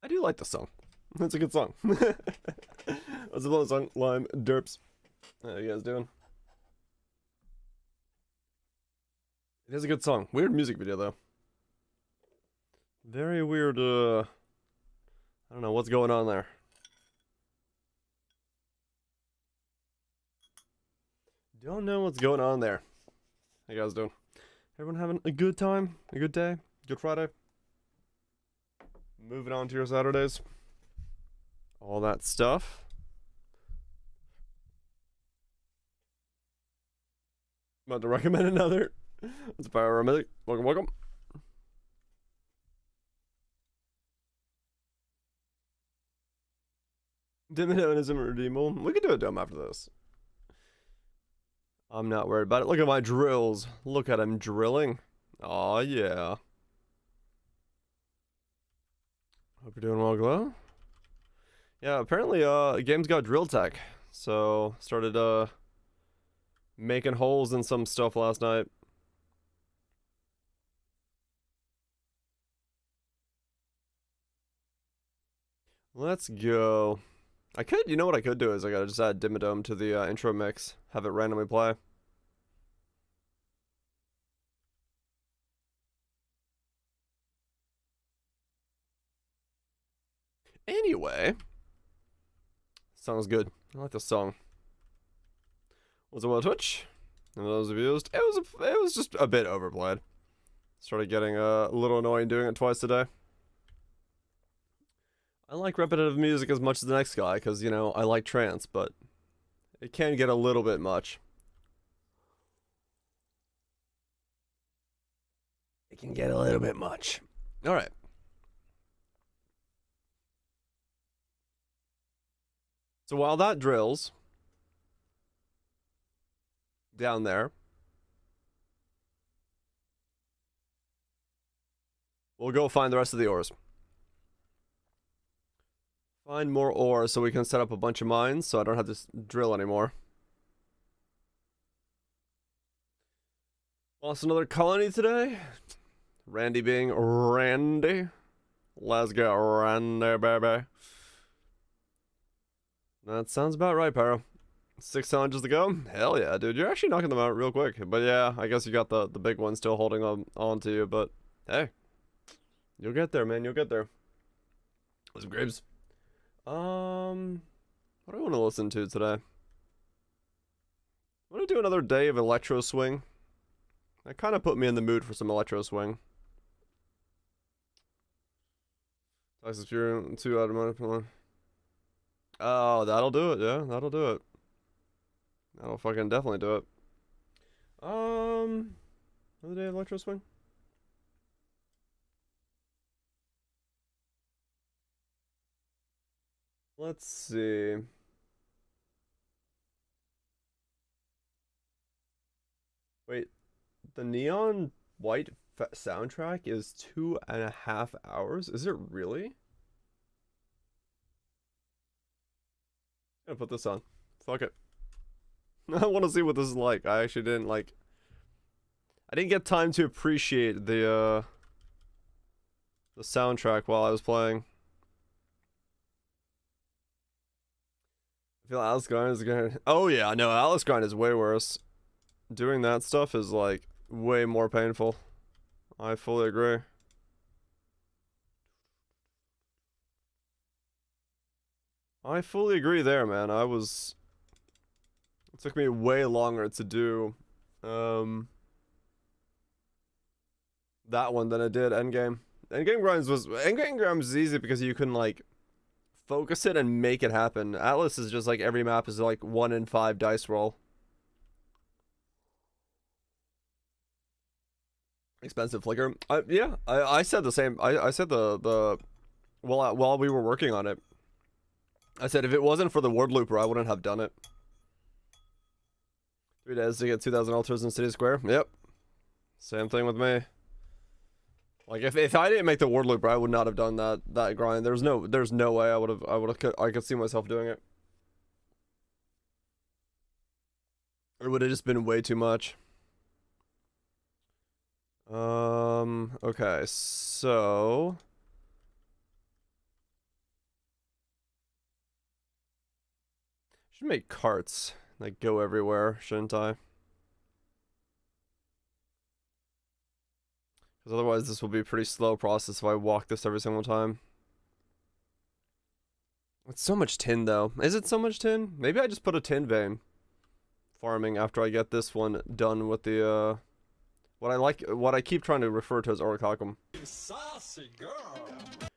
I do like the song. It's a good song. What's the song? Lime Derps. How you guys doing? It is a good song. Weird music video though. Very weird. I don't know what's going on there. Don't know what's going on there. How you guys doing? Everyone having a good time? A good day? Good Friday? Moving on to your Saturdays? All that stuff. About to recommend another. It's Paramedic. Welcome, welcome. Dimino isn't redeemable. We can do a dome after this. I'm not worried about it. Look at my drills. Look at him drilling. Aw, yeah. Hope you're doing well, Glow. Yeah, apparently, game's got drill tech. So, started, making holes in some stuff last night. Let's go. I could, you know what I could do is I gotta just add Dimmadome to the intro mix. Have it randomly play. Anyway. Sounds good. I like this song. Was it on Twitch? And those abused. It was just a bit overplayed. Started getting a little annoying doing it twice a day. I like repetitive music as much as the next guy, because, you know, I like trance, but it can get a little bit much. It can get a little bit much. Alright. So while that drills down there, we'll go find the rest of the ores. Find more ore so we can set up a bunch of mines so I don't have to drill anymore. Lost another colony today. Randy being Randy. Let's go, Randy, baby. That sounds about right, Pyro. 6 challenges to go? Hell yeah, dude. You're actually knocking them out real quick. But yeah, I guess you got the big one still holding on to you, but hey. You'll get there, man. You'll get there. What's up, Graves? What do I want to listen to today? I want to do another day of electro swing. That kind of put me in the mood for some electro swing. Texas Fury 2 automatic. Oh, that'll do it. Yeah, that'll do it. That'll fucking definitely do it. Another day of electro swing. Let's see. Wait, the neon white soundtrack is 2.5 hours? Is it really? I'm gonna put this on. Fuck it. I want to see what this is like. I actually didn't like. I didn't get time to appreciate the soundtrack while I was playing. I feel Alice Grind is gonna. Oh yeah, no, Alice Grind is way worse. Doing that stuff is like way more painful. I fully agree. I fully agree there, man. It took me way longer to do that one than it did Endgame. Endgame Grinds is easy because you can like focus it and make it happen. Atlas is just like every map is like 1 in 5 dice roll. Expensive flicker. Yeah, I said the same. I said the while we were working on it. I said if it wasn't for the word looper, I wouldn't have done it. 3 days to get 2,000 altars in City Square. Yep. Same thing with me. Like if I didn't make the word looper, I would not have done that grind. There's no way I could see myself doing it. It would have just been way too much. Okay, so Should make carts that go everywhere, shouldn't I? Because otherwise this will be a pretty slow process if I walk this every single time. It's so much tin though. Is it so much tin? Maybe I just put a tin vein farming after I get this one done with the what I keep trying to refer to as Orichalcum. Saucy girl!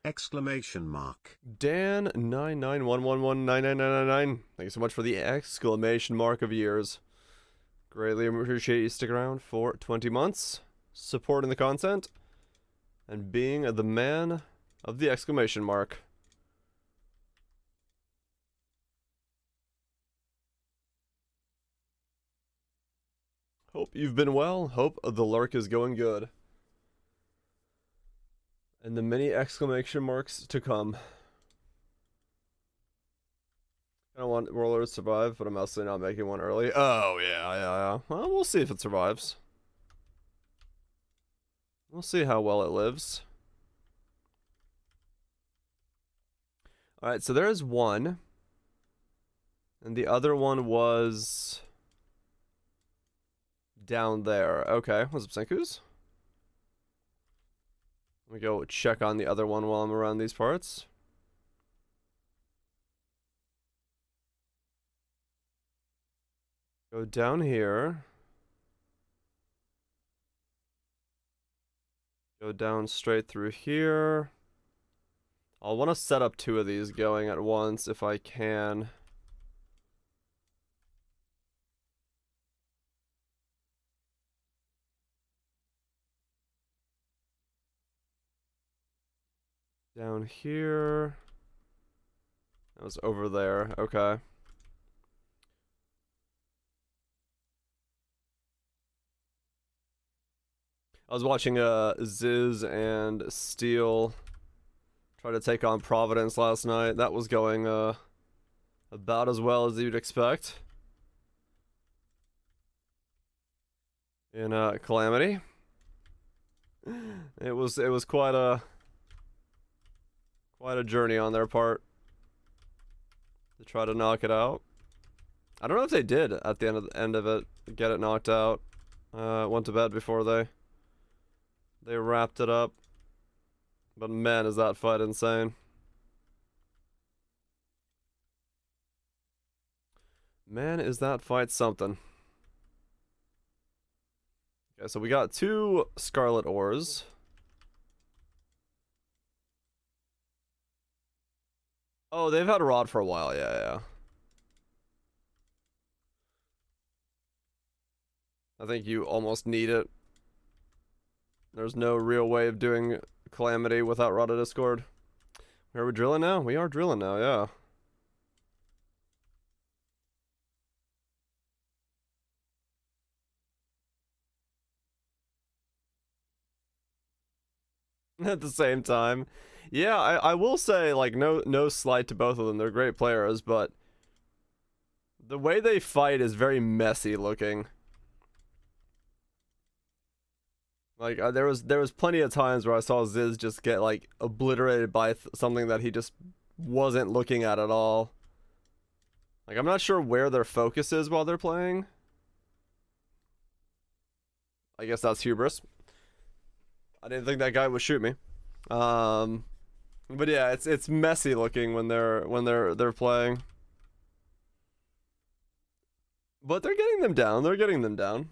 Exclamation mark. Dan 991119999. Thank you so much for the exclamation mark of years. Greatly appreciate you sticking around for 20 months, supporting the content, and being the man of the exclamation mark. Hope you've been well. Hope the lurk is going good. And the many exclamation marks to come. I don't want Roller to survive, but I'm mostly not making one early. Oh, yeah. Well, we'll see if it survives. We'll see how well it lives. Alright, so there is one. And the other one was down there. Okay, what's up, Senkus? Let me go check on the other one while I'm around these parts. Go down here. Go down straight through here. I'll want to set up two of these going at once if I can. Down here. That was over there. Okay. I was watching Ziz and Steel try to take on Providence last night. That was going about as well as you'd expect in Calamity. It was quite a journey on their part to try to knock it out. I don't know if they did at the end of it get it knocked out. Went to bed before they wrapped it up. But man, is that fight insane. Man, is that fight something. Okay, so we got 2 Scarlet Ores. Oh, they've had a rod for a while, yeah. I think you almost need it. There's no real way of doing Calamity without Rod of Discord. Are we drilling now? We are drilling now, yeah. At the same time. Yeah, I will say, like, no slight to both of them. They're great players, but the way they fight is very messy looking. Like, there was plenty of times where I saw Ziz just get, like, obliterated by something that he just wasn't looking at all. Like, I'm not sure where their focus is while they're playing. I guess that's hubris. I didn't think that guy would shoot me. But yeah, it's messy looking when they're playing. But they're getting them down. They're getting them down.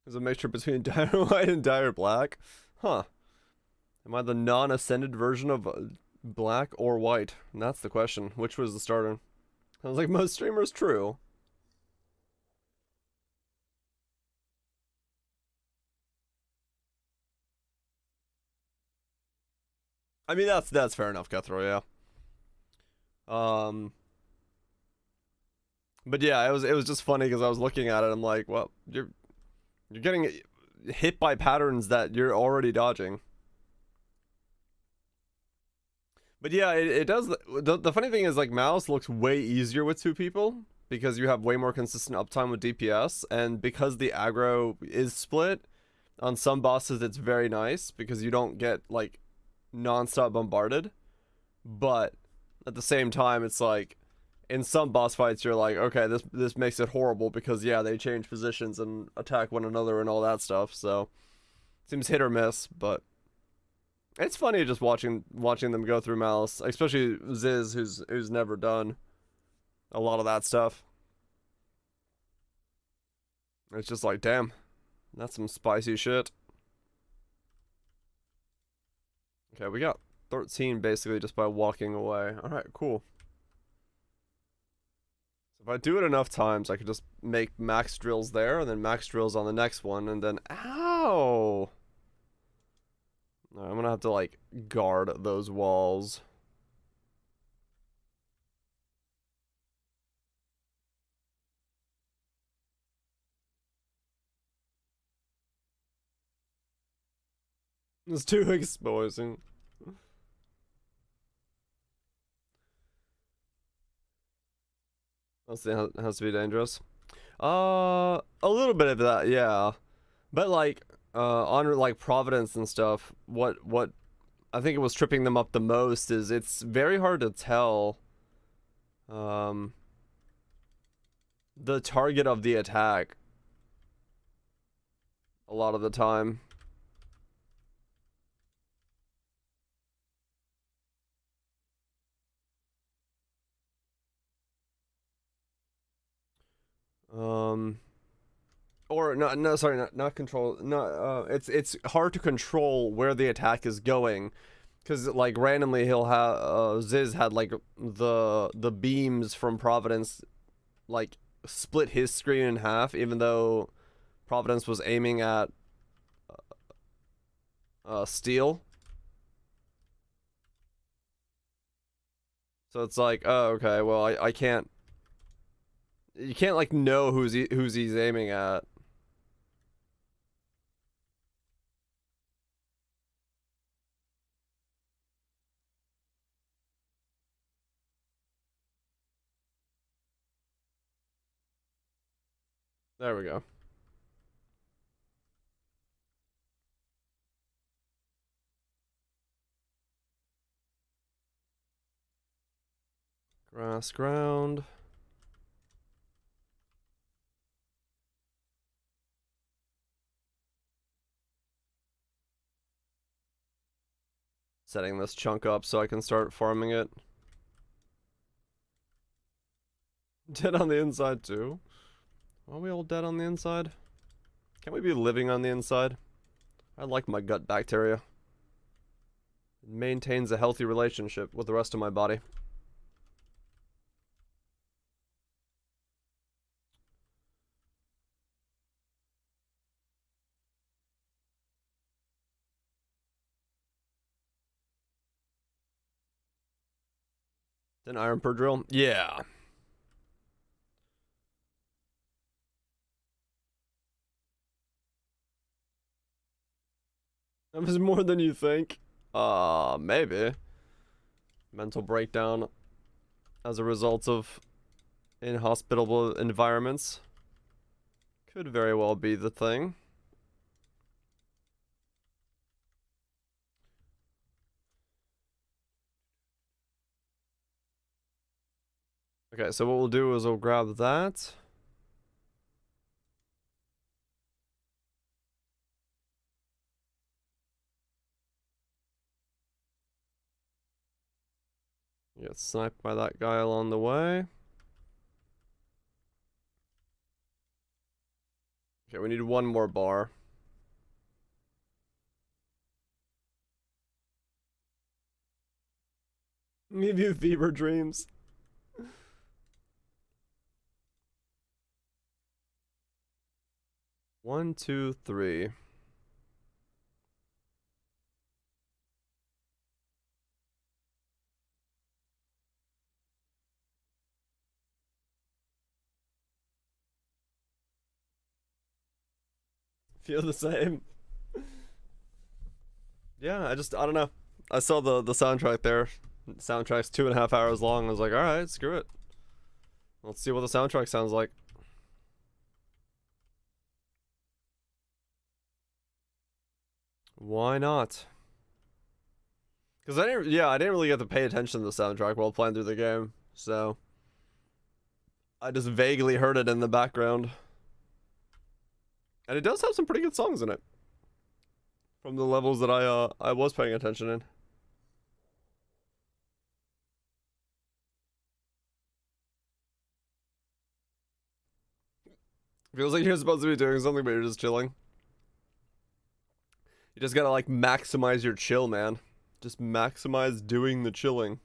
There's a mixture between Dire White and Dire Black. Huh. Am I the non-ascended version of black or white? And that's the question. Which was the starter? Sounds like most streamers, true. I mean, that's fair enough, Cutthroat, yeah. But yeah, it was just funny because I was looking at it. I'm like, well, you're getting hit by patterns that you're already dodging. But yeah, it does. The funny thing is, like, Mouse looks way easier with 2 people because you have way more consistent uptime with DPS, and because the aggro is split on some bosses, it's very nice because you don't get, like, nonstop bombarded, but at the same time, it's like in some boss fights, you're like, okay, this makes it horrible because yeah, they change positions and attack one another and all that stuff. So it seems hit or miss, but it's funny just watching them go through Malice, especially Ziz, who's never done a lot of that stuff. It's just like, damn, that's some spicy shit. Okay, we got 13 basically just by walking away. All right, cool. So if I do it enough times, I could just make max drills there and then max drills on the next one and then, ow! I'm gonna have to like guard those walls. It's too exposing. It has to be dangerous. A little bit of that, yeah. But like, on like Providence and stuff, what I think it was tripping them up the most is it's very hard to tell, the target of the attack a lot of the time. Or no, sorry, not control. No, it's hard to control where the attack is going, because like randomly he'll have Ziz had like the beams from Providence like split his screen in half, even though Providence was aiming at Steel. So it's like, oh, okay, well I can't. You can't like know who's he's aiming at. There we go. Grass ground. Setting this chunk up so I can start farming it. Dead on the inside too? Are we all dead on the inside? Can't we be living on the inside? I like my gut bacteria. It maintains a healthy relationship with the rest of my body. An iron per drill? Yeah. That was more than you think. Maybe. Mental breakdown as a result of inhospitable environments. Could very well be the thing. Okay, so what we'll do is we'll grab that. Get sniped by that guy along the way. Okay, we need one more bar. Give you fever dreams. One, two, three. Feel the same. Yeah, I don't know. I saw the soundtrack there. The soundtrack's 2.5 hours long. I was like, alright, screw it. Let's see what the soundtrack sounds like. Why not? Because I didn't really get to pay attention to the soundtrack while playing through the game, so I just vaguely heard it in the background. And it does have some pretty good songs in it. From the levels that I was paying attention in. Feels like you're supposed to be doing something, but you're just chilling. You just gotta like maximize your chill, man. Just maximize doing the chilling.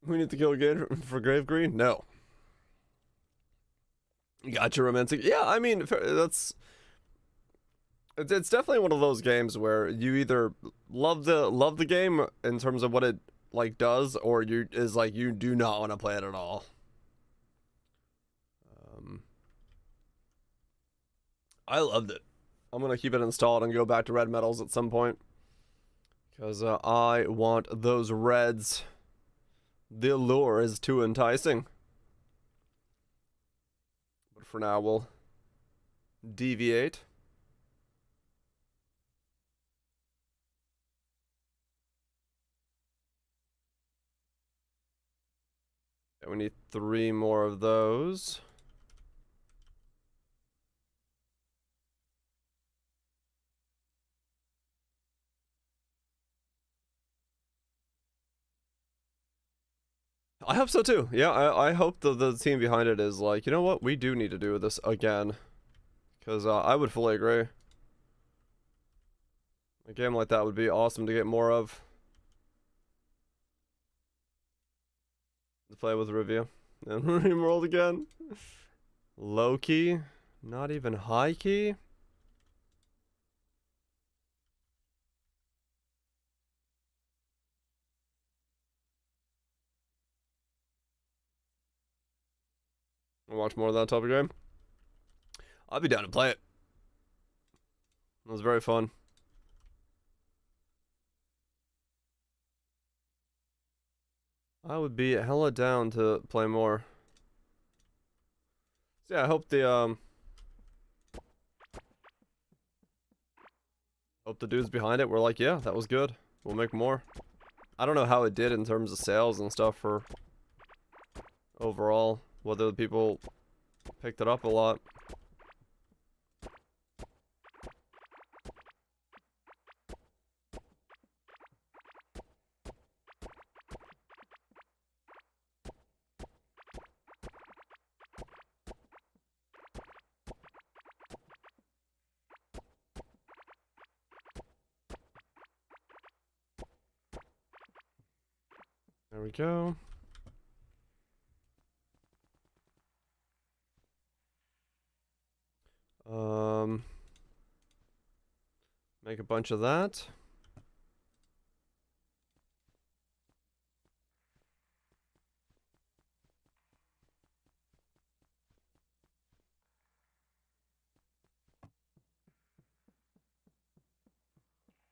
We need to kill again for Grave Green? No. Gotcha, romantic. Yeah, I mean, that's it's definitely one of those games where you either love the game in terms of what it like does, or you do not want to play it at all. I loved it. I'm gonna keep it installed and go back to red metals at some point because I want those reds. The allure is too enticing. But for now, we'll deviate. And we need 3 more of those. I hope so too. Yeah, I hope the team behind it is like, you know what, we do need to do this again. Because I would fully agree. A game like that would be awesome to get more of. To play with review. And rerolled again. Low key. Not even high key. Watch more of that type of game. I'd be down to play it. It was very fun. I would be hella down to play more. So yeah, I hope the dudes behind it were like, yeah, that was good. We'll make more. I don't know how it did in terms of sales and stuff for overall. Whether the people picked it up a lot. There we go. Make a bunch of that.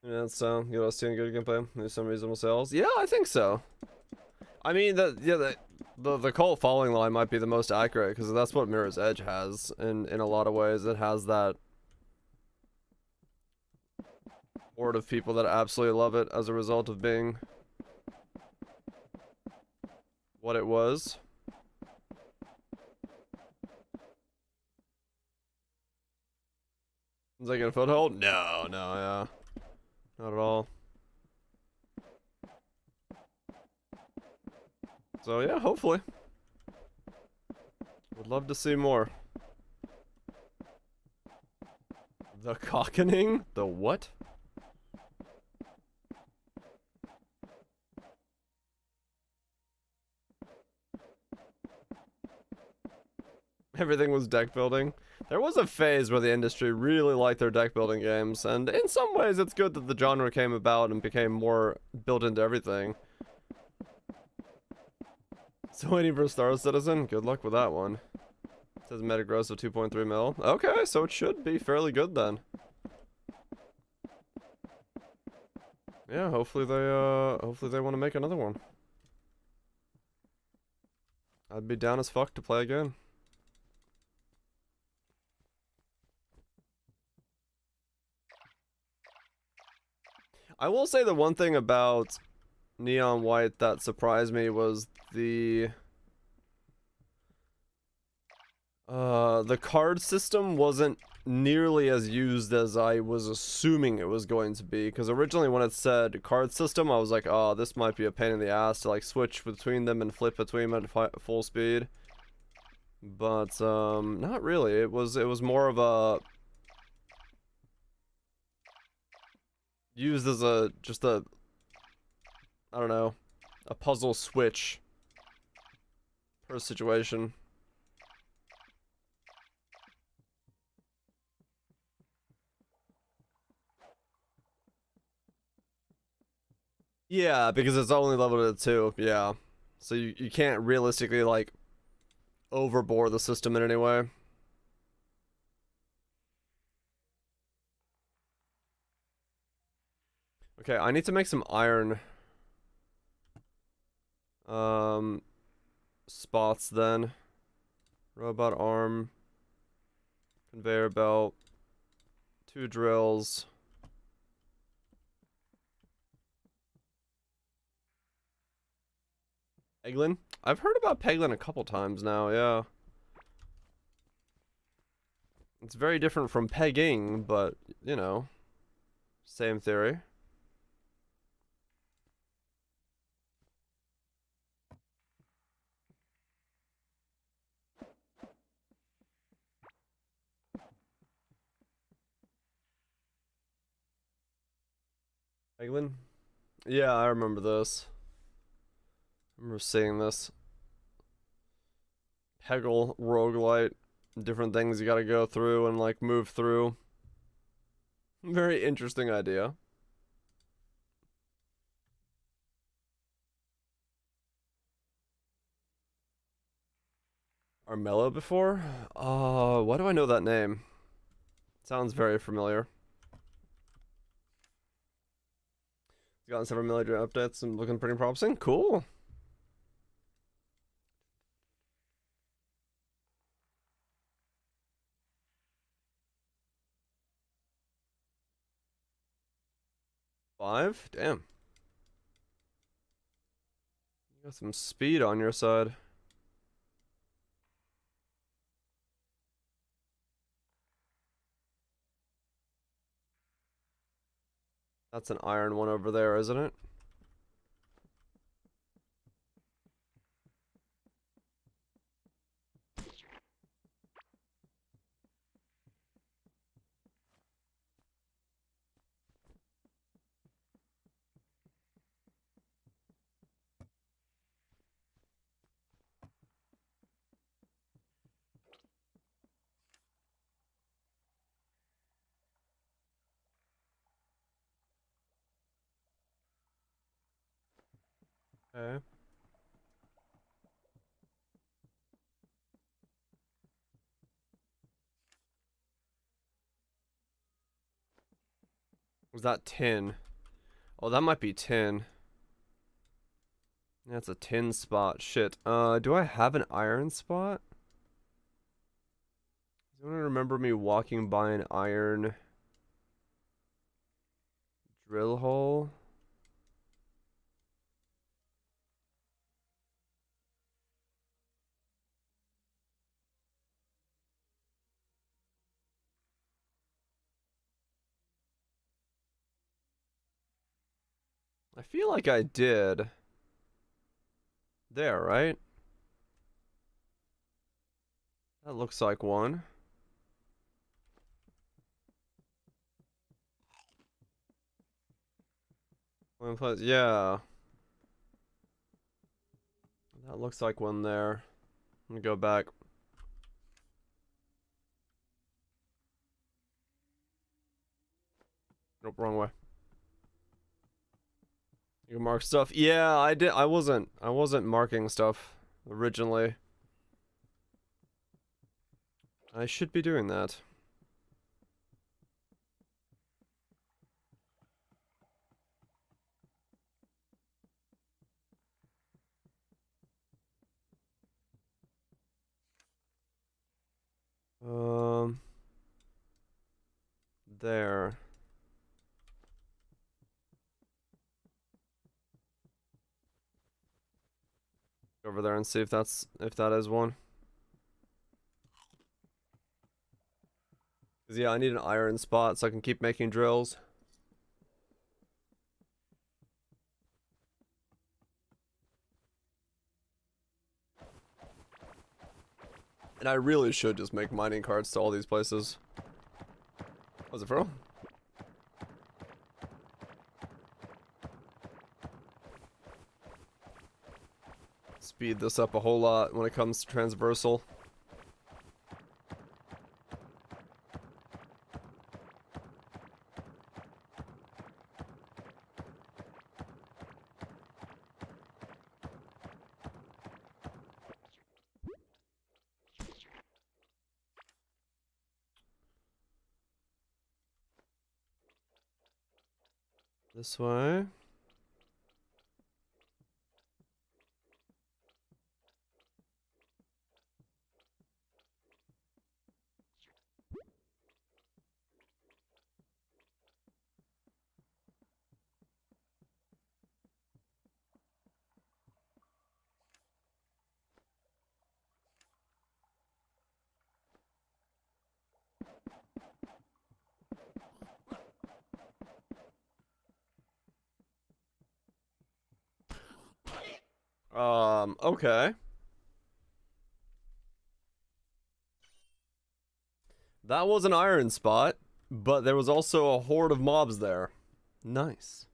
Yeah, so you know, seeing good gameplay, there's some reasonable sales. Yeah, I think so. I mean, the cult following line might be the most accurate because that's what Mirror's Edge has in a lot of ways. It has that horde of people that absolutely love it as a result of being what it was. Is that gonna foothold? No, yeah. Not at all. So yeah, hopefully. Would love to see more. The cockening? The what? Everything was deck building. There was a phase where the industry really liked their deck building games, and in some ways it's good that the genre came about and became more built into everything. So waiting for Star Citizen? Good luck with that one. It says meta gross of 2.3 mil. Okay, so it should be fairly good then. Yeah, hopefully they want to make another one. I'd be down as fuck to play again. I will say the one thing about Neon White that surprised me was the card system wasn't nearly as used as I was assuming it was going to be, because originally when it said card system, I was like, oh, this might be a pain in the ass to like switch between them and flip between them at full speed. But not really. It was more of a used as a just a I don't know, a puzzle switch per situation. Yeah, because it's only leveled at 2, yeah. So you can't realistically, like, overbore the system in any way. Okay, I need to make some iron spots then. Robot arm, conveyor belt, 2 drills. Peglin? I've heard about Peglin a couple times now, yeah. It's very different from pegging, but, you know, same theory. Peglin? Yeah, I remember this. I remember seeing this. Peggle roguelite. Different things you gotta go through and like move through. Very interesting idea. Armello before? Why do I know that name? Sounds very familiar. It's gotten several major updates and looking pretty promising. Cool. Five? Damn. You got some speed on your side. That's an iron one over there, isn't it? Okay. Was that tin? Oh, that might be tin. That's a tin spot. Shit. Do I have an iron spot? Does anyone remember me walking by an iron drill hole? I feel like I did. There, right? That looks like one. Yeah. That looks like one there. Let me go back. Nope, wrong way. You can mark stuff. Yeah, I did. I wasn't marking stuff originally. I should be doing that. there. Go over there and see if that is one. 'Cause yeah, I need an iron spot so I can keep making drills. And I really should just make mining carts to all these places. Was it for real? Speed this up a whole lot when it comes to transversal. This way. Okay. That was an iron spot, but there was also a horde of mobs there. Nice.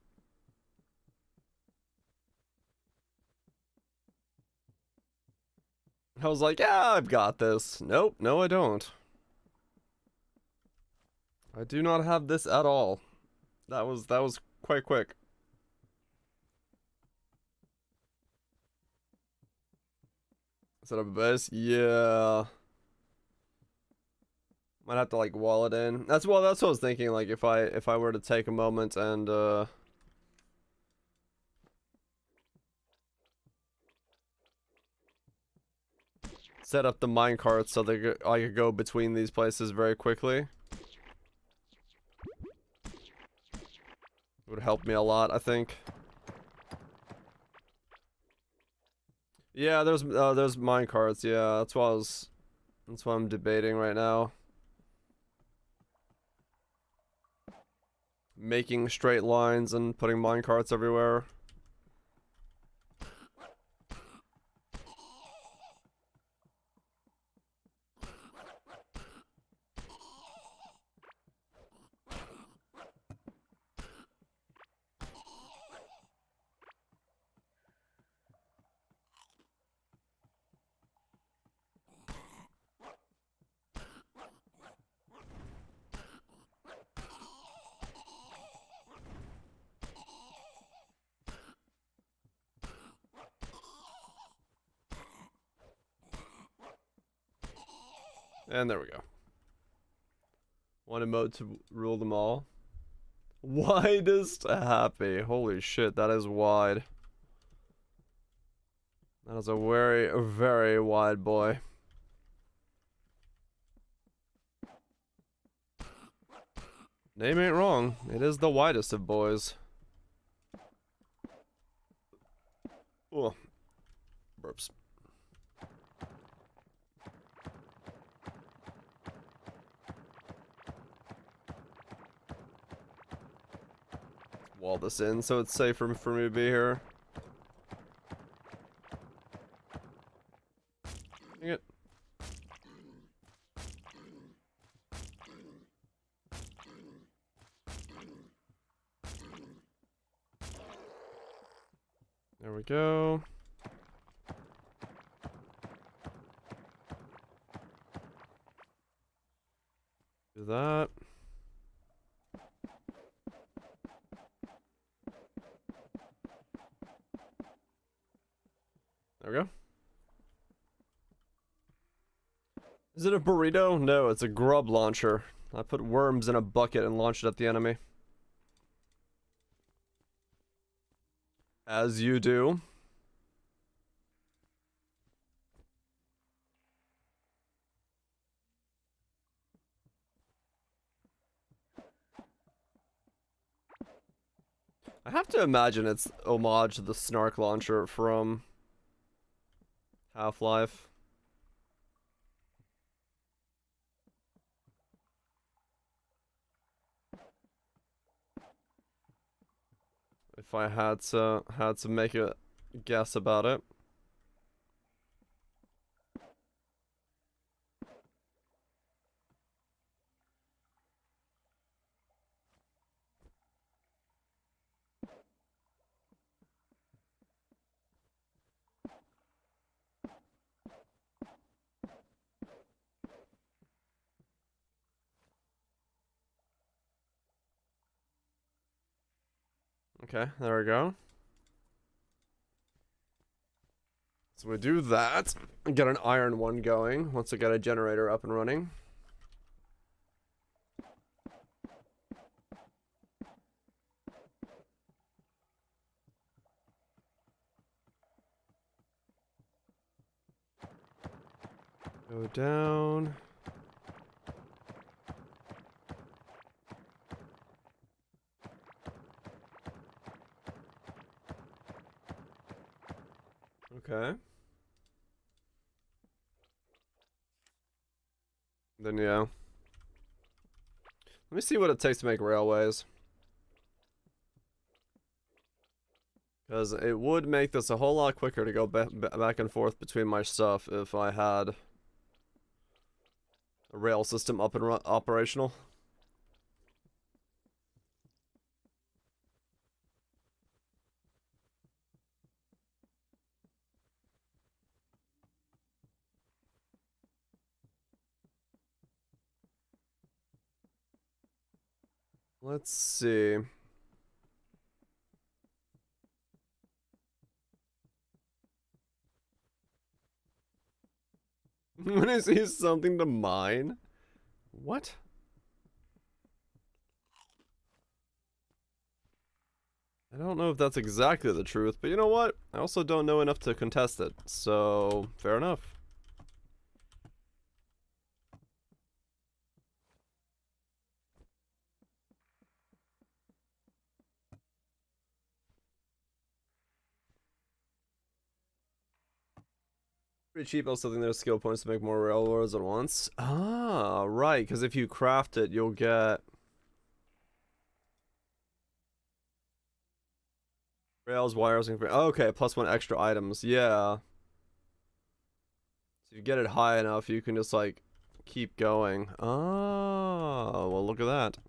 I was like, yeah, I've got this. Nope, no I don't. I do not have this at all. That was quite quick. Set up a base? Yeah. Might have to like wall it in. That's what I was thinking, like if I were to take a moment and set up the minecarts so I could go between these places very quickly. It would help me a lot, I think. Yeah, there's minecarts. Yeah, that's what I'm debating right now. Making straight lines and putting minecarts everywhere. And there we go. One emote to rule them all. Widest happy. Holy shit, that is wide. That is a very, very wide boy. Name ain't wrong. It is the widest of boys. Oh, burps. Wall this in so it's safer for me to be here. Dang it. There we go. Do that. There we go. Is it a burrito? No, it's a grub launcher. I put worms in a bucket and launched it at the enemy. As you do. have to imagine it's homage to the Snark launcher from Half-Life. If I had to make a guess about it. Okay, there we go. So we do that and get an iron one going once I get a generator up and running. Go down. Okay. Then yeah. Let me see what it takes to make railways. Because it would make this a whole lot quicker to go back and forth between my stuff if I had a rail system up and operational. Let's see. When I see something to mine? What? I don't know if that's exactly the truth, but you know what? I also don't know enough to contest it, so fair enough. Pretty cheap, also think there's skill points to make more railroads at once. Ah, right, because if you craft it, you'll get rails, wires, and okay, plus one extra items. Yeah. So if you get it high enough, you can just like keep going. Oh, well, look at that.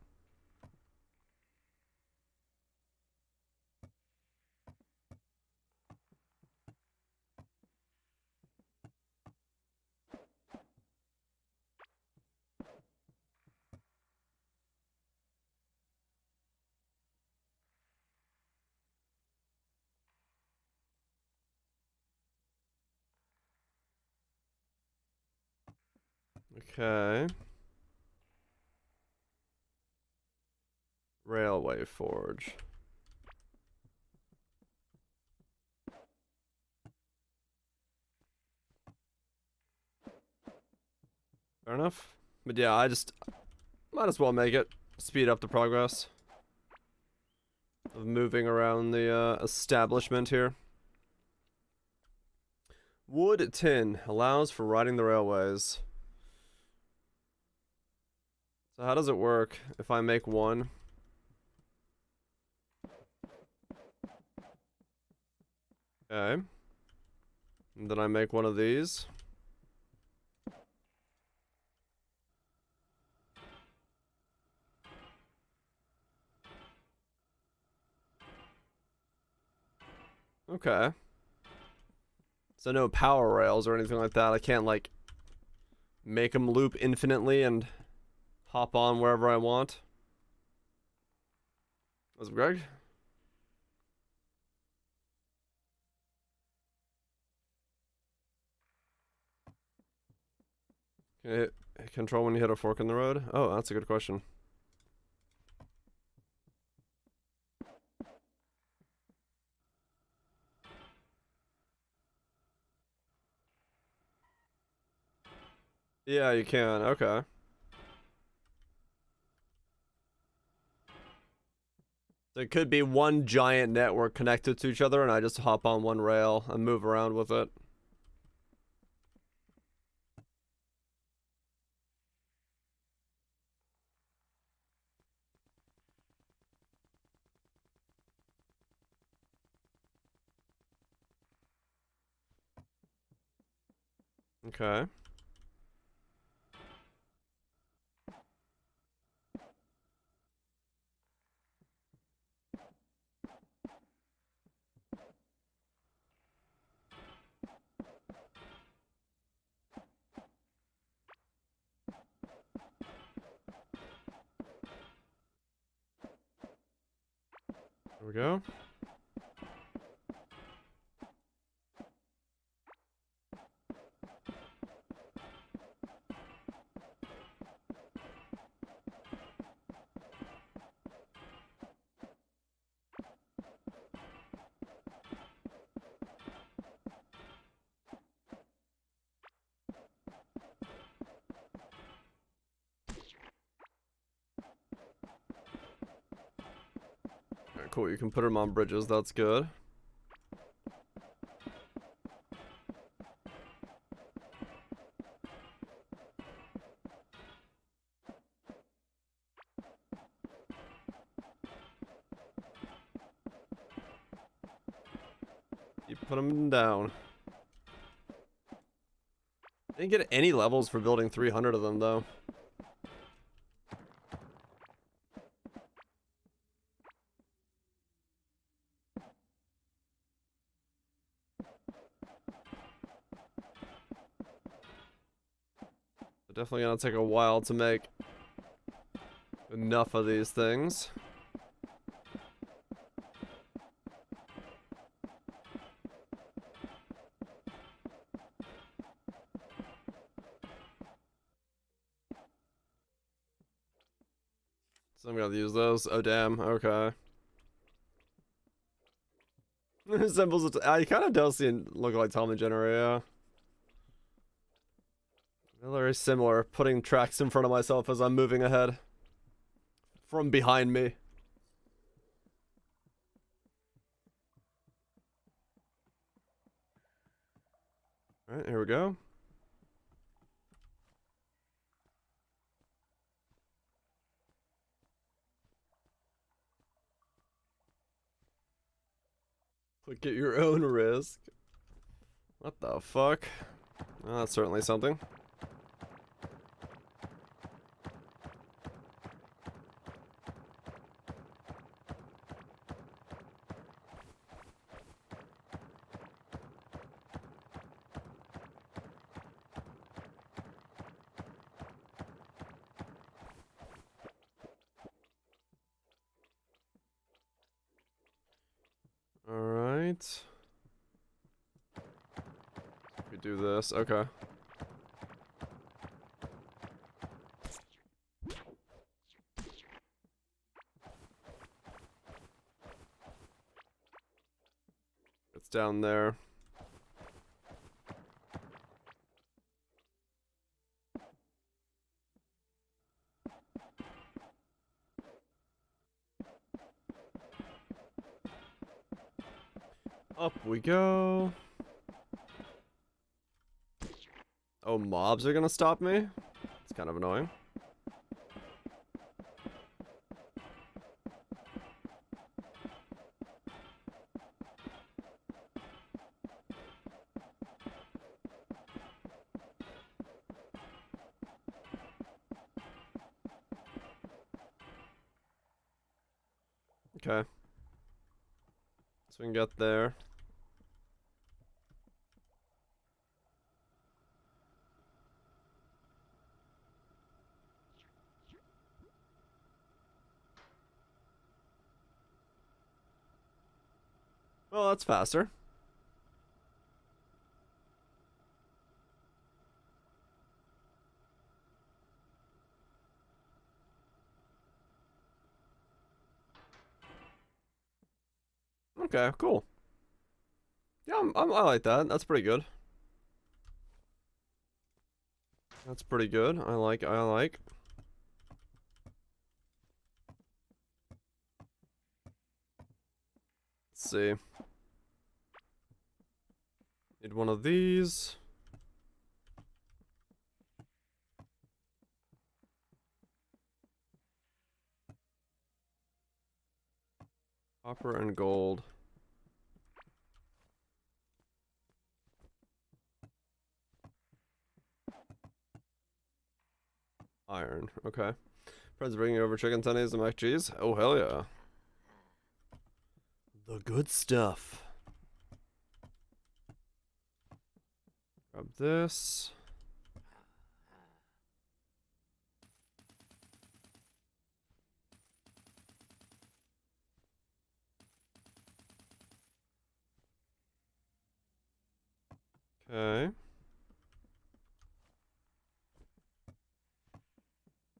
Okay. Railway forge. Fair enough. But yeah, I just might as well make it. Speed up the progress of moving around the establishment here. Wood tin allows for riding the railways. So how does it work if I make one? Okay. And then I make one of these. Okay. So no power rails or anything like that. I can't like make them loop infinitely and hop on wherever I want. What's up, Greg? Can you hit control when you hit a fork in the road? Oh, that's a good question. Yeah, you can. Okay. There could be one giant network connected to each other, and I just hop on one rail and move around with it. Okay. There we go. Alright, cool. You can put them on bridges. That's good. You put them down. Didn't get any levels for building 300 of them, though. Definitely gonna take a while to make enough of these things. So I'm gonna use those. Oh damn, okay. Symbols, it kind of does look like Tom and Jenner, yeah. Very similar, putting tracks in front of myself as I'm moving ahead. From behind me. Alright, here we go. Click at your own risk. What the fuck? Oh, that's certainly something. Alright. We do this, okay. It's down there. Up we go. Oh, mobs are gonna stop me? It's kind of annoying. Okay. So we can get there. Well, that's faster. Okay, cool. Yeah, I like that. That's pretty good. That's pretty good. I like. Let's see. Need one of these. Copper and gold. Iron. Okay. Friends bringing over chicken tendies and mac cheese. Oh, hell yeah. The good stuff. Grab this. Okay.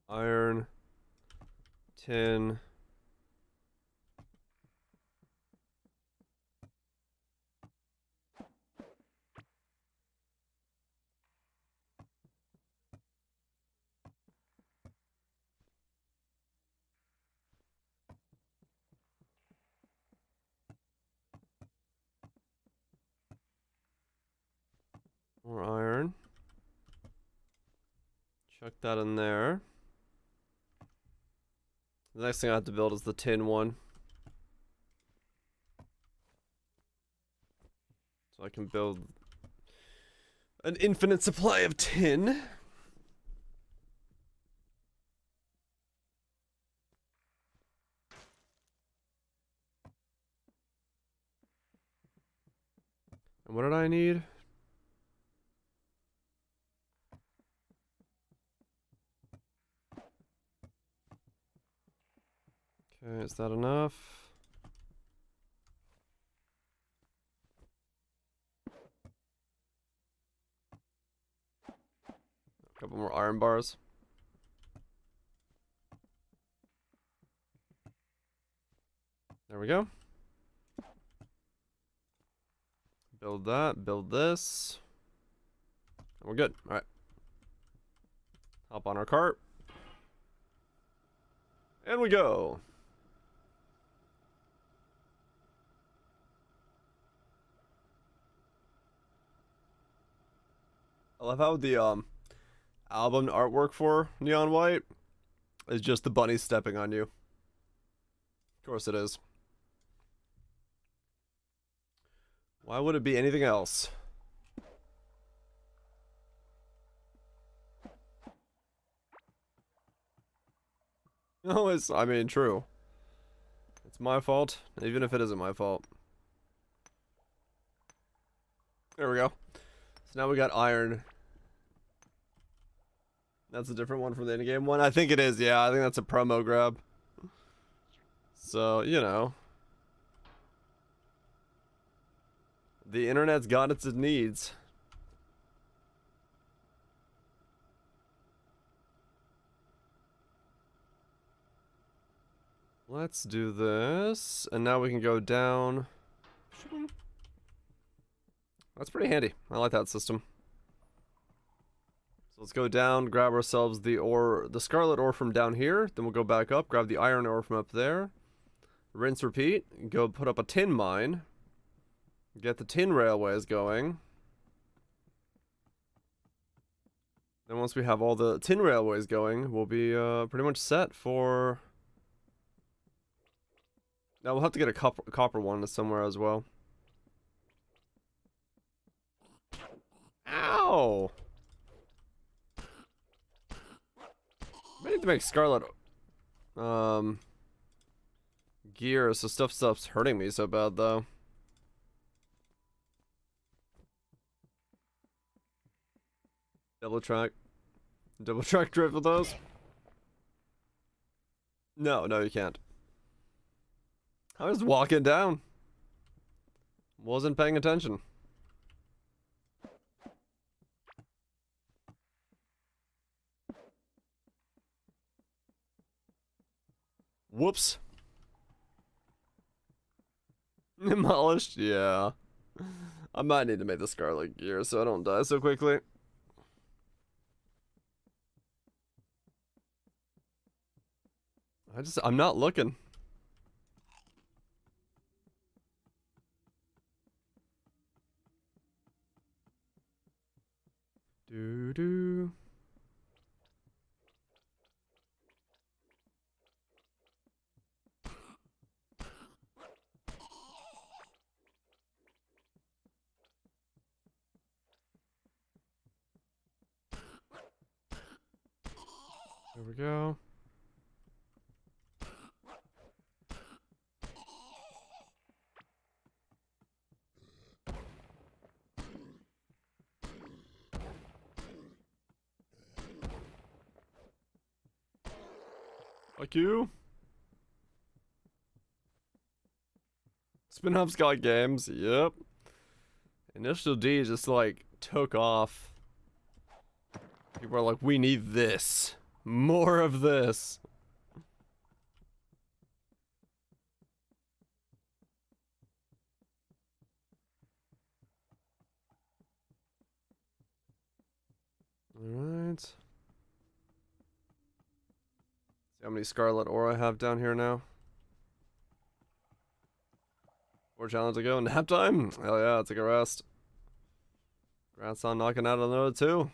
Iron. Tin. More iron. Chuck that in there. The next thing I have to build is the tin one. So I can build an infinite supply of tin. And what did I need? Okay, is that enough? A couple more iron bars. There we go. Build that, build this. And we're good. Alright. Hop on our cart. And we go. I love how the album artwork for Neon White is just the bunny stepping on you. Of course it is. Why would it be anything else? No, it's, I mean, true. It's my fault, even if it isn't my fault. There we go. So now we got iron. That's a different one from the in-game one. I think it is, yeah. I think that's a promo grab. So, you know. The internet's got its needs. Let's do this. And now we can go down. That's pretty handy. I like that system. So let's go down, grab ourselves the ore, the scarlet ore from down here. Then we'll go back up, grab the iron ore from up there. Rinse, repeat. Go put up a tin mine. Get the tin railways going. Then once we have all the tin railways going, we'll be pretty much set for... Now we'll have to get a copper one somewhere as well. Ow! I need to make scarlet gear so stuff stops hurting me so bad though. Double track drift with those? No, you can't. I was walking down. Wasn't paying attention. Whoops. Demolished? Yeah. I might need to make the scarlet gear so I don't die so quickly. I'm not looking. There we go. Fuck you. Spin-offs got games. Yep. Initial D just like took off. People are like, we need this. More of this. Alright. See how many Scarlet Ore I have down here now. 4 challenges to go. Nap time? Hell yeah, take a rest. Congrats on knocking out another 2.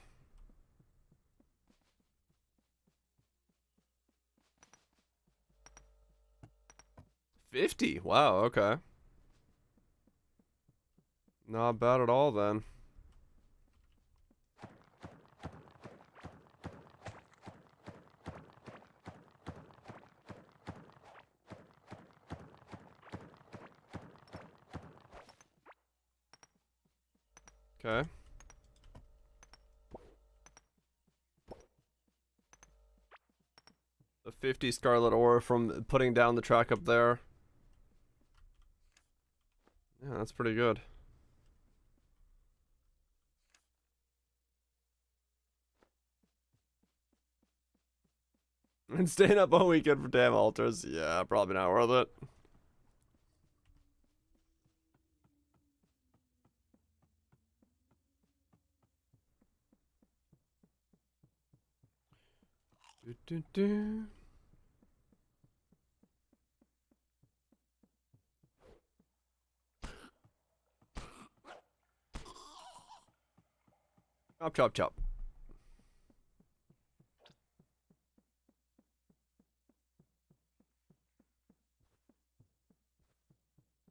$50. Wow, okay. Not bad at all then. Okay. The 50 Scarlet Ore from putting down the track up there. Yeah, that's pretty good. And staying up all weekend for damn altars. Yeah, probably not worth it. Do. Chop, chop, chop.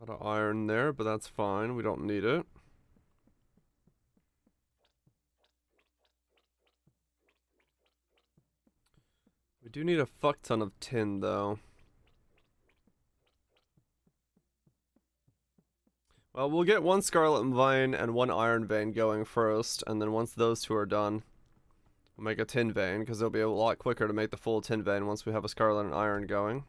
A lot of iron there, but that's fine. We don't need it. We do need a fuck ton of tin, though. Well, we'll get 1 Scarlet Vein and 1 Iron Vein going first, and then once those 2 are done, we'll make a Tin Vein, because it'll be a lot quicker to make the full Tin Vein once we have a Scarlet and Iron going.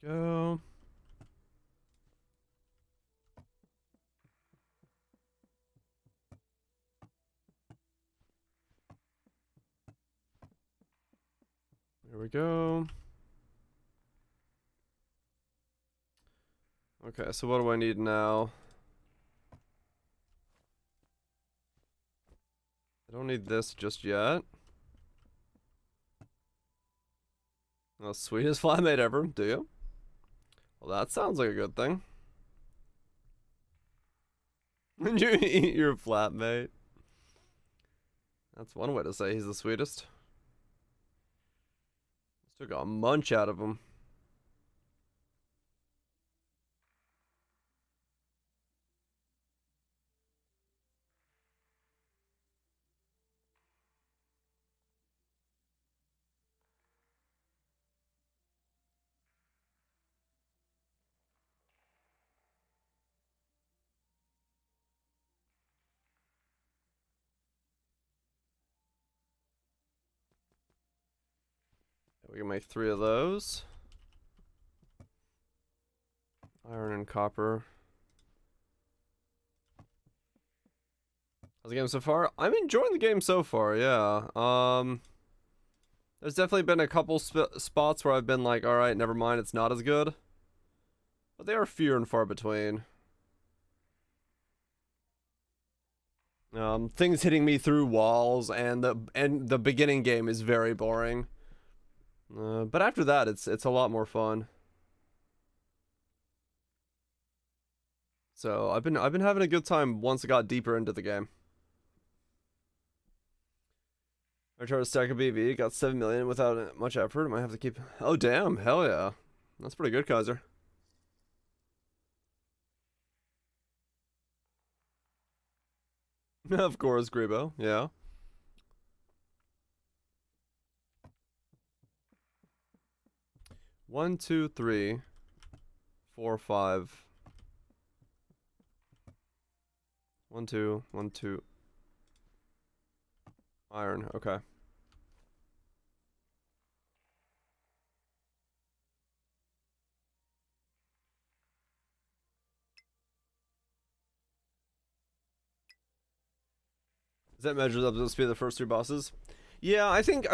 There we go. There we go. Okay, so what do I need now? I don't need this just yet. Oh, sweetest flatmate ever, do you? Well, that sounds like a good thing. Did you eat your flatmate? That's one way to say he's the sweetest. Still got a munch out of him. We can make 3 of those. Iron and copper. How's the game so far? I'm enjoying the game so far, yeah. There's definitely been a couple spots where I've been like, alright, never mind, it's not as good. But they are few and far between. Things hitting me through walls, and the beginning game is very boring. But after that, it's a lot more fun. So I've been having a good time once I got deeper into the game. I tried to stack a BV, got 7 million without much effort. I might have to keep. Oh damn! Hell yeah, that's pretty good, Kaiser. Of course, Grebo. Yeah. One, two, three, four, five. 1, 2, 1, 2. Iron. Okay. Is that measures up to the speed of the first 3 bosses? Yeah, I think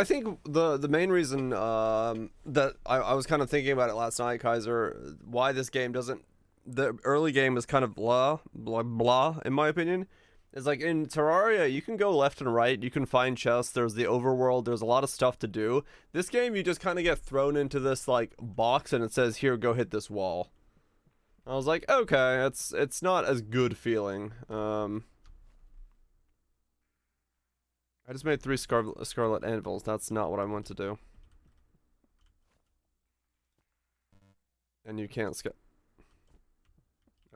the main reason that I was kind of thinking about it last night, Kaiser, why this game doesn't, the early game is kind of blah blah blah in my opinion. Is like in Terraria, you can go left and right, you can find chests, there's the overworld, there's a lot of stuff to do. This game, you just kind of get thrown into this like box and it says, here, go hit this wall. I was like, okay, it's not as good feeling. I just made 3 scarlet anvils. That's not what I want to do. And you can't skip.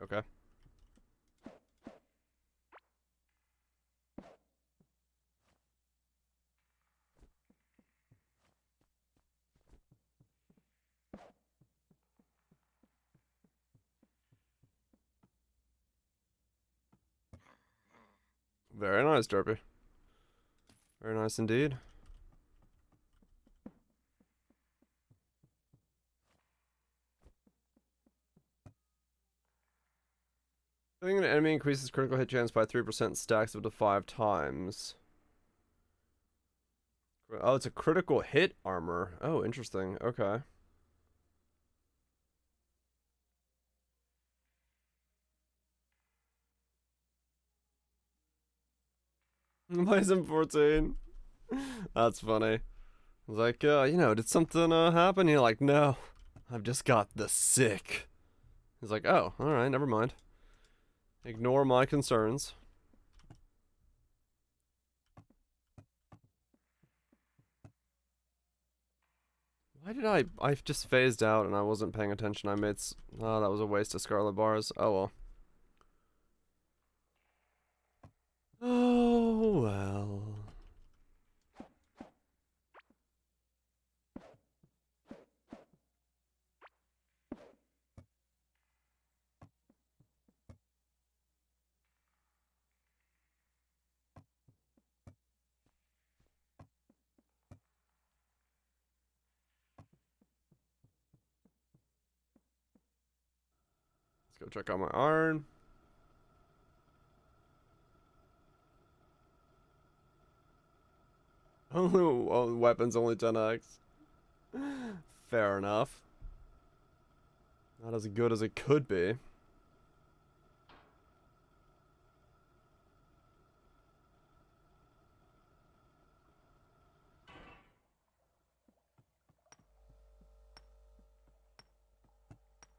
Okay. Very nice, Derpy. Very nice indeed. Hitting an enemy increases critical hit chance by 3%, stacks up to 5 times. Oh, it's a critical hit armor. Oh, interesting. Okay. Bison 14. That's funny. I was like, you know, did something happen? You're like, no, I've just got the sick. He's like, oh, alright, never mind. Ignore my concerns. Why did I just phased out and I wasn't paying attention. I made, oh, that was a waste of scarlet bars. Oh well. Oh well. Let's go check out my iron. Oh, weapons only 10x. Fair enough. Not as good as it could be.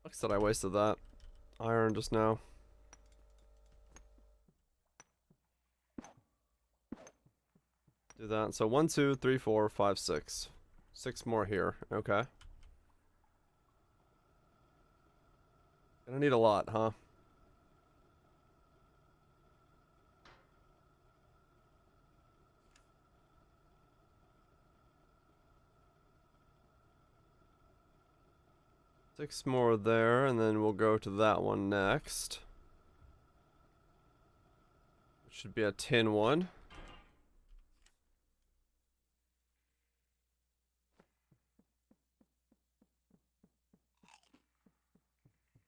Looks that I wasted that iron just now. Do that. So 1, 2, 3, 4, 5, 6. 6 more here. Okay. Gonna need a lot, huh? Six more there, and then we'll go to that one next. It should be a tin one.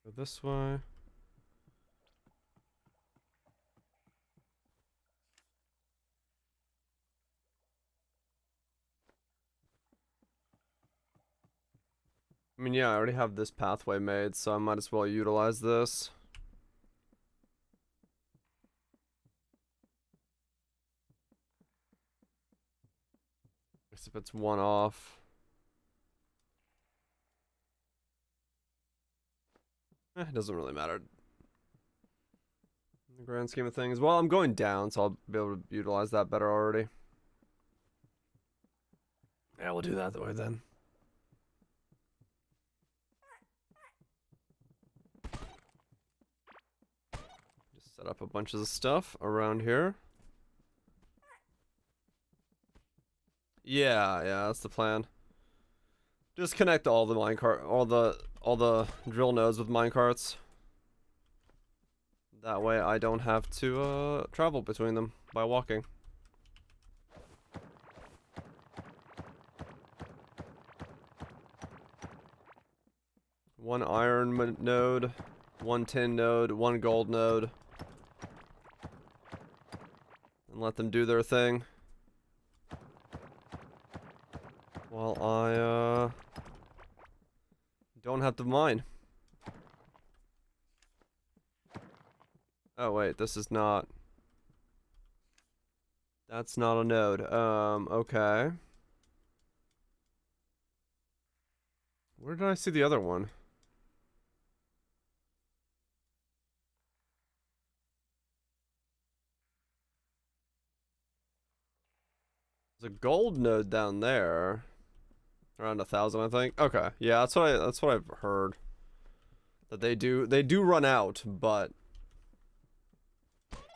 Go this way. I mean, yeah, I already have this pathway made, so I might as well utilize this. guess if it's one off. It doesn't really matter. In the grand scheme of things. Well, I'm going down, so I'll be able to utilize that better already. Yeah, we'll do that the way then. Just set up a bunch of stuff around here. Yeah, that's the plan. Just connect all the minecart, all the drill nodes with minecarts. That way I don't have to travel between them by walking. One iron node, one tin node, one gold node. And let them do their thing. While I don't have to mine. Oh wait, this is not. That's not a node. Okay. Where did I see the other one? There's a gold node down there. Around 1,000, I think. Okay, yeah, that's what I've heard. That they do run out, but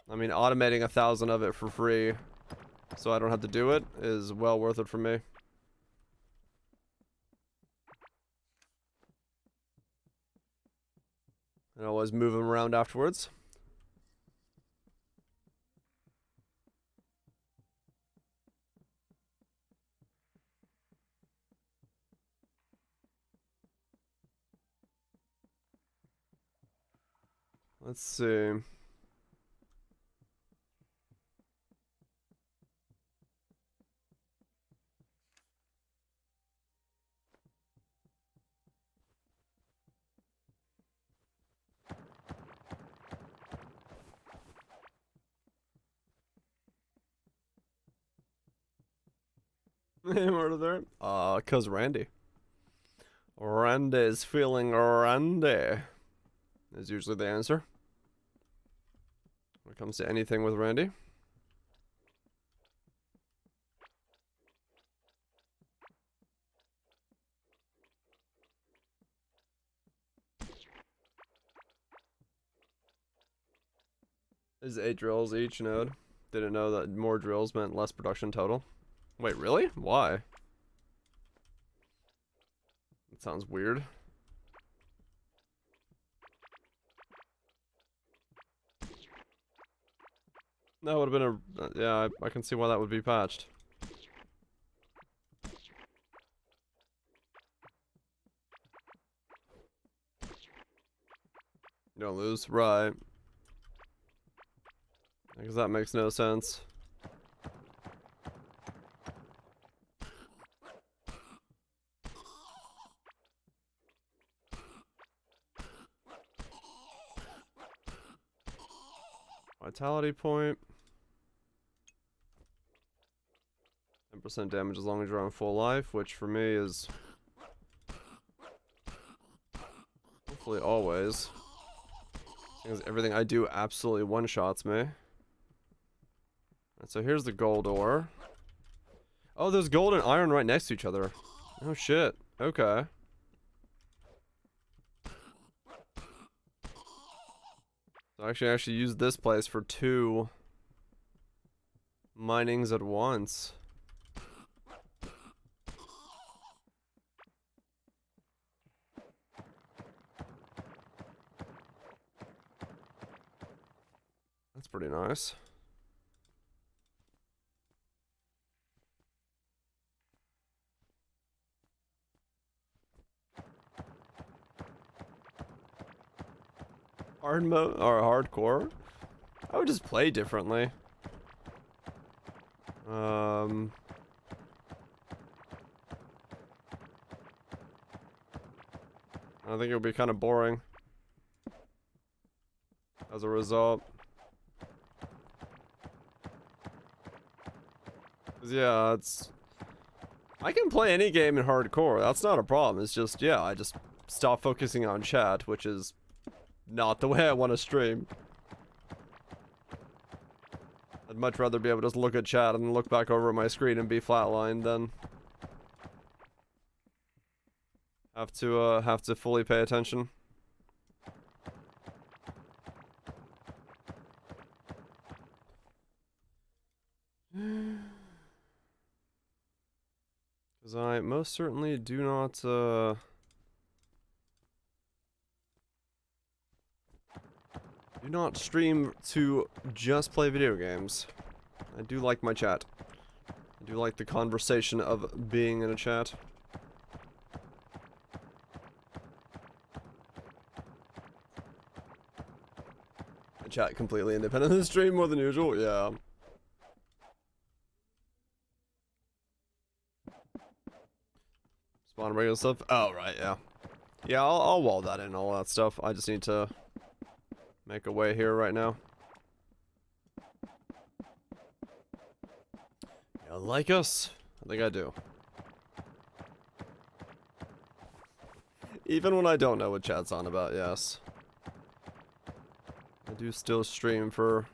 I mean, automating 1,000 of it for free, so I don't have to do it, is well worth it for me. And always move them around afterwards. Let's see. Murder there? Cause Randy. Randy's feeling Randy. Is usually the answer. When it comes to anything with Randy. Is 8 drills each node. Didn't know that more drills meant less production total. Wait, really? Why? That sounds weird. That would have been a... yeah, I can see why that would be patched. You don't lose? Right. Because that makes no sense. Vitality point. 10% damage as long as you're on full life, which for me is hopefully always. Because everything I do absolutely one-shots me. So here's the gold ore. Oh, there's gold and iron right next to each other. Oh shit. Okay. So I actually use this place for 2 minings at once. That's pretty nice. Hard mode or hardcore? I would just play differently. I think it would be kind of boring as a result. 'Cause yeah, it's I can play any game in hardcore. That's not a problem. It's just, yeah, I just stop focusing on chat, which is not the way I want to stream. I'd much rather be able to just look at chat and look back over my screen and be flatlined than have to fully pay attention. Because I most certainly do not stream to just play video games. I do like my chat. I do like the conversation of being in a chat. A chat completely independent of the stream more than usual, yeah. Spawn regular stuff. Oh right, yeah. Yeah, I'll wall that in, all that stuff. I just need to make a way here right now. You like us? I think I do. Even when I don't know what chat's on about, yes. I do still stream for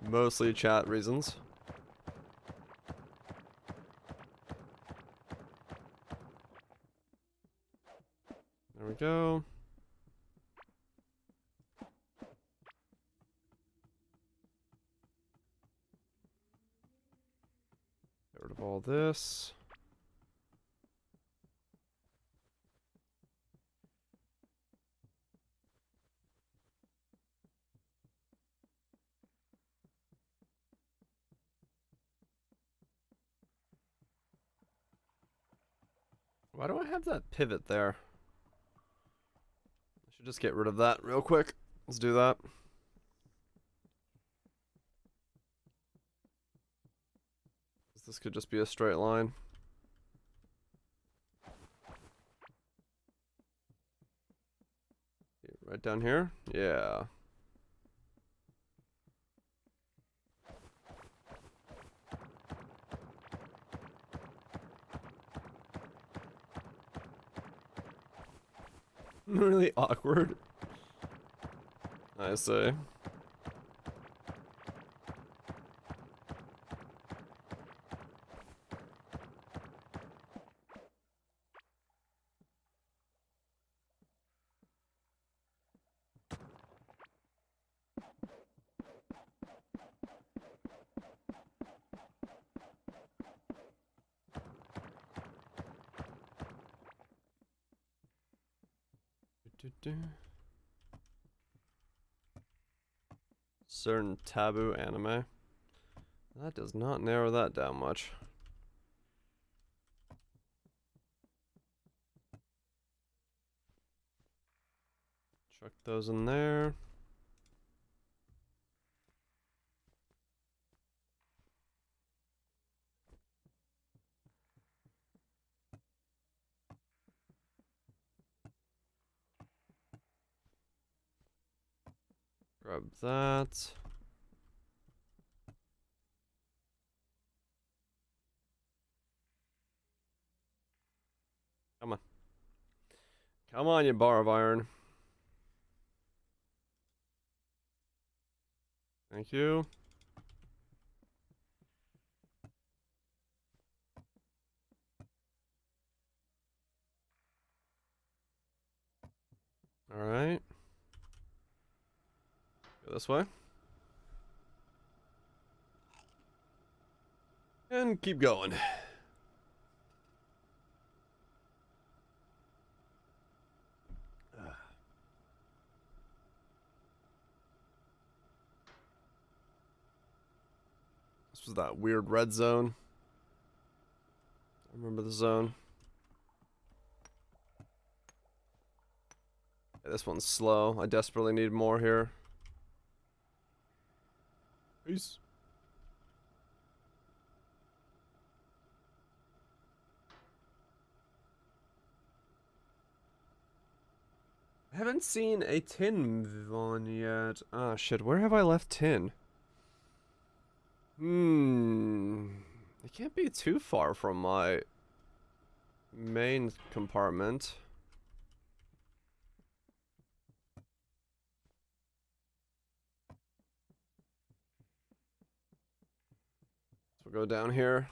mostly chat reasons. There we go. Get rid of all this. Why do I have that pivot there? I should just get rid of that real quick. Let's do that. This could just be a straight line. Right down here? Yeah. Really awkward. I say. Certain taboo anime. That does not narrow that down much. Chuck those in there. Grab that. Come on. Come on, you bar of iron. Thank you. Alright. Go this way. And keep going. This was that weird red zone. I remember the zone. Yeah, this one's slow. I desperately need more here. Peace. I haven't seen a tin one yet. Ah, shit. Where have I left tin? It can't be too far from my main compartment. So we'll go down here.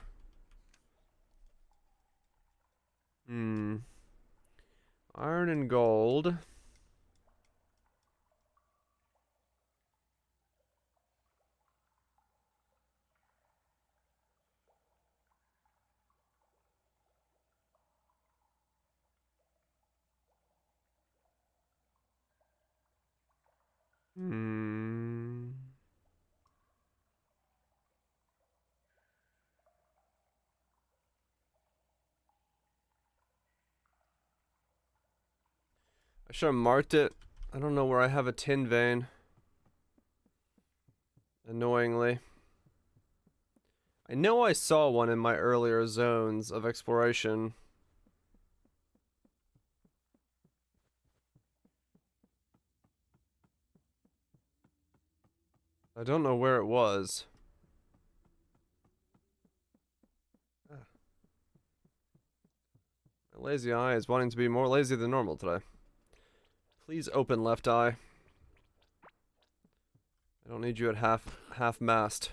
Iron and gold. I should have marked it. I don't know where I have a tin vein. Annoyingly. I know I saw one in my earlier zones of exploration. I don't know where it was. My lazy eye is wanting to be more lazy than normal today. Please open left eye. I don't need you at half mast.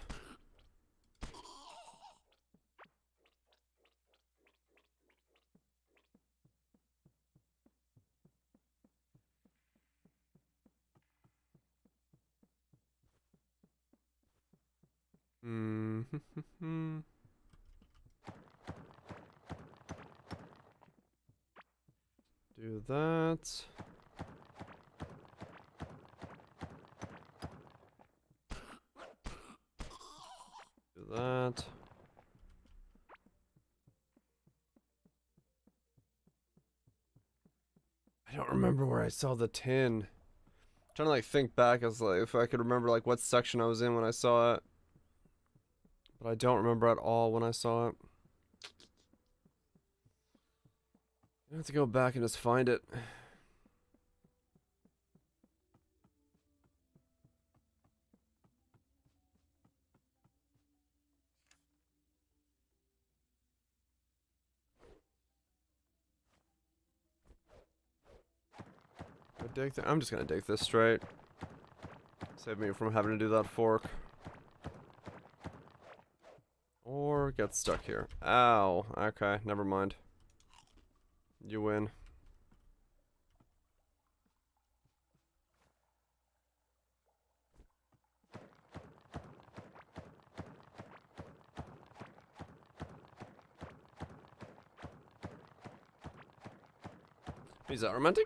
Do that. Do that. I don't remember where I saw the tin. I'm trying to like think back as like if I could remember like what section I was in when I saw it. But I don't remember at all when I saw it. I have to go back and just find it. I'm just gonna dig this straight. Save me from having to do that fork. Or get stuck here. Ow. Okay, never mind. You win. Is that romantic?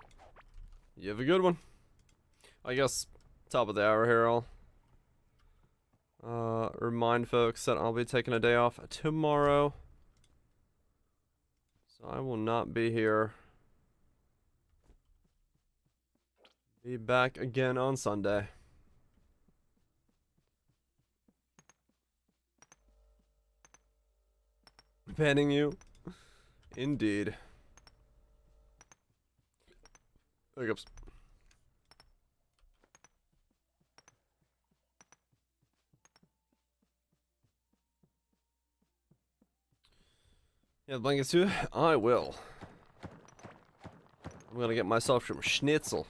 You have a good one. I guess top of the hour here, I'll remind folks that I'll be taking a day off tomorrow. So I will not be here. Be back again on Sunday. Banning you? Indeed. Hiccups. Yeah, the blankets too? I will. I'm gonna get myself some schnitzel.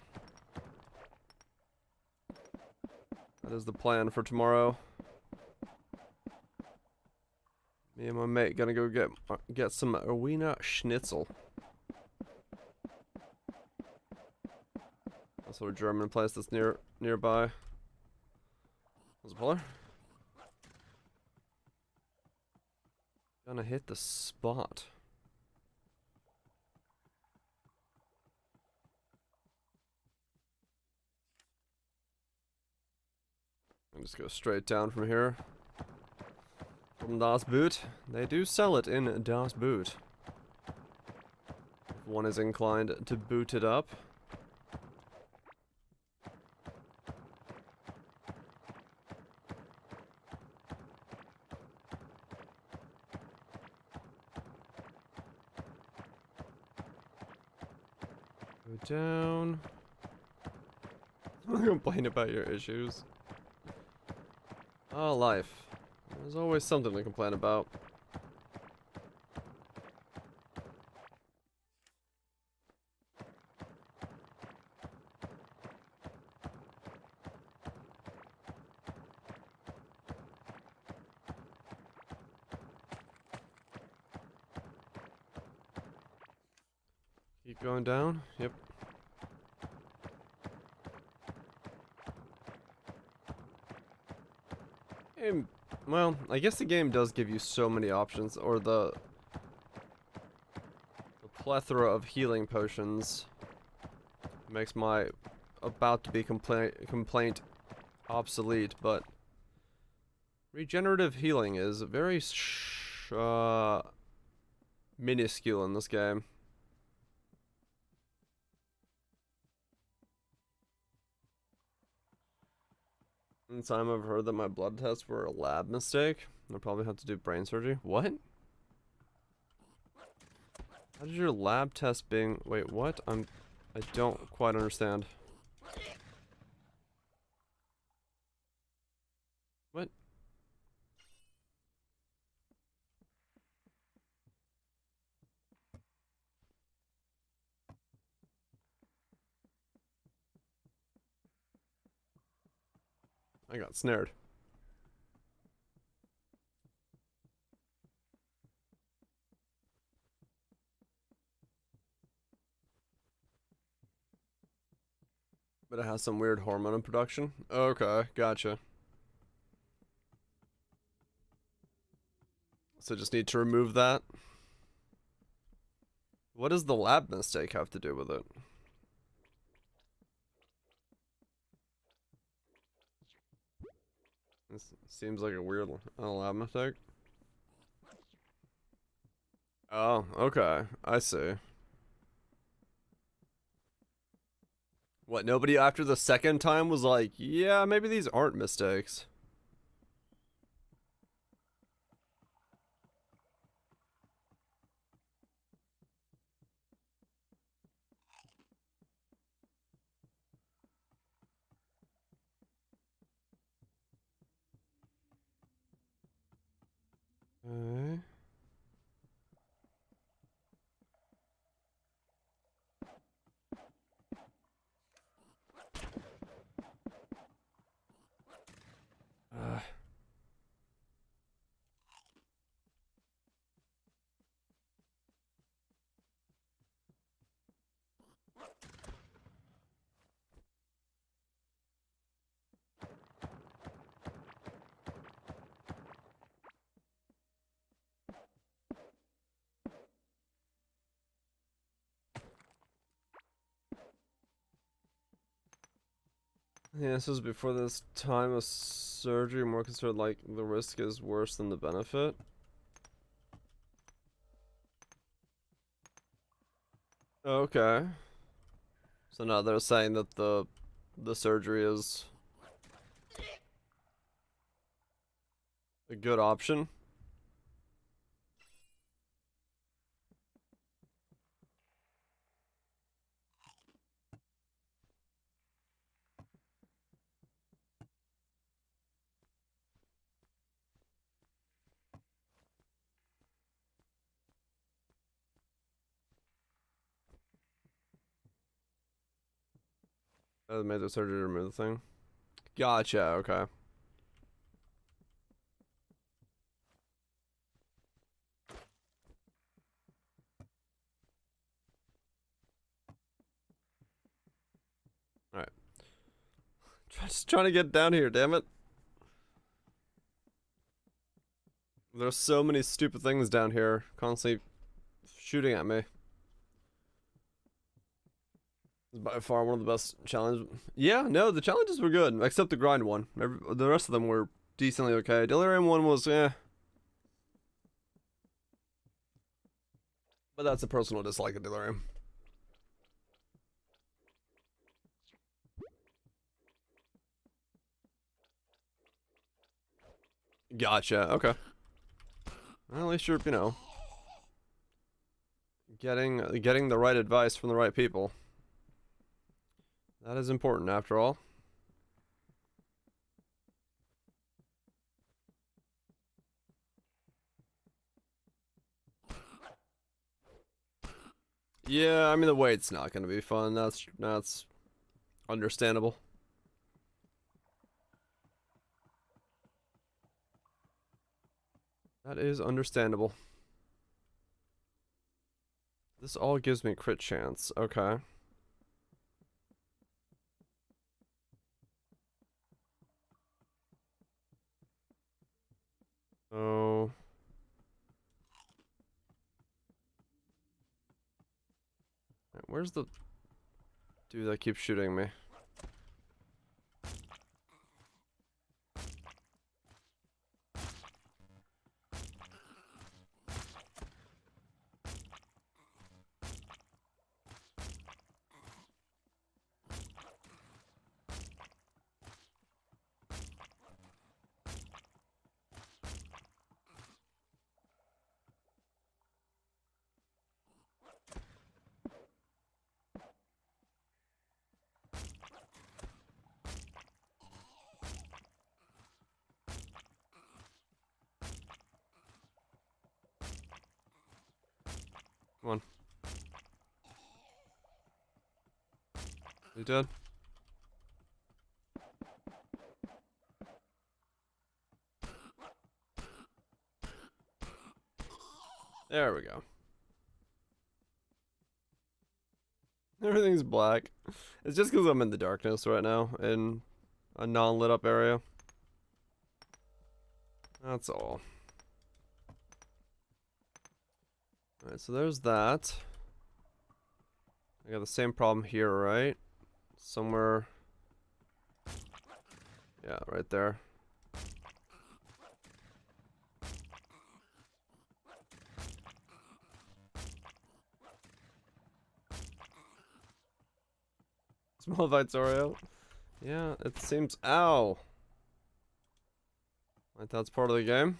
That is the plan for tomorrow. Me and my mate gonna go get some Wiener Schnitzel. Also a German place that's nearby. Was a puller? Gonna hit the spot. I'll just go straight down from here. From Das Boot. They do sell it in Das Boot. If one is inclined to boot it up. Go down. Complain about your issues. Oh, life. There's always something to complain about. Keep going down. Yep. Well, I guess the game does give you so many options, or the plethora of healing potions makes my about to be complaint obsolete, but regenerative healing is very minuscule in this game. In time I've heard that my blood tests were a lab mistake. I'll probably have to do brain surgery. What? How did your lab test being... Wait, what? I don't quite understand. What? I got snared. But it has some weird hormone in production? Okay, gotcha. So just need to remove that. What does the lab mistake have to do with it? This seems like a weird lab mistake. Oh, okay. I see. What, nobody after the second time was like, yeah, maybe these aren't mistakes. Okay. Uh, yeah, this was before this time of surgery. More concerned, like, the risk is worse than the benefit. Okay. So now they're saying that the surgery is a good option. They made the surgery to remove the thing. Gotcha, okay. Alright. Just trying to get down here, damn it. There's so many stupid things down here, constantly shooting at me. It's by far one of the best challenges. Yeah, no, the challenges were good, except the grind one. The rest of them were decently okay. Delirium one was, eh. But that's a personal dislike of Delirium. Gotcha, okay. Well, at least you're, you know, getting the right advice from the right people. That is important, after all. Yeah, I mean the wait's not gonna be fun. That's understandable. That is understandable. This all gives me crit chance. Okay. Oh. Where's the dude that keeps shooting me? Come on. You dead? There we go. Everything's black. It's just because I'm in the darkness right now in a non-lit up area. That's all. Alright, so there's that. I got the same problem here, right? Somewhere. Yeah, right there. Small bites Oreo. Yeah, it seems. Ow! Like that's part of the game?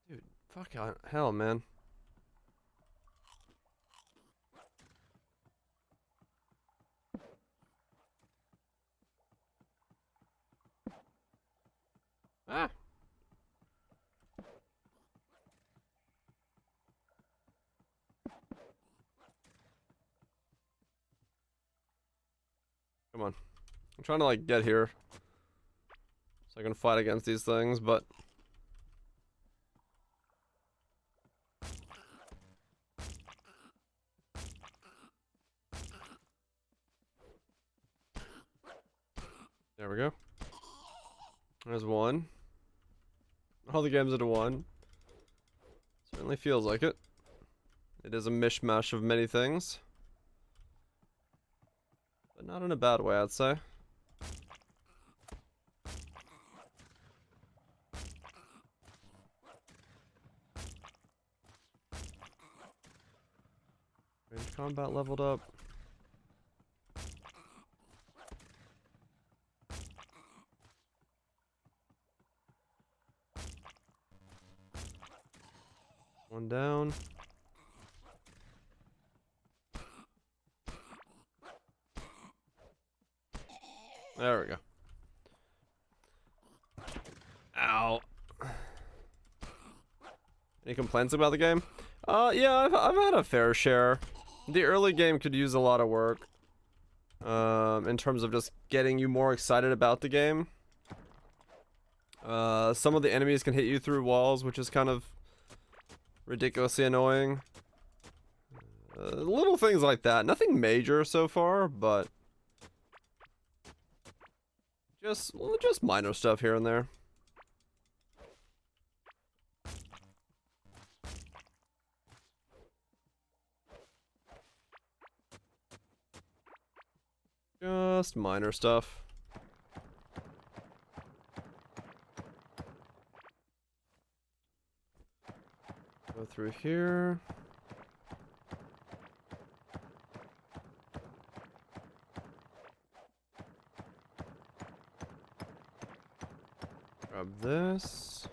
Dude, fuck hell, man. Ah! Come on. I'm trying to like get here so I can fight against these things, but there we go. There's one. All the games into one. Certainly feels like it. It is a mishmash of many things. But not in a bad way, I'd say. Range combat leveled up. One down. There we go. Ow. Any complaints about the game? Yeah, I've had a fair share. The early game could use a lot of work. In terms of just getting you more excited about the game. Some of the enemies can hit you through walls, which is kind of ridiculously annoying. Little things like that. Nothing major so far, but just minor stuff here and there. Just minor stuff. Go through here. Grab this.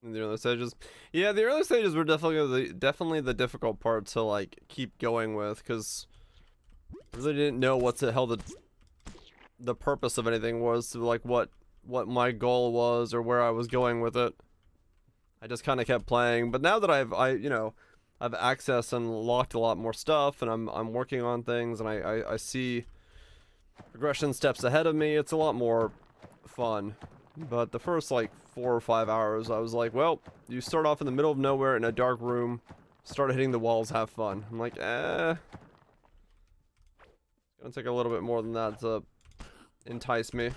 In the early stages, yeah, the early stages were definitely the difficult part to like keep going with, because I really didn't know what the hell the purpose of anything was, to like what what my goal was or where I was going with it. I just kind of kept playing. But now that I've accessed and locked a lot more stuff, and I'm working on things, and I see progression steps ahead of me, it's a lot more fun. But the first like 4 or 5 hours, I was like, well, you start off in the middle of nowhere in a dark room, start hitting the walls, have fun. I'm like, it's gonna take a little bit more than that to entice me.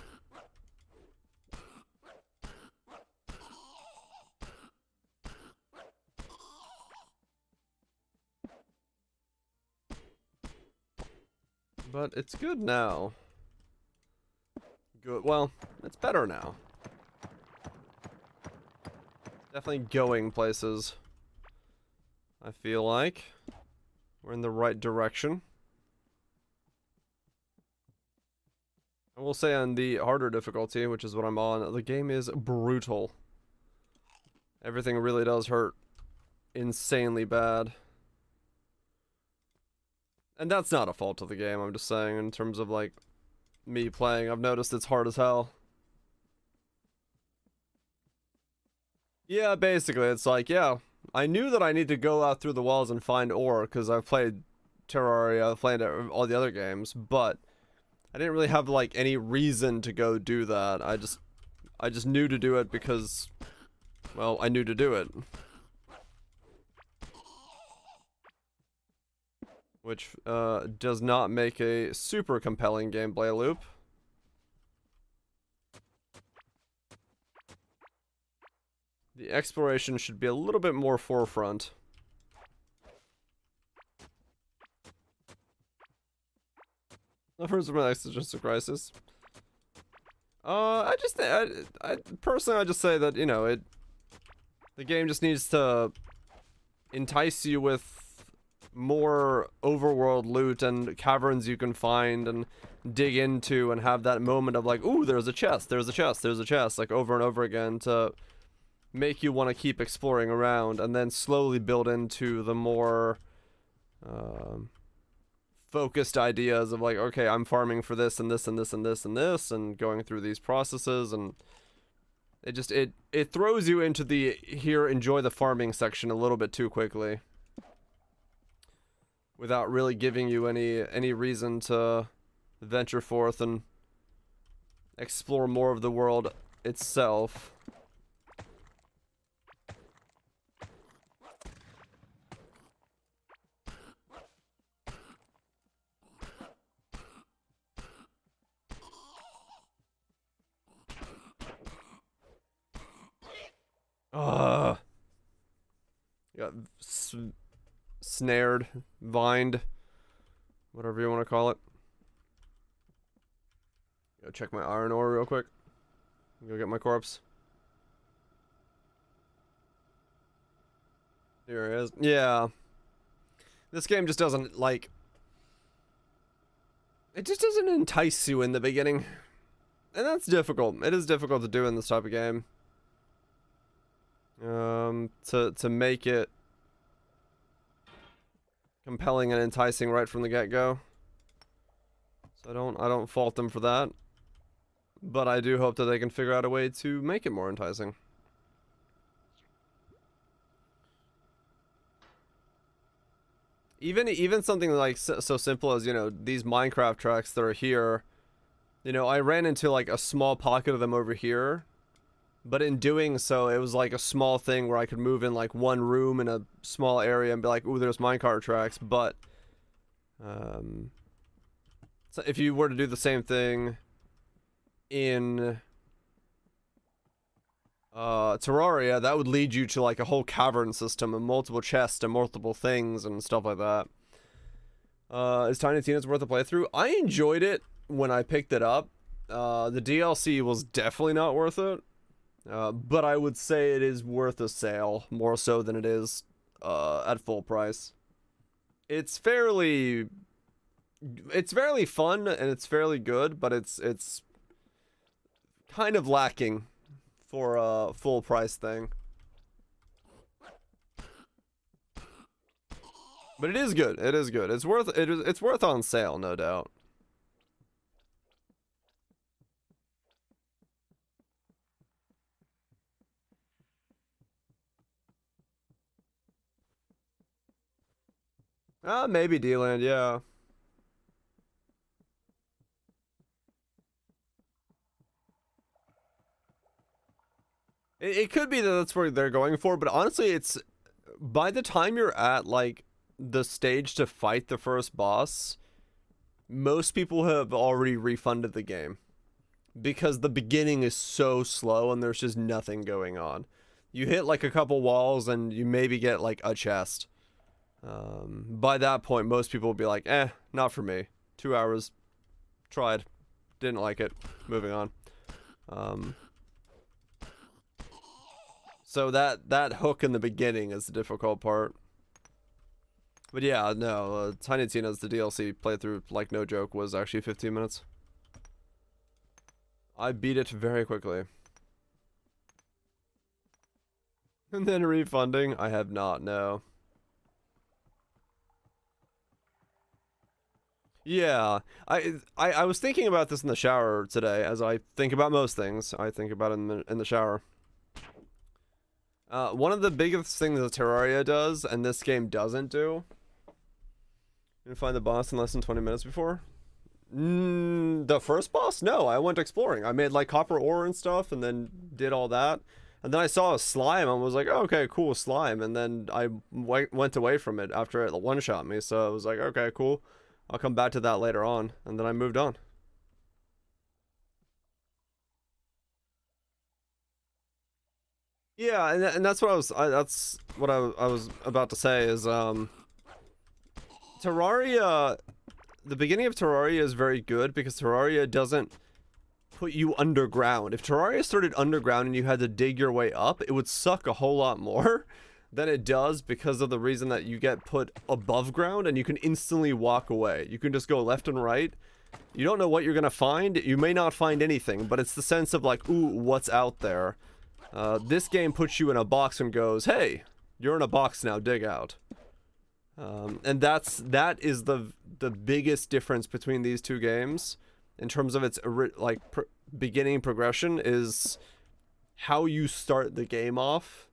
But it's good now. Good. Well, it's better now. Definitely going places. I feel like we're in the right direction. I will say on the harder difficulty, which is what I'm on, the game is brutal. Everything really does hurt insanely bad. And that's not a fault of the game, I'm just saying, in terms of, like, me playing. I've noticed it's hard as hell. Yeah, basically, it's like, yeah, I knew that I need to go out through the walls and find ore, because I've played Terraria, I've played all the other games, but I didn't really have, like, any reason to go do that. I just knew to do it because, well, I knew to do it. Which does not make a super compelling gameplay loop. The exploration should be a little bit more forefront. The first of my existential crisis. I just think, I personally, I just say that, you know, the game just needs to entice you with more overworld loot and caverns you can find and dig into and have that moment of like, ooh, there's a chest, there's a chest, there's a chest, like over and over again to make you want to keep exploring around, and then slowly build into the more focused ideas of like, okay, I'm farming for this and this and this and this and this and going through these processes, and it throws you into the here, enjoy the farming section a little bit too quickly, without really giving you any reason to venture forth and explore more of the world itself. Got snared, vined, whatever you want to call it. Go check my iron ore real quick. Go get my corpse. Here it is. Yeah. This game just doesn't, like... It just doesn't entice you in the beginning. And that's difficult. It is difficult to do in this type of game. To make it compelling and enticing right from the get-go. So I don't fault them for that. But I do hope that they can figure out a way to make it more enticing. Even something like so simple as, you know, these Minecraft tracks that are here. You know, I ran into like a small pocket of them over here. But in doing so, it was like a small thing where I could move in like one room in a small area and be like, ooh, there's minecart tracks. But so if you were to do the same thing in Terraria, that would lead you to like a whole cavern system and multiple chests and multiple things and stuff like that. Is Tiny Tina's worth a playthrough? I enjoyed it when I picked it up. The DLC was definitely not worth it. But I would say it is worth a sale, more so than it is at full price. It's fairly fun and it's fairly good, but it's kind of lacking for a full price thing. But it is good. It is good. It's worth on sale, no doubt. Maybe D-Land, yeah. It could be that that's where they're going for, but honestly, it's by the time you're at like the stage to fight the first boss, most people have already refunded the game because the beginning is so slow and there's just nothing going on. You hit like a couple walls and you maybe get like a chest. By that point, most people will be like, not for me. 2 hours, tried, didn't like it, moving on. So that hook in the beginning is the difficult part. But yeah, no, Tiny Tina's the DLC playthrough, like no joke, was actually 15 minutes. I beat it very quickly. And then refunding, I have not, no. Yeah, I was thinking about this in the shower today, as I think about most things. I think about it in the shower. One of the biggest things that Terraria does, and this game doesn't do. You can find the boss in less than 20 minutes before. The first boss? No, I went exploring. I made like copper ore and stuff, and then did all that. And then I saw a slime and was like, oh, okay, cool slime. And then I went away from it after it one-shot me. So I was like, okay, cool. I'll come back to that later on. And then I moved on. Yeah, and that's what I was about to say is Terraria, the beginning of Terraria is very good because Terraria doesn't put you underground. If Terraria started underground and you had to dig your way up, it would suck a whole lot more than it does because of the reason that you get put above ground and you can instantly walk away. You can just go left and right. You don't know what you're gonna find. You may not find anything, but it's the sense of like, ooh, what's out there? This game puts you in a box and goes, hey, you're in a box now, dig out. And that is the biggest difference between these two games in terms of its beginning progression is how you start the game off.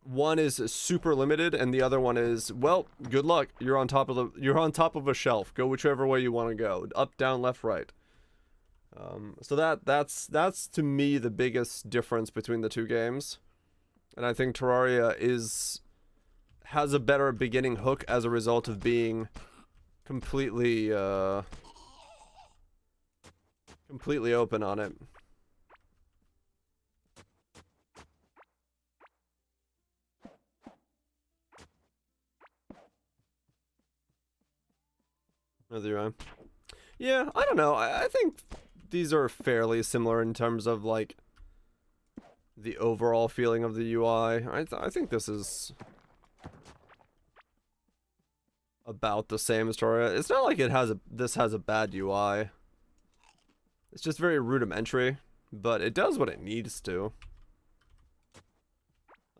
One is super limited and the other one is, well, good luck. You're on top of a shelf. Go whichever way you want to go. Up, down, left, right. So that's to me the biggest difference between the two games. And I think Terraria has a better beginning hook as a result of being completely open on it. Yeah, I don't know. I think these are fairly similar in terms of like the overall feeling of the UI. I think this is about the same as Terraria. It's not like this has a bad UI. It's just very rudimentary, but it does what it needs to.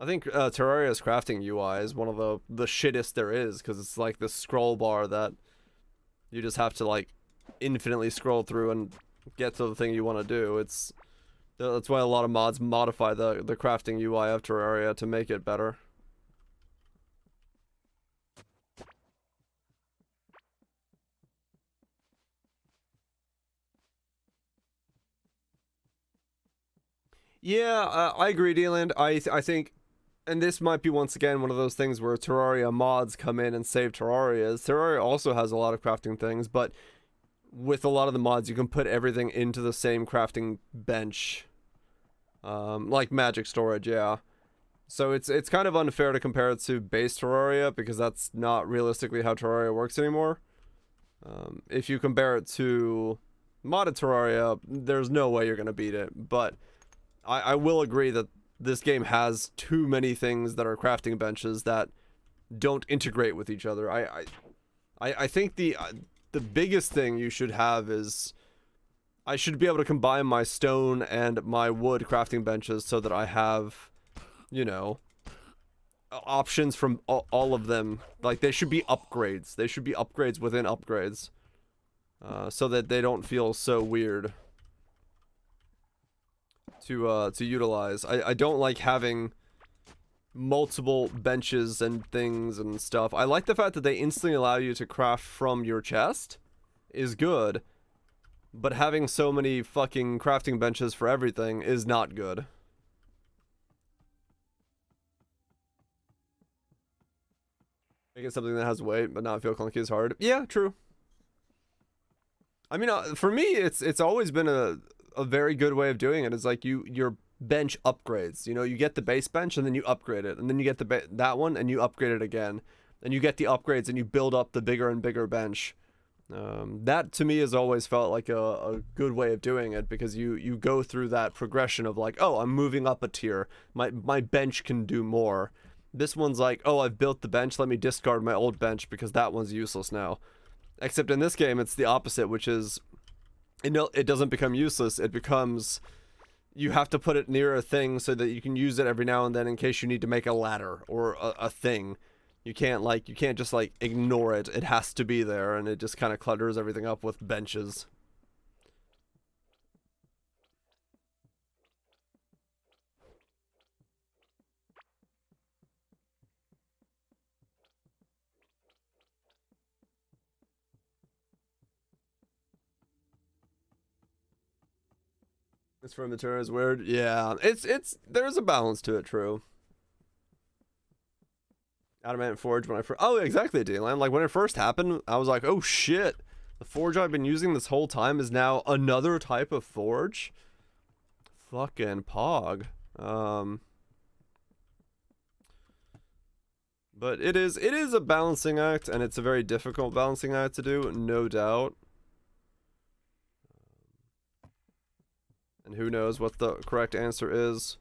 I think Terraria's crafting UI is one of the shittest there is because it's like this scroll bar that you just have to like infinitely scroll through and get to the thing you want to do. That's why a lot of mods modify the crafting UI of Terraria to make it better. Yeah, I agree, Deland. I think, and this might be once again one of those things where Terraria mods come in and save Terraria. Terraria also has a lot of crafting things, but with a lot of the mods, you can put everything into the same crafting bench, like magic storage. Yeah, so it's kind of unfair to compare it to base Terraria because that's not realistically how Terraria works anymore. If you compare it to modded Terraria, there's no way you're gonna beat it, but I will agree that this game has too many things that are crafting benches that don't integrate with each other. I think the biggest thing you should have is I should be able to combine my stone and my wood crafting benches so that I have, you know, options from all of them. Like they should be upgrades. They should be upgrades within upgrades, so that they don't feel so weird to utilize. I don't like having multiple benches and things and stuff. I like the fact that they instantly allow you to craft from your chest is good, but having so many fucking crafting benches for everything is not good. Making something that has weight but not feel clunky is hard. Yeah, true. I mean, for me, it's always been a very good way of doing it. It's like your bench upgrades. You know, you get the base bench and then you upgrade it, and then you get that one and you upgrade it again, and you get the upgrades and you build up the bigger and bigger bench. That to me has always felt like a good way of doing it, because you go through that progression of like, oh, I'm moving up a tier. My bench can do more. This one's like, oh, I've built the bench. Let me discard my old bench because that one's useless now. Except in this game, it's the opposite, which is, it doesn't become useless. It becomes, you have to put it near a thing so that you can use it every now and then in case you need to make a ladder or a thing. You can't just like ignore it. It has to be there, and it just kind of clutters everything up with benches. This for material is weird. Yeah, there's a balance to it. True. Adamant Forge when I first... Oh, exactly, D-Land. Like, when it first happened, I was like, oh, shit. The forge I've been using this whole time is now another type of forge? Fucking pog. But it is a balancing act, and it's a very difficult balancing act to do, no doubt. And who knows what the correct answer is.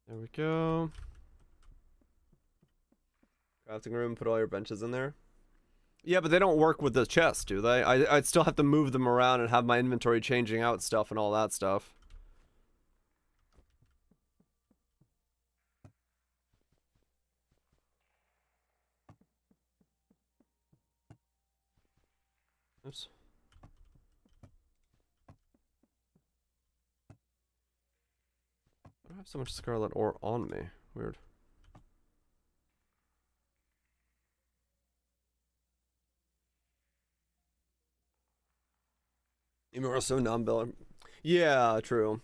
There we go. Crafting room, put all your benches in there. Yeah, but they don't work with the chest, do they? I'd still have to move them around and have my inventory changing out stuff and all that stuff. Oops. I don't have so much scarlet ore on me. Weird. You are so non-billing. Yeah, true.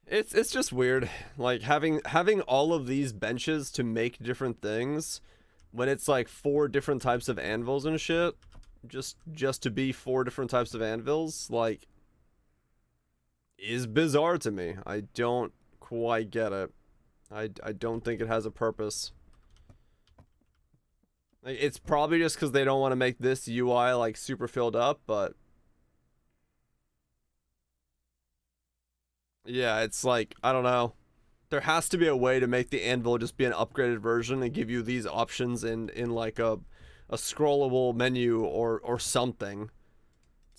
It's just weird, like having all of these benches to make different things, when it's like 4 different types of anvils and shit, just to be 4 different types of anvils, like, is bizarre to me. I don't quite get it. I don't think it has a purpose. Like, it's probably just because they don't want to make this UI like super filled up, but yeah, it's like, I don't know. There has to be a way to make the anvil just be an upgraded version and give you these options in like a scrollable menu or something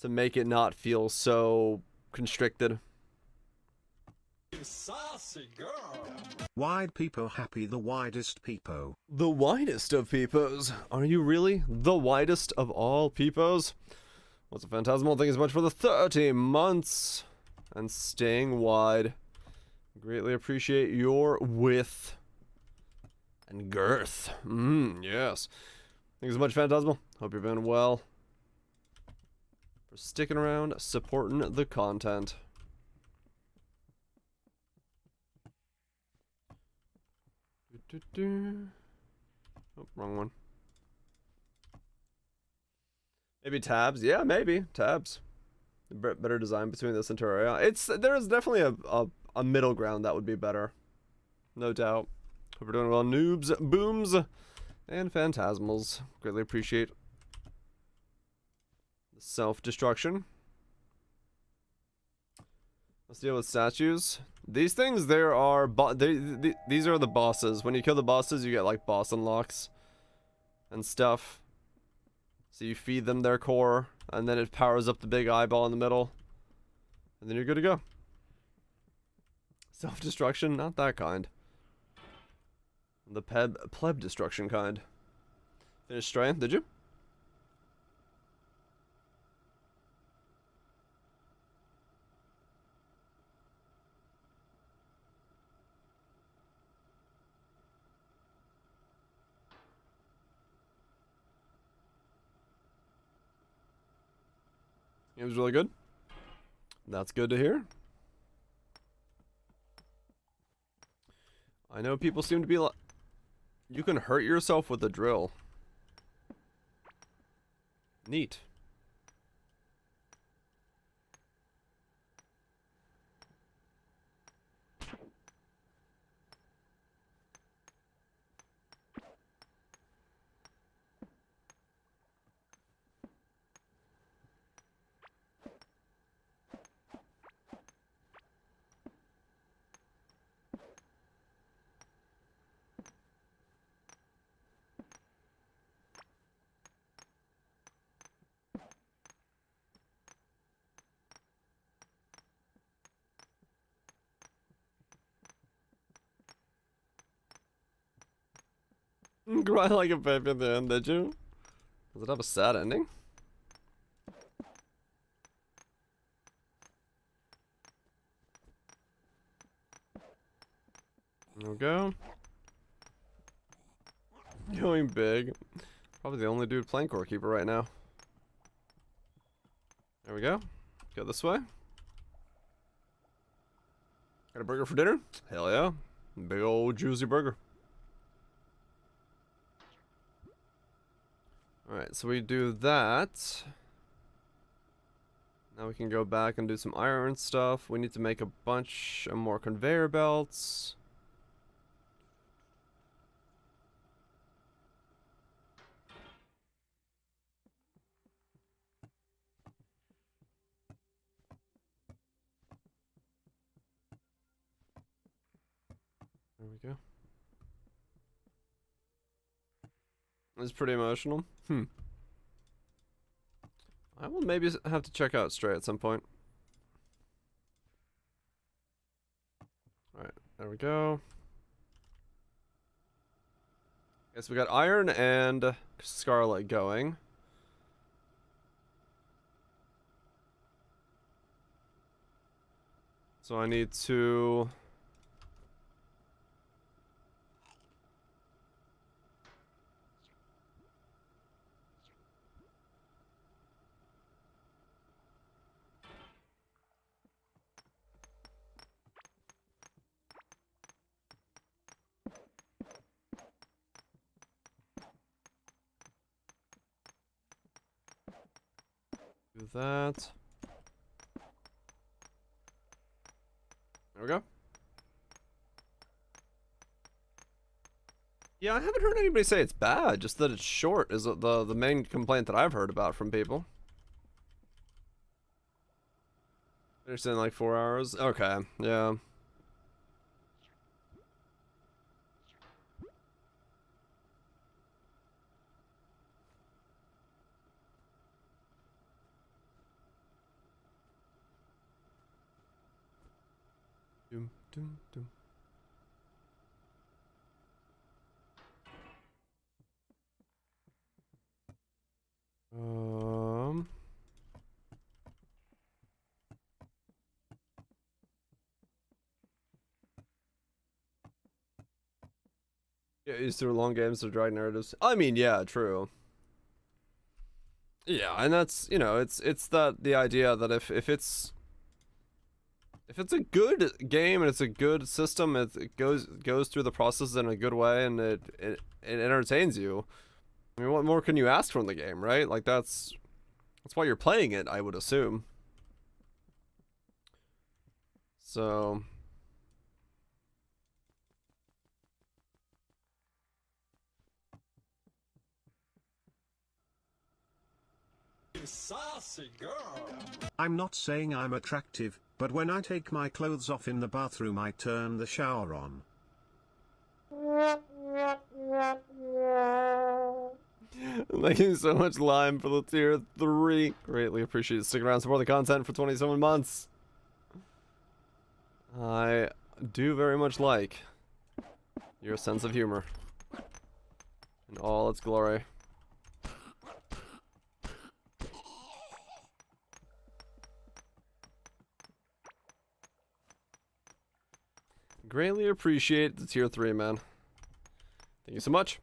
to make it not feel so constricted. Saucy girl. Wide peepo happy, the widest peepo. The widest of peepos. Are you really the widest of all peepos? What's a Phantasmal? Thank you so much for the 30 months and staying wide. Greatly appreciate your width and girth. Yes. Thank you so much, Phantasmal. Hope you're doing well. For sticking around, supporting the content. Oh, wrong one. Maybe tabs. Yeah, maybe tabs. Better design between this and Terraria. There's definitely a middle ground that would be better, no doubt. Hope you're doing well, noobs, booms, and phantasmals. Greatly appreciate the self-destruction. Let's deal with statues. These things, these are the bosses. When you kill the bosses, you get like boss unlocks and stuff. So you feed them their core, and then it powers up the big eyeball in the middle, and then you're good to go. Self-destruction, not that kind. The pleb destruction kind. Finished spraying, did you? It was really good. That's good to hear. I know people seem to be like, you can hurt yourself with a drill. Neat. Cry like a baby at the end, did you? Does it have a sad ending? There we go. Going big. Probably the only dude playing Core Keeper right now. There we go. Go this way. Got a burger for dinner? Hell yeah. Big old juicy burger. Alright, so we do that. Now we can go back and do some iron stuff. We need to make a bunch of more conveyor belts. There we go. It's pretty emotional. I will maybe have to check out Stray at some point. Alright, there we go. Guess we got Iron and Scarlet going. So I need to... do that. There we go. Yeah, I haven't heard anybody say it's bad, just that it's short is the main complaint that I've heard about from people. Finished in like 4 hours? Okay, yeah. Doom, doom, doom. Get used to long games to drag narratives. I mean, yeah, true. Yeah, and that's, you know, it's the idea that if it's a good game and it's a good system, it goes through the process in a good way and it entertains you. I mean, what more can you ask from the game, right? Like that's why you're playing it, I would assume. So You saucy girl. I'm not saying I'm attractive, but when I take my clothes off in the bathroom I turn the shower on. Thank you so much, Lime, for the tier 3. Greatly appreciate it. Stick around, support the content for 27 months. I do very much like your sense of humor in all its glory. Greatly appreciate the tier 3, man. Thank you so much.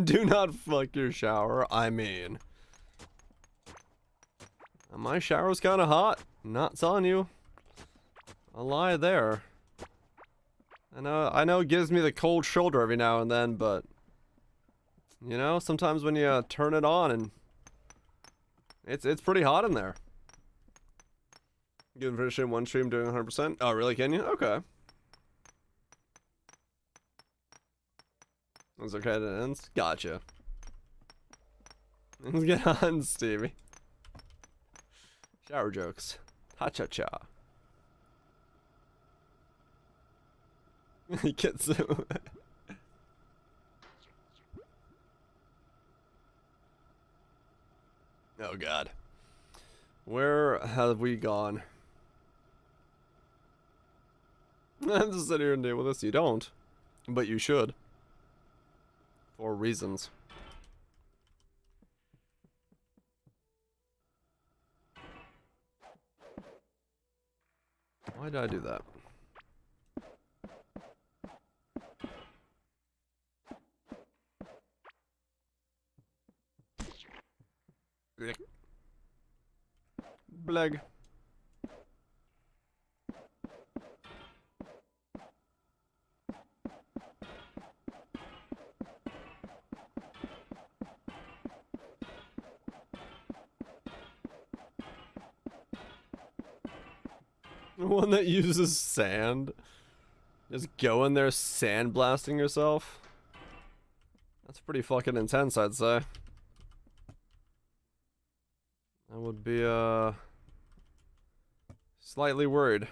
Do not fuck your shower. I mean, my shower's kind of hot. Not telling you a lie there. I know it gives me the cold shoulder every now and then, but you know, sometimes when you turn it on and it's pretty hot in there. You can finish in one stream doing 100%. Oh, really? Can you? Okay. It's okay that it ends. Gotcha. Let's get on, Stevie. Shower jokes. Ha cha cha. Kitsu. Oh god. Where have we gone? I'm just sitting here and deal with this. You don't. But you should. For reasons. Why did I do that? Bleg. One that uses sand. Just go in there sandblasting yourself. That's pretty fucking intense, I'd say. I would be, slightly worried.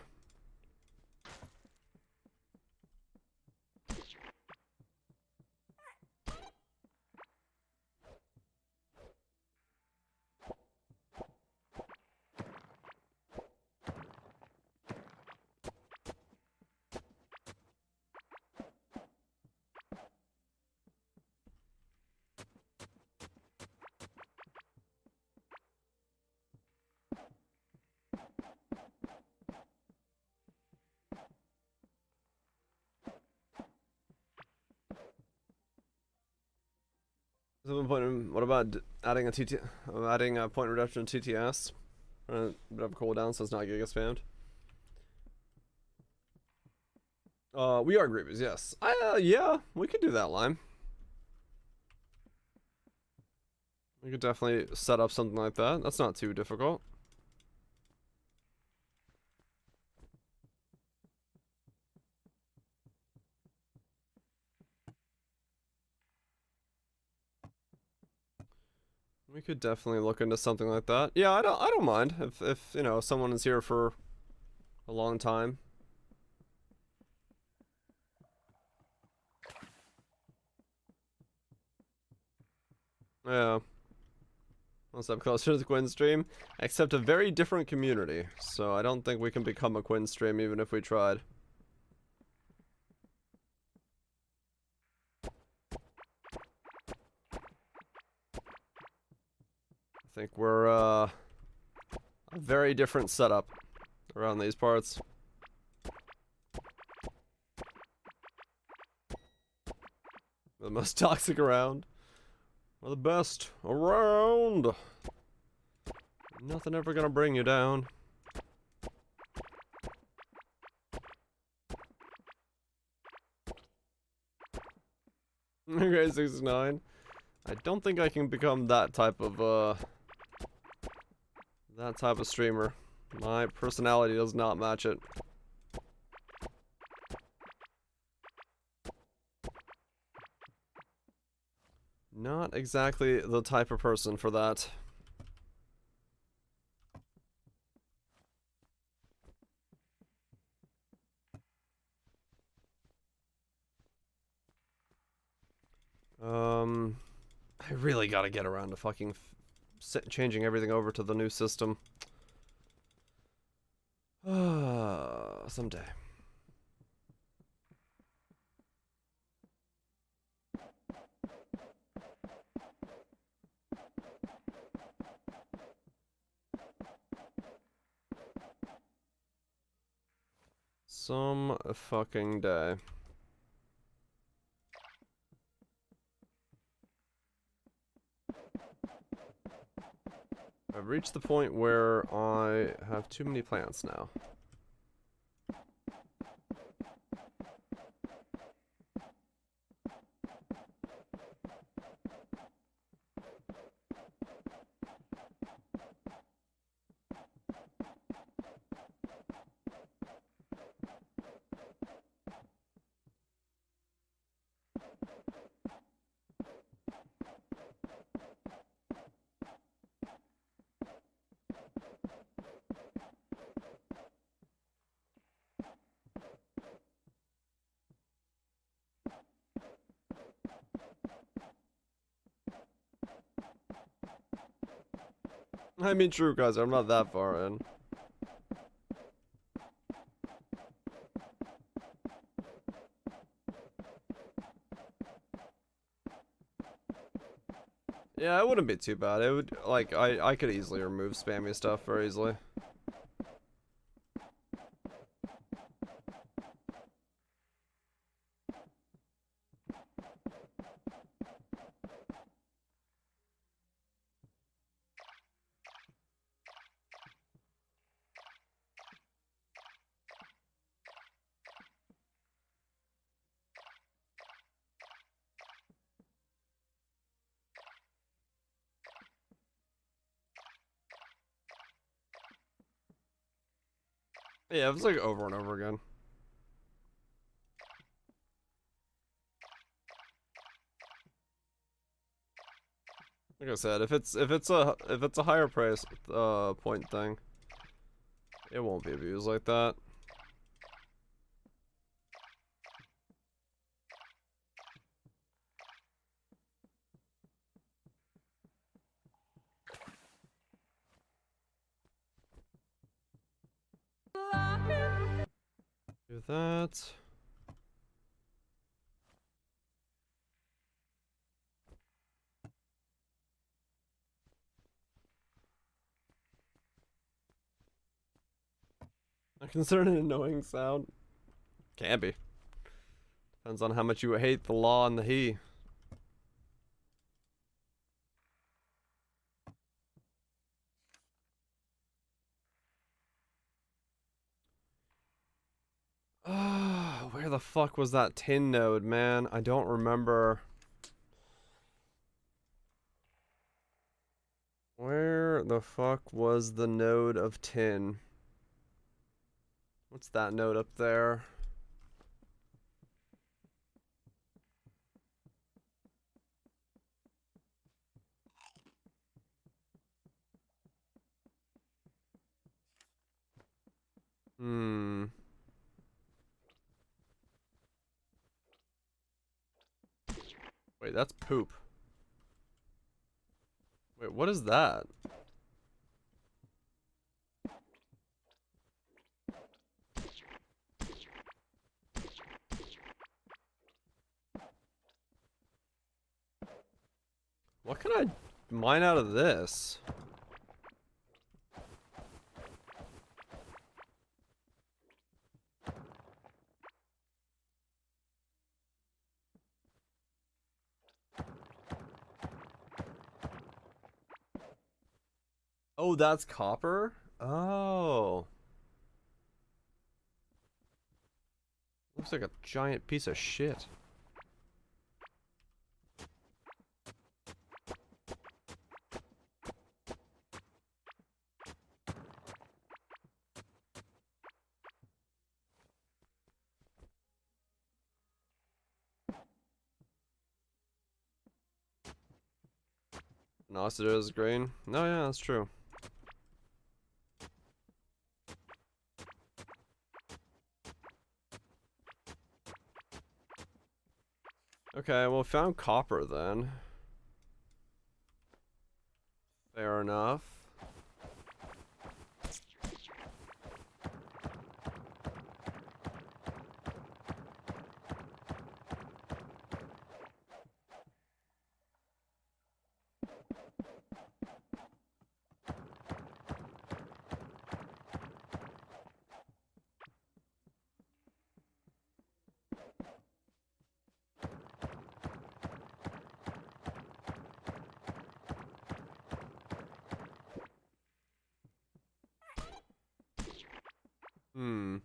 What about adding a point reduction to TTS? A bit of a cooldown so it's not gonna get spammed. We are Grievous, yes. Yeah, we could do that line. We could definitely set up something like that. That's not too difficult. We could definitely look into something like that. Yeah, I don't mind if you know someone is here for a long time. Yeah. One step closer to the Quinn stream, except a very different community. So I don't think we can become a Quinn stream even if we tried. I think we're a very different setup around these parts. The most toxic around. We're the best around. Nothing ever gonna bring you down. Okay, 69. I don't think I can become that type of streamer. My personality does not match it. Not exactly the type of person for that. I really gotta get around to fucking changing everything over to the new system. Someday. Some fucking day. I've reached the point where I have too many plants now. I mean, true, guys, I'm not that far in. Yeah, it wouldn't be too bad. It would, like, I could easily remove spammy stuff very easily. Yeah, it was like over and over again. Like I said, if it's a higher price point thing, it won't be abused like that. Do that. I consider it an annoying sound. Can be. Depends on how much you hate the law and the he. Where the fuck was that tin node, man? I don't remember. Where the fuck was the node of tin? What's that node up there? Hmm. Wait, that's poop. Wait, what is that? What can I mine out of this? Oh, that's copper? Oh. Looks like a giant piece of shit. Nocida green? No, yeah, that's true. Okay, well, found copper then. Fair enough. Hmm.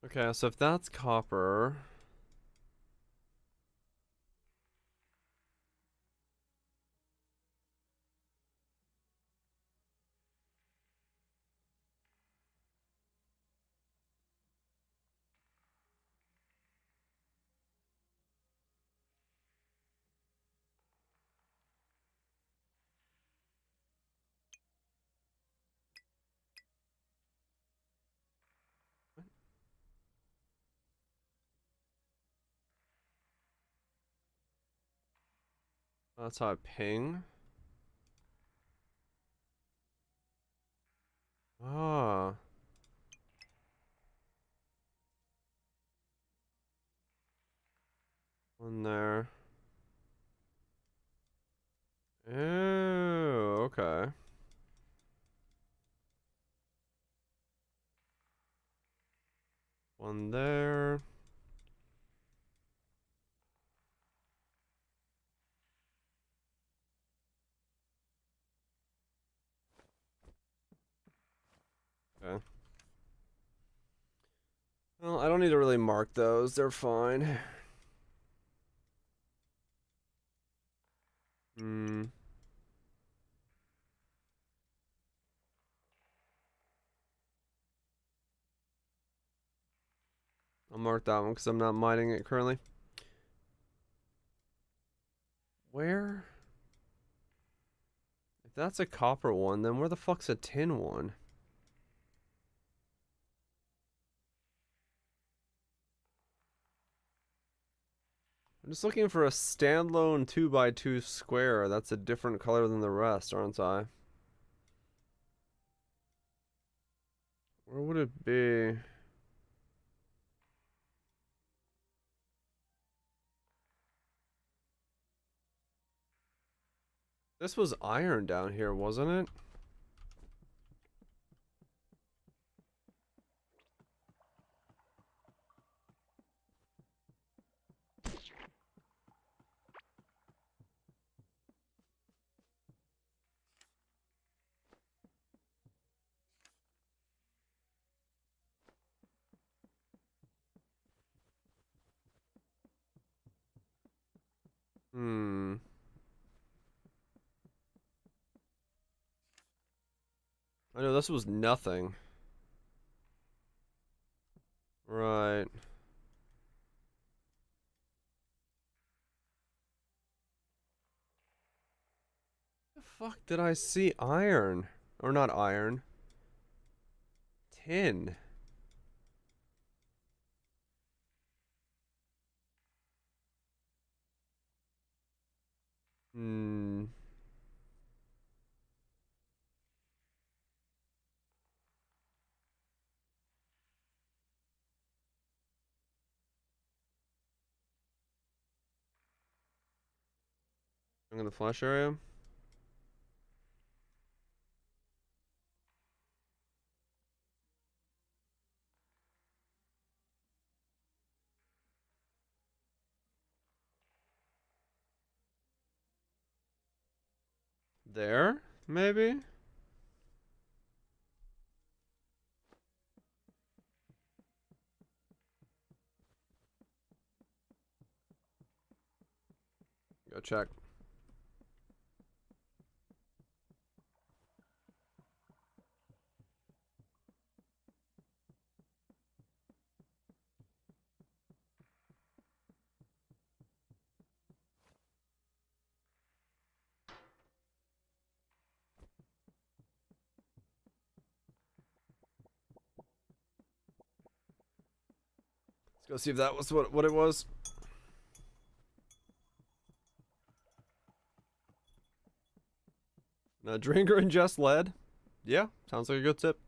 Okay, so if that's copper. That's how I ping. Ah. One there. Oh, okay. One there. Okay. Well, I don't need to really mark those. They're fine. Hmm. I'll mark that one because I'm not mining it currently. Where? If that's a copper one, then where the fuck's a tin one? I'm just looking for a standalone 2x2 square that's a different color than the rest, aren't I? Where would it be? This was iron down here, wasn't it? Hmm. I know this was nothing. Right. The fuck did I see iron? Or not iron. Tin. Hmm. I'm in the flash area. There, maybe? Go check. Let's go see if that was what it was. Now drink or ingest lead. Yeah, sounds like a good tip.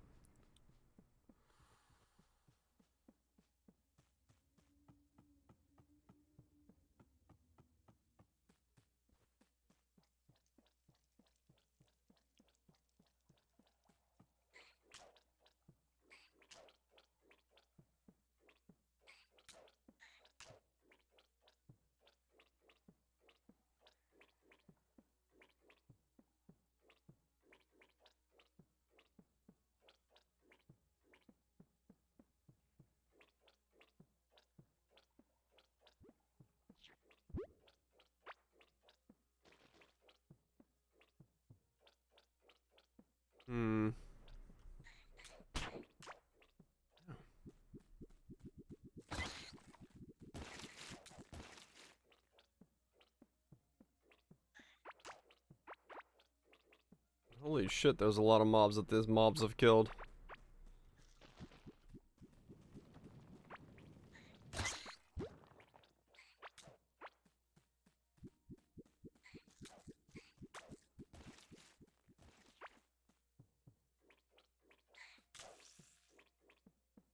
Holy shit, there's a lot of mobs that these mobs have killed.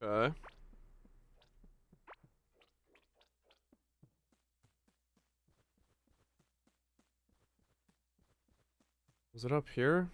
Okay. Was it up here?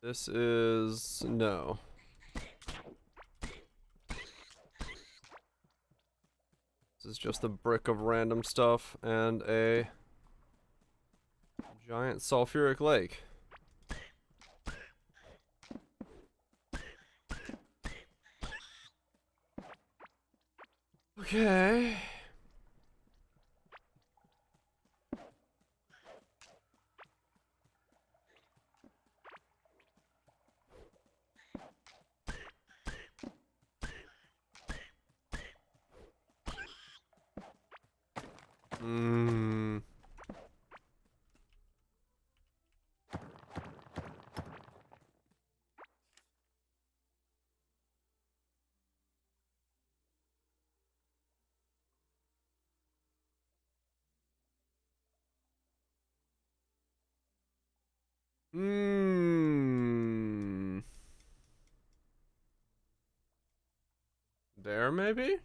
This is... no. This is just a brick of random stuff and a giant sulfuric lake. Okay. Hmm. Hmm. There, maybe?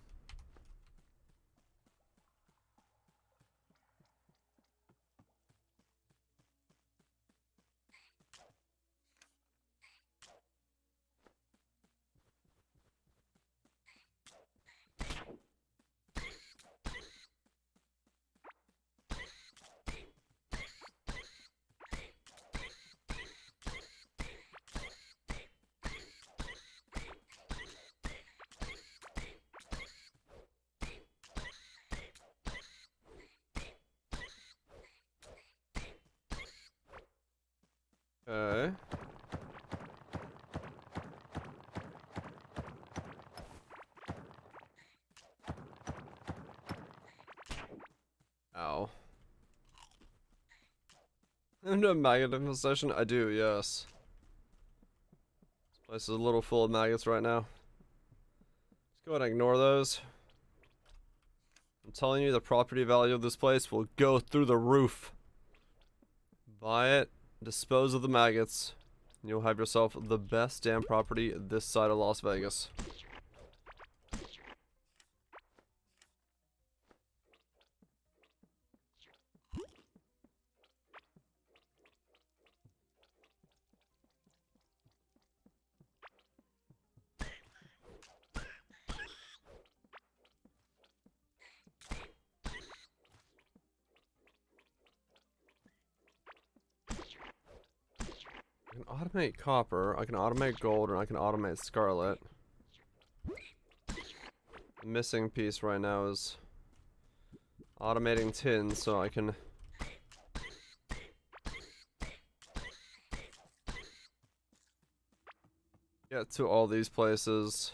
Okay. Ow. Into a maggot infestation? I do, yes. This place is a little full of maggots right now. Just go ahead and ignore those. I'm telling you, the property value of this place will go through the roof. Buy it, dispose of the maggots, and you'll have yourself the best damn property this side of Las Vegas. I can automate copper, I can automate gold, and I can automate scarlet. The missing piece right now is automating tin, so I can get to all these places.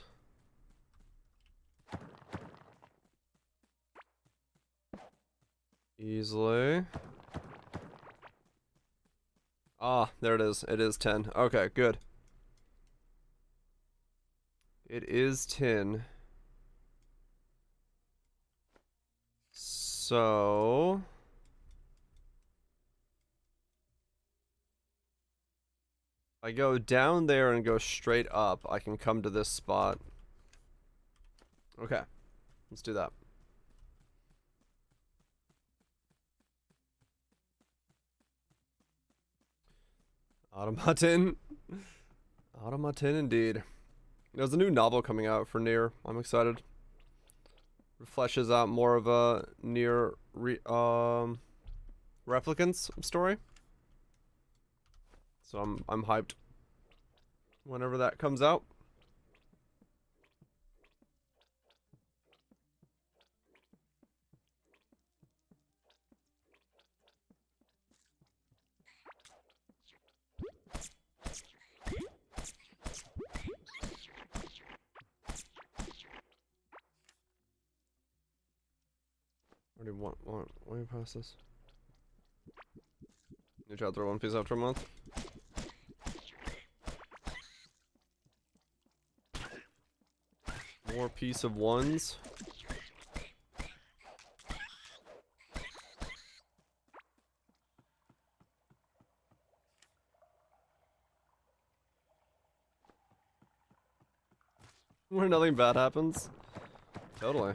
Easily. Ah, there it is. It is 10. Okay, good. It is 10. So... I go down there and go straight up, I can come to this spot. Okay, let's do that. Automaton. Automaton indeed. There's a new novel coming out for Nier. I'm excited. It fleshes out more of a Nier replicants story. So I'm hyped. whenever that comes out. Already want let me pass this. New chapter One Piece after a month. More piece of ones. Where nothing bad happens. Totally.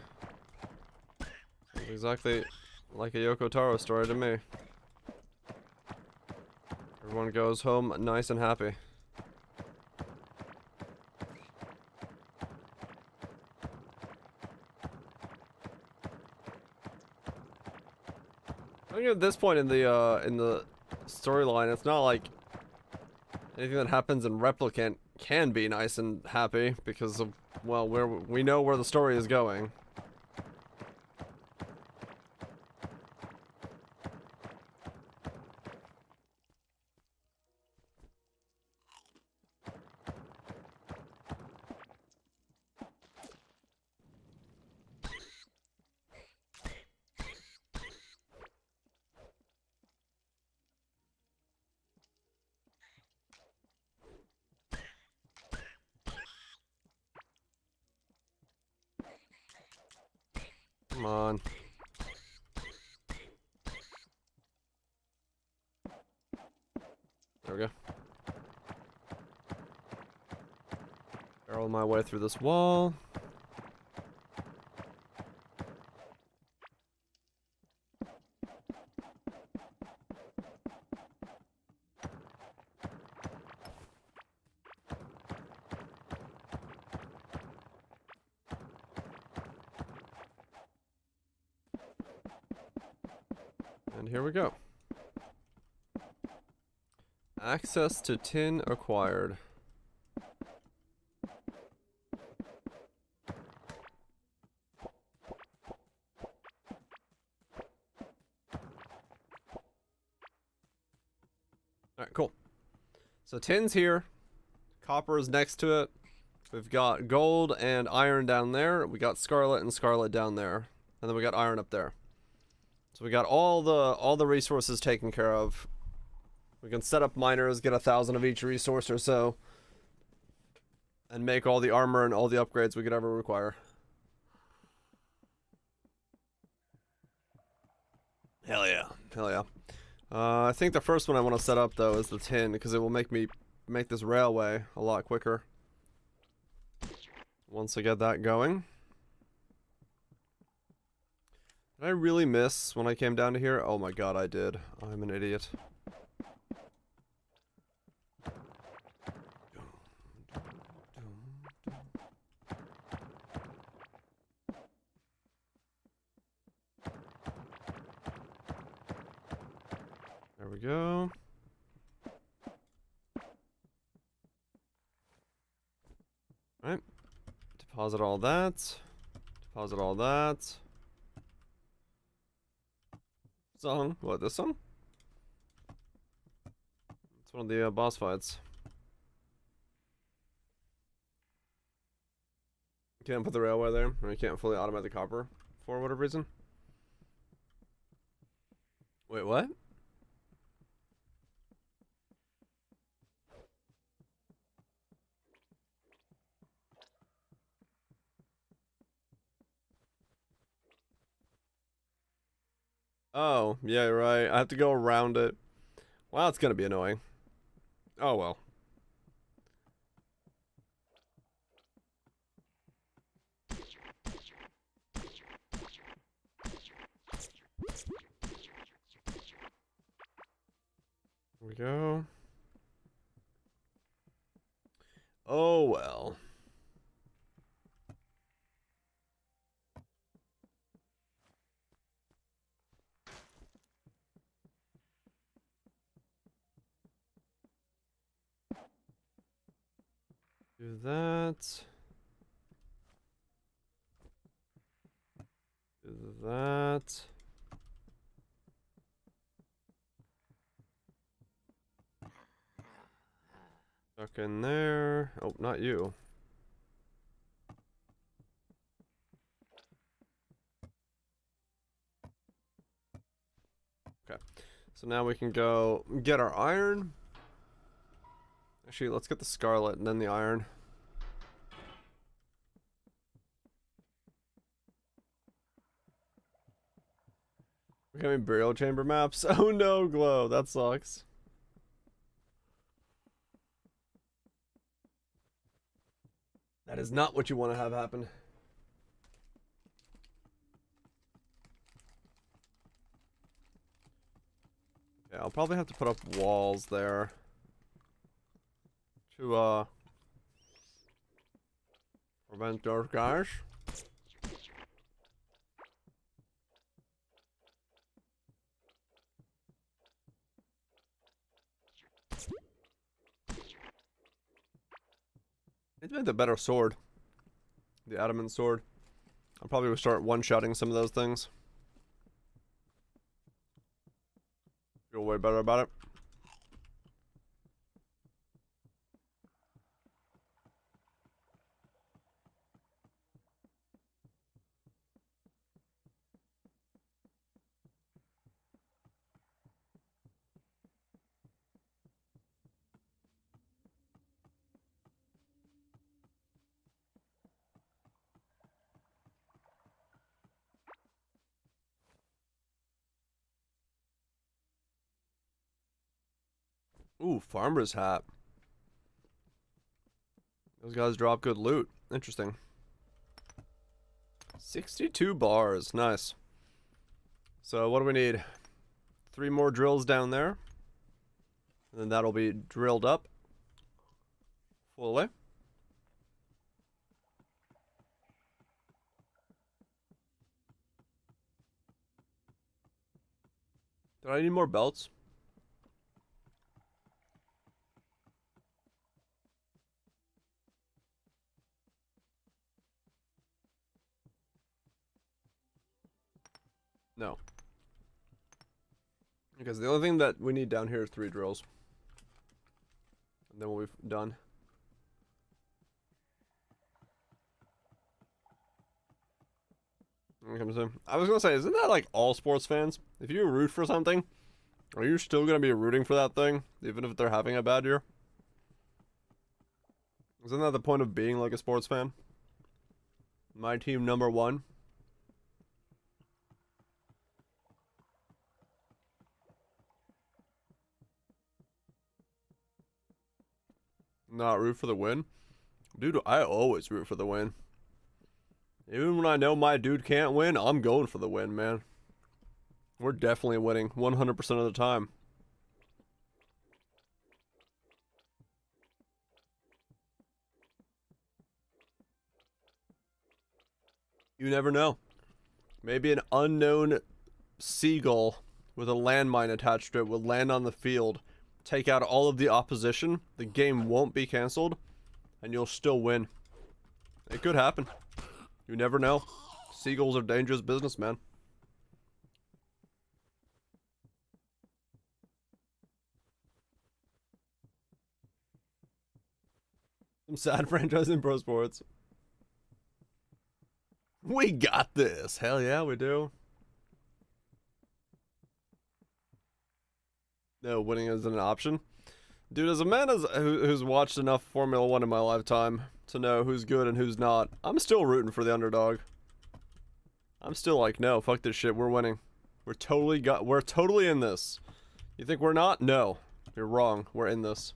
Sounds exactly like a Yoko Taro story to me. Everyone goes home nice and happy. I think at this point in the storyline, it's not like anything that happens in Replicant can be nice and happy because of, well, we know where the story is going. Come on. There we go. Barrel my way through this wall. And here we go. Access to tin acquired. Alright, cool. So tin's here. Copper is next to it. We've got gold and iron down there. We got scarlet and scarlet down there. And then we got iron up there. So we got all the resources taken care of. We can set up miners, get 1,000 of each resource or so. And make all the armor and all the upgrades we could ever require. Hell yeah. Hell yeah. I think the first one I want to set up though is the tin, because it will make this railway a lot quicker. Once I get that going. Did I really miss when I came down to here? Oh my god, I did. I'm an idiot. There we go. Alright. Deposit all that. Deposit all that. Song? What, this song? It's one of the boss fights. Can't put the railway there, or you can't fully automate the copper for whatever reason. Wait, what? Oh, yeah, right. I have to go around it. Well, it's gonna be annoying. Oh well. Here we go. Oh well. Do that. Do that. Stuck in there. Oh, not you. Okay. So now we can go get our iron. Actually, let's get the scarlet and then the iron. We're getting burial chamber maps. Oh no, Glow. That sucks. That is not what you want to have happen. Yeah, I'll probably have to put up walls there. To, prevent those guys. It's made the better sword. The adamant sword. I'll probably start one-shotting some of those things. Feel way better about it. Ooh, farmer's hat. Those guys drop good loot. Interesting. 62 bars. Nice. So what do we need? 3 more drills down there. And then that'll be drilled up. Fully. Do I need more belts? No. Because the only thing that we need down here is 3 drills. And then we'll be done. I was gonna say, isn't that like all sports fans? If you root for something, are you still gonna be rooting for that thing, even if they're having a bad year? Isn't that the point of being like a sports fan? My team number 1. Not root for the win? Dude, I always root for the win. Even when I know my dude can't win, I'm going for the win, man. We're definitely winning 100% of the time. You never know. Maybe an unknown seagull with a landmine attached to it will land on the field, take out all of the opposition, the game won't be cancelled, and you'll still win. It could happen. You never know. Seagulls are dangerous business, man. Some sad franchise in pro sports. We got this. Hell yeah, we do. No, winning isn't an option. Dude, as a man who's watched enough Formula 1 in my lifetime to know who's good and who's not, I'm still rooting for the underdog. I'm still like, no, fuck this shit, we're winning. We're totally in this. You think we're not? No. You're wrong. We're in this.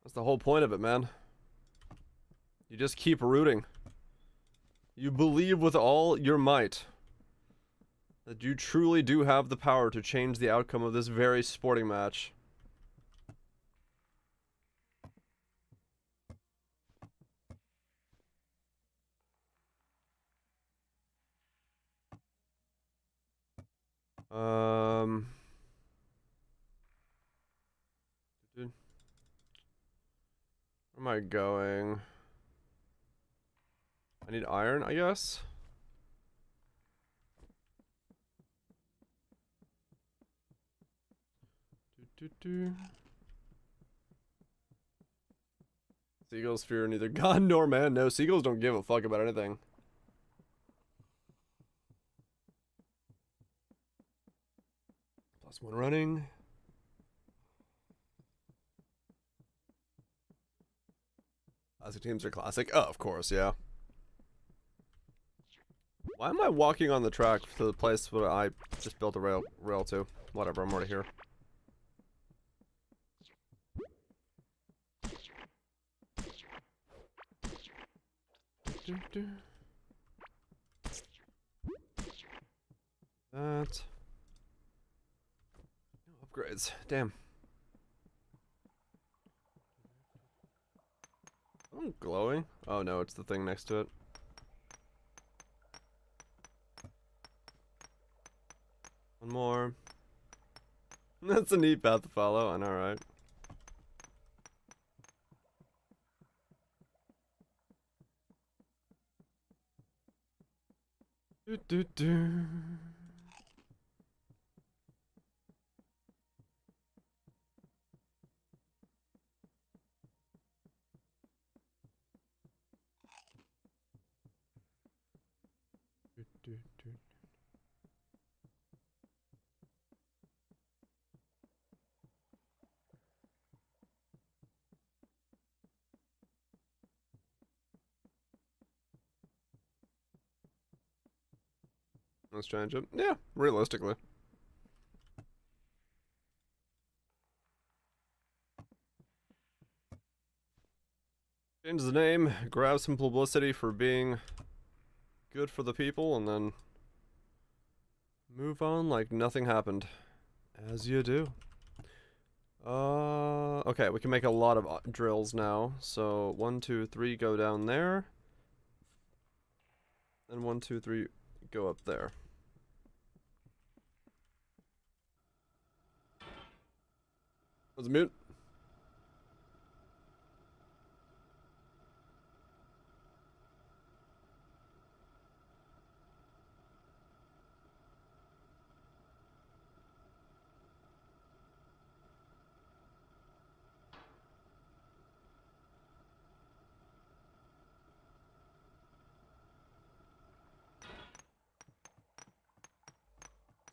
That's the whole point of it, man. You just keep rooting. You believe with all your might that you truly do have the power to change the outcome of this very sporting match. Dude. am I going? I need iron, I guess. Seagulls fear neither God nor man. No, seagulls don't give a fuck about anything. +1 running. Classic teams are classic. Oh, of course, yeah. Why am I walking on the track to the place where I just built a rail to? Whatever, I'm already here. That. Upgrades. Damn. I'm glowing. Oh no, it's the thing next to it. One more. That's a neat path to follow, I know, right? Do do do. Do, do. Let's try and jump. Yeah, realistically. Change the name, grab some publicity for being good for the people, and then move on like nothing happened. As you do. Okay, we can make a lot of drills now. So 1, 2, 3 go down there. And 1, 2, 3 go up there. Was it mute?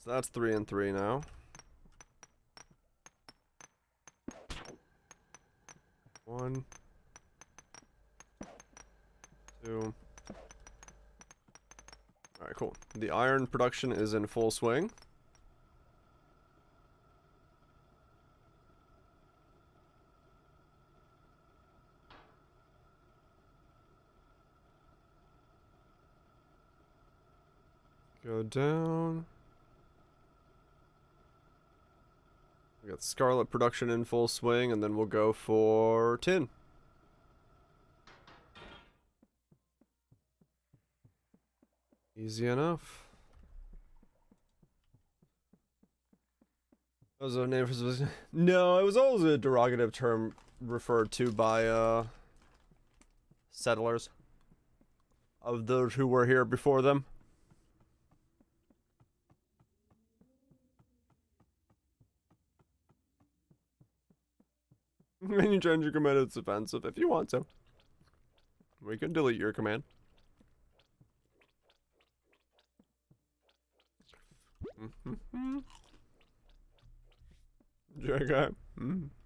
So that's 3 and 3 now. One, 2. Alright, cool. The iron production is in full swing. Go down. We got scarlet production in full swing, and then we'll go for tin. Easy enough. That was a name for no, it was always a derogative term referred to by settlers of those who were here before them. When you change your command, it's offensive. If you want to, we can delete your command. JK.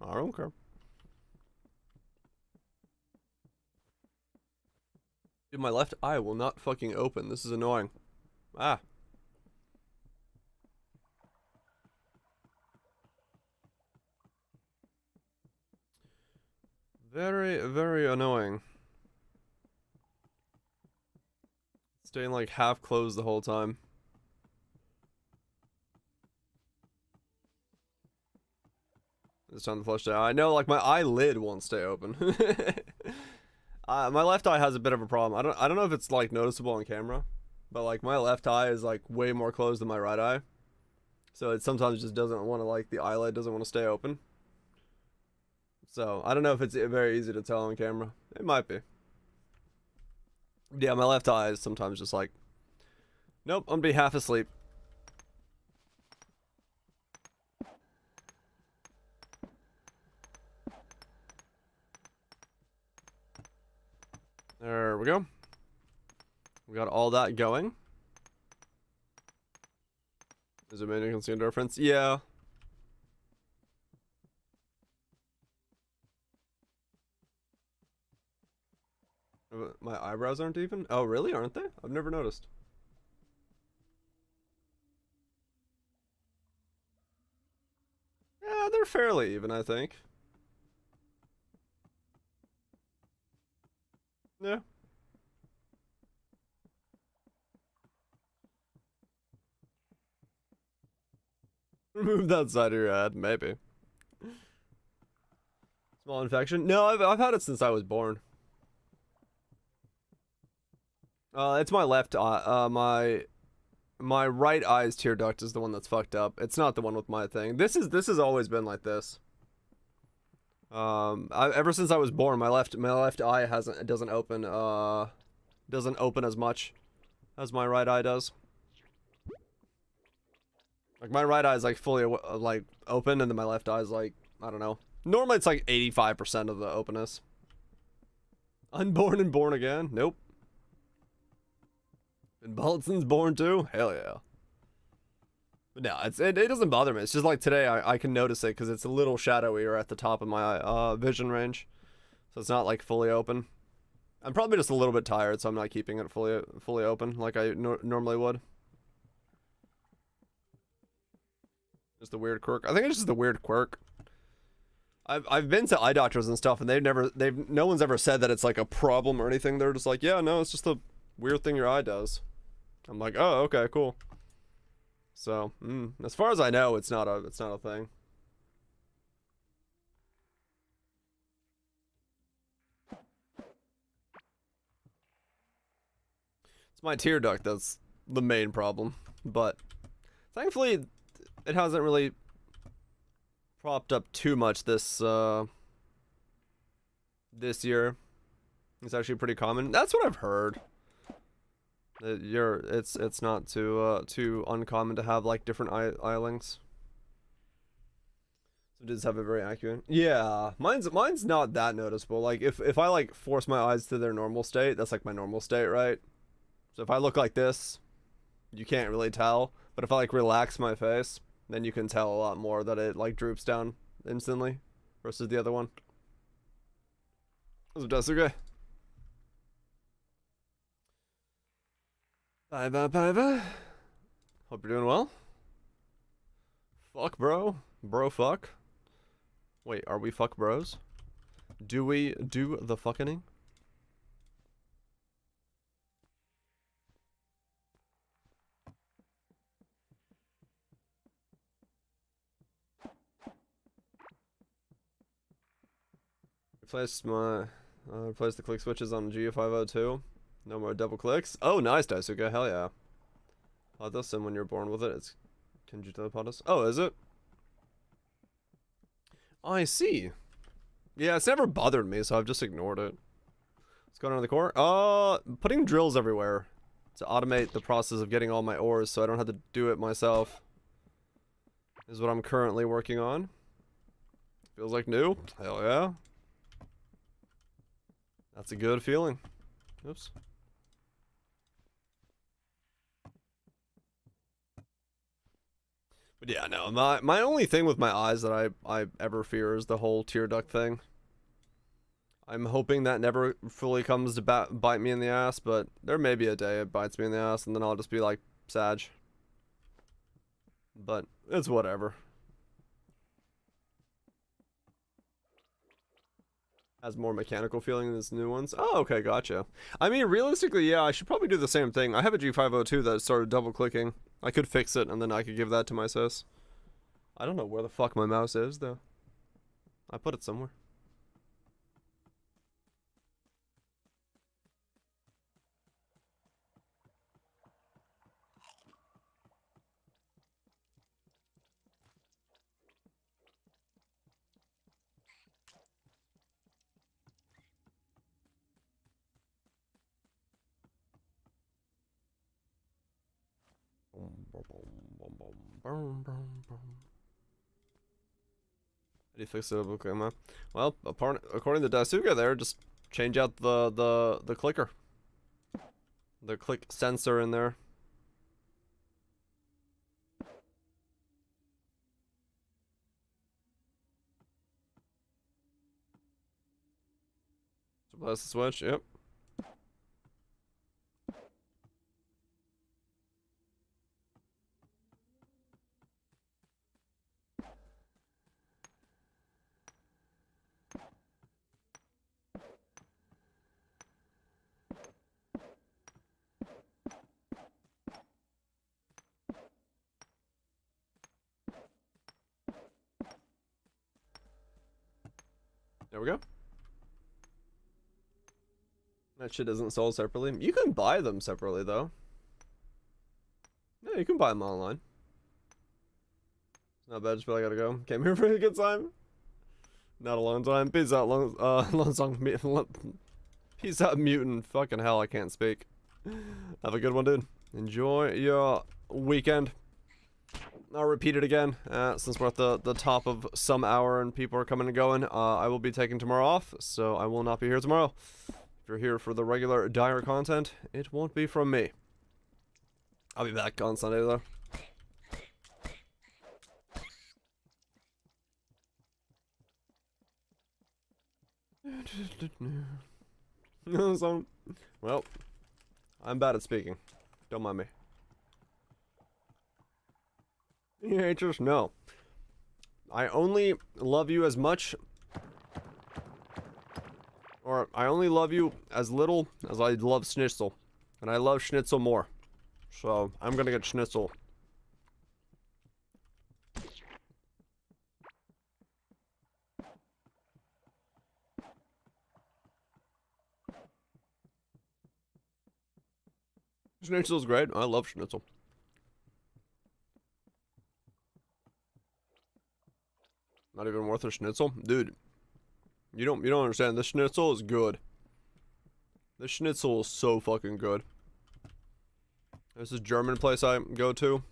I don't care. Dude, my left eye will not fucking open. This is annoying. Ah. Very, very annoying. Staying like half closed the whole time. It's time to flush the eye. I know, like my eyelid won't stay open. My left eye has a bit of a problem. I don't know if it's like noticeable on camera, but like my left eye is like way more closed than my right eye. So it sometimes just doesn't want to, like, the eyelid doesn't want to stay open. So I don't know if it's very easy to tell on camera. It might be. Yeah, my left eye is sometimes just like, nope, I'm gonna be half asleep. There we go. We got all that going. Is it making a difference? Yeah. My eyebrows aren't even? Oh, really? Aren't they? I've never noticed. Yeah, they're fairly even, I think. Yeah. Remove that side of your head, maybe. Small infection? No, I've had it since I was born. It's my left eye. My right eye's tear duct is the one that's fucked up. It's not the one with my thing. This has always been like this. Ever since I was born, my left eye doesn't open as much as my right eye does. Like my right eye is like fully like open, and then my left eye is like, I don't know. Normally it's like 85% of the openness. Unborn and born again? Nope. And Bolton's born too? Hell yeah. But no, it doesn't bother me. It's just like today I can notice it because it's a little shadowier at the top of my vision range. So it's not like fully open. I'm probably just a little bit tired, so I'm not keeping it fully open like I normally would. Just a weird quirk. I think it's just a weird quirk. I've been to eye doctors and stuff, and no one's ever said that it's like a problem or anything. They're just like, yeah, no, it's just a weird thing your eye does. I'm like, oh, okay, cool. So, as far as I know, it's not a thing. It's my tear duct that's the main problem, but thankfully, it hasn't really propped up too much this year. It's actually pretty common. That's what I've heard. It's not too uncommon to have like different eye lengths. So it does have a very accurate. Yeah, mine's not that noticeable. Like if I like force my eyes to their normal state, that's like my normal state, right? So if I look like this, you can't really tell. But if I like relax my face, then you can tell a lot more that it like droops down instantly versus the other one. That's okay. Bye bye bye bye. Hope you're doing well. Fuck bro. Bro fuck. Wait, are we fuck bros? Do we do the fucking? Replace the click switches on G502. No more double clicks. Oh, nice, Daisuke. Hell yeah. Oh, that's when you're born with it. It's Kenji Telepotus. Oh, is it? Oh, I see. Yeah, it's never bothered me, so I've just ignored it. What's going on in the core? Putting drills everywhere to automate the process of getting all my ores so I don't have to do it myself is what I'm currently working on. Feels like new. Hell yeah. That's a good feeling. Oops. But yeah, no, my only thing with my eyes that I ever fear is the whole tear duct thing. I'm hoping that never fully comes to bite me in the ass, but there may be a day it bites me in the ass and then I'll just be like, Sag. But it's whatever. Has more mechanical feeling than this new ones. Oh, okay, gotcha. I mean, realistically, yeah, I should probably do the same thing. I have a G502 that started double clicking. I could fix it and then I could give that to my sis. I don't know where the fuck my mouse is though. I put it somewhere. How do you fix it? Okay, man. Well, according to Daisuke there, just change out the clicker. The click sensor in there. So press the switch, yep. There we go. That shit isn't sold separately. You can buy them separately, though. Yeah, you can buy them online. It's not bad, just feel like I gotta go. Came here for a good time. Not a long time. Peace out, long song. Peace out, mutant. Fucking hell, I can't speak. Have a good one, dude. Enjoy your weekend. I'll repeat it again, since we're at the top of some hour and people are coming and going. I will be taking tomorrow off, so I will not be here tomorrow. If you're here for the regular dire content, it won't be from me. I'll be back on Sunday, though. So, well, I'm bad at speaking. Don't mind me. Haters, no. I only love you as much, or I only love you as little as I love Schnitzel. And I love Schnitzel more. So, I'm gonna get Schnitzel. Schnitzel's great. I love Schnitzel. Not even worth a Schnitzel? Dude, you don't understand. This Schnitzel is good. This Schnitzel is so fucking good. There's this German place I go to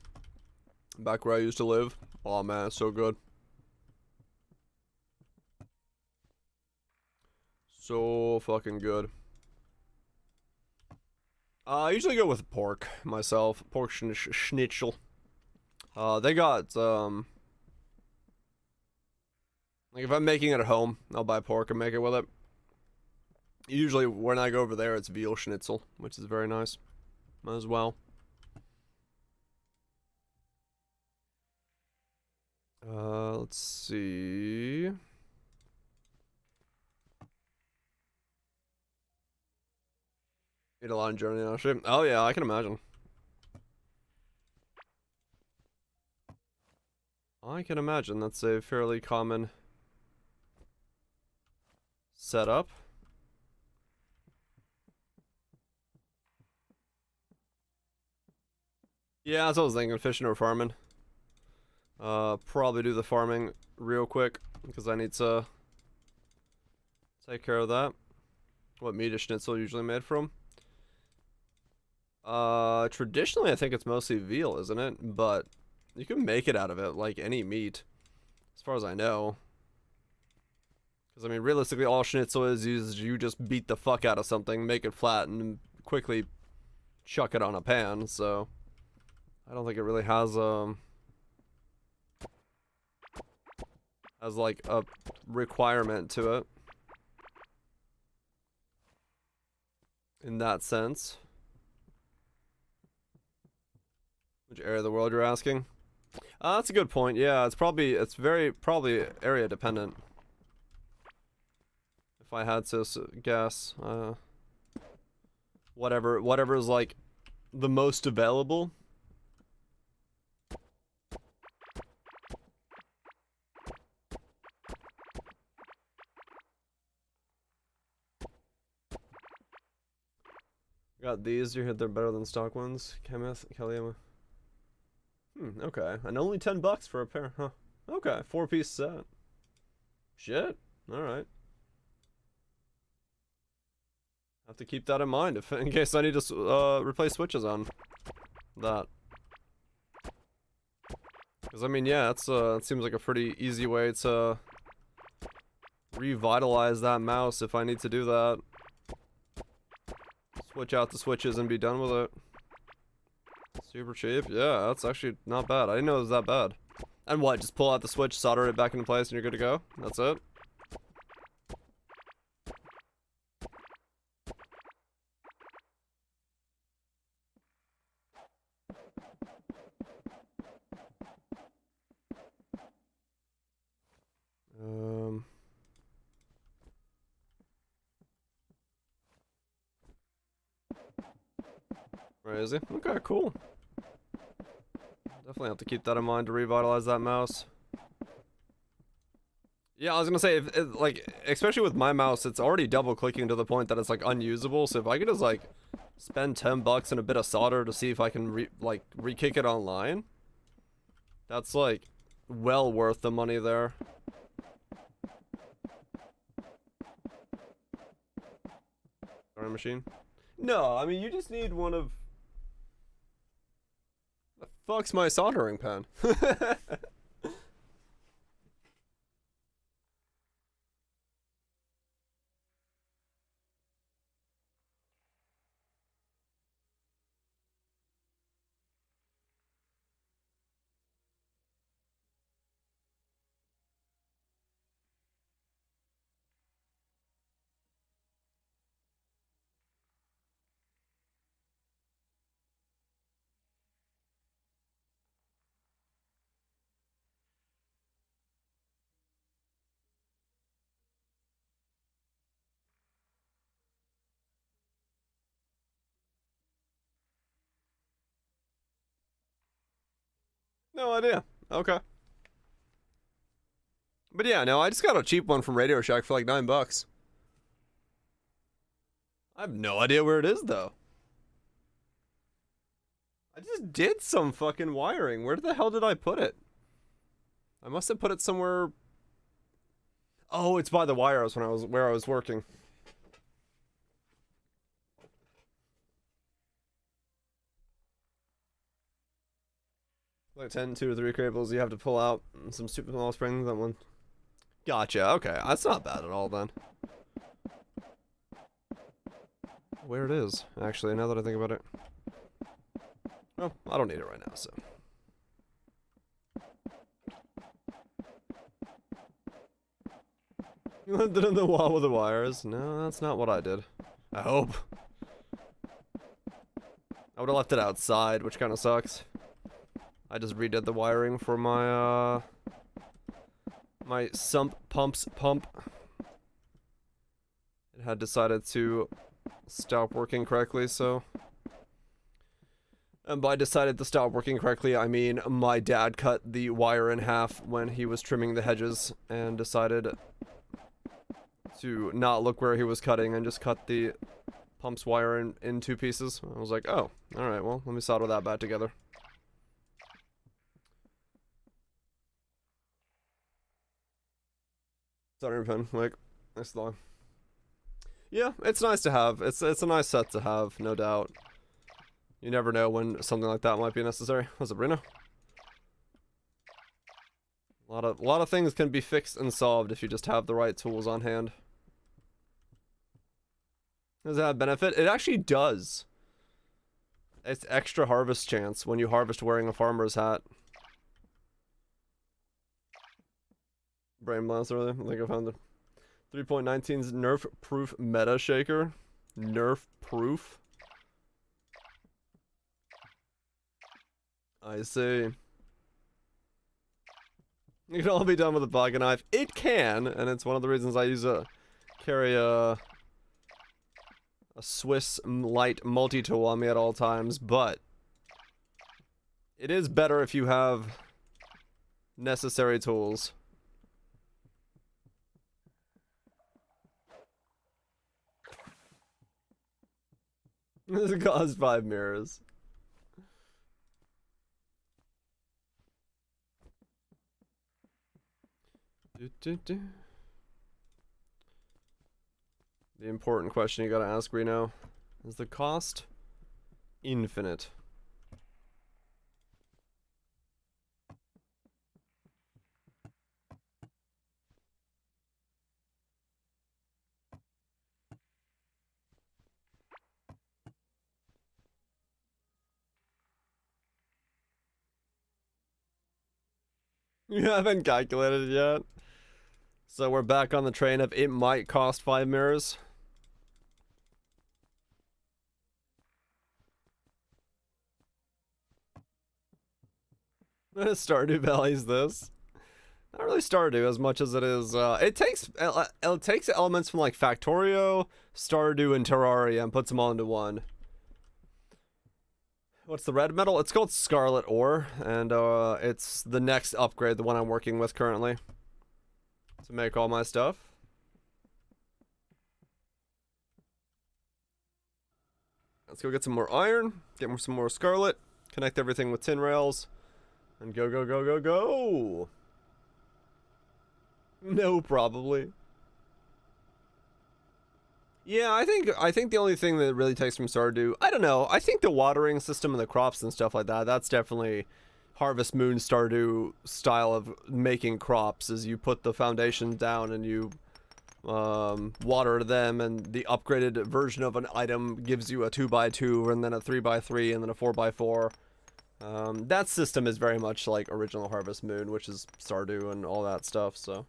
back where I used to live. Oh man, it's so good. So fucking good. I usually go with pork myself. Pork schnitzel. They got like if I'm making it at home, I'll buy pork and make it with it. Usually when I go over there, it's veal schnitzel, which is very nice as well. Let's see. Eat a lot in Germany, actually. Oh yeah, I can imagine. I can imagine that's a fairly common setup. Yeah, that's what I was thinking, fishing or farming. Probably do the farming real quick, because I need to take care of that. What meat is schnitzel usually made from? Traditionally I think it's mostly veal, isn't it? But you can make it out of it, like any meat, as far as I know. Because, I mean, realistically, all schnitzel is you just beat the fuck out of something, make it flat, and quickly chuck it on a pan, so I don't think it really has like a requirement to it in that sense. Which area of the world you're asking? That's a good point. Yeah, it's very probably area dependent. If I had to guess, whatever is like the most available. Got these. You hit they're better than stock ones. Kenneth, Kellyanne. Okay. And only $10 for a pair, huh? Okay, 4-piece set. Shit. Alright. Have to keep that in mind in case I need to replace switches on that. Because, I mean, yeah, it's, it seems like a pretty easy way to revitalize that mouse if I need to do that. Switch out the switches and be done with it. Super cheap. Yeah, that's actually not bad. I didn't know it was that bad. And what, just pull out the switch, solder it back into place, and you're good to go? That's it? Crazy. Okay, cool. Definitely have to keep that in mind to revitalize that mouse. Yeah, I was gonna say, like, especially with my mouse, it's already double clicking to the point that it's like unusable. So if I could just like spend $10 and a bit of solder to see if I can re-kick it online, that's like well worth the money there. Soldering machine? No, I mean you just need one of. The fuck's my soldering pen? No idea. Okay. But yeah, no, I just got a cheap one from Radio Shack for like $9. I have no idea where it is though. I just did some fucking wiring. Where the hell did I put it? I must have put it somewhere. Oh, it's by the wires when I was where I was working. Like 10, 2 or 3 cables you have to pull out. And some super small springs, that one. Gotcha, okay. That's not bad at all then. Where it is, actually, now that I think about it. Well, I don't need it right now, so. You left it in the wall with the wires? No, that's not what I did. I hope. I would have left it outside, which kind of sucks. I just redid the wiring for my, my sump pump's pump. It had decided to stop working correctly, so. And by decided to stop working correctly, I mean my dad cut the wire in half when he was trimming the hedges and decided to not look where he was cutting and just cut the pump's wire in 2 pieces. I was like, oh, alright, well, let me solder that back together. Soldering pen, like, nice long. Yeah, it's nice to have. It's a nice set to have, no doubt. You never know when something like that might be necessary. What's up, Reno? A lot of things can be fixed and solved if you just have the right tools on hand. Does it have benefit? It actually does. It's extra harvest chance when you harvest wearing a farmer's hat. Brain blast earlier. I think I found the 3.19's Nerf proof meta shaker. Nerf proof. I see. It can all be done with a pocket knife. It can, and it's one of the reasons I carry a Swiss light multi-tool on me at all times, but it is better if you have necessary tools. This costs 5 mirrors. The important question you gotta ask, Reno, is the cost infinite? You haven't calculated it yet. So we're back on the train of it might cost 5 mirrors. Stardew Valley's this. Not really Stardew as much as it is. It takes elements from like Factorio, Stardew, and Terraria and puts them all into one. What's the red metal? It's called Scarlet Ore, and it's the next upgrade, the one I'm working with currently, to make all my stuff. Let's go get some more iron, get some more scarlet, connect everything with tin rails, and go, go, go, go, go! No, probably. Yeah, I think the only thing that really takes from Stardew, I don't know, I think the watering system and the crops and stuff like that, that's definitely Harvest Moon Stardew style of making crops, is you put the foundation down and you water them, and the upgraded version of an item gives you a 2x2 and then a 3x3 and then a 4x4. That system is very much like original Harvest Moon, which is Stardew and all that stuff, so.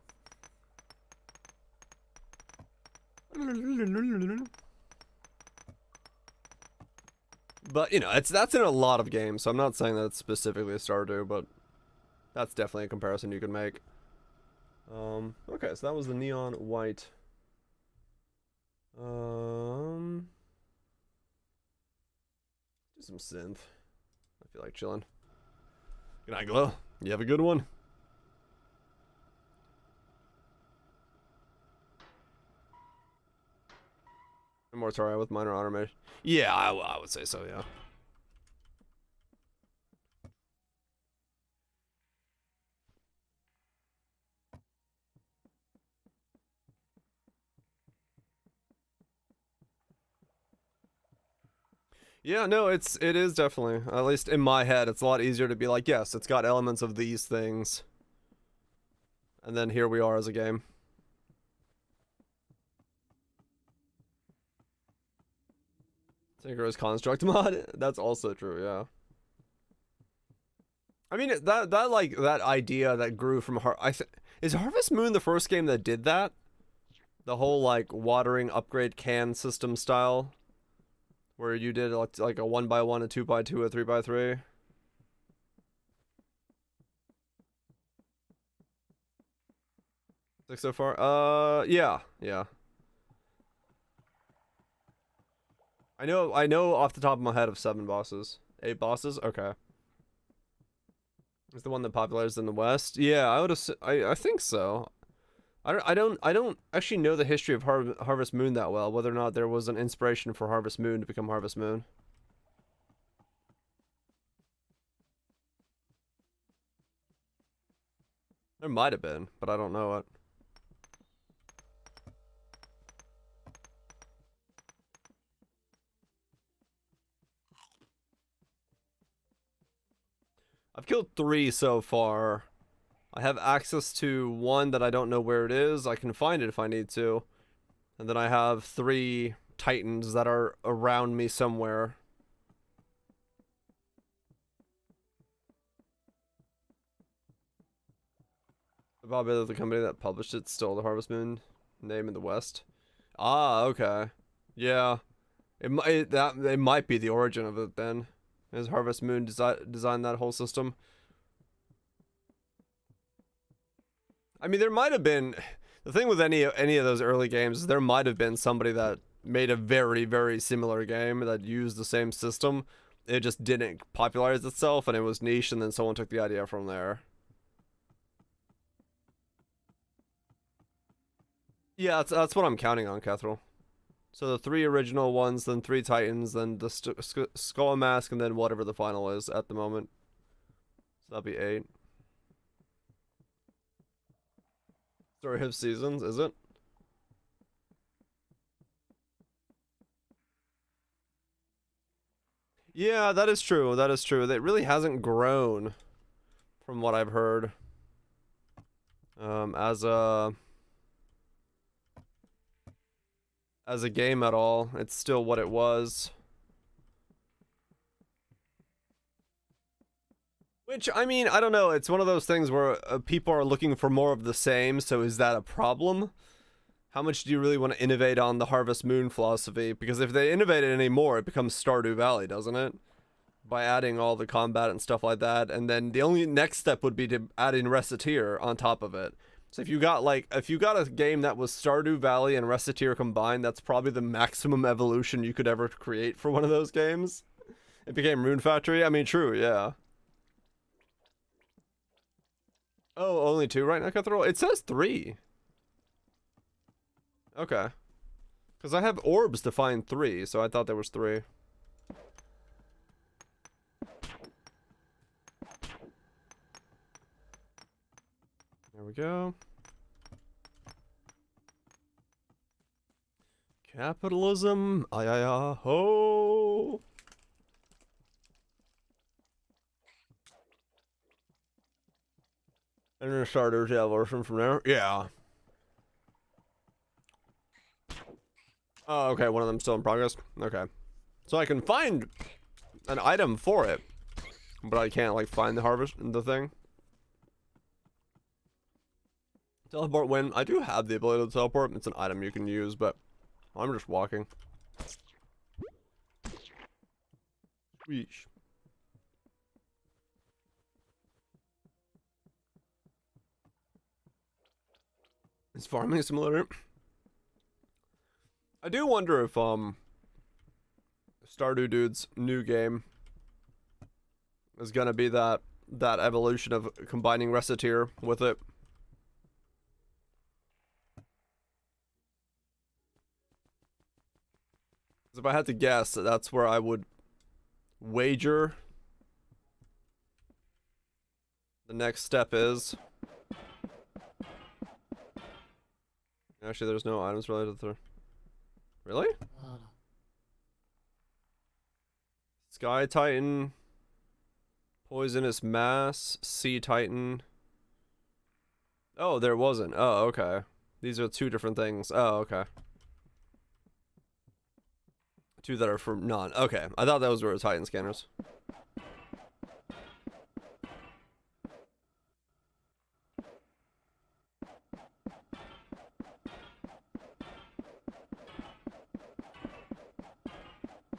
But, you know, that's in a lot of games, so I'm not saying that it's specifically a Stardew, but that's definitely a comparison you can make. Okay, so that was the neon white. Do some synth. I feel like chilling. Good night, Glow. You have a good one. Mortaria with minor automation. Yeah, I would say so, yeah. Yeah, no, it is definitely, at least in my head, it's a lot easier to be like, yes, it's got elements of these things. And then here we are as a game. Tinker's Construct mod? That's also true, yeah. I mean, that idea that grew from is Harvest Moon the first game that did that? The whole, like, watering upgrade can system style? Where you did, like a 1x1, a 2x2, a 3x3? Six so far? Yeah. I know off the top of my head of 7 bosses. 8 bosses? Okay. Is the one that popularized in the West? Yeah, I think so. I don't actually know the history of Harvest Moon that well, whether or not there was an inspiration for Harvest Moon to become Harvest Moon. There might have been, but I don't know it. I've killed 3 so far. I have access to 1 that I don't know where it is. I can find it if I need to. And then I have 3 titans that are around me somewhere. Probably the company that published it stole the Harvest Moon name in the West. Ah, okay. Yeah. It might be the origin of it then. As Harvest Moon designed that whole system. I mean, there might have been, the thing with any of those early games is there might have been somebody that made a very, very similar game that used the same system. It just didn't popularize itself and it was niche, and then someone took the idea from there. Yeah, that's what I'm counting on, Catherall. So the 3 original ones, then 3 titans, then the skull mask, and then whatever the final is at the moment. So that'll be 8. Story of Seasons, is it? Yeah, that is true. That is true. It really hasn't grown, from what I've heard. As a game at all. It's still what it was. Which, I mean, I don't know. It's one of those things where people are looking for more of the same, so is that a problem? How much do you really want to innovate on the Harvest Moon philosophy? Because if they innovate it anymore, it becomes Stardew Valley, doesn't it? By adding all the combat and stuff like that, and then the only next step would be to add in Recettear on top of it. So if you got a game that was Stardew Valley and Recettear combined, that's probably the maximum evolution you could ever create for one of those games. It became Rune Factory. I mean, true, yeah. Oh, only 2 right now, Cutthroat? It says 3. Okay. Because I have orbs to find 3, so I thought there was 3. There we go. Capitalism, ho. And then starters, yeah, version from there. Yeah. Oh, okay, one of them still in progress. Okay. So I can find an item for it, but I can't, like, find the thing. Teleport when I do have the ability to teleport. It's an item you can use, but I'm just walking. Weesh. It's farming simulator. I do wonder if Stardew Dude's new game is gonna be that evolution of combining Recettear with it. If I had to guess, that's where I would wager the next step is. Actually, there's no items related to. Really? Sky Titan, Poisonous Mass, Sea Titan. Oh, there wasn't. Oh, okay. These are 2 different things. Oh, okay. 2 that are from none. Okay, I thought those were Titan scanners.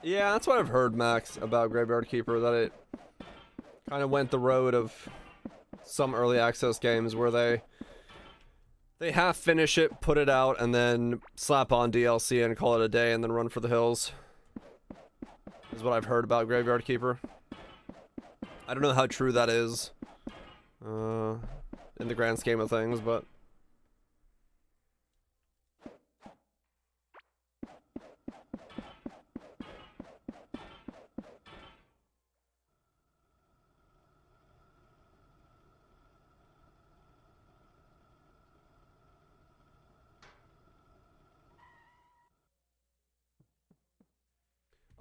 Yeah, that's what I've heard, Max, about Graveyard Keeper, that it kind of went the road of some early access games where they half finish it, put it out, and then slap on DLC and call it a day and then run for the hills. Is what I've heard about Graveyard Keeper. I don't know how true that is in the grand scheme of things, but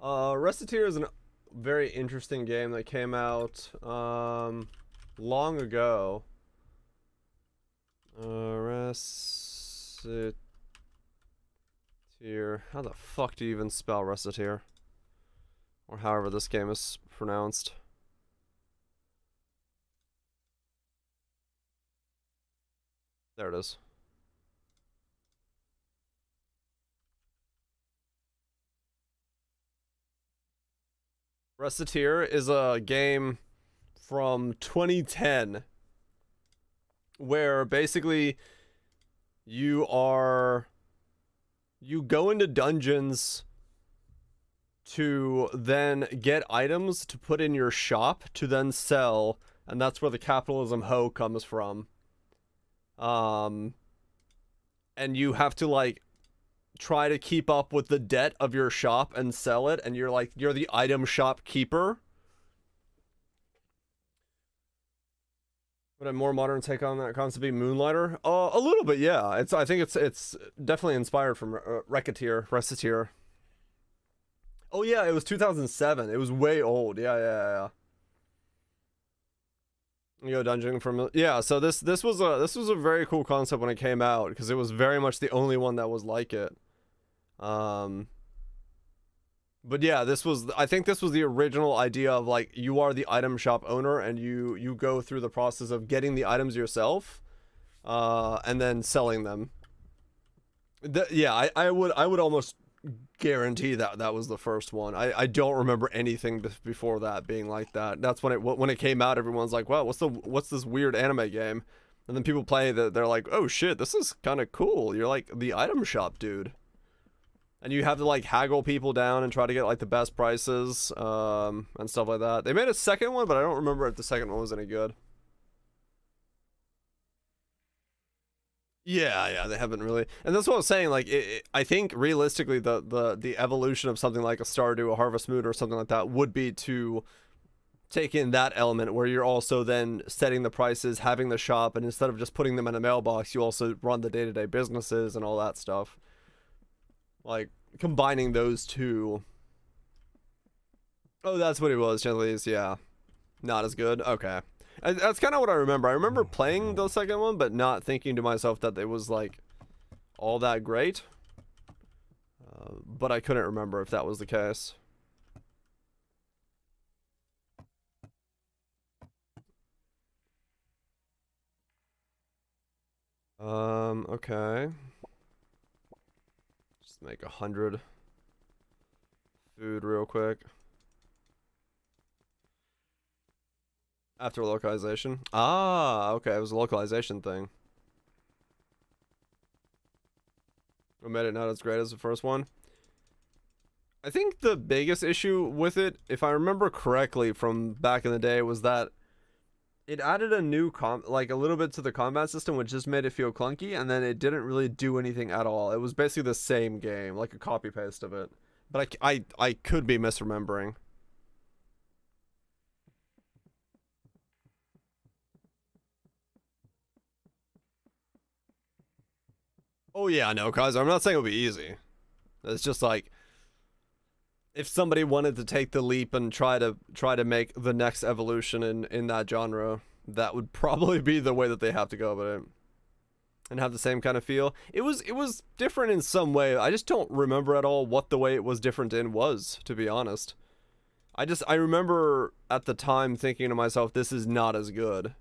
Recettear is a very interesting game that came out long ago. Recettear. How the fuck do you even spell Recettear? Or however this game is pronounced. There it is. Recettear is a game from 2010 where basically you go into dungeons to then get items to put in your shop to then sell, and that's where the capitalism hoe comes from. And you have to, like, try to keep up with the debt of your shop and sell it, and you're the item shop keeper. Would a more modern take on that concept be Moonlighter? A little bit, yeah. I think it's definitely inspired from Recettear. Oh yeah, it was 2007. It was way old. Yeah. You go dungeon from, yeah. So this was a very cool concept when it came out, because it was very much the only one that was like it. But But yeah, I think this was the original idea of like you are the item shop owner and you go through the process of getting the items yourself, and then selling them. Yeah, I would almost guarantee that that was the first one. I don't remember anything before that being like that. That's when it came out, everyone's like, wow, what's this weird anime game? And then people play that, they're like, oh shit, this is kind of cool. You're like the item shop dude. And you have to like haggle people down and try to get like the best prices, and stuff like that. They made a second one, but I don't remember if the second one was any good. Yeah, they haven't really, and that's what I was saying. Like, I think realistically, the evolution of something like a Stardew, a Harvest Moon, or something like that would be to take in that element where you're also then setting the prices, having the shop, and instead of just putting them in a mailbox, you also run the day-to-day businesses and all that stuff. Like combining those two. Oh, that's what it was, Gentleys. Yeah, not as good. Okay. That's kind of what I remember. I remember playing the second one, but not thinking to myself that it was like all that great. But I couldn't remember if that was the case. Okay. Just make 100 food real quick. After localization. Ah, okay. It was a localization thing. What made it not as great as the first one? I think the biggest issue with it, if I remember correctly from back in the day, was that it added a new like a little bit to the combat system, which just made it feel clunky, and then it didn't really do anything at all. It was basically the same game, like a copy paste of it. But I could be misremembering. Oh yeah, no, guys. I'm not saying it'll be easy. It's just like if somebody wanted to take the leap and try to make the next evolution in that genre, that would probably be the way that they have to go about it. And have the same kind of feel. It was different in some way. I just don't remember at all what the way it was different in was, to be honest. I remember at the time thinking to myself, this is not as good.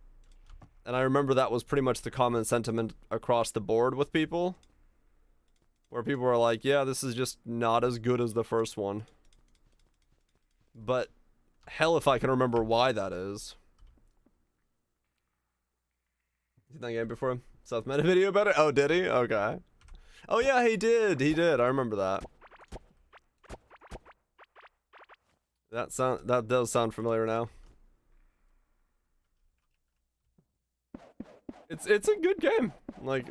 And I remember that was pretty much the common sentiment across the board with people. Where people were like, yeah, this is just not as good as the first one. But hell if I can remember why that is. You seen that game before? Seth made a video about it? Oh, did he? Okay. Oh yeah, he did. I remember that. That does sound familiar now. It's a good game. Like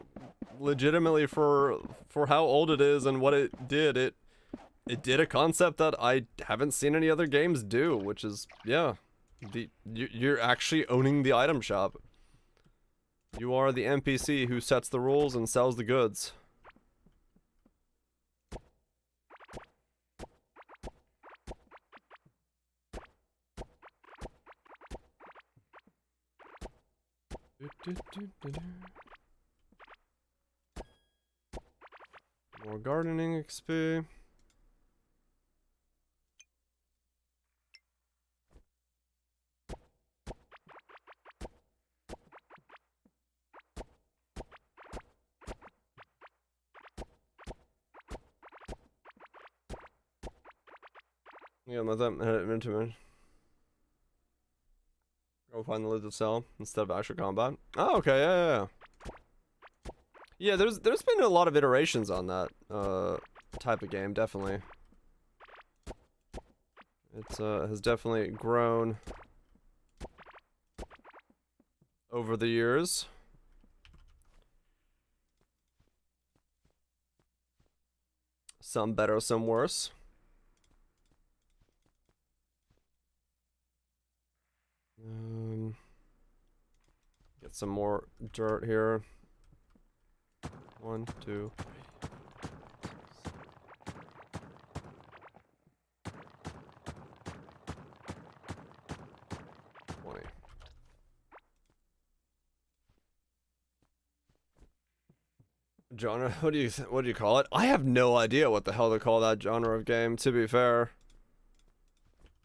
legitimately for how old it is and what it did a concept that I haven't seen any other games do, which is, yeah, you're actually owning the item shop. You are the NPC who sets the rules and sells the goods. More gardening XP. Yeah, let them head into it. Go find the lizard cell instead of actual combat. Oh, okay, yeah. Yeah, there's been a lot of iterations on that type of game, definitely. It has definitely grown over the years. Some better, some worse. Get some more dirt here. 1, 2, 3. 20. Genre? What do you call it? I have no idea what the hell to call that genre of game, to be fair.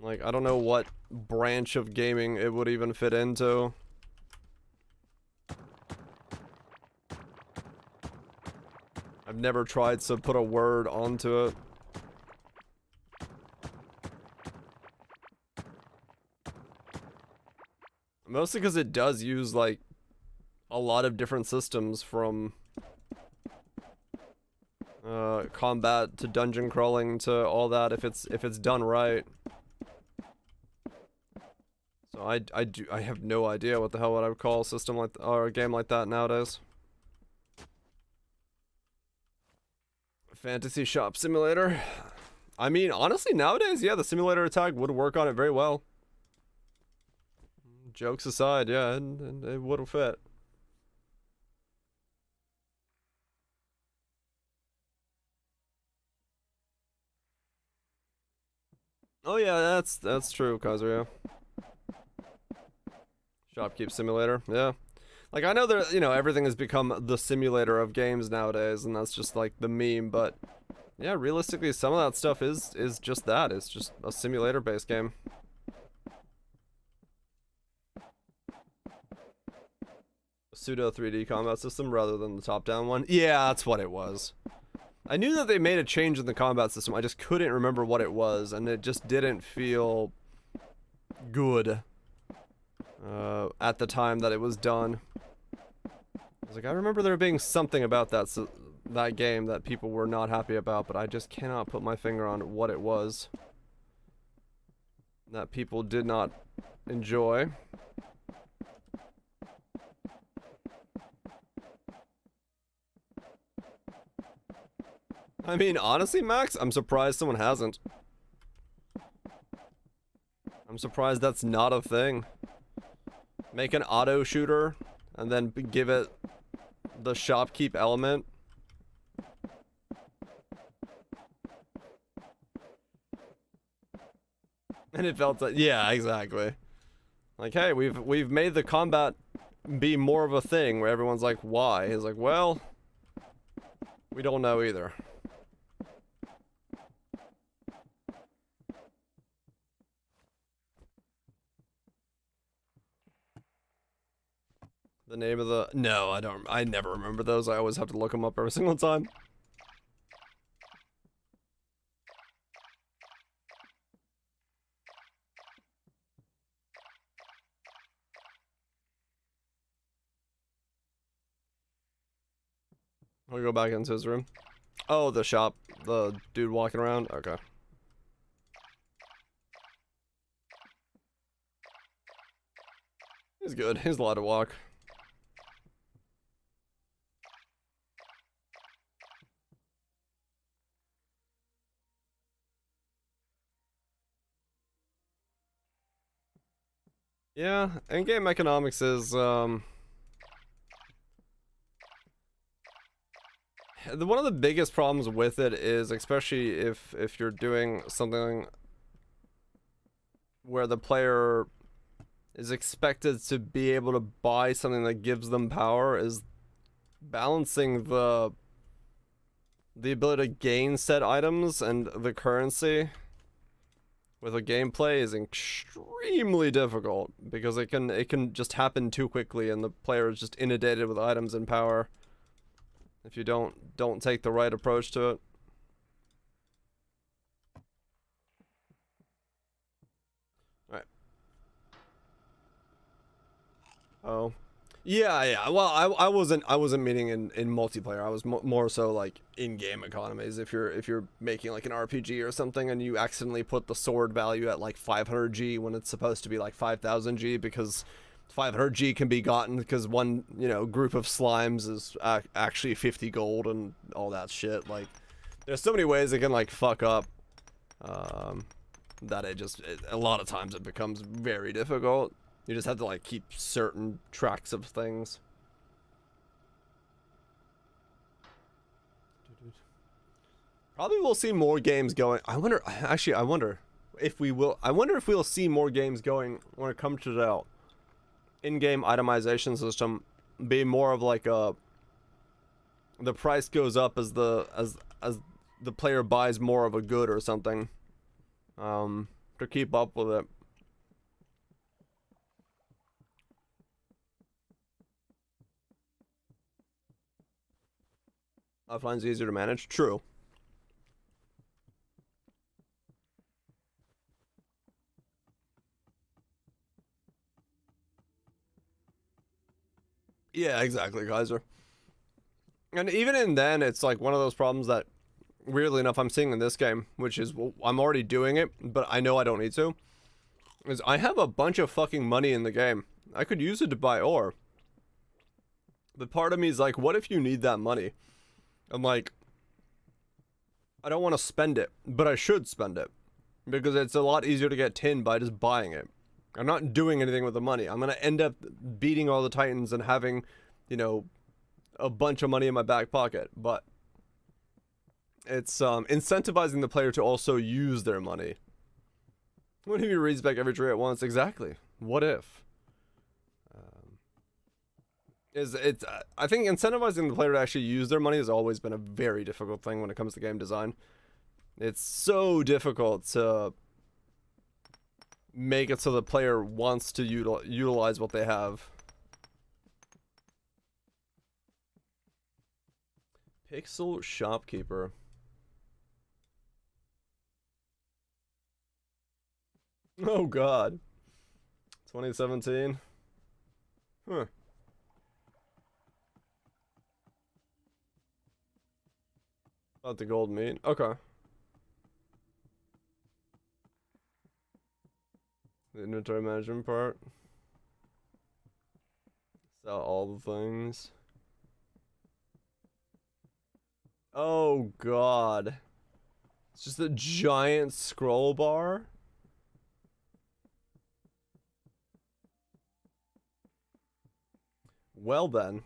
Like, I don't know what branch of gaming it would even fit into. I've never tried to put a word onto it. Mostly because it does use, like, a lot of different systems from combat to dungeon crawling to all that if it's done right. So I have no idea what the hell I would call a system like or a game like that nowadays. Fantasy Shop Simulator. I mean, honestly, nowadays, yeah, the simulator attack would work on it very well. Jokes aside, yeah, and it would fit. Oh yeah, that's true, Kazuya. Shopkeep Simulator, yeah. Like, I know that, you know, everything has become the simulator of games nowadays, and that's just like the meme, but yeah, realistically, some of that stuff is just that. It's just a simulator-based game. Pseudo 3D combat system rather than the top-down one. Yeah, that's what it was. I knew that they made a change in the combat system. I just couldn't remember what it was, and it just didn't feel good at the time that it was done. I was like, I remember there being something about that game that people were not happy about, but I just cannot put my finger on what it was that people did not enjoy. I mean, honestly, Max, I'm surprised someone hasn't. I'm surprised that's not a thing. Make an auto shooter and then give it the shopkeep element. And it felt like, yeah, exactly. Like, hey, we've made the combat be more of a thing where everyone's like, why? He's like, well, we don't know either. The name of the... No, I don't... I never remember those. I always have to look them up every single time. I'll go back into his room. Oh, the shop. The dude walking around? Okay. He's good. He's allowed to walk. Yeah, in-game economics is, one of the biggest problems with it is, especially if you're doing something where the player is expected to be able to buy something that gives them power, is balancing the ability to gain said items and the currency with a gameplay is extremely difficult because it can just happen too quickly and the player is just inundated with items and power if you don't take the right approach to it. All right. Oh. Yeah. Well, I wasn't meaning in multiplayer. I was more so like in-game economies. If you're making like an RPG or something and you accidentally put the sword value at like 500 G when it's supposed to be like 5,000 G because 500 G can be gotten because one, you know, group of slimes is actually 50 gold and all that shit. Like, there's so many ways it can like fuck up. That a lot of times it becomes very difficult. You just have to like keep certain tracks of things. Probably we'll see more games going. I wonder if we will. I wonder if we'll see more games going when it comes to the in-game itemization system be more of like a the price goes up as the player buys more of a good or something. to keep up with it. Offline's easier to manage. True. Yeah, exactly, Kaiser. And even in then, it's like one of those problems that, weirdly enough, I'm seeing in this game, which is, well, I'm already doing it, but I know I don't need to, is I have a bunch of fucking money in the game. I could use it to buy ore. But part of me is like, what if you need that money? I'm like, I don't want to spend it, but I should spend it. Because it's a lot easier to get tin by just buying it. I'm not doing anything with the money. I'm going to end up beating all the Titans and having, you know, a bunch of money in my back pocket. But it's incentivizing the player to also use their money. What if you respec every tree at once? Exactly. What if? I think incentivizing the player to actually use their money has always been a very difficult thing when it comes to game design. It's so difficult to make it so the player wants to utilize what they have. Pixel Shopkeeper. Oh god. 2017. Huh. About the gold meat. Okay. The inventory management part. Sell all the things. Oh god. It's just a giant scroll bar. Well then.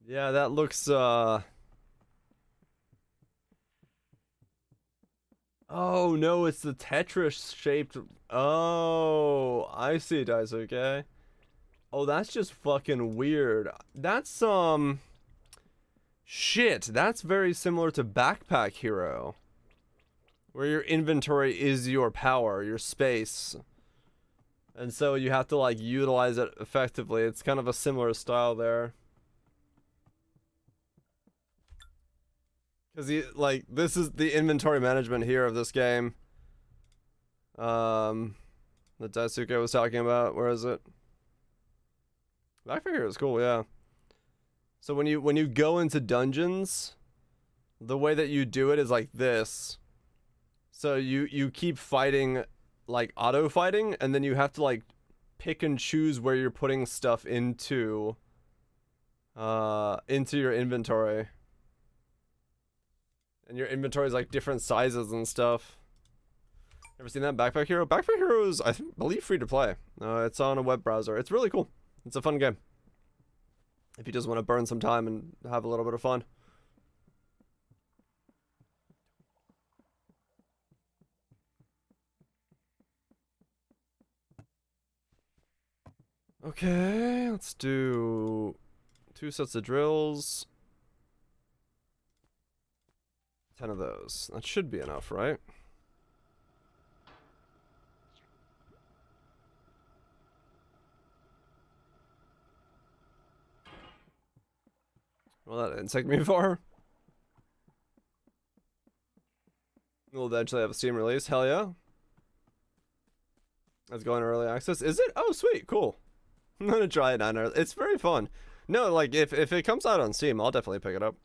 Yeah, that looks oh no, it's the Tetris shaped. Oh, I see, Daisuke. Oh, that's just fucking weird. That's shit, that's very similar to Backpack Hero, where your inventory is your power, your space. And so you have to like utilize it effectively. It's kind of a similar style there. Because like this is the inventory management here of this game. That Daisuke was talking about. Where is it? Backpack Hero is cool, yeah. So when you go into dungeons, the way that you do it is like this. So you keep fighting, like auto fighting, and then you have to like pick and choose where you're putting stuff into your inventory. And your inventory is like different sizes and stuff. Ever seen that Backpack Hero? Backpack Hero is, I believe, free to play. It's on a web browser. It's really cool. It's a fun game. If you just want to burn some time and have a little bit of fun. Okay, let's do 2 sets of drills. 10 of those. That should be enough, right? Well, that didn't take me far. We'll eventually have a Steam release. Hell yeah. Let's go in early access. Is it? Oh, sweet. Cool. I'm gonna try it on early. It's very fun. No, like, if it comes out on Steam, I'll definitely pick it up.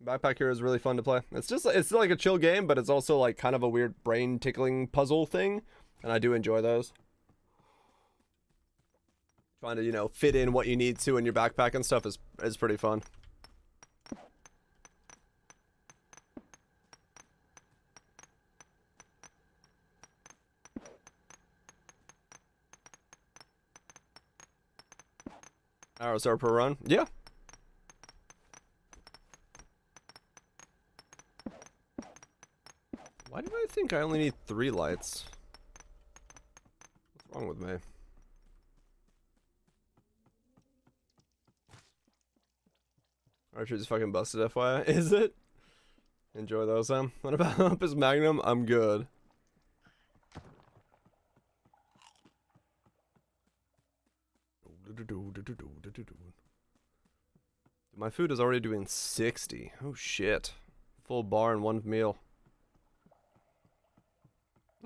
Backpack Hero is really fun to play. It's like a chill game, but it's also like kind of a weird brain tickling puzzle thing. And I do enjoy those. Trying to, you know, fit in what you need to in your backpack and stuff is pretty fun. Hours are per run? Yeah. Why did I think I only need 3 lights? What's wrong with me? Archer's fucking busted, FYI. Is it? Enjoy those, Sam. What about Olympus Magnum? I'm good. My food is already doing 60. Oh shit. Full bar in one meal.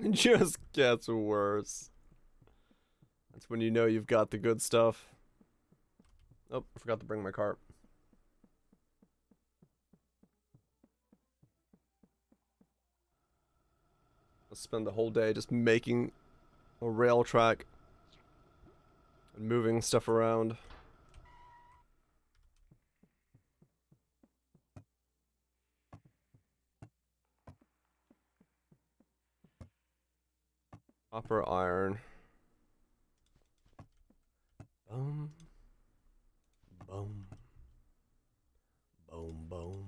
It just gets worse. That's when you know you've got the good stuff. Oh, I forgot to bring my cart. I'll spend the whole day just making a rail track and moving stuff around. Copper iron. Boom. Boom. Boom, boom.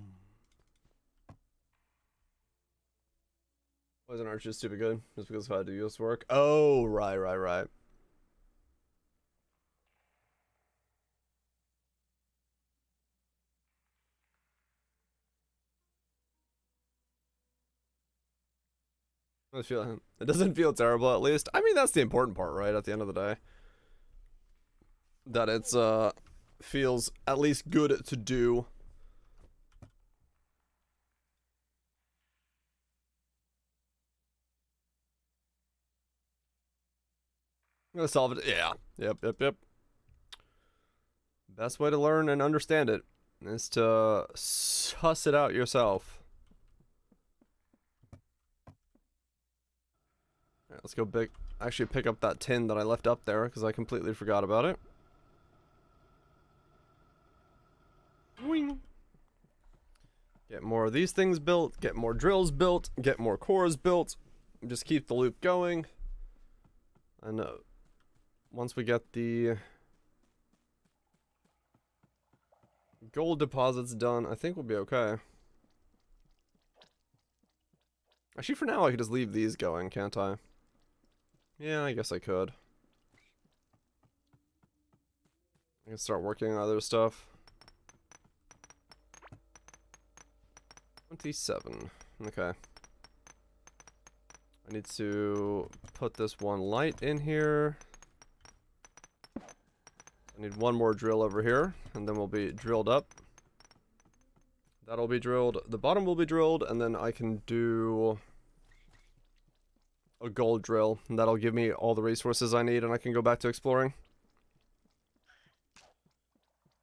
Wasn't Archer stupid good? Just because of how to do this work? Oh, right. I feel it doesn't feel terrible, at least. I mean, that's the important part, right? At the end of the day, that it's feels at least good to do. I'm gonna solve it. Yeah. Yep. Best way to learn and understand it is to suss it out yourself. Alright, let's go actually pick up that tin that I left up there because I completely forgot about it. Wing. Get more of these things built, get more drills built, get more cores built. Just keep the loop going. And once we get the gold deposits done, I think we'll be okay. Actually, for now, I could just leave these going, can't I? Yeah, I guess I could. I can start working on other stuff. 27. Okay. I need to put this one light in here. I need one more drill over here, and then we'll be drilled up. That'll be drilled. The bottom will be drilled, and then I can do a gold drill, and that'll give me all the resources I need, and I can go back to exploring.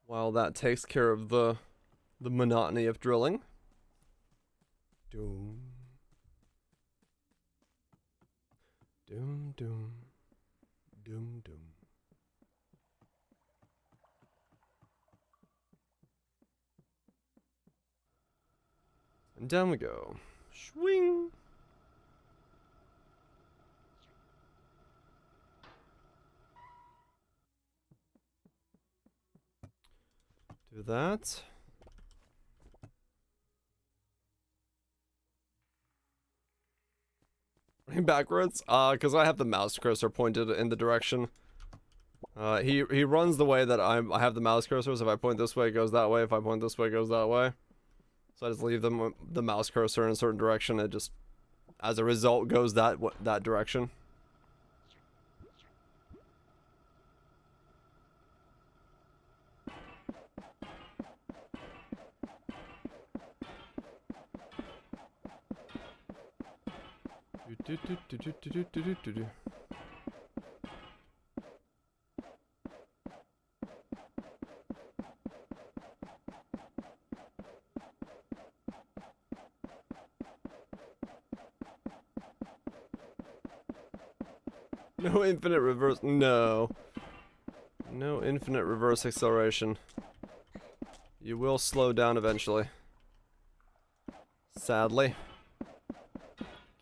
While that takes care of the monotony of drilling. Doom. Doom, doom. Doom, doom. And down we go. Swing. Do that. Running backwards? Because I have the mouse cursor pointed in the direction. He runs the way that I have the mouse cursor, so if I point this way, it goes that way. If I point this way, it goes that way. So I just leave the mouse cursor in a certain direction. It just, as a result, goes that direction. No infinite reverse. No. No infinite reverse acceleration. You will slow down eventually. Sadly.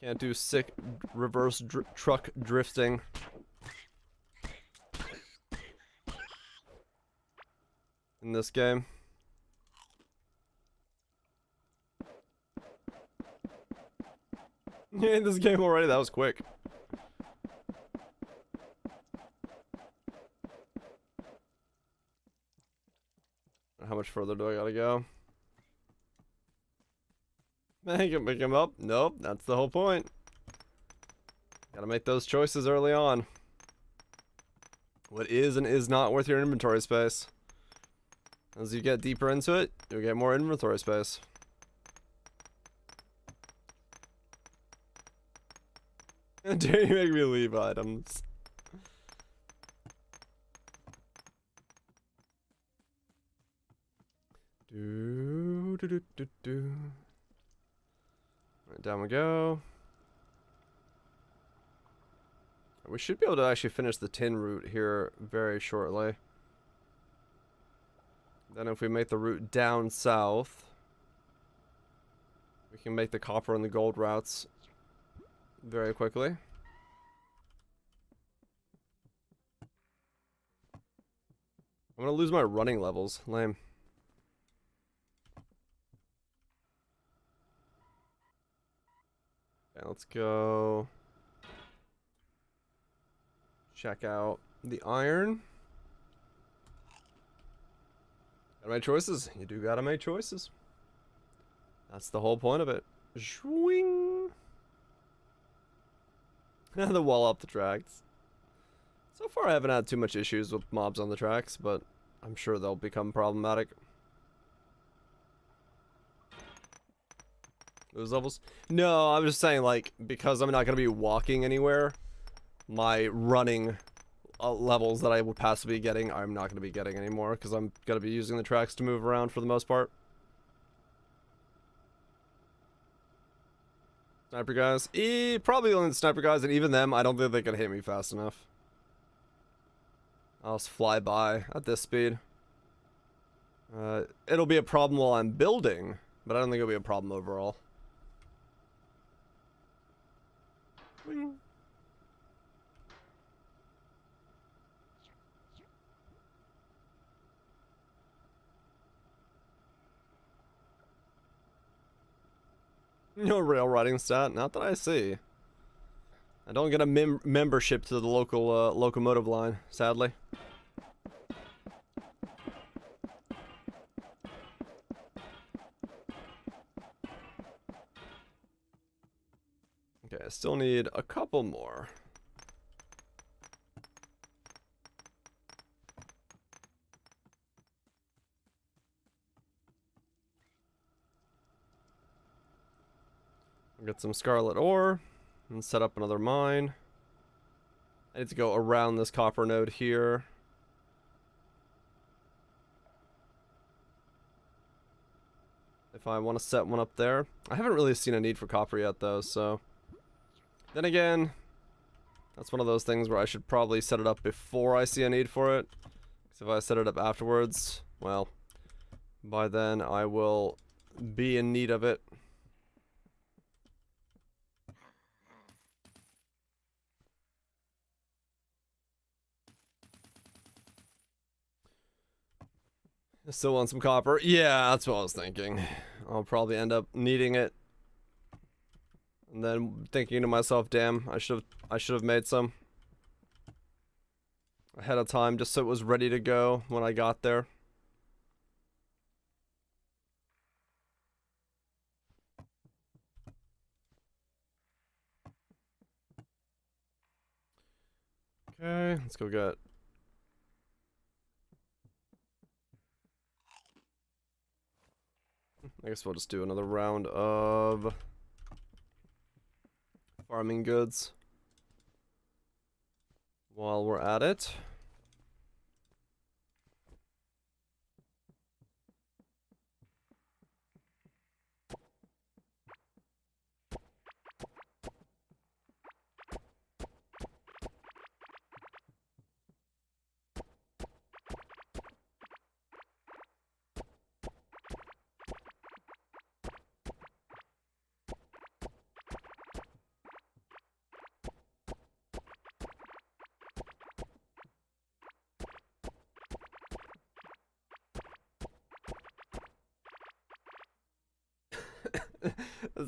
Can't do sick reverse truck drifting. In this game. Yeah, in this game already, that was quick. How much further do I gotta go? I can pick him up. Nope, that's the whole point. Gotta make those choices early on. What is and is not worth your inventory space. As you get deeper into it, you'll get more inventory space. Dare you make me leave items? Right, down we go. We should be able to actually finish the tin route here very shortly. Then if we make the route down south, we can make the copper and the gold routes very quickly. I'm gonna lose my running levels. Lame. Okay, let's go check out the iron. Gotta make choices. You do gotta make choices. That's the whole point of it. Swing. The wall up the tracks. So far, I haven't had too much issues with mobs on the tracks, but I'm sure they'll become problematic. Those levels? No, I'm just saying, like, because I'm not gonna be walking anywhere, my running levels that I would possibly be getting, I'm not going to be getting anymore because I'm going to be using the tracks to move around for the most part. Sniper guys? Probably only the sniper guys, and even them, I don't think they can hit me fast enough. I'll just fly by at this speed. It'll be a problem while I'm building, but I don't think it'll be a problem overall. Wing. No rail riding stat, not that I see. I don't get a membership to the local locomotive line, sadly. Okay, I still need a couple more. Get some scarlet ore and set up another mine. I need to go around this copper node here. If I want to set one up there. I haven't really seen a need for copper yet though, so. Then again, that's one of those things where I should probably set it up before I see a need for it. Because if I set it up afterwards, well, by then I will be in need of it. Still want some copper? Yeah, that's what I was thinking. I'll probably end up needing it. And then thinking to myself, damn, I should have made some ahead of time just so it was ready to go when I got there. Okay, let's go get I guess we'll just do another round of farming goods while we're at it.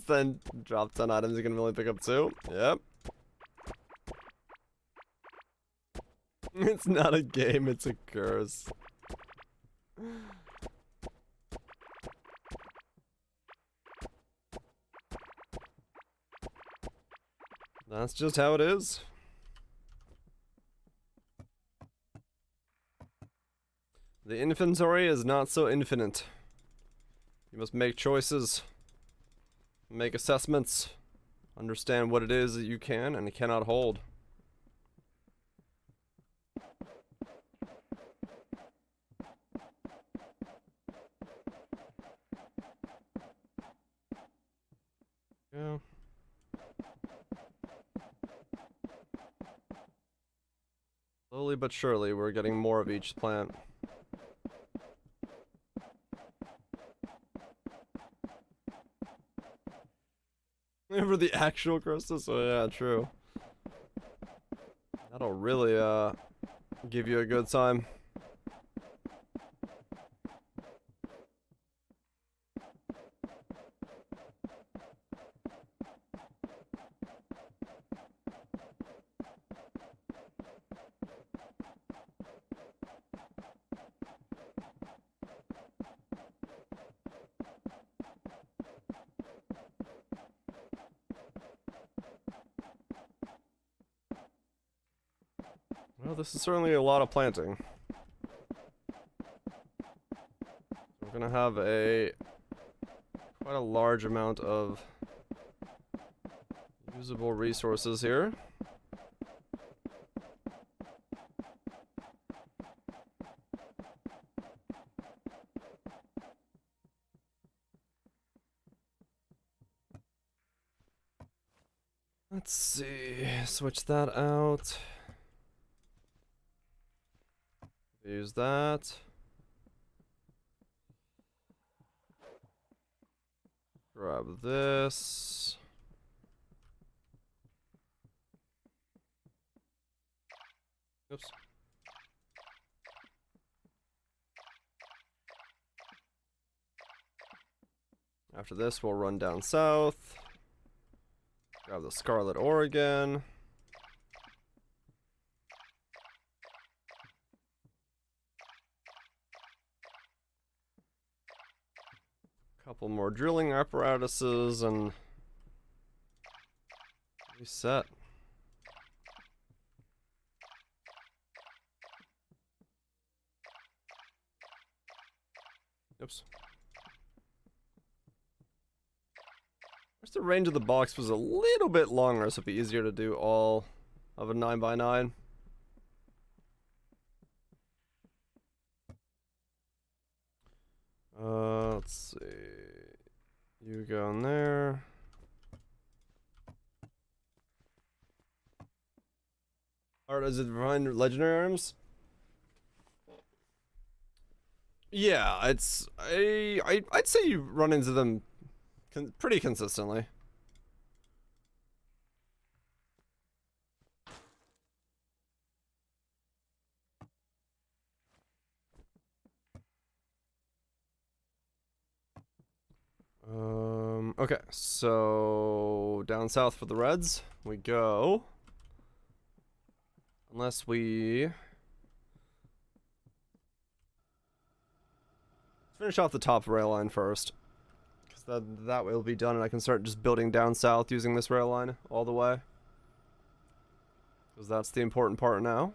Then drop 10 items, you can only pick up 2. Yep. It's not a game, it's a curse. That's just how it is. The inventory is not so infinite. You must make choices, make assessments, understand what it is that you can and cannot hold. Yeah. Slowly but surely, we're getting more of each plant. For the actual crystals? Oh yeah, true. That'll really, give you a good time. Well, this is certainly a lot of planting. We're gonna have quite a large amount of usable resources here. Let's see, switch that out. Use that. Grab this. Oops. After this, we'll run down south. Grab the Scarlet Ore again. Couple more drilling apparatuses and reset. Oops. Wish the range of the box was a little bit longer, so it'd be easier to do all of a 9x9. Let's see. You go in there. Or does it find legendary items? Yeah, I'd say you run into them pretty consistently. Okay, so down south for the Reds we go. Unless we finish off the top rail line first, because that will be done, and I can start just building down south using this rail line all the way, because that's the important part now.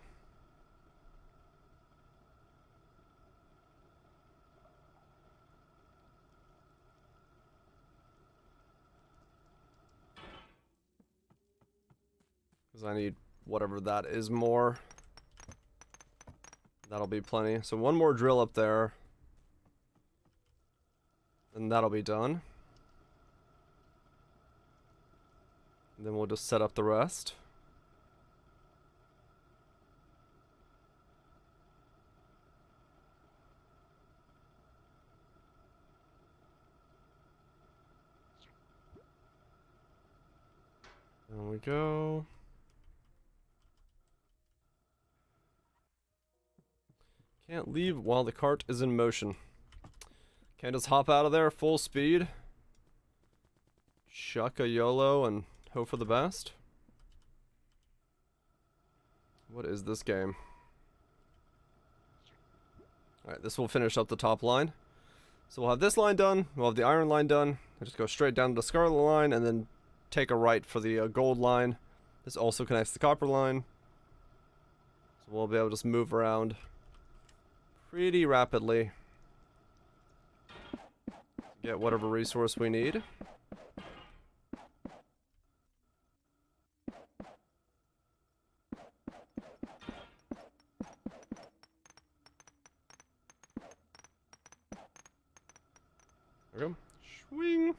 Because I need whatever that is more. That'll be plenty. So one more drill up there. And that'll be done. And then we'll just set up the rest. There we go. Can't leave while the cart is in motion. Can't just hop out of there full speed. Chuck a YOLO and hope for the best. What is this game? Alright, this will finish up the top line. So we'll have this line done, we'll have the iron line done, we'll just go straight down to the scarlet line and then take a right for the gold line. This also connects the copper line. So we'll be able to just move around pretty rapidly. Get whatever resource we need. There we go. Swing.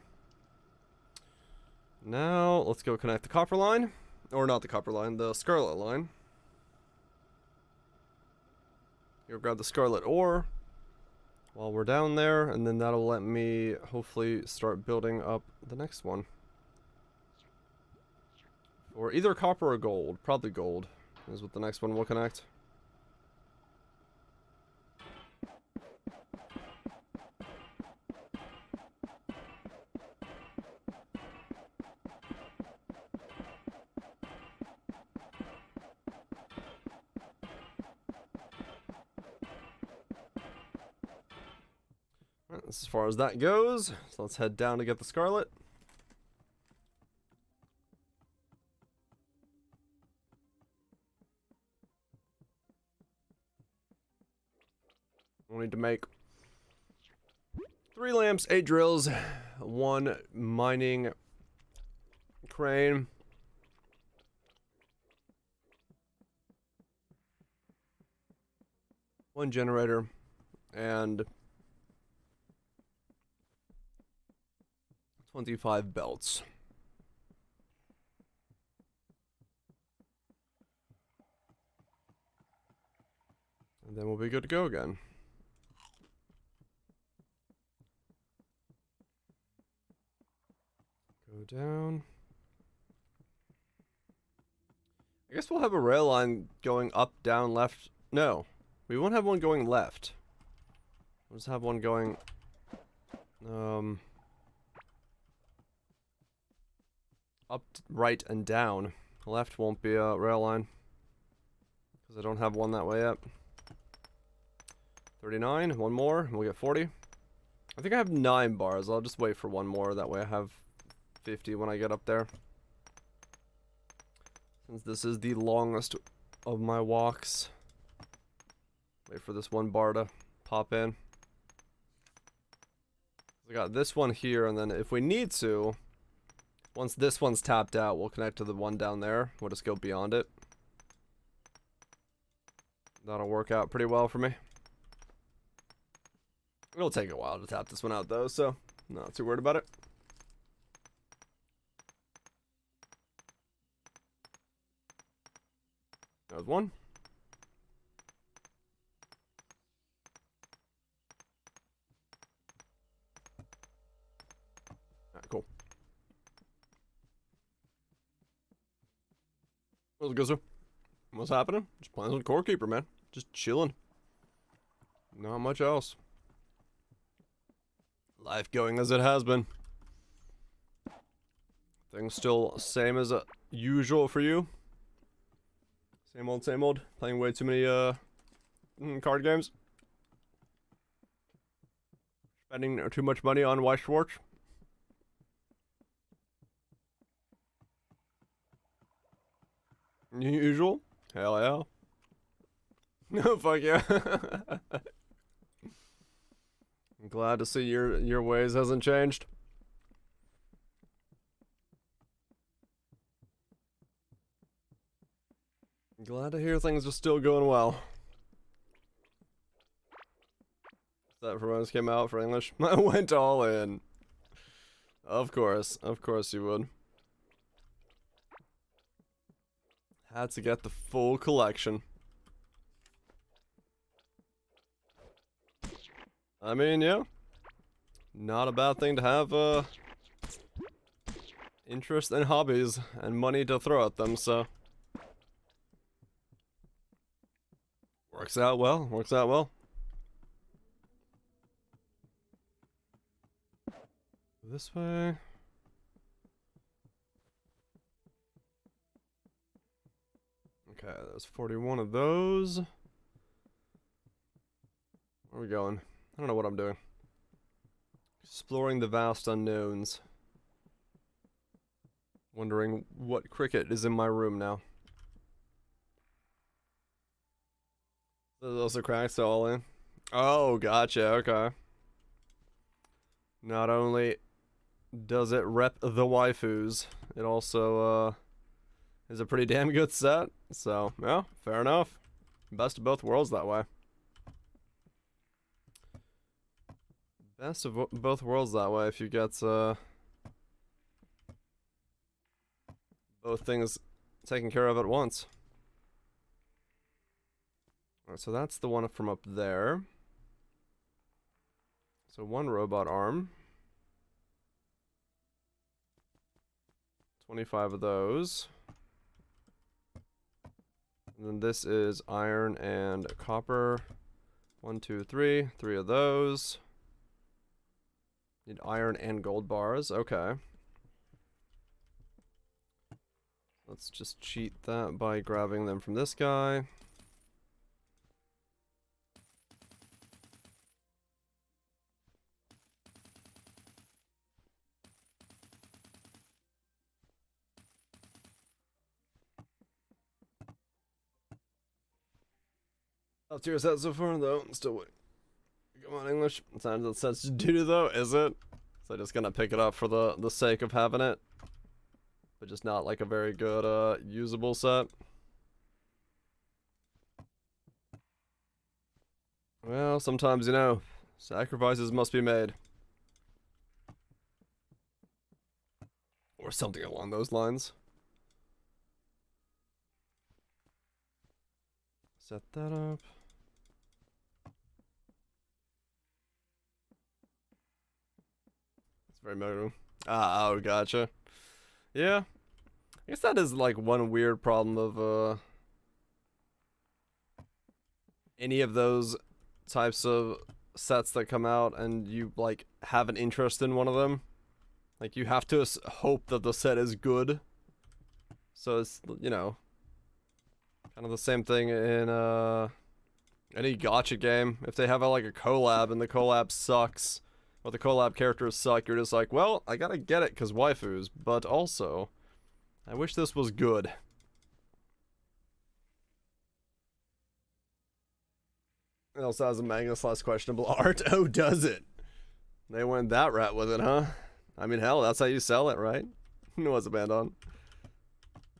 Now, let's go connect the copper line. Or not the copper line, the scarlet line. Go grab the scarlet ore while we're down there, and then that'll let me hopefully start building up the next one. Or either copper or gold. Probably gold is what the next one will connect. Alright, as far as that goes, so let's head down to get the scarlet. We'll need to make 3 lamps, 8 drills, 1 mining crane, 1 generator, and 25 belts. And then we'll be good to go again. Go down. I guess we'll have a rail line going up, down, left. No, we won't have one going left. We'll just have one going up, right, and down. Left won't be a rail line because I don't have one that way yet. 39, one more, and we'll get 40. I think I have 9 bars. I'll just wait for one more. That way I have 50 when I get up there. Since this is the longest of my walks. Wait for this one bar to pop in. We got this one here, and then if we need to, once this one's tapped out, we'll connect to the one down there. We'll just go beyond it. That'll work out pretty well for me. It'll take a while to tap this one out though, so not too worried about it. That was one. Alright, cool. What's good, sir? What's happening? Just playing some Core Keeper, man. Just chilling. Not much else. Life going as it has been. Things still same as usual for you. Same old, same old. Playing way too many card games. Spending too much money on White Schwartz. Usual. Hell yeah. No, fuck yeah. I'm glad to see your ways hasn't changed. Glad to hear things are still going well. That for once came out for English. I went all in. Of course you would. Had to get the full collection. I mean, yeah. Not a bad thing to have, interest and hobbies and money to throw at them, so. Works out well, works out well. This way. Okay, there's 41 of those. Where are we going? I don't know what I'm doing. Exploring the vast unknowns. Wondering what cricket is in my room now. Those are cracked all in. Oh, gotcha. Okay. Not only does it rep the waifus, it also is a pretty damn good set. So, yeah, fair enough. Best of both worlds that way. Best of both worlds that way if you get both things taken care of at once. Alright, so that's the one from up there. So one robot arm. 25 of those. And then this is iron and copper. 1, 2, 3. 3 of those. Need iron and gold bars. Okay. Let's just cheat that by grabbing them from this guy. Up to your set so far, though. I'm still waiting. Come on, English. Sometimes it says do, though, is it? So just gonna pick it up for the sake of having it. But just not like a very good, usable set. Well, sometimes, you know, sacrifices must be made. Or something along those lines. Set that up. It's very moto. Ah, oh, gotcha. Yeah. I guess that is like one weird problem of any of those types of sets that come out and you like have an interest in one of them. Like you have to hope that the set is good. So it's, you know, kind of the same thing in any gacha game. If they have like a collab and the collab sucks, or the collab characters suck, you're just like, well, I gotta get it because waifus, but also, I wish this was good. It also has a manga/slash questionable art. Oh, does it? They went that route with it, huh? I mean, hell, that's how you sell it, right? What's the band on?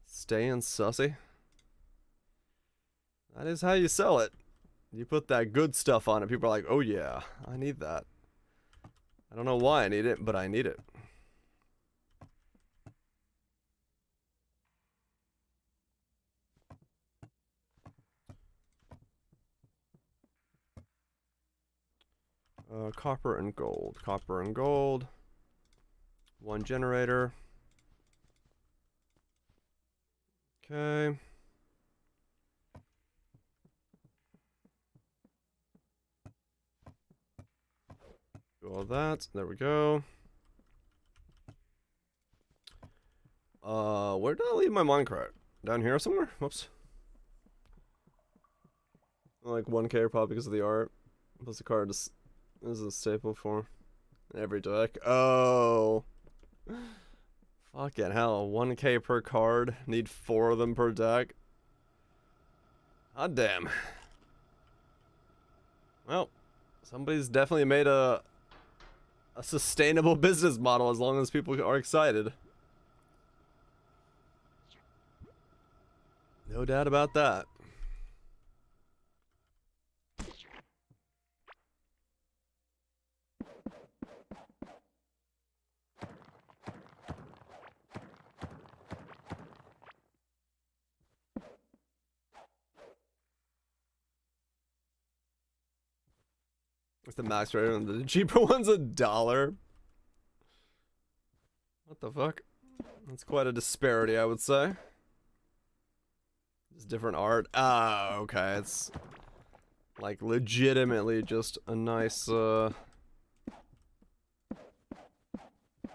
Staying sussy. That is how you sell it. You put that good stuff on it, people are like, oh yeah, I need that. I don't know why I need it, but I need it. Copper and gold. Copper and gold. One generator. Okay. Do all that. There we go. Where did I leave my minecart? Down here somewhere? Whoops. Like 1K probably because of the art. Plus the card is a staple for every deck. Oh. Fucking hell. 1K per card. Need 4 of them per deck. God damn. Well, somebody's definitely made a sustainable business model as long as people are excited. No doubt about that. What's the max rate on the cheaper one's $1? What the fuck? That's quite a disparity, I would say. It's different art. Ah, okay. It's like legitimately just a nice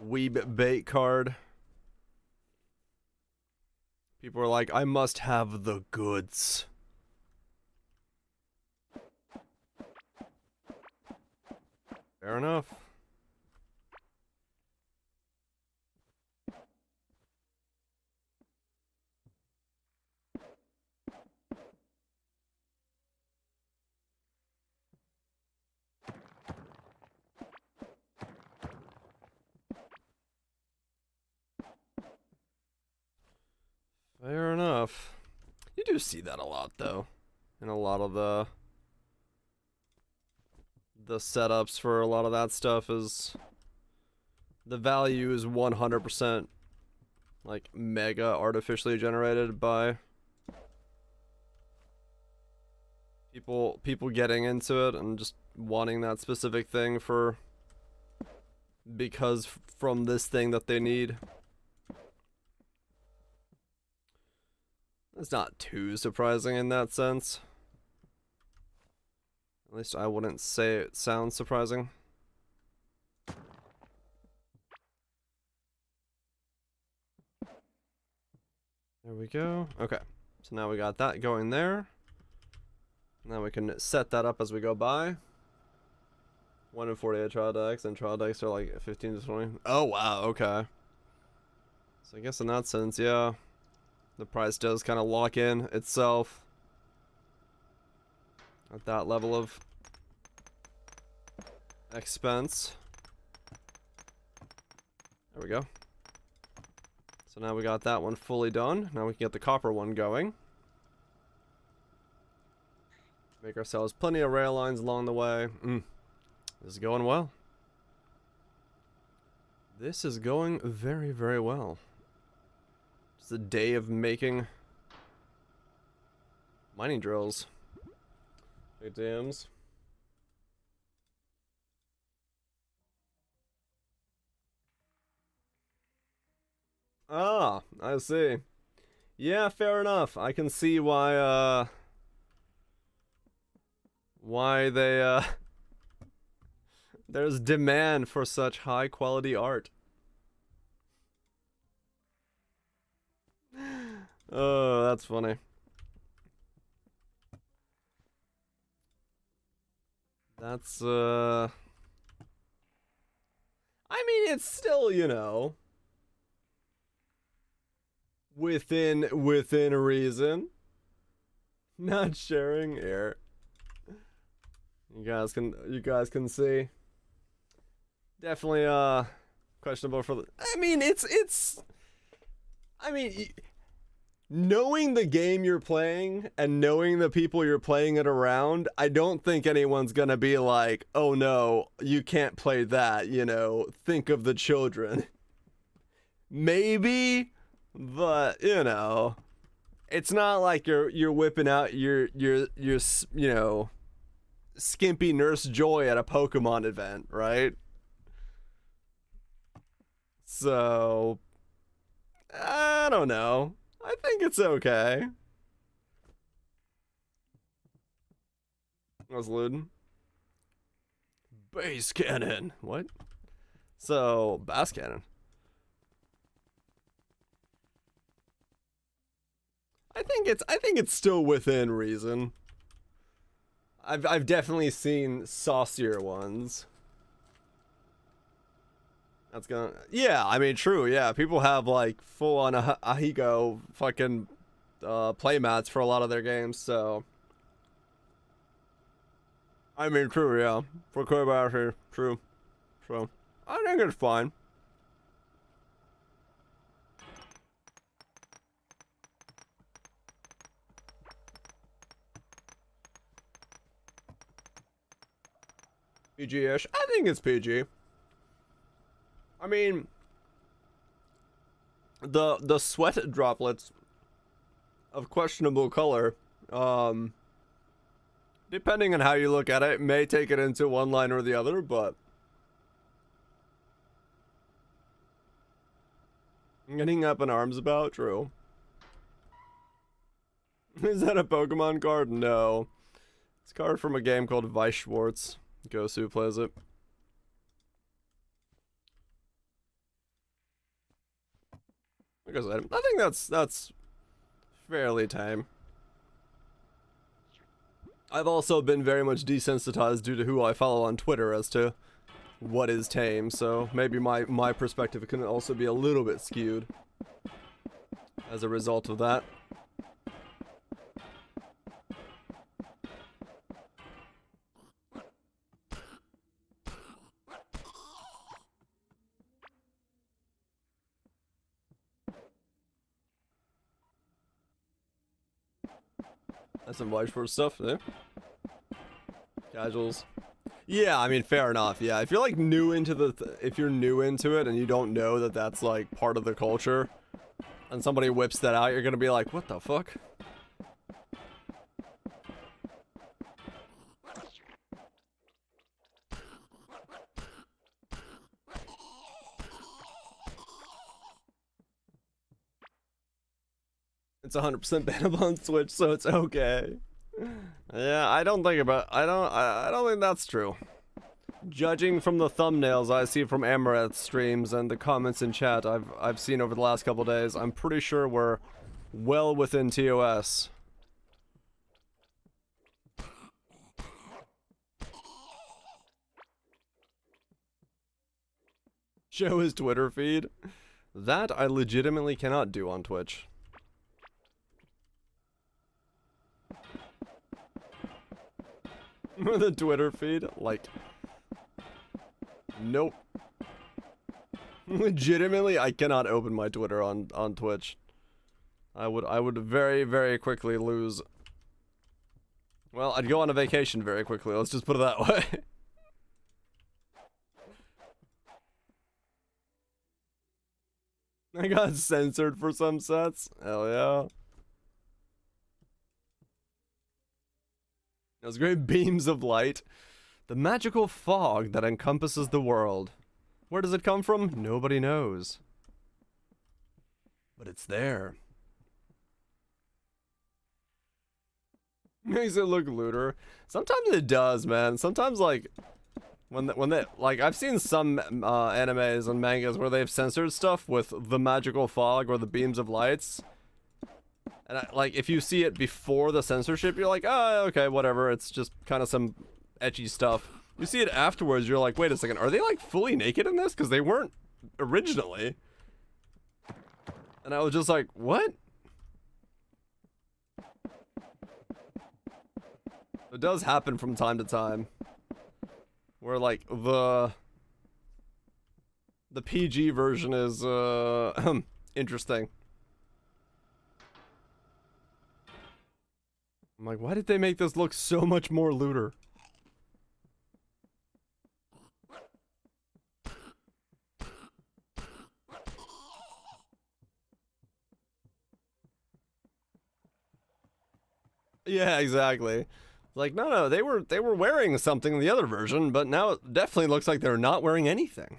weeb bait card. People are like, I must have the goods. Fair enough. stuff. You do see that a lot, though, in a lot of the setups for a lot of that stuff is the value is 100% like mega artificially generated by people getting into it and just wanting that specific thing for because from this thing that they need. It's not too surprising in that sense. At least I wouldn't say it sounds surprising. There we go. Okay. So now we got that going there. Now we can set that up as we go by. 1 in 48 trial decks, and trial decks are like 15 to 20. Oh, wow. Okay. So I guess in that sense, yeah. The price does kind of lock in itself at that level of expense. There we go. So now we got that one fully done. Now we can get the copper one going. Make ourselves plenty of rail lines along the way. This is going well. This is going very, very well. It's a day of making mining drills. ATMs. Ah, I see. Yeah, fair enough. I can see why they there's demand for such high quality art. Oh, that's funny. That's I mean, it's still, you know, within reason. Not sharing here. You guys can see. Definitely questionable for the I mean, knowing the game you're playing and knowing the people you're playing it around, I don't think anyone's gonna be like, oh no, you can't play that, you know, think of the children. Maybe, but you know, it's not like you're whipping out your you know, skimpy Nurse Joy at a Pokemon event, right? So I don't know. I think it's okay. I was looting. Base cannon. What? So, bass cannon. I think it's still within reason. I've definitely seen saucier ones. That's gonna, yeah, I mean, true, yeah. People have like full on Ahigo fucking playmats for a lot of their games, so. I mean, true, yeah. For choreography, true. So, I think it's fine. PG-ish. I think it's PG. I mean, the sweat droplets of questionable color, depending on how you look at it, may take it into one line or the other, but getting up in arms about, true. Is that a Pokemon card? No. It's a card from a game called Vice Schwartz. Gosu plays it. Like I said, I think that's fairly tame. I've also been very much desensitized due to who I follow on Twitter as to what is tame, so maybe my perspective can also be a little bit skewed as a result of that. That's some watch for stuff, yeah. Casuals. Yeah, I mean, fair enough. Yeah, if you're like new into if you're new into it and you don't know that that's like part of the culture, and somebody whips that out, you're gonna be like, what the fuck? It's 100% bannable on Switch, so it's okay. Yeah, I don't think that's true. Judging from the thumbnails I see from Amaranth's streams and the comments in chat I've seen over the last couple days, I'm pretty sure we're well within TOS. Show his Twitter feed? That I legitimately cannot do on Twitch. The Twitter feed? Like... Nope. Legitimately, I cannot open my Twitter on Twitch. I would very, very quickly lose. Well, I'd go on a vacation very quickly, let's just put it that way. I got censored for some sets. Hell yeah. Those great beams of light. The magical fog that encompasses the world. Where does it come from? Nobody knows. But it's there. Makes it look looter. Sometimes it does, man. Sometimes, like, when they like, I've seen some animes and mangas where they've censored stuff with the magical fog or the beams of lights. And like, if you see it before the censorship, you're like, oh, okay, whatever. It's just kind of some etchy stuff. You see it afterwards, you're like, wait a second, are they like fully naked in this? Because they weren't originally. And I was just like, what? It does happen from time to time. Where like the PG version is interesting. I'm like, why did they make this look so much more looter? Yeah, exactly. Like, no, they were wearing something in the other version, but now it definitely looks like they're not wearing anything.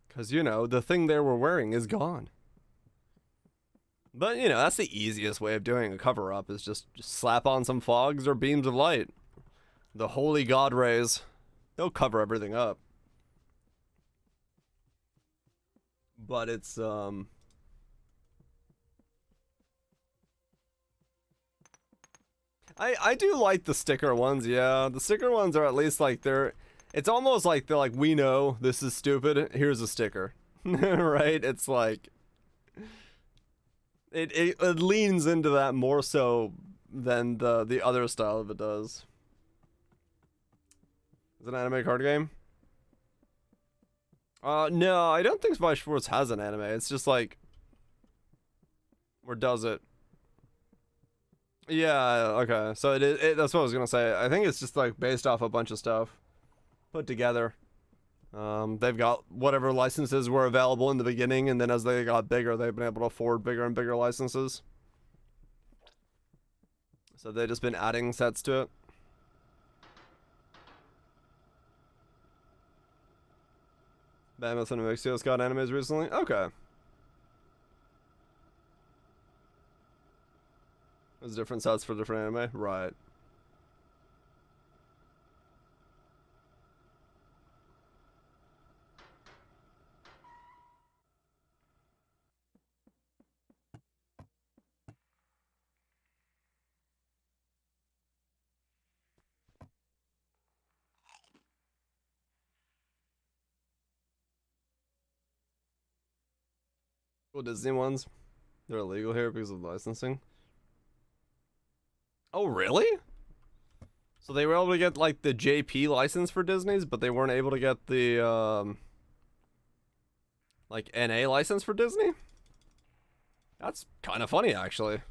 Because, you know, the thing they were wearing is gone. But, you know, that's the easiest way of doing a cover-up, is just slap on some fogs or beams of light. The holy god rays. They'll cover everything up. But it's, I do like the sticker ones, yeah. The sticker ones are at least like it's almost like they're like, we know this is stupid, here's a sticker. Right? It's like, it leans into that more so than the other style of it does. Is it an anime card game? No, I don't think Spy Sports has an anime. It's just like, or does it? Yeah, okay. So that's what I was gonna say. I think it's just like based off a bunch of stuff put together. They've got whatever licenses were available in the beginning, and then as they got bigger, they've been able to afford bigger and bigger licenses. So they've just been adding sets to it. Mammoth and Mixio's got animes recently? Okay. There's different sets for different anime? Right. Cool Disney ones. They're illegal here because of licensing. Oh, really? So they were able to get like the JP license for Disney's, but they weren't able to get the like NA license for Disney? That's kind of funny, actually.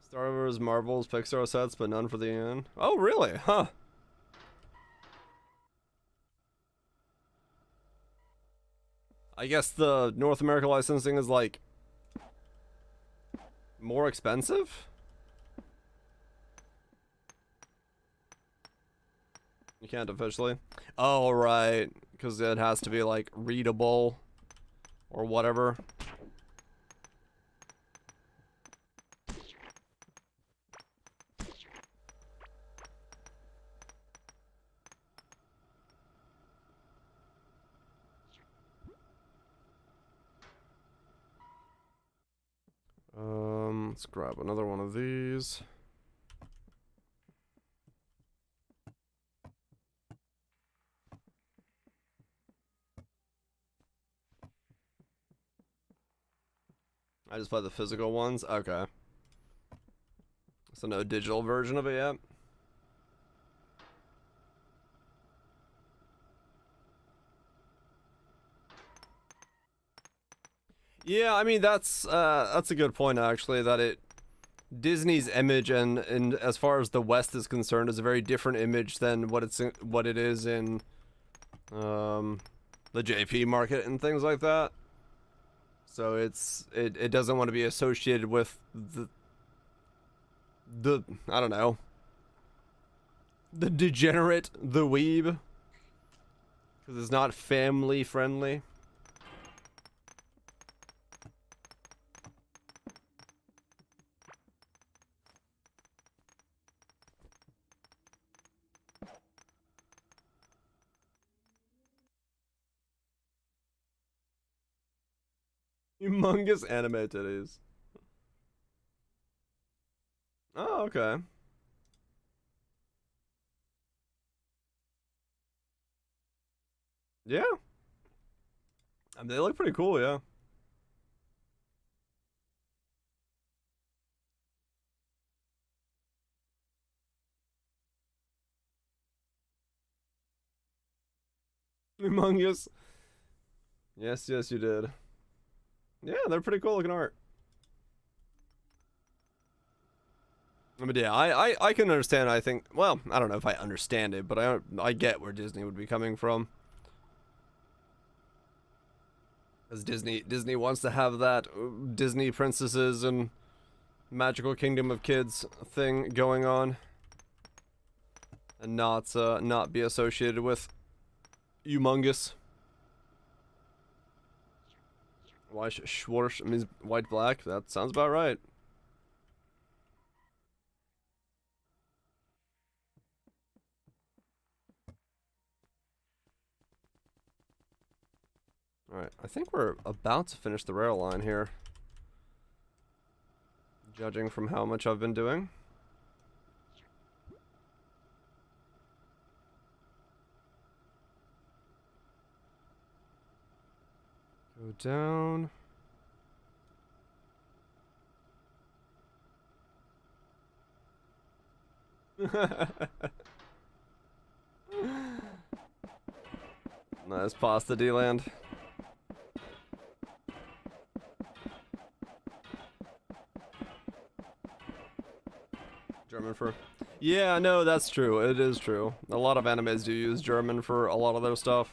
Star Wars, Marvel's, Pixar sets, but none for the UN. Oh, really? Huh. I guess the North America licensing is like more expensive? You can't officially. Oh, right. Because it has to be like readable or whatever. Let's grab another one of these. I just play the physical ones? Okay. So no digital version of it yet? Yeah, I mean that's a good point actually, that Disney's image and as far as the West is concerned is a very different image than what it is in the JP market and things like that. So it doesn't want to be associated with the I don't know, the degenerate, the weeb, because it's not family friendly. Humongous anime titties. Oh, okay. Yeah. I mean, they look pretty cool, yeah. Humongous. Yes, yes, you did. Yeah, they're pretty cool looking art. I mean, yeah, I can understand. I think, well, I don't know if I understand it, but I get where Disney would be coming from. Because Disney wants to have that Disney princesses and magical kingdom of kids thing going on, and not be associated with humongous. Why Schwarz means white black? That sounds about right. Alright, I think we're about to finish the rail line here, judging from how much I've been doing. Go down. Nice pasta, D-Land. German for... Yeah, no, that's true. It is true. A lot of animes do use German for a lot of their stuff.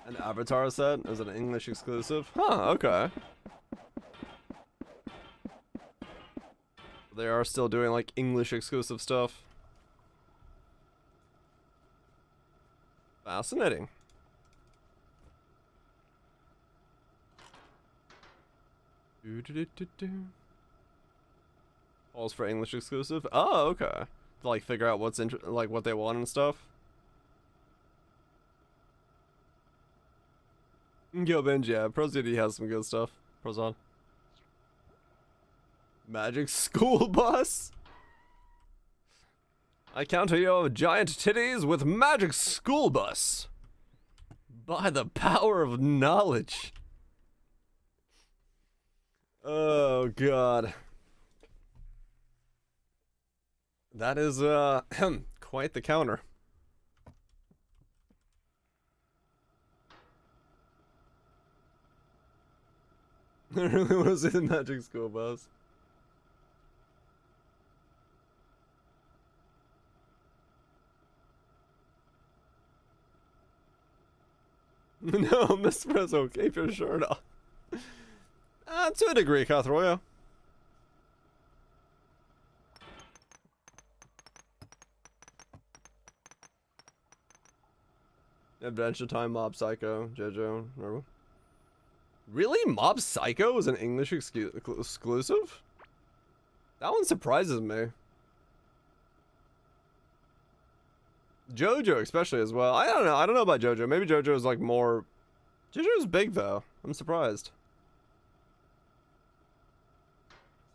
An Avatar set is an English exclusive? Huh, okay. They are still doing like English exclusive stuff. Fascinating. Calls for English exclusive? Oh, okay. To like figure out what's like what they want and stuff. Yo, Benji, yeah, ProZD has some good stuff. Prozon. Magic School Bus? I counter your giant titties with Magic School Bus. By the power of knowledge. Oh, God. That is, quite the counter. I really want to see the Magic School Bus. No, Miss Prezzo, keep your shirt off. To a degree, Cathroya. Adventure Time, Mob Psycho, JoJo, remember? Really? Mob Psycho is an English exclusive? That one surprises me. JoJo especially as well. I don't know. I don't know about JoJo. Maybe JoJo is like more... JoJo's big though. I'm surprised.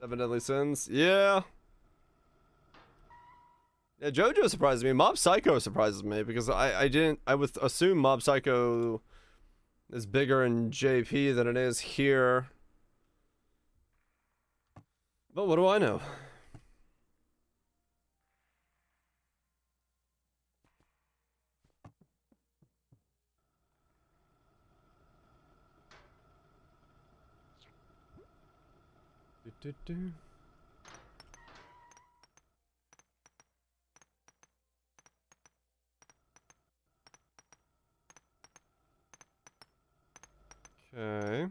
Seven Deadly Sins. Yeah. Yeah, JoJo surprises me. Mob Psycho surprises me because I would assume Mob Psycho is bigger in JP than it is here. But what do I know? Okay.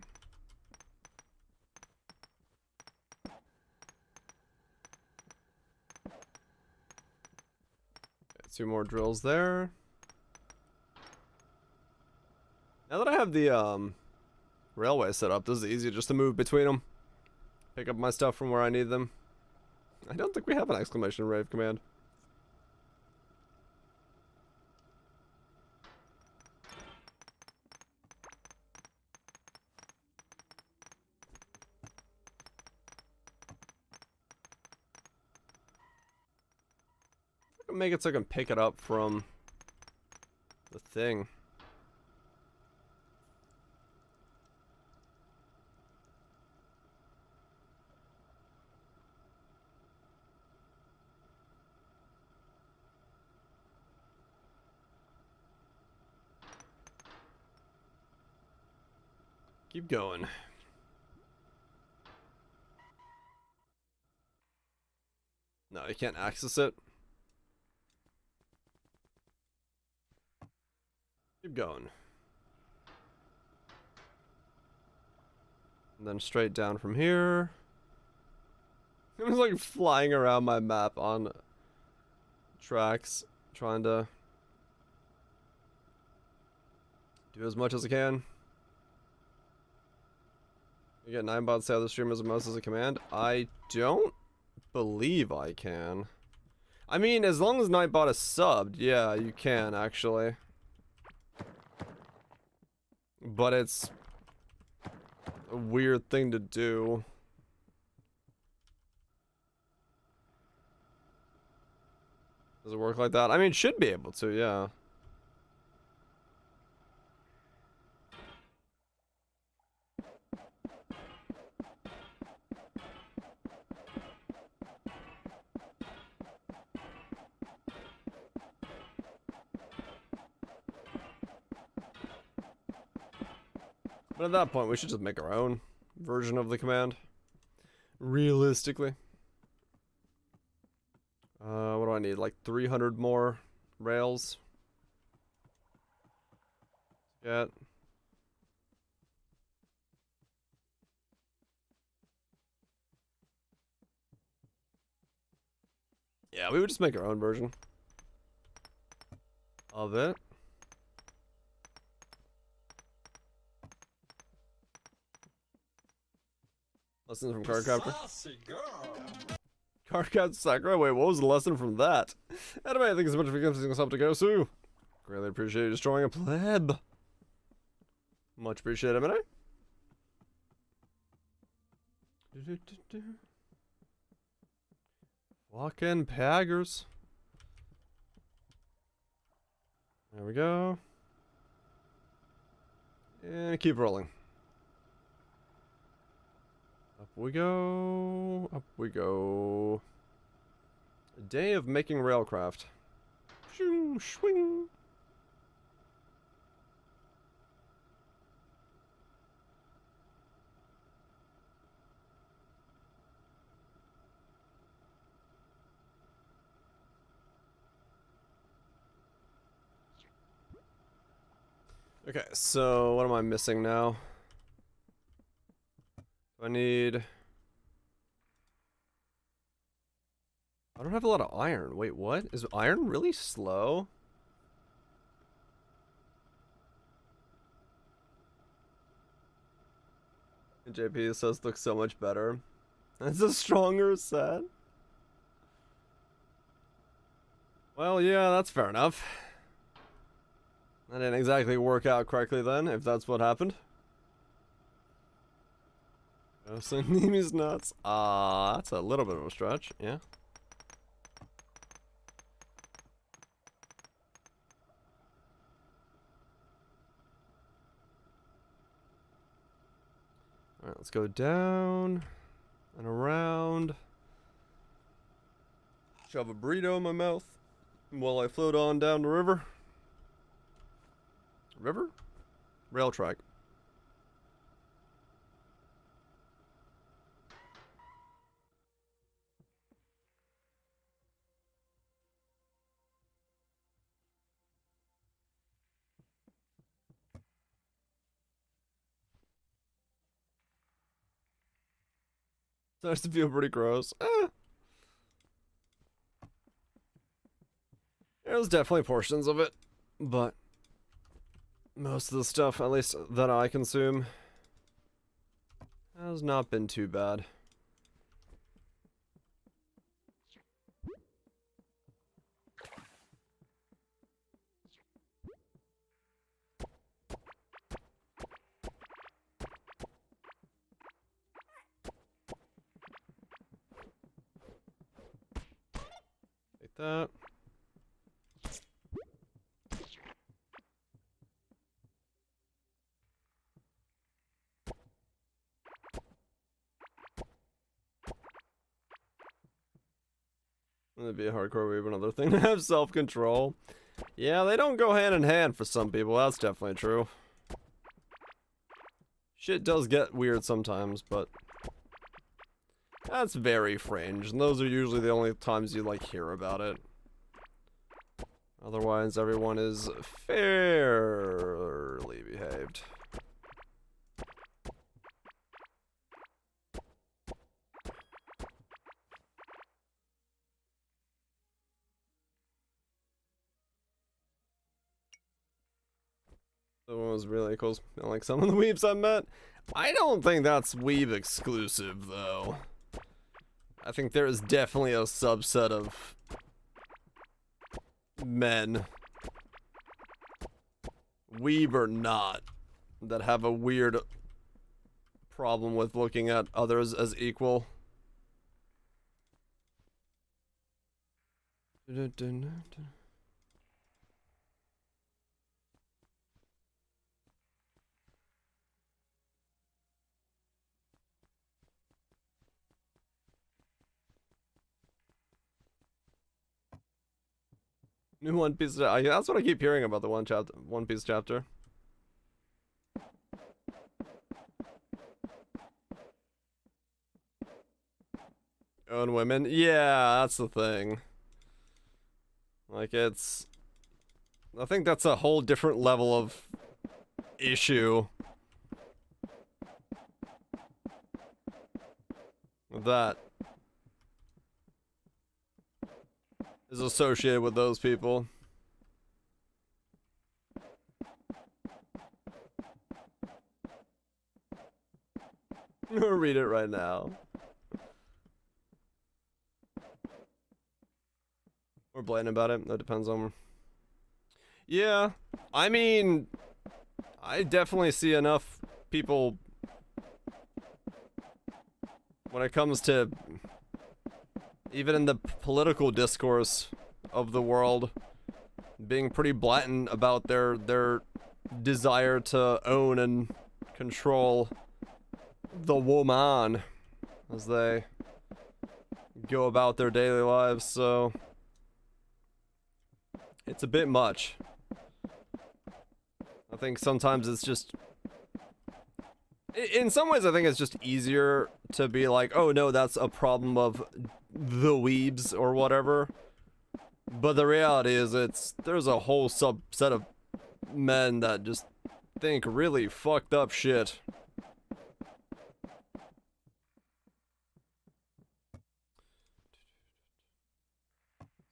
Two more drills there. Now that I have the railway set up, this is easy just to move between them. Pick up my stuff from where I need them. I don't think we have an exclamation rave command. I can make it so I can pick it up from the thing. Keep going. No, you can't access it. Keep going. And then straight down from here. I'm just like flying around my map on tracks, trying to do as much as I can. You get 9 bots out of the stream as most as a command? I don't believe I can. I mean, as long as Nightbot is subbed, yeah, you can actually. But it's a weird thing to do. Does it work like that? I mean, it should be able to, yeah. But at that point, we should just make our own version of the command. Realistically. What do I need? Like 300 more rails? Get. Yeah, we would just make our own version of it. Lessons from Cardcaptor. Saucy girl. Cardcaptor Sakura? Wait, what was the lesson from that? Anyway, thank you so much for giving us up to go, Sue. Greatly appreciate you destroying a pleb. Much appreciated, Emily. Fucking paggers. There we go. And keep rolling. Up we go. Up we go. A day of making railcraft. Shoo, swing. Okay, so what am I missing now? I don't have a lot of iron. Wait, what? Is iron really slow? And JP says looks so much better. It's a stronger set. Well, yeah, that's fair enough. That didn't exactly work out correctly then, if that's what happened. Oh, so Nemi's nuts. That's a little bit of a stretch, yeah. Alright, let's go down and around. Shove a burrito in my mouth while I float on down the river. River? Rail track. Starts to feel pretty gross. There's definitely portions of it, but most of the stuff, at least that I consume, has not been too bad. Take that. That'd be a hardcore weeb, another thing to have self-control. Yeah, they don't go hand in hand for some people, that's definitely true. Shit does get weird sometimes, but that's very fringe, and those are usually the only times you, like, hear about it. Otherwise, everyone is fairly behaved. That one was really cool. Like some of the weebs I met. I don't think that's weeb exclusive, though. I think there is definitely a subset of men, weeb or not, that have a weird problem with looking at others as equal. New One Piece. That's what I keep hearing about the One Piece chapter. Own women. Yeah, that's the thing. Like it's. I think that's a whole different level of issue. That is associated with those people. Read it right now. Or blatant about it. That depends on. Yeah, I mean, I definitely see enough people when it comes to even in the political discourse of the world being pretty blatant about their desire to own and control the woman as they go about their daily lives, so it's a bit much. I think sometimes it's just, in some ways I think it's just easier to be like, oh no, that's a problem of the weebs or whatever. But the reality is there's a whole subset of men that just think really fucked up shit.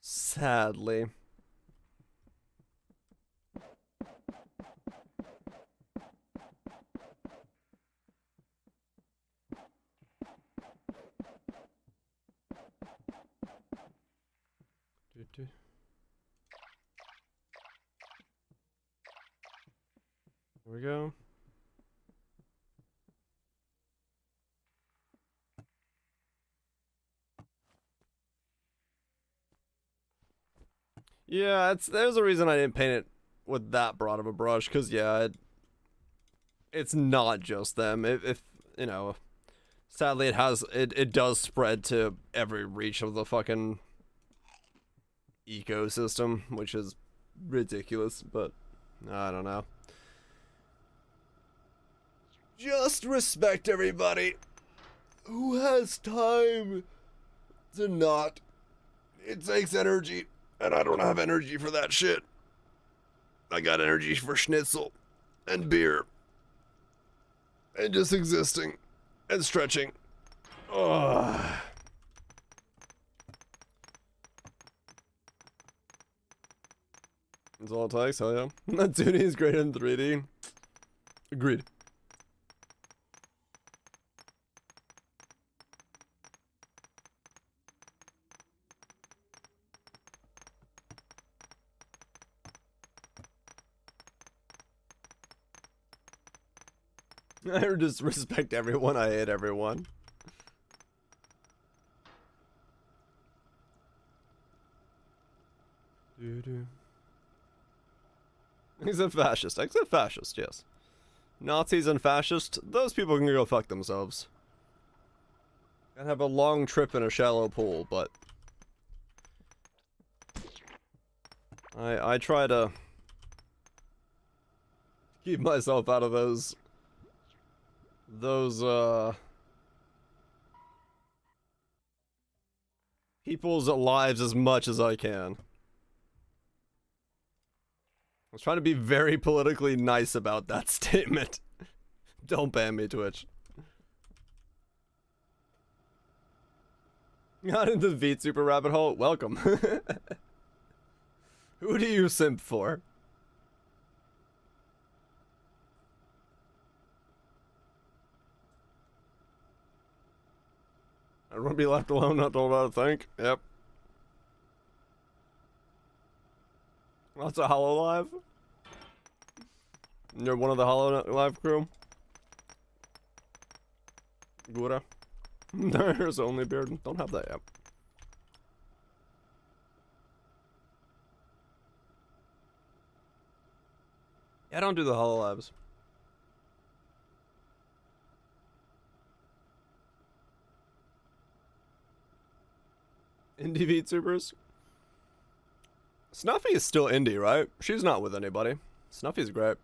Sadly. Here we go. Yeah, there's a reason I didn't paint it with that broad of a brush, because yeah, it's not just them. If you know, sadly it does spread to every reach of the fucking ecosystem, which is ridiculous, but I don't know. Just respect everybody who has time to not. It takes energy, and I don't have energy for that shit. I got energy for schnitzel and beer and just existing and stretching. Ugh. That's all it takes, hell yeah. That 2D is great in 3D. Agreed. I just respect everyone, I hate everyone. He's a fascist. Except fascist, yes. Nazis and fascists, those people can go fuck themselves. And have a long trip in a shallow pool, but I try to keep myself out of those people's lives as much as I can. I was trying to be very politically nice about that statement. Don't ban me, Twitch. Got into the VTuber rabbit hole? Welcome. Who do you simp for? Everyone be left alone, not told how to think. Yep. That's a Hololive? You're one of the Hololive crew? Gura? There's only beard. Don't have that yet. Yeah, I don't do the Hololives. Indie VTubers? Snuffy is still indie, right? She's not with anybody. Snuffy's great.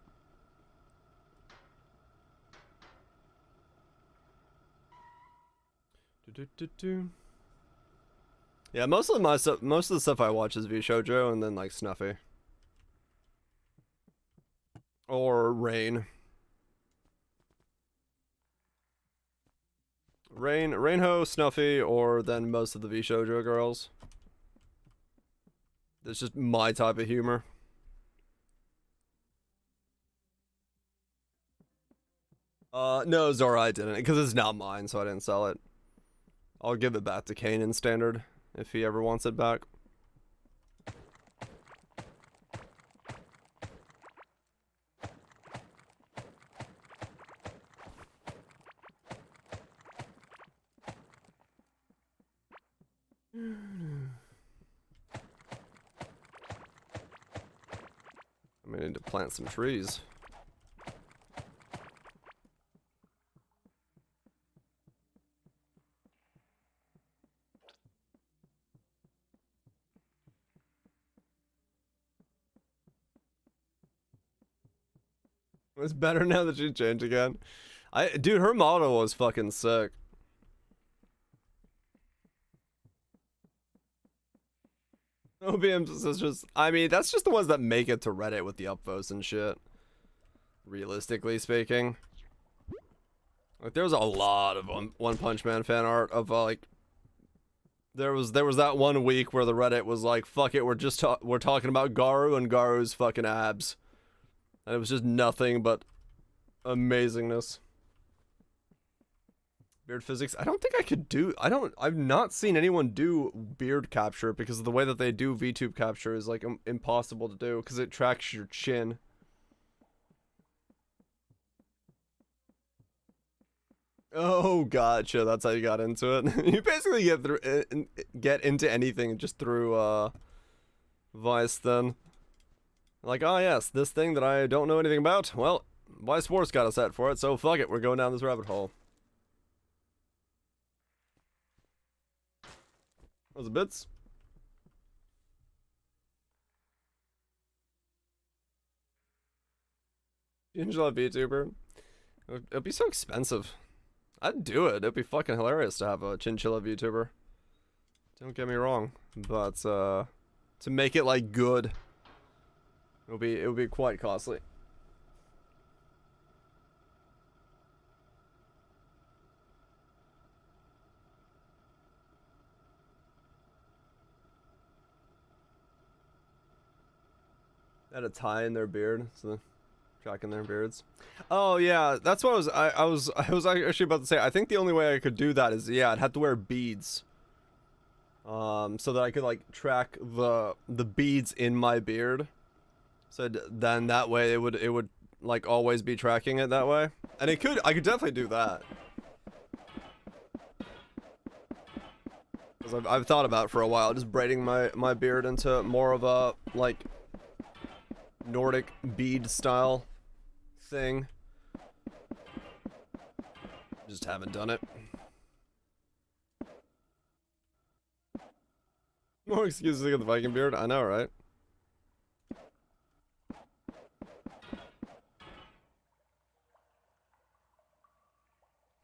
Yeah, most of the stuff I watch is VShojo and then like Snuffy. Or Rain. Rainho, Snuffy, or then most of the VShojo girls. That's just my type of humor. No, Zora, I didn't, because it's not mine, so I didn't sell it. I'll give it back to Kanan Standard, if he ever wants it back. I need to plant some trees. It's better now that she changed again. Dude, her model was fucking sick. OBMs is just, I mean, that's just the ones that make it to Reddit with the upvotes and shit. realistically speaking. Like, there's a lot of One Punch Man fan art of like. There was that one week where the Reddit was like, "Fuck it, we're talking about Garu and Garu's fucking abs," and it was just nothing but amazingness. Beard physics. I don't think I could do. I've not seen anyone do beard capture because of the way that they do VTube capture is like impossible to do because it tracks your chin. Oh, gotcha. That's how you got into it. You basically get into anything just through Vice then. Like, oh yes, this thing that I don't know anything about. Well, Vice Sports got a set for it, so fuck it. We're going down this rabbit hole. Those are bits. Chinchilla VTuber. It'd be so expensive. I'd do it. It'd be fucking hilarious to have a chinchilla VTuber. Don't get me wrong, but to make it like good, it would be quite costly. They had a tie in their beard, so tracking their beards. Oh yeah, that's what I was actually about to say. I think the only way I could do that is, yeah, I'd have to wear beads. So that I could like track the beads in my beard. So then that way it would like always be tracking it that way. And I could definitely do that. Cuz I've thought about it for a while, just braiding my beard into more of a like Nordic bead style thing. Just haven't done it. More excuses to get the Viking beard. I know, right?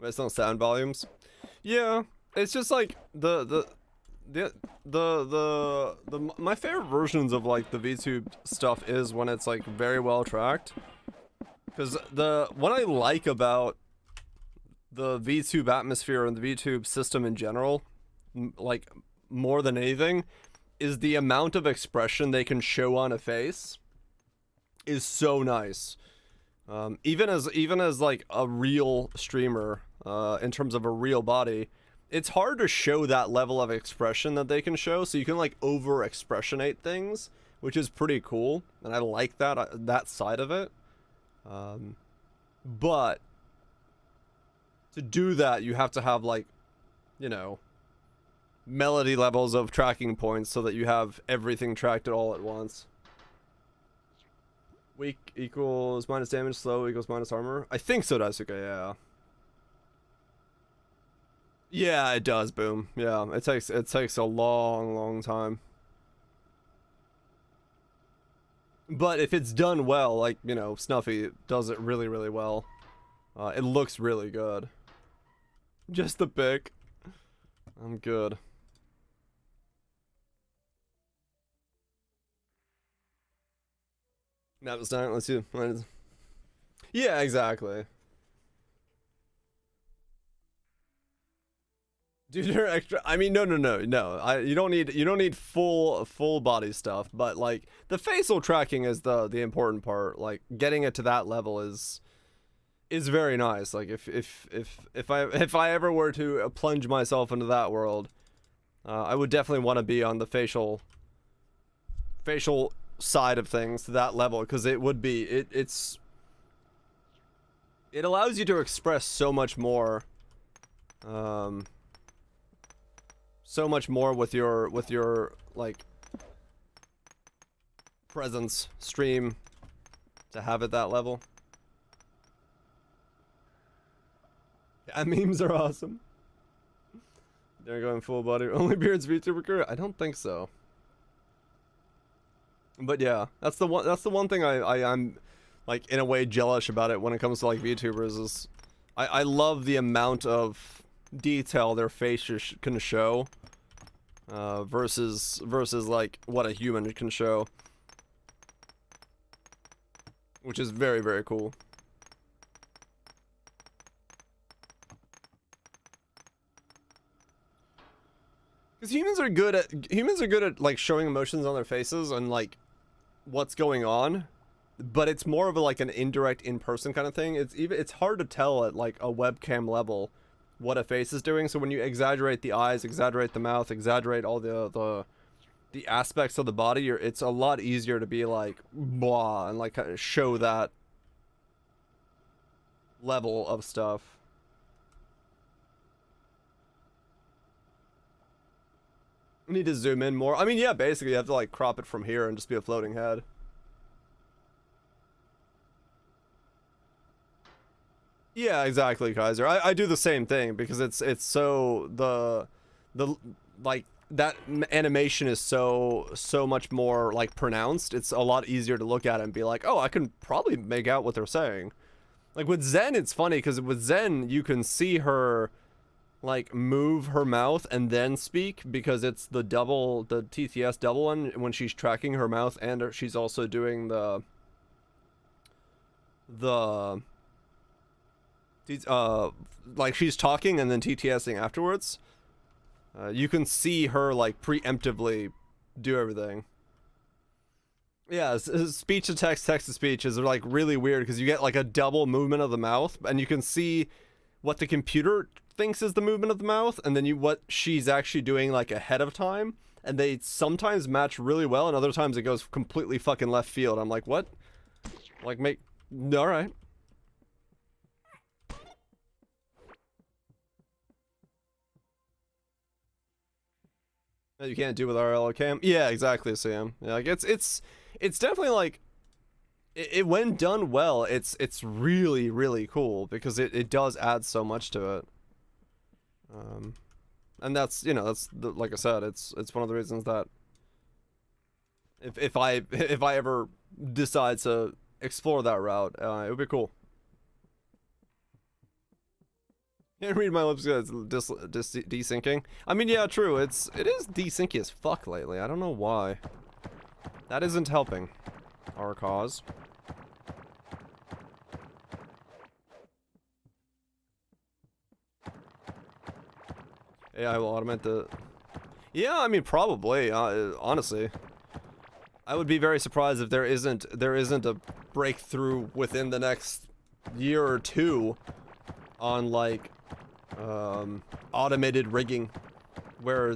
Based on sound volumes. Yeah, it's just like my favorite versions of like the VTube stuff is when it's like very well tracked. Because what I like about the VTube atmosphere and the VTube system in general, like more than anything, is the amount of expression they can show on a face is so nice. Even as like a real streamer, in terms of a real body, it's hard to show that level of expression that they can show. So you can like over expressionate things, which is pretty cool, and I like that side of it. But to do that, you have to have like, you know, melody levels of tracking points so that you have everything tracked all at once. Weak equals minus damage, slow equals minus armor. I think so, Daisuke, yeah. Yeah, it does, Boom. Yeah, it takes a long time. But if it's done well, like, you know, Snuffy does it really, really well. It looks really good. Just the pick. I'm good. That was done. Let's see. Yeah, exactly. Dude, you're extra. I mean, no. You don't need full body stuff, but like the facial tracking is the important part. Like getting it to that level is very nice. Like if I ever were to plunge myself into that world, I would definitely want to be on the facial side of things to that level, because it would be it allows you to express so much more. So much more with your like presence stream to have it that level. Yeah, memes are awesome. They're going full body. Only beards VTuber career? I don't think so. But yeah, that's the one thing I'm like in a way jealous about it when it comes to like VTubers is I love the amount of detail their faces can show, versus like what a human can show, which is very, very cool. Because humans are good at like showing emotions on their faces and like what's going on, but it's more of a like an indirect in-person kind of thing. It's hard to tell at like a webcam level what a face is doing. So when you exaggerate the eyes, exaggerate the mouth, exaggerate all the aspects of the body, it's a lot easier to be like blah and like kind of show that level of stuff. You need to zoom in more. I mean, yeah, basically you have to like crop it from here and just be a floating head. Yeah, exactly, Kaiser. I do the same thing because it's so the like that animation is so much more like pronounced. It's a lot easier to look at it and be like, oh, I can probably make out what they're saying. Like with Zen, it's funny because with Zen you can see her like move her mouth and then speak because it's the TTS double one when she's tracking her mouth and she's also doing the like she's talking and then TTSing afterwards. You can see her like preemptively do everything. Yeah, speech to text, text to speech is like really weird because you get like a double movement of the mouth and you can see what the computer thinks is the movement of the mouth and then what she's actually doing like ahead of time, and they sometimes match really well and other times it goes completely fucking left field. I'm like, what? Like all right. You can't do with RL cam. Yeah, exactly, Sam. Yeah, like it's definitely like it when done well, it's really really cool because it does add so much to it. And that's like I said, it's one of the reasons that if I ever decide to explore that route, it would be cool. Can't read my lips. It's desyncing. I mean, yeah, true. It is desyncy as fuck lately. I don't know why. That isn't helping our cause. Yeah, I will automate the. Yeah, I mean, probably. Honestly, I would be very surprised if there isn't a breakthrough within the next year or two on like automated rigging where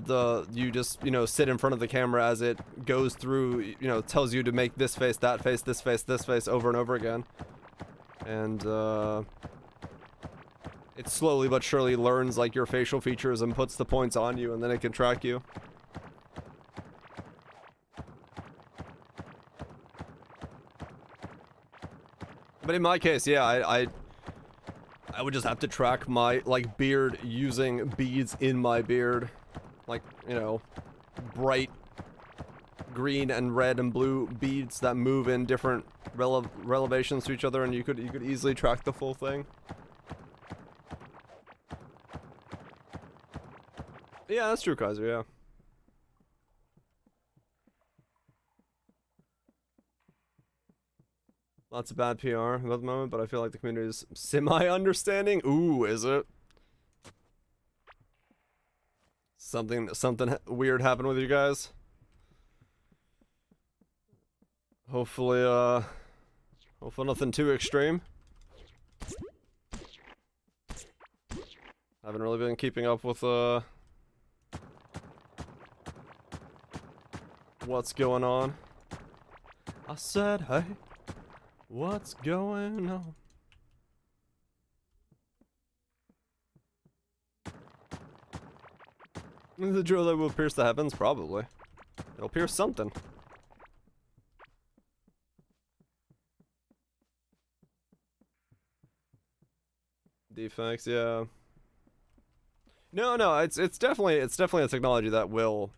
you just sit in front of the camera as it goes through, tells you to make this face, that face, this face, this face over and over again, and it slowly but surely learns like your facial features and puts the points on you, and then it can track you. But in my case, yeah, I would just have to track my like beard using beads in my beard, like bright green and red and blue beads that move in different relevations to each other, and you could easily track the full thing. Yeah, that's true, Kaiser. Yeah. Lots of bad PR at the moment, but I feel like the community is semi-understanding. Ooh, is it? Something weird happened with you guys? Hopefully, hopefully nothing too extreme. Haven't really been keeping up with, what's going on. I said, hey. What's going on? The drill that will pierce the heavens? Probably. It'll pierce something. Defects, yeah. No, it's definitely a technology that will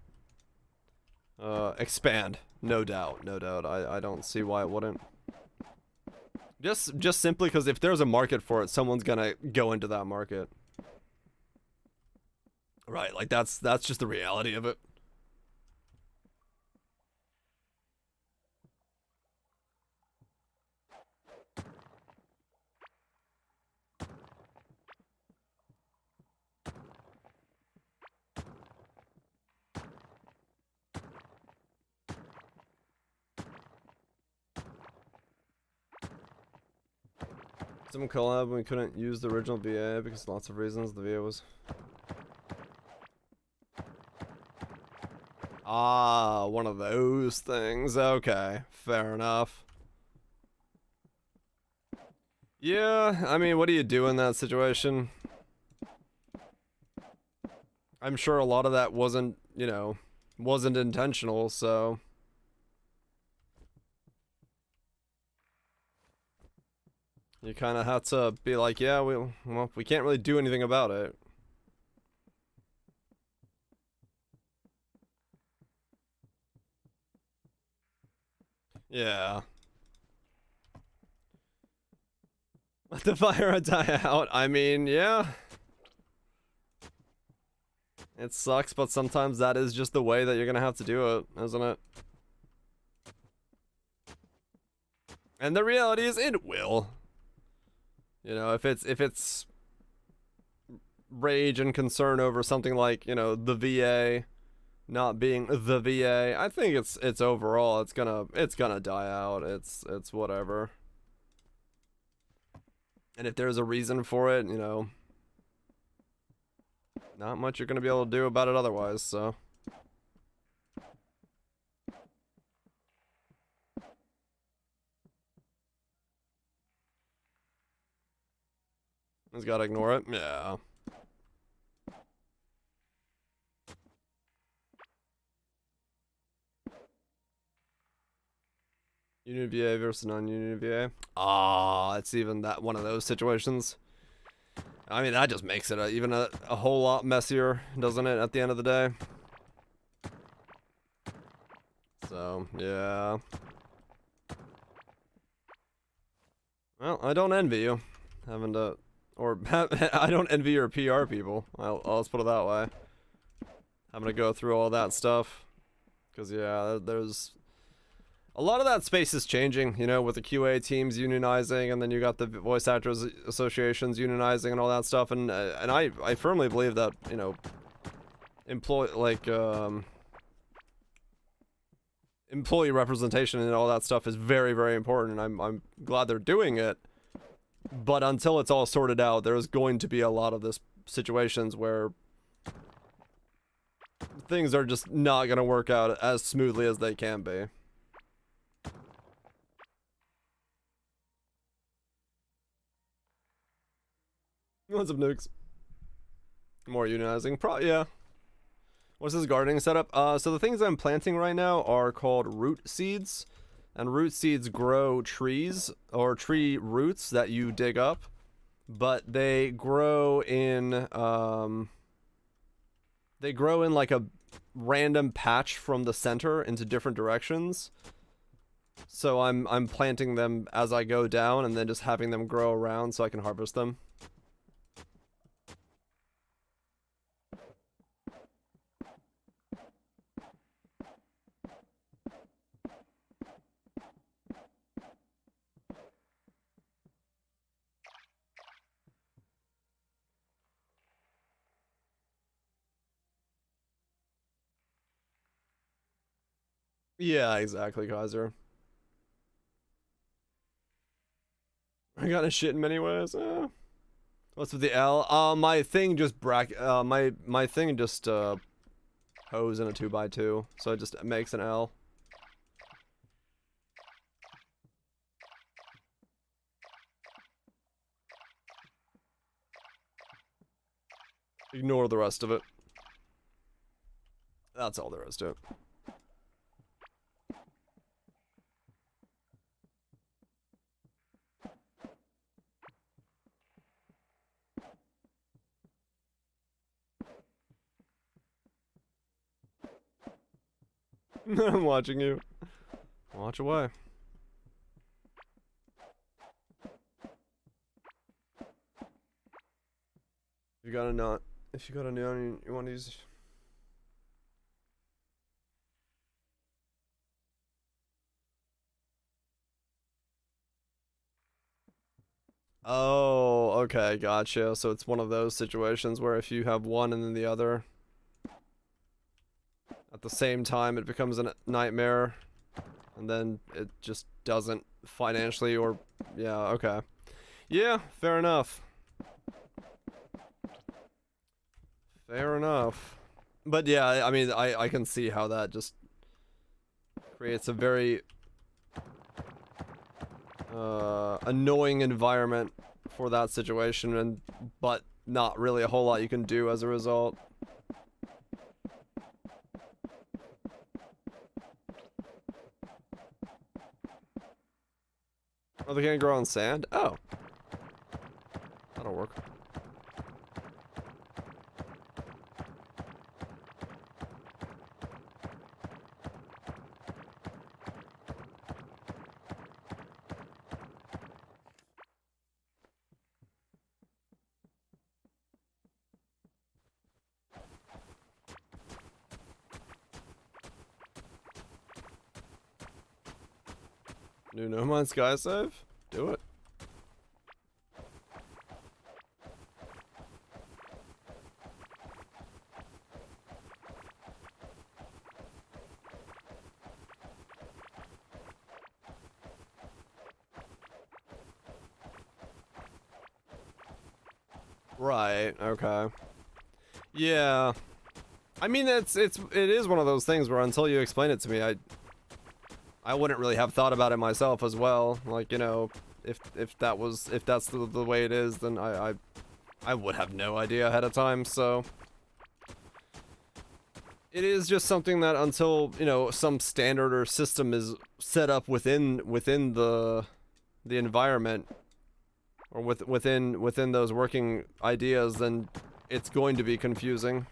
expand. No doubt. I don't see why it wouldn't. Just simply because if there's a market for it, someone's gonna go into that market. Right, like that's just the reality of it. Some collab we couldn't use the original VA because lots of reasons the VA was. Ah, one of those things. Okay, fair enough. Yeah, I mean, what do you do in that situation? I'm sure a lot of that wasn't, you know, wasn't intentional, so. You kind of have to be like, yeah, well, we can't really do anything about it. Yeah. Let the fire die out. I mean, yeah. It sucks, but sometimes that is just the way that you're gonna have to do it, isn't it? And the reality is, it will. You know, if it's rage and concern over something like, you know, the VA not being the VA, I think it's overall it's gonna die out. It's whatever. And if there's a reason for it, you know, not much you're gonna be able to do about it otherwise, so. Just gotta ignore it. Yeah. Union VA versus non-union VA. Ah, it's even that one of those situations. I mean, that just makes it even a whole lot messier, doesn't it, at the end of the day? So, yeah. Well, I don't envy you having to, or I don't envy your PR people. Let's put it that way. Having to go through all that stuff. Because, yeah, there's a lot of that space is changing, you know, with the QA teams unionizing, and then you got the voice actors associations unionizing and all that stuff, and I firmly believe that, you know, employee representation and all that stuff is very, very important, and I'm glad they're doing it. But until it's all sorted out, there's going to be a lot of this situations where things are just not going to work out as smoothly as they can be. What's up, nukes? More unionizing. Yeah. What's this gardening setup? So the things I'm planting right now are called root seeds. And root seeds grow trees, or tree roots that you dig up. But they grow in, like a random patch from the center into different directions. So I'm planting them as I go down and then just having them grow around so I can harvest them. Yeah, exactly, Kaiser. I got a shit in many ways. What's with the L? My thing just my thing just hose in a 2x2, so it just makes an L. Ignore the rest of it. That's all there is to it. I'm watching you. Watch away. If you got a nut, if you got a neon, you want to use. Oh, okay, gotcha. So it's one of those situations where if you have one and then the other at the same time, it becomes a nightmare, and then it just doesn't financially, or yeah, okay. Yeah, fair enough. Fair enough. But yeah, I mean, I can see how that just creates a very annoying environment for that situation, and but not really a whole lot you can do as a result. Oh, they can't grow on sand? Oh. That'll work. New No Man's Sky save? Do it. Right, okay. Yeah. I mean, it is one of those things where until you explain it to me, I wouldn't really have thought about it myself as well. Like, you know, if that's the way it is, then I would have no idea ahead of time, so it is just something that until, you know, some standard or system is set up within the environment, or within those working ideas, then it's going to be confusing.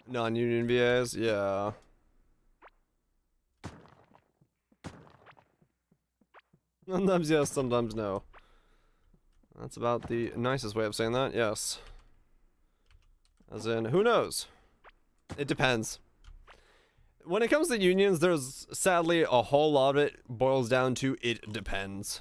Non-union VAs, yeah. Sometimes yes, sometimes no. That's about the nicest way of saying that, yes. As in, who knows? It depends. When it comes to unions, there's sadly a whole lot of it boils down to it depends.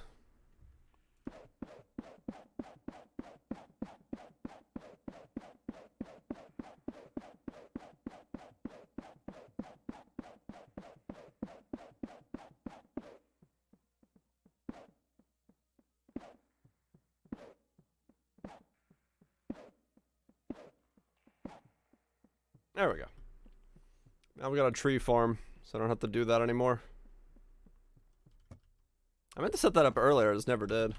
There we go. Now we got a tree farm, so I don't have to do that anymore. I meant to set that up earlier, I just never did.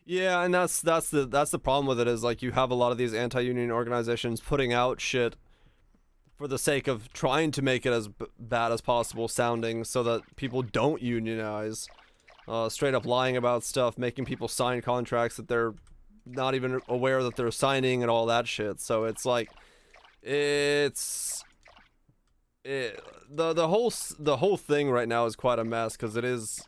Yeah, and that's the problem with it, is like you have a lot of these anti-union organizations putting out shit for the sake of trying to make it as bad as possible sounding so that people don't unionize. Straight up lying about stuff, making people sign contracts that they're not even aware that they're signing, and all that shit. So it's like, the whole thing right now is quite a mess, because it is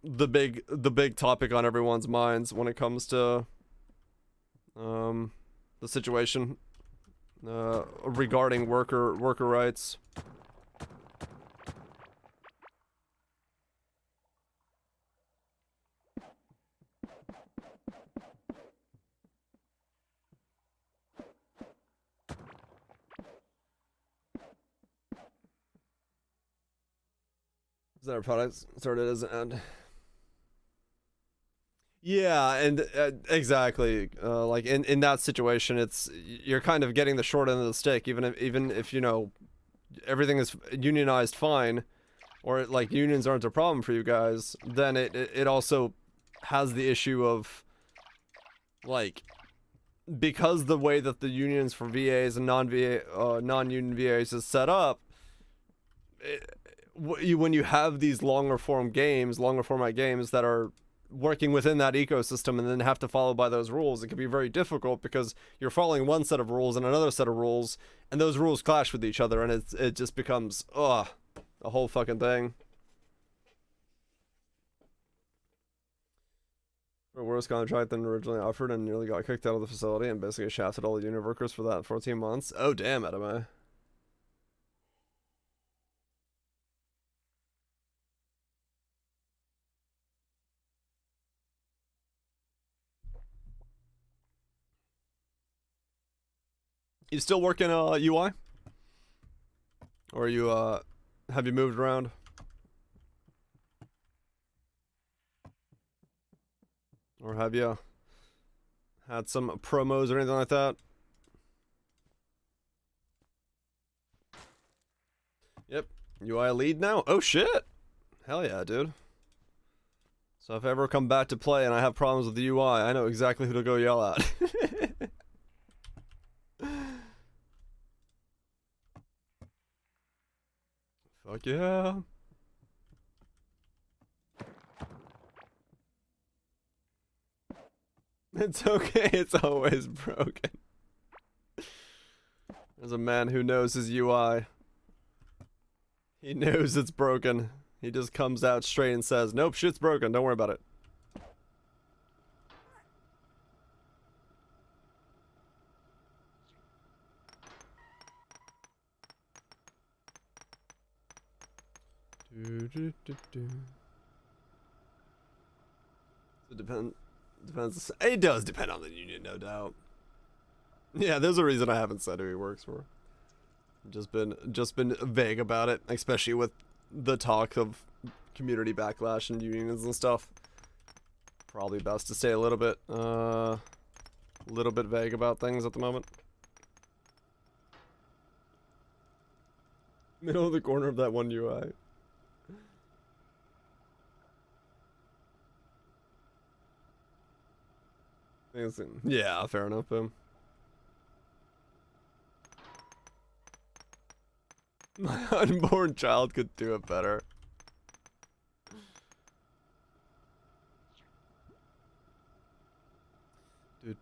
the big topic on everyone's minds when it comes to the situation regarding worker rights. Is that our product started as an end? Yeah, and exactly. Like in that situation, you're kind of getting the short end of the stick, even if you know everything is unionized fine, or like unions aren't a problem for you guys. Then it also has the issue of, like, because the way that the unions for VAs and non-union VAs is set up, when you have these longer format games that are working within that ecosystem and then have to follow by those rules, it can be very difficult because you're following one set of rules and another set of rules, and those rules clash with each other, and it just becomes a whole fucking thing. A worse contract than originally offered, and nearly got kicked out of the facility, and basically shafted all the union workers for that 14 months. Oh damn, anime. You still working UI? Or you have you moved around? Or have you had some promos or anything like that? Yep. UI lead now? Oh shit! Hell yeah, dude. So if I ever come back to play and I have problems with the UI, I know exactly who to go yell at. Fuck yeah. It's okay, it's always broken. There's a man who knows his UI. He knows it's broken. He just comes out straight and says, nope, shit's broken, don't worry about it. It depends. It does depend on the union, no doubt. Yeah, there's a reason I haven't said who he works for. Just been vague about it, especially with the talk of community backlash and unions and stuff. Probably best to stay a little bit vague about things at the moment. Middle of the corner of that one UI. Yeah, fair enough, boom. My unborn child could do it better.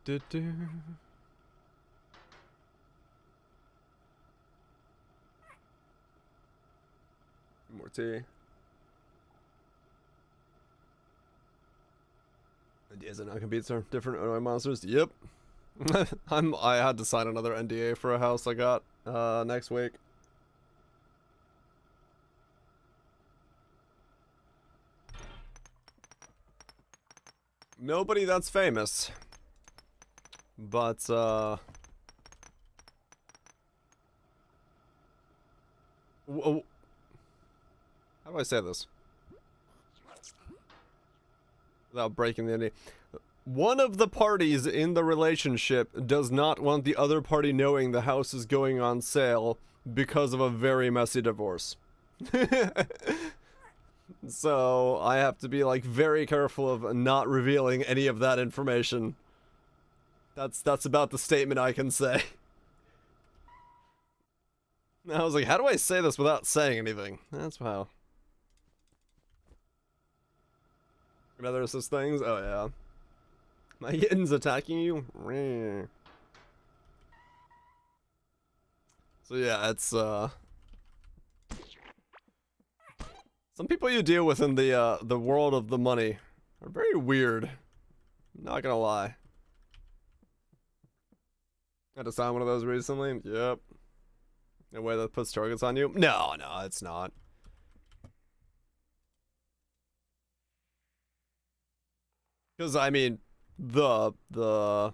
Do. More tea. Ideas and competes are different OI monsters. Yep. I had to sign another NDA for a house I got next week. Nobody that's famous. But how do I say this without breaking the NDA? One of the parties in the relationship does not want the other party knowing the house is going on sale because of a very messy divorce. So I have to be like very careful of not revealing any of that information. That's about the statement I can say. I was like, how do I say this without saying anything? That's how. Another such things? Oh yeah. My kitten's attacking you? So yeah, it's some people you deal with in the world of the money are very weird. Not gonna lie. Had to sign one of those recently. Yep. A way that puts targets on you? No, it's not. Because I mean, I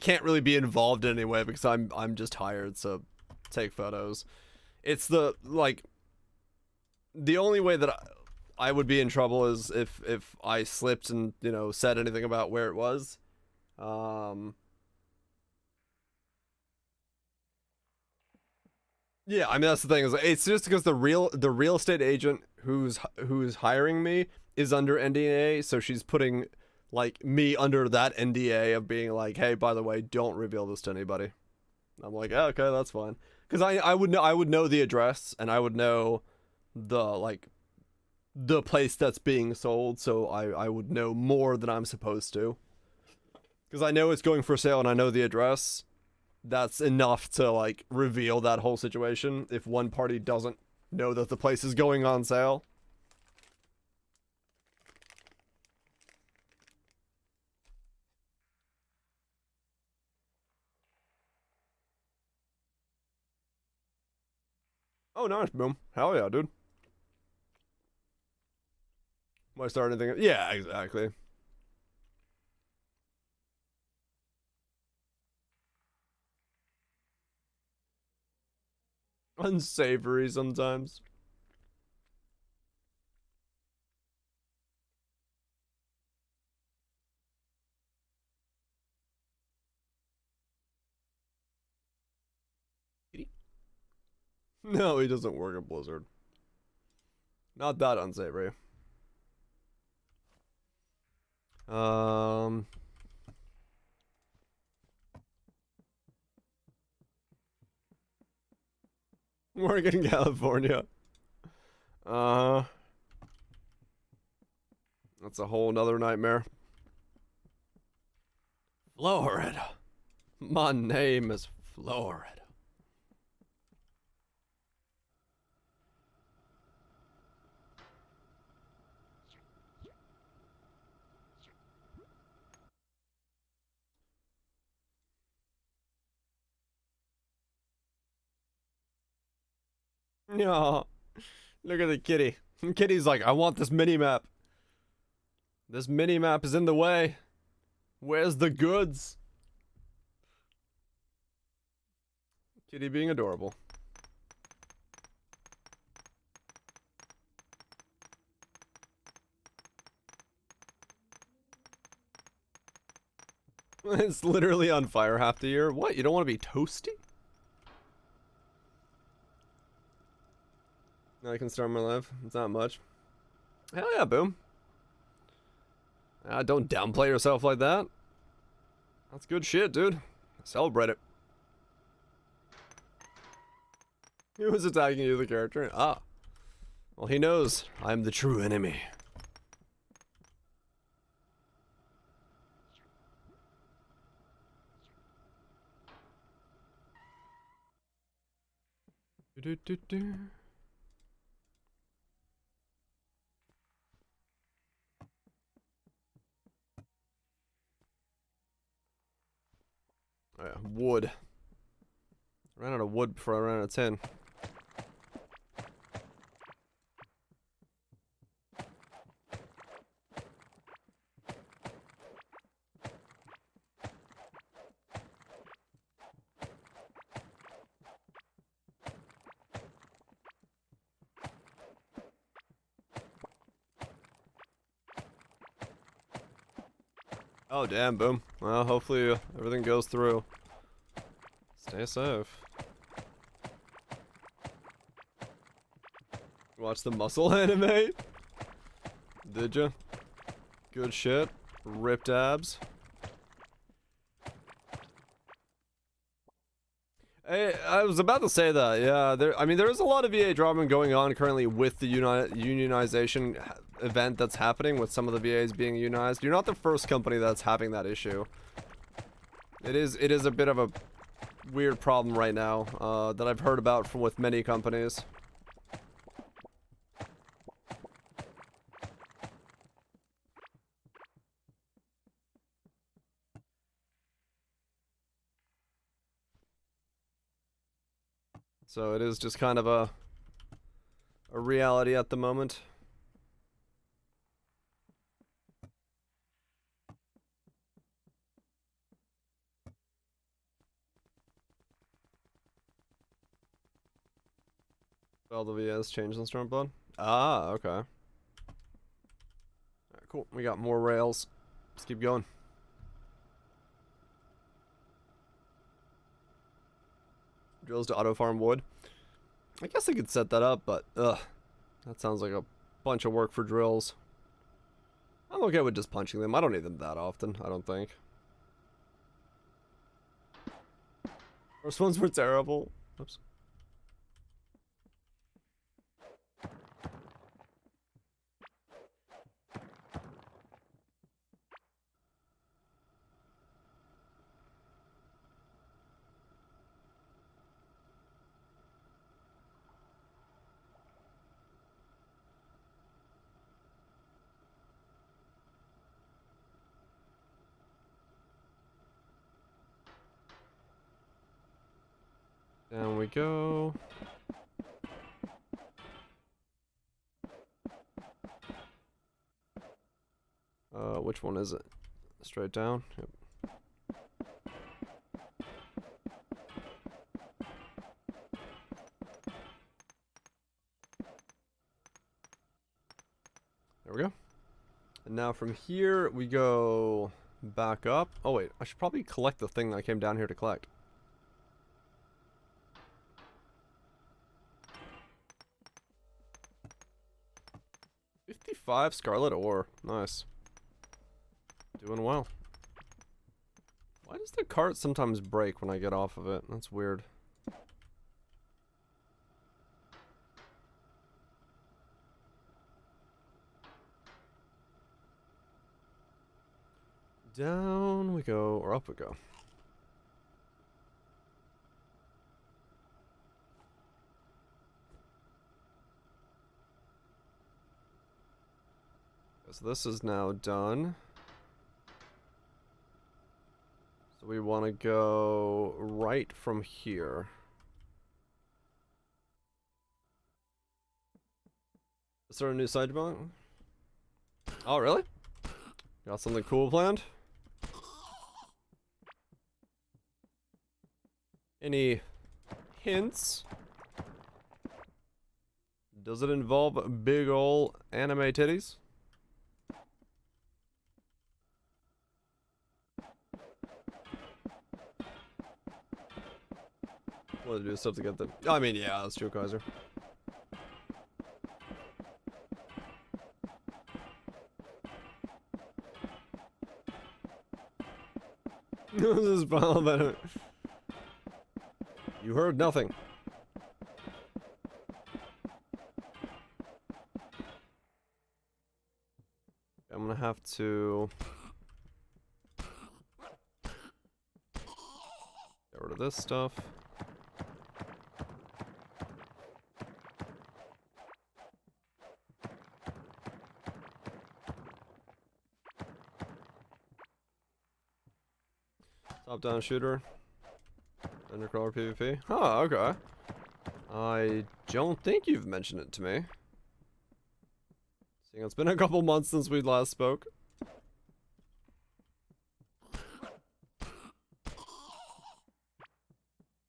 can't really be involved in any way because I'm just hired to take photos. It's the only way that I would be in trouble is if I slipped and, you know, said anything about where it was. Yeah, I mean that's the thing, is it's just because the real estate agent who's hiring me is under NDA, so she's putting like me under that NDA of being like, hey, by the way, don't reveal this to anybody. I'm like, oh, okay, that's fine, because I would know the address and I would know the place that's being sold, so I would know more than I'm supposed to, because I know it's going for sale and I know the address. That's enough to like reveal that whole situation if one party doesn't know that the place is going on sale. Oh, nice, boom. Hell yeah, dude. Might start anything. Yeah, exactly. Unsavory sometimes. No, he doesn't work at Blizzard. Not that unsavory. Work in California. That's a whole nother nightmare. Florida. My name is Florida. Yeah. Look at the kitty. Kitty's like, I want this mini map. This mini map is in the way. Where's the goods? Kitty being adorable. It's literally on fire half the year. What? You don't want to be toasty? Now I can start my life. It's not much. Hell yeah, boom. Don't downplay yourself like that. That's good shit, dude. Celebrate it. Who was attacking you, the character? Ah. Well, he knows I'm the true enemy. Do-do-do-do. Oh yeah, wood. Ran out of wood before I ran out of tin. Oh damn, boom. Well, hopefully everything goes through. Stay safe. Watch the muscle anime? Did ya? Good shit. Ripped abs. Hey, I was about to say that, yeah. I mean, there is a lot of VA drama going on currently with the unionization event that's happening with some of the VAs being unionized. You're not the first company that's having that issue. It is a bit of a weird problem right now that I've heard about from with many companies. So it is just kind of a reality at the moment. All the VS changed in Stormblood. Ah, okay. Alright, cool. We got more rails. Let's keep going. Drills to auto farm wood. I guess I could set that up, but ugh. That sounds like a bunch of work for drills. I'm okay with just punching them. I don't need them that often, I don't think. First ones were terrible. Oops. Down we go. Which one is it? Straight down? Yep. There we go. And now from here, we go back up. Oh, wait. I should probably collect the thing that I came down here to collect. $55 scarlet ore. Nice. Doing well. Why does the cart sometimes break when I get off of it? That's weird. Down we go, or up we go. So this is now done. So we want to go right from here. Is there a new side block? Oh, really? Got something cool planned? Any hints? Does it involve big ol' anime titties? What to do stuff to get them? I mean, yeah, that's true, Kaiser. This is probably. You heard nothing. I'm gonna have to get rid of this stuff. Top-down shooter. Undercrawler PvP. Oh, okay. I don't think you've mentioned it to me. Seeing it's been a couple months since we last spoke.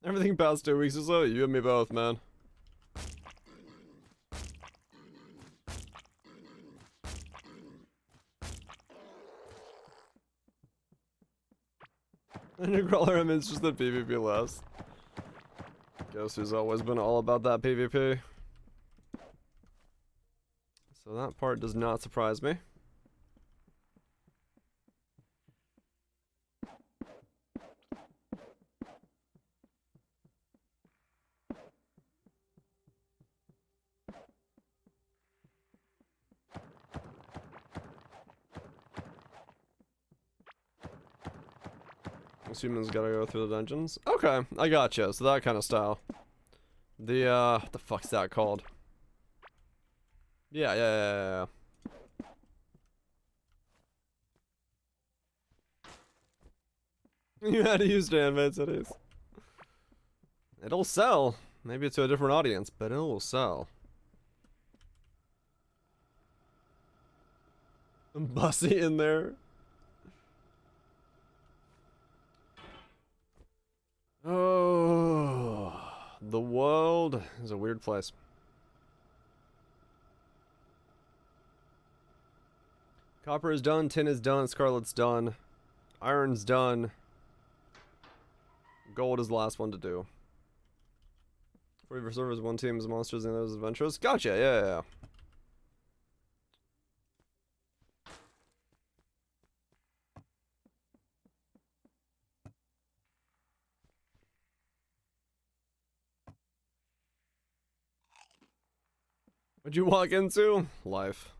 Everything past 2 weeks or so, you and me both, man. Undercrawler, I mean, it's just that PvP less. Guess who's always been all about that PvP. So that part does not surprise me. Humans gotta go through the dungeons. Okay, I gotcha. So that kind of style. The what the fuck's that called? Yeah. You had to use animated cities. It'll sell. Maybe to a different audience, but it'll sell. Bussy in there. Oh, the world is a weird place. Copper is done, tin is done, scarlet's done, iron's done. Gold is the last one to do. 40 servers, one team is monsters and those adventurous. Gotcha, yeah. What'd you walk into? Life.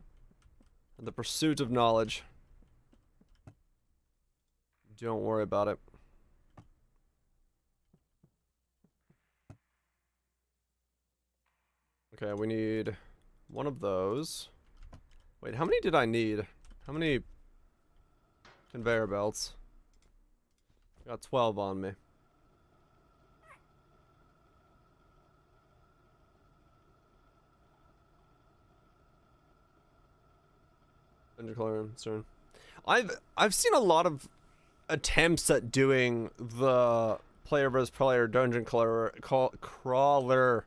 And the pursuit of knowledge. Don't worry about it. Okay, we need one of those. Wait, how many did I need? How many conveyor belts? Got 12 on me. I've seen a lot of attempts at doing the player versus player dungeon crawler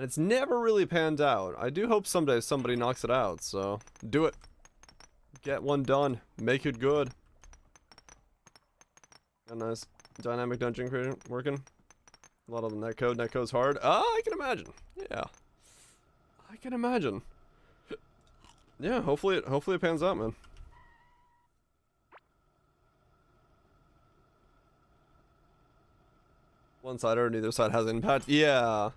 And it's never really panned out. I do hope someday somebody knocks it out, so do it. Get one done. Make it good. Got a nice dynamic dungeon creator working. A lot of the netcode. Netcode's hard. Ah, I can imagine. Yeah. I can imagine. Yeah, hopefully it pans out, man. One side or neither side has impact. Yeah.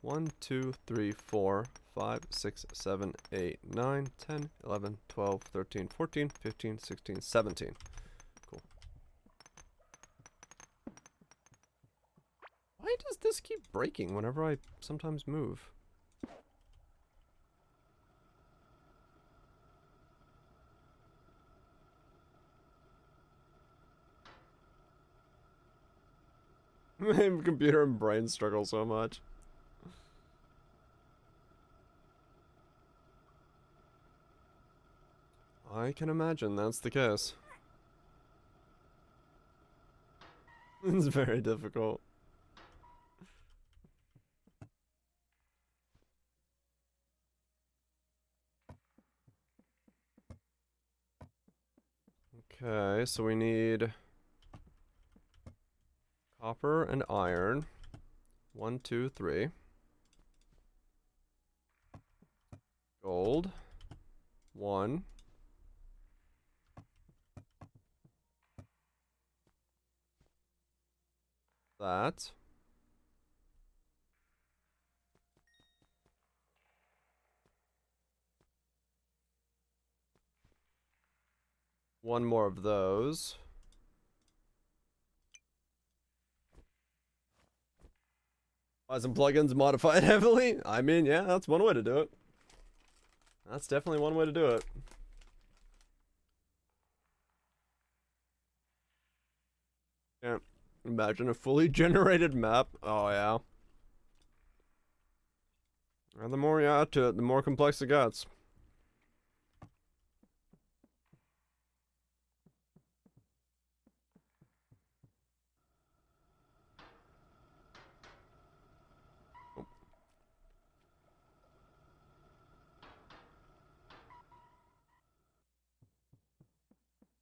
1, 2, 3, 4, 5, 6, 7, 8, 9, 10, 11, 12, 13, 14, 15, 16, 17. Cool. Why does this keep breaking whenever I sometimes move? My computer and brain struggle so much. I can imagine that's the case. It's very difficult. Okay, so we need copper and iron. 1, 2, 3. Gold. 1. That. One more of those. Buy some plugins, modify it heavily. I mean, yeah, that's one way to do it. That's definitely one way to do it. Can't imagine a fully generated map. Oh, yeah. And the more you add to it, the more complex it gets.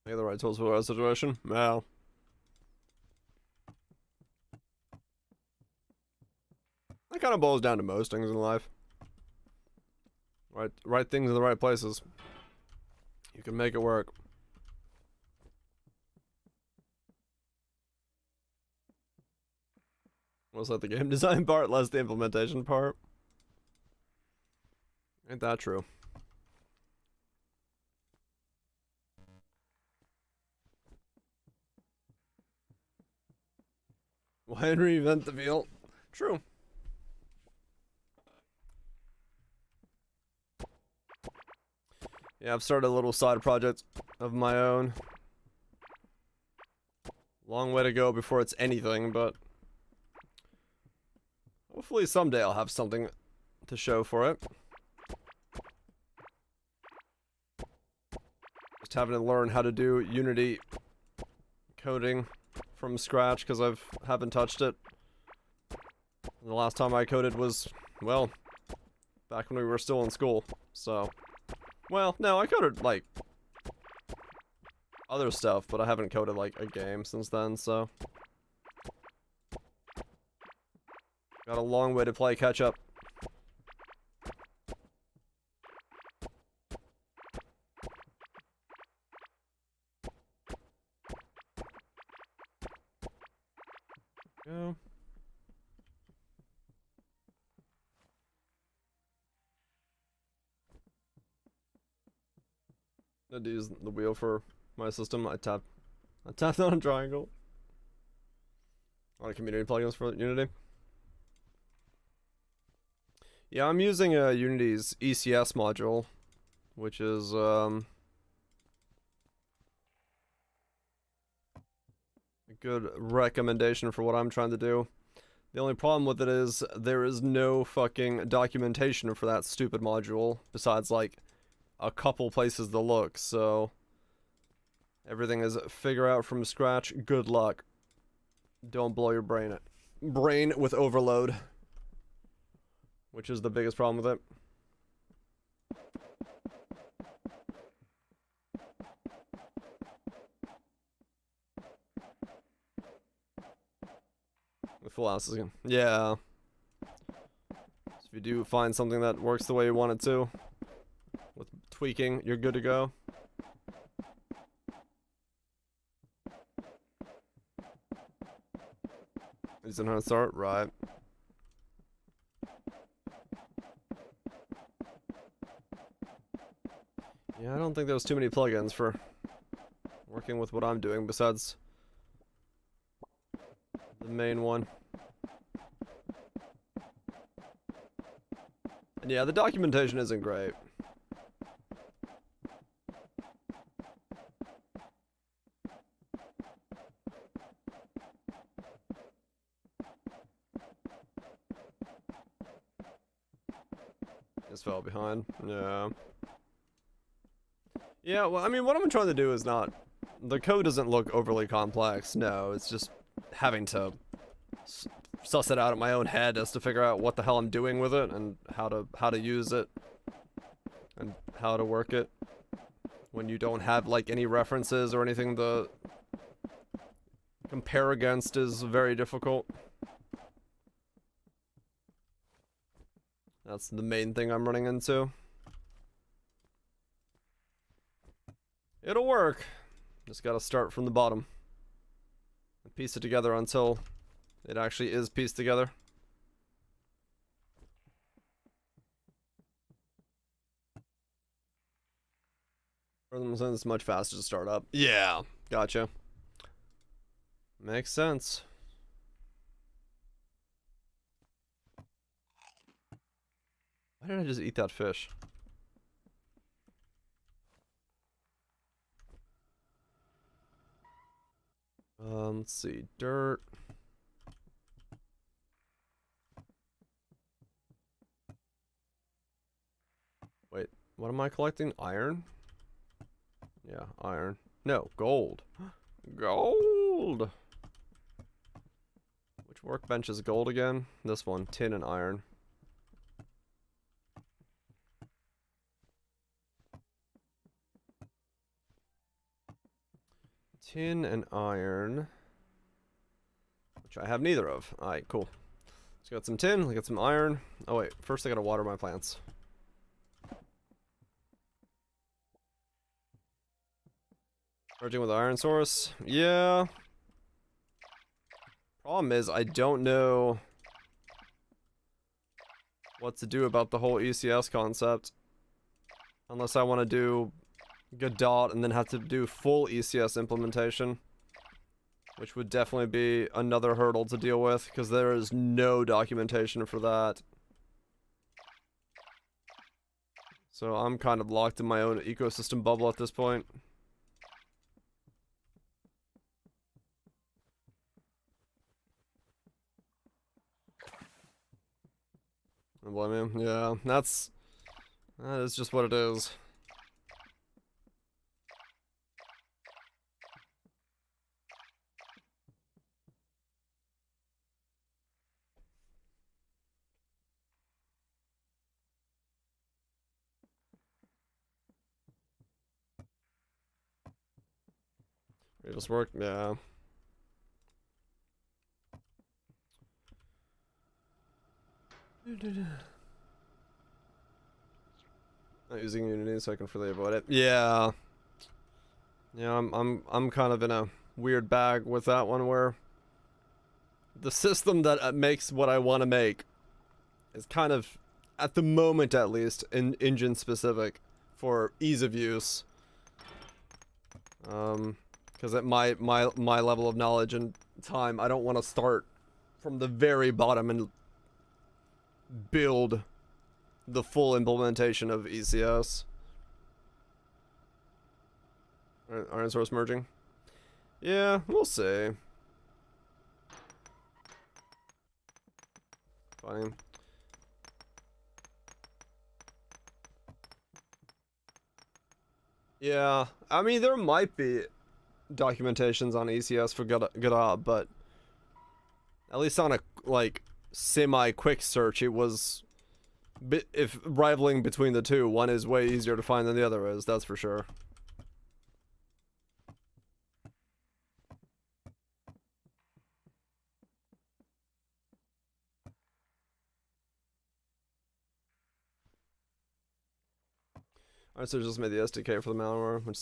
I got the right tools for that situation. Well. That kind of boils down to most things in life. Right things in the right places. You can make it work. Was that the game design part, less the implementation part? Ain't that true? Why reinvent the wheel? True. Yeah, I've started a little side project of my own. Long way to go before it's anything, but hopefully someday I'll have something to show for it. Just having to learn how to do Unity coding from scratch because I haven't touched it. And the last time I coded was, well, back when we were still in school, so... Well, no, I coded, like, other stuff, but I haven't coded, like, a game since then, so... Got a long way to play catch up. Go. I had to use the wheel for my system. I tapped on a triangle. A lot of community plugins for Unity. Yeah, I'm using Unity's ECS module, which is a good recommendation for what I'm trying to do. The only problem with it is there is no fucking documentation for that stupid module besides like a couple places to look, so everything is figure out from scratch. Good luck. Don't blow your brain with overload. which is the biggest problem with it. With full houses again. Yeah. So if you do find something that works the way you want it to, with tweaking, you're good to go. Isn't how to start? Right. Yeah, I don't think there's too many plugins for working with what I'm doing besides the main one. And yeah, the documentation isn't great. Just fell behind. Yeah. Yeah, well, I mean, what I'm trying to do is not... The code doesn't look overly complex, no. It's just having to suss it out in my own head as to figure out what the hell I'm doing with it and how to use it and how to work it when you don't have like any references or anything to compare against is very difficult. That's the main thing I'm running into. It'll work. Just gotta start from the bottom and piece it together until it actually is pieced together. It's much faster to start up. Yeah, gotcha. Makes sense. Why did I just eat that fish? Let's see, dirt. Wait, what am I collecting? Iron? Yeah, iron. No, gold. Gold! Which workbench is gold again? This one, tin and iron. Tin and iron. Which I have neither of. Alright, cool. Let's got some tin, we got some iron. Oh wait, first I gotta water my plants. Merging with the iron source. Yeah. Problem is, I don't know what to do about the whole ECS concept. Unless I want to do Godot and then have to do full ECS implementation. Which would definitely be another hurdle to deal with, because there is no documentation for that. So I'm kind of locked in my own ecosystem bubble at this point. I blame him. Yeah, that is just what it is. It just worked, yeah. Not using Unity so I can fully avoid it. Yeah. Yeah, I'm kind of in a weird bag with that one where the system that makes what I want to make is kind of, at the moment at least, engine specific for ease of use. Because at my level of knowledge and time, I don't want to start from the very bottom and build the full implementation of ECS. Iron source merging. Yeah, we'll see. Fine. Yeah, I mean, there might be documentations on ECS for Godot, but at least on a, like, semi-quick search, it was if rivaling between the two, one is way easier to find than the other is, that's for sure. Alright, so just made the SDK for the malware, which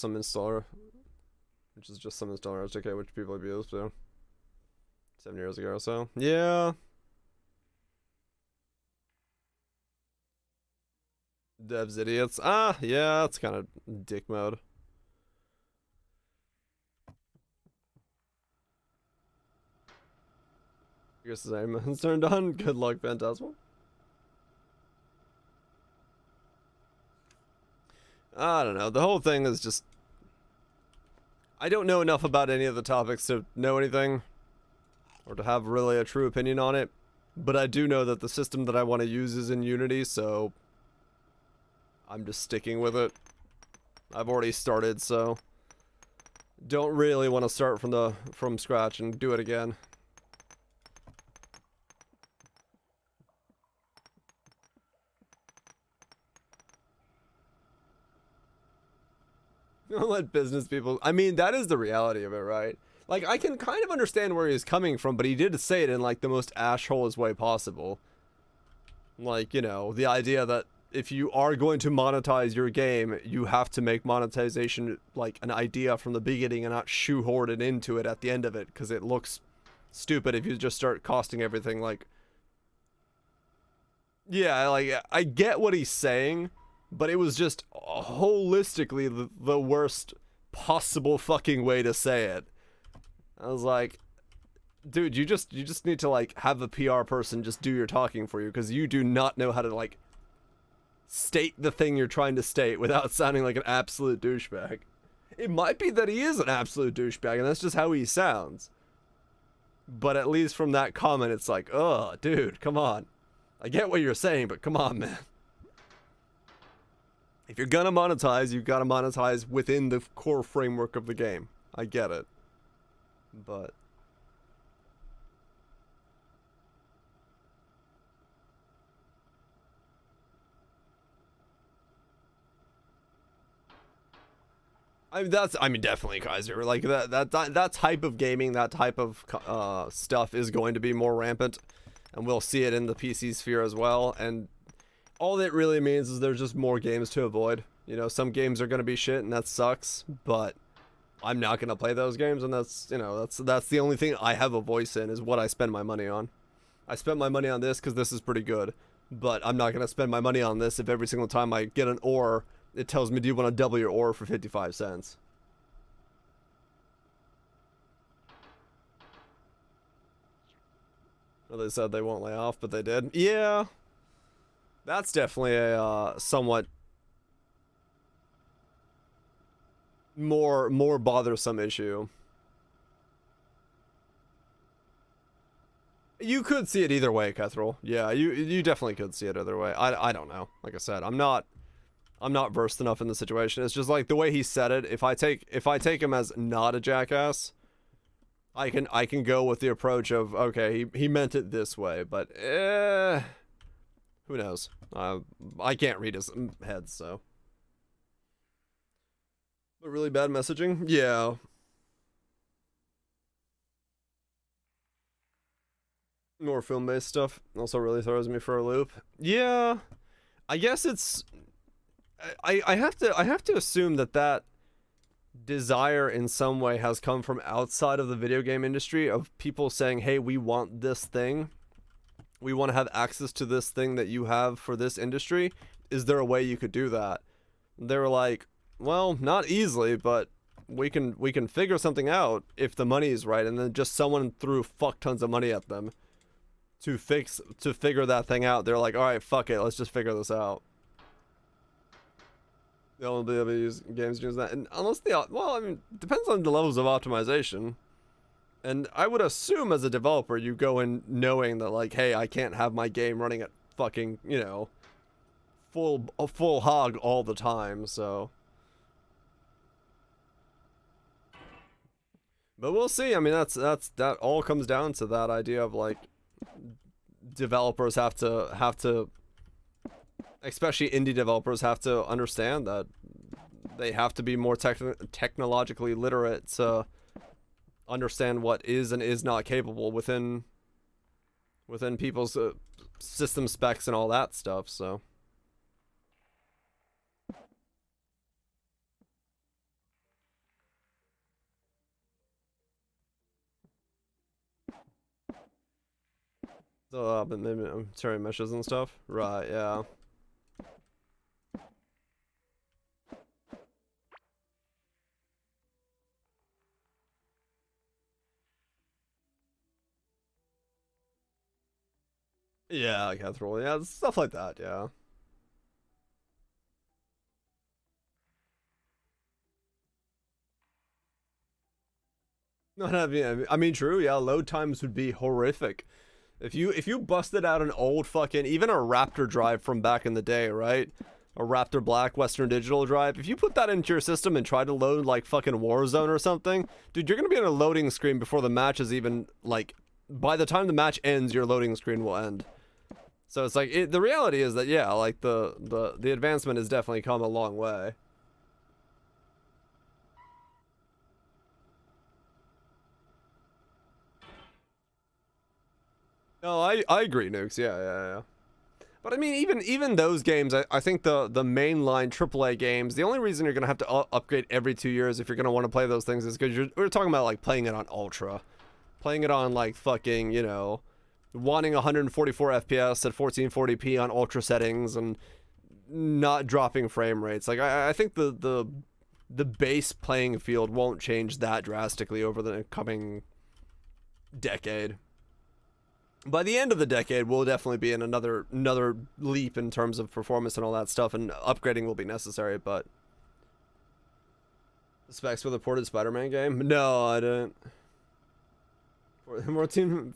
is just some installer SDK, which people abused, so 7 years ago or so. Yeah. Devs idiots. Ah, yeah, it's kind of dick mode. I guess his aim is turned on. Good luck, Phantasmal. I don't know. The whole thing is just... I don't know enough about any of the topics to know anything, or to have really a true opinion on it. But I do know that the system that I want to use is in Unity, so I'm just sticking with it. I've already started, so don't really want to start from scratch and do it again. Don't let business people... I mean, that is the reality of it, right? Like, I can kind of understand where he's coming from, but he did say it in, like, the most ashholest way possible. Like, you know, the idea that if you are going to monetize your game, you have to make monetization, like, an idea from the beginning and not shoehorn it into it at the end of it, because it looks stupid if you just start costing everything, like... Yeah, like, I get what he's saying, but it was just holistically the worst possible fucking way to say it. I was like, dude, you just need to, like, have a PR person just do your talking for you, because you do not know how to, like, state the thing you're trying to state without sounding like an absolute douchebag. It might be that he is an absolute douchebag, and that's just how he sounds. But at least from that comment, it's like, ugh, dude, come on. I get what you're saying, but come on, man. If you're gonna monetize, you've got to monetize within the core framework of the game. I get it. But... I mean, definitely, Kaiser. Like, that type of gaming, that type of stuff is going to be more rampant. And we'll see it in the PC sphere as well. And all that really means is there's just more games to avoid. You know, some games are going to be shit and that sucks, but I'm not going to play those games, and that's, you know, that's the only thing I have a voice in, is what I spend my money on. I spent my money on this because this is pretty good, but I'm not going to spend my money on this if every single time I get an ore, it tells me, do you want to double your ore for 55 cents? Well, they said they won't lay off, but they did. Yeah. That's definitely a somewhat more bothersome issue. You could see it either way, Kethril. Yeah, you definitely could see it either way. I don't know. Like I said, I'm not versed enough in the situation. It's just like the way he said it. If I take him as not a jackass, I can go with the approach of, okay, he meant it this way, but who knows? I can't read his head, so. But really bad messaging? Yeah. More film-based stuff also really throws me for a loop. Yeah. I guess it's... I have to assume that desire in some way has come from outside of the video game industry, of people saying, hey, we want this thing. We want to have access to this thing that you have for this industry. Is there a way you could do that? They were like, well, not easily, but we can figure something out if the money is right. And then just someone threw fuck tons of money at them to figure that thing out. They're like, all right, fuck it, let's just figure this out. They'll be able to use games use that, and unless well, I mean, depends on the levels of optimization. And I would assume as a developer, you go in knowing that, like, hey, I can't have my game running at fucking, you know, full hog all the time, so. But we'll see. I mean, that all comes down to that idea of, like, developers have to especially indie developers have to understand that they have to be more technologically literate to understand what is and is not capable within people's system specs and all that stuff. So but maybe sorry, meshes and stuff, right? Yeah. Yeah, like Catherall, yeah, stuff like that, yeah. Not having, I mean, true, yeah, load times would be horrific. If you busted out an old fucking, even a Raptor drive from back in the day, right? A Raptor Black Western Digital drive. If you put that into your system and try to load like fucking Warzone or something, dude, you're gonna be on a loading screen before the match is even like. By the time the match ends, your loading screen will end. So it's like the reality is that yeah, like the advancement has definitely come a long way. No, I agree, Nukes. Yeah. But I mean, even those games, I think the mainline AAA games, the only reason you're gonna have to upgrade every 2 years if you're gonna want to play those things is because we're talking about like playing it on ultra, playing it on like fucking, you know, wanting 144 FPS at 1440p on ultra settings and not dropping frame rates. Like I think the base playing field won't change that drastically over the coming decade. By the end of the decade, we'll definitely be in another leap in terms of performance and all that stuff, and upgrading will be necessary. But the specs for the ported Spider-Man game? No, I didn't. 14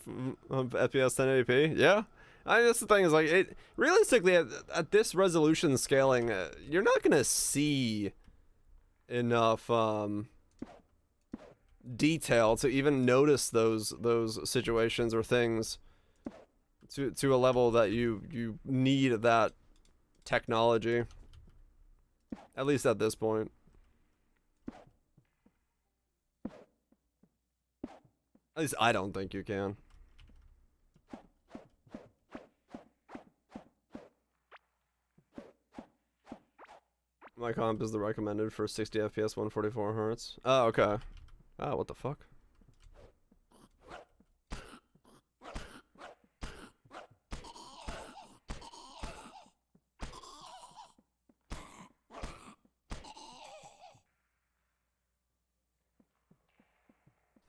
FPS 1080p? Yeah. I mean, that's the thing is like it. Realistically, at this resolution scaling, you're not gonna see enough detail to even notice those situations or things to a level that you need that technology, at least at this point. At least I don't think you can. My comp is the recommended for 60 FPS 144 hertz. Oh, okay. Oh, what the fuck.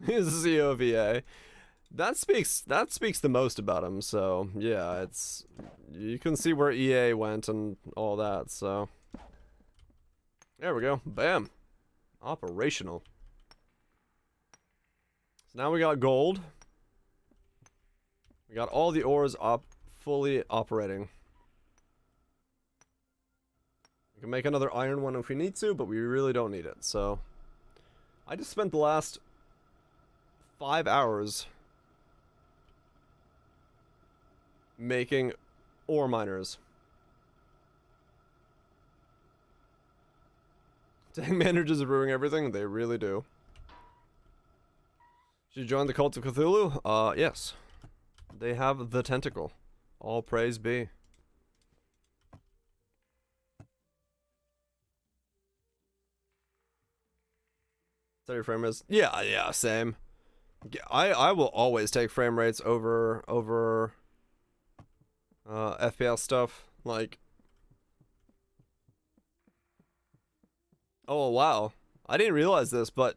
He's the CEO of EA. That speaks the most about him. So yeah, it's you can see where EA went and all that. So there we go. Bam, operational. So now we got gold. We got all the ores fully operating. We can make another iron one if we need to, but we really don't need it. So I just spent the last 5 hours making ore miners. Dang, managers are ruining everything. They really do. Should you join the cult of Cthulhu? Yes. They have the tentacle. All praise be. 30 frame rates. Yeah, same. I will always take frame rates over FPS stuff. Like, oh wow, I didn't realize this, but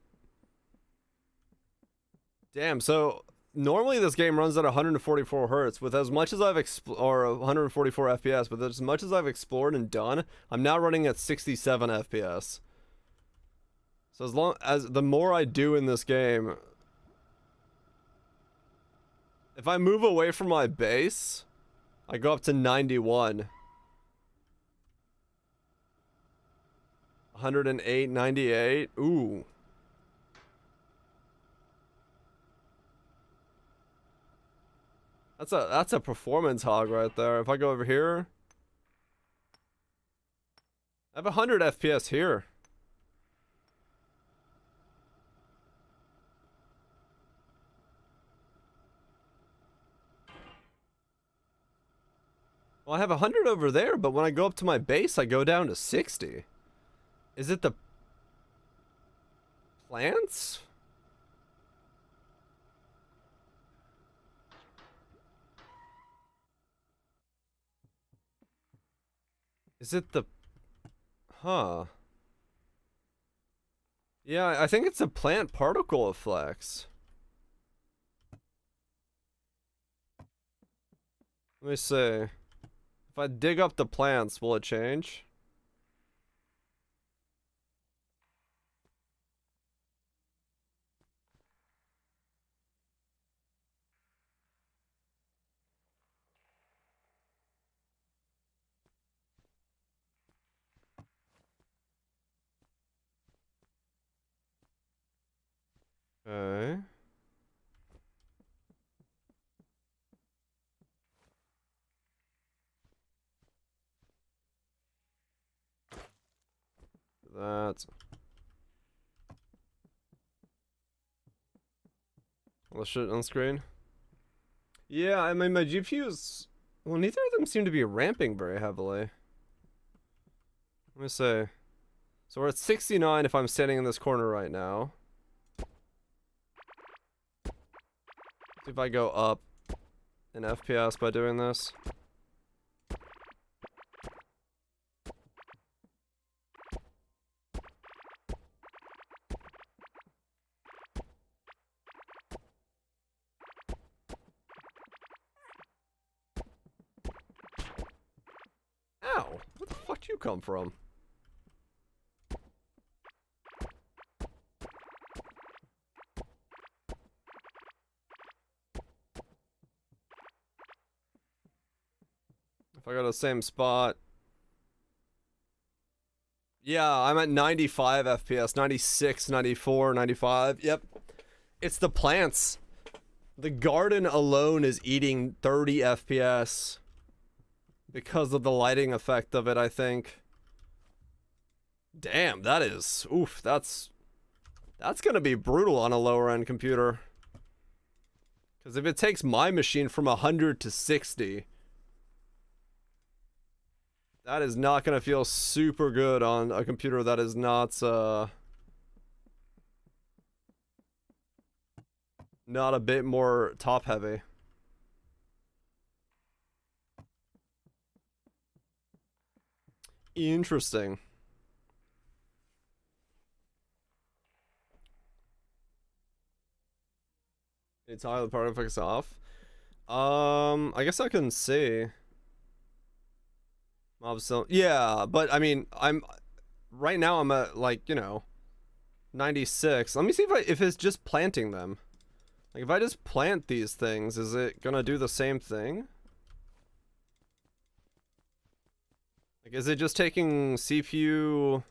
damn. So normally this game runs at 144 hertz. With as much as I've or 144 FPS, with as much as I've explored and done, I'm now running at 67 FPS. So as long as the more I do in this game, if I move away from my base, I go up to 91. 108, 98. Ooh. That's a performance hog right there. If I go over here, I have 100 FPS here. Well, I have 100 over there, but when I go up to my base, I go down to 60. Is it the plants? Is it the... Huh. Yeah, I think it's a plant particle effects. Let me see. If I dig up the plants, will it change? Okay. That's... Let's shit on screen. Yeah, I mean, my GPU's... Well, neither of them seem to be ramping very heavily. Let me see. So we're at 69 if I'm standing in this corner right now. See if I go up in FPS by doing this. Ow! Where the fuck you come from? If I go to the same spot... Yeah, I'm at 95 FPS, 96, 94, 95. Yep. It's the plants. The garden alone is eating 30 FPS. Because of the lighting effect of it, I think. Damn, that is... Oof, that's gonna be brutal on a lower end computer. Because if it takes my machine from 100 to 60... That is not gonna feel super good on a computer that is not, not a bit more top heavy. Interesting. Entirely part of effects off. I guess I can see. So yeah, but I mean, right now I'm at like, you know, 96. Let me see if it's just planting them. Like if I just plant these things, is it gonna do the same thing? Like is it just taking CPU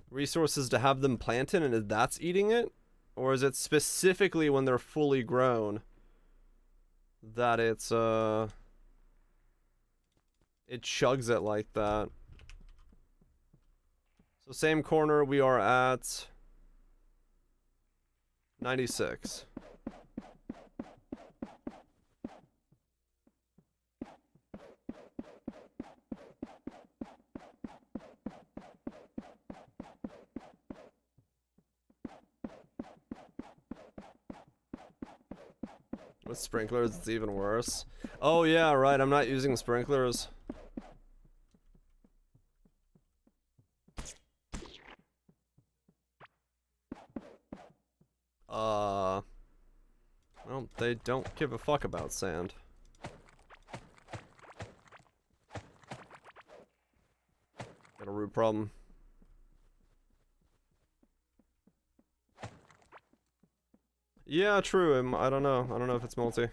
resources to have them planted and that's eating it? Or is it specifically when they're fully grown that it's it chugs it like that? So same corner, we are at 96. With sprinklers, it's even worse. Oh yeah, right, I'm not using sprinklers. Well, they don't give a fuck about sand. Got a root problem. Yeah, true. I don't know. I don't know if it's multi.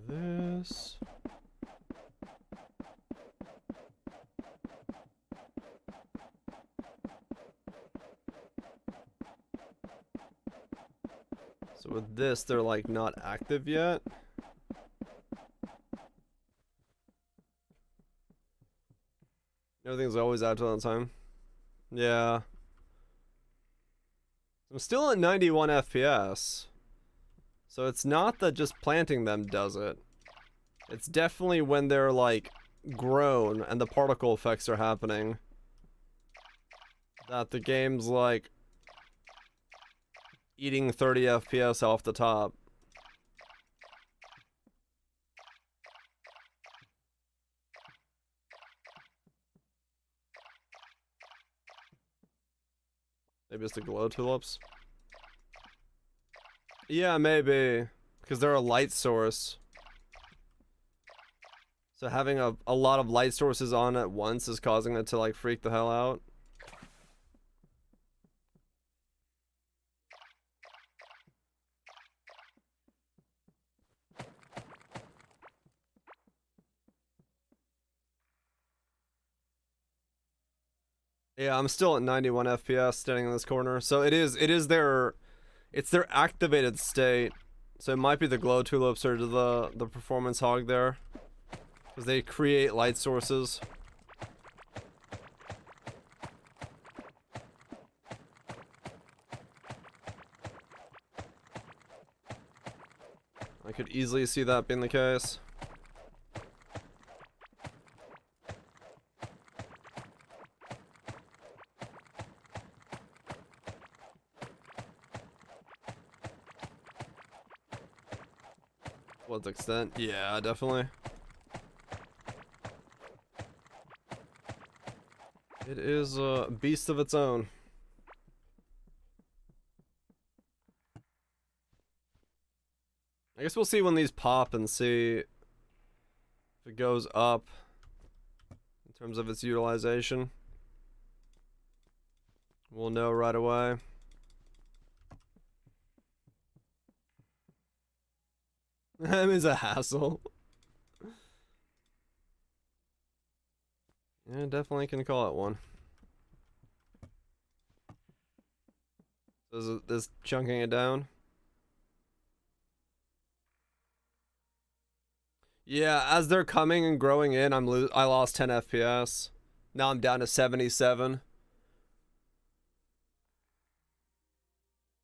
this. So with this, they're like not active yet. Everything's always active all the time. Yeah. I'm still at 91 FPS. So it's not that just planting them does it. It's definitely when they're like grown and the particle effects are happening that the game's like eating 30 FPS off the top. Maybe it's the glow tulips. Yeah, maybe. Because they're a light source. So having a lot of light sources on at once is causing it to like freak the hell out. Yeah, I'm still at 91 FPS standing in this corner. So it's their activated state. So it might be the glow tulips or the performance hog there. Because they create light sources. I could easily see that being the case. What extent? Yeah, definitely. It is a beast of its own. I guess we'll see when these pop and see if it goes up in terms of its utilization. We'll know right away. That is a hassle. Yeah, definitely can call it one. Is this chunking it down? Yeah, as they're coming and growing in, I lost 10 FPS. Now I'm down to 77.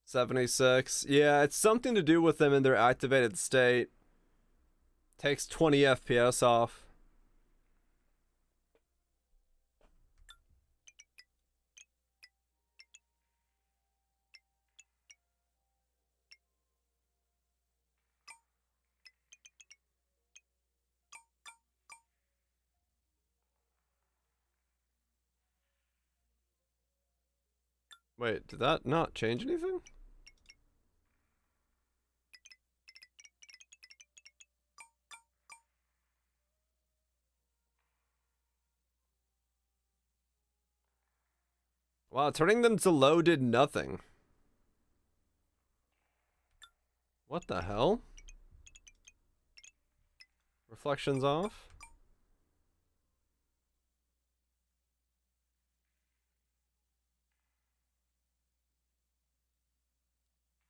76. Yeah, it's something to do with them in their activated state. Takes 20 FPS off. Wait, did that not change anything? Wow, turning them to low did nothing. What the hell? Reflections off?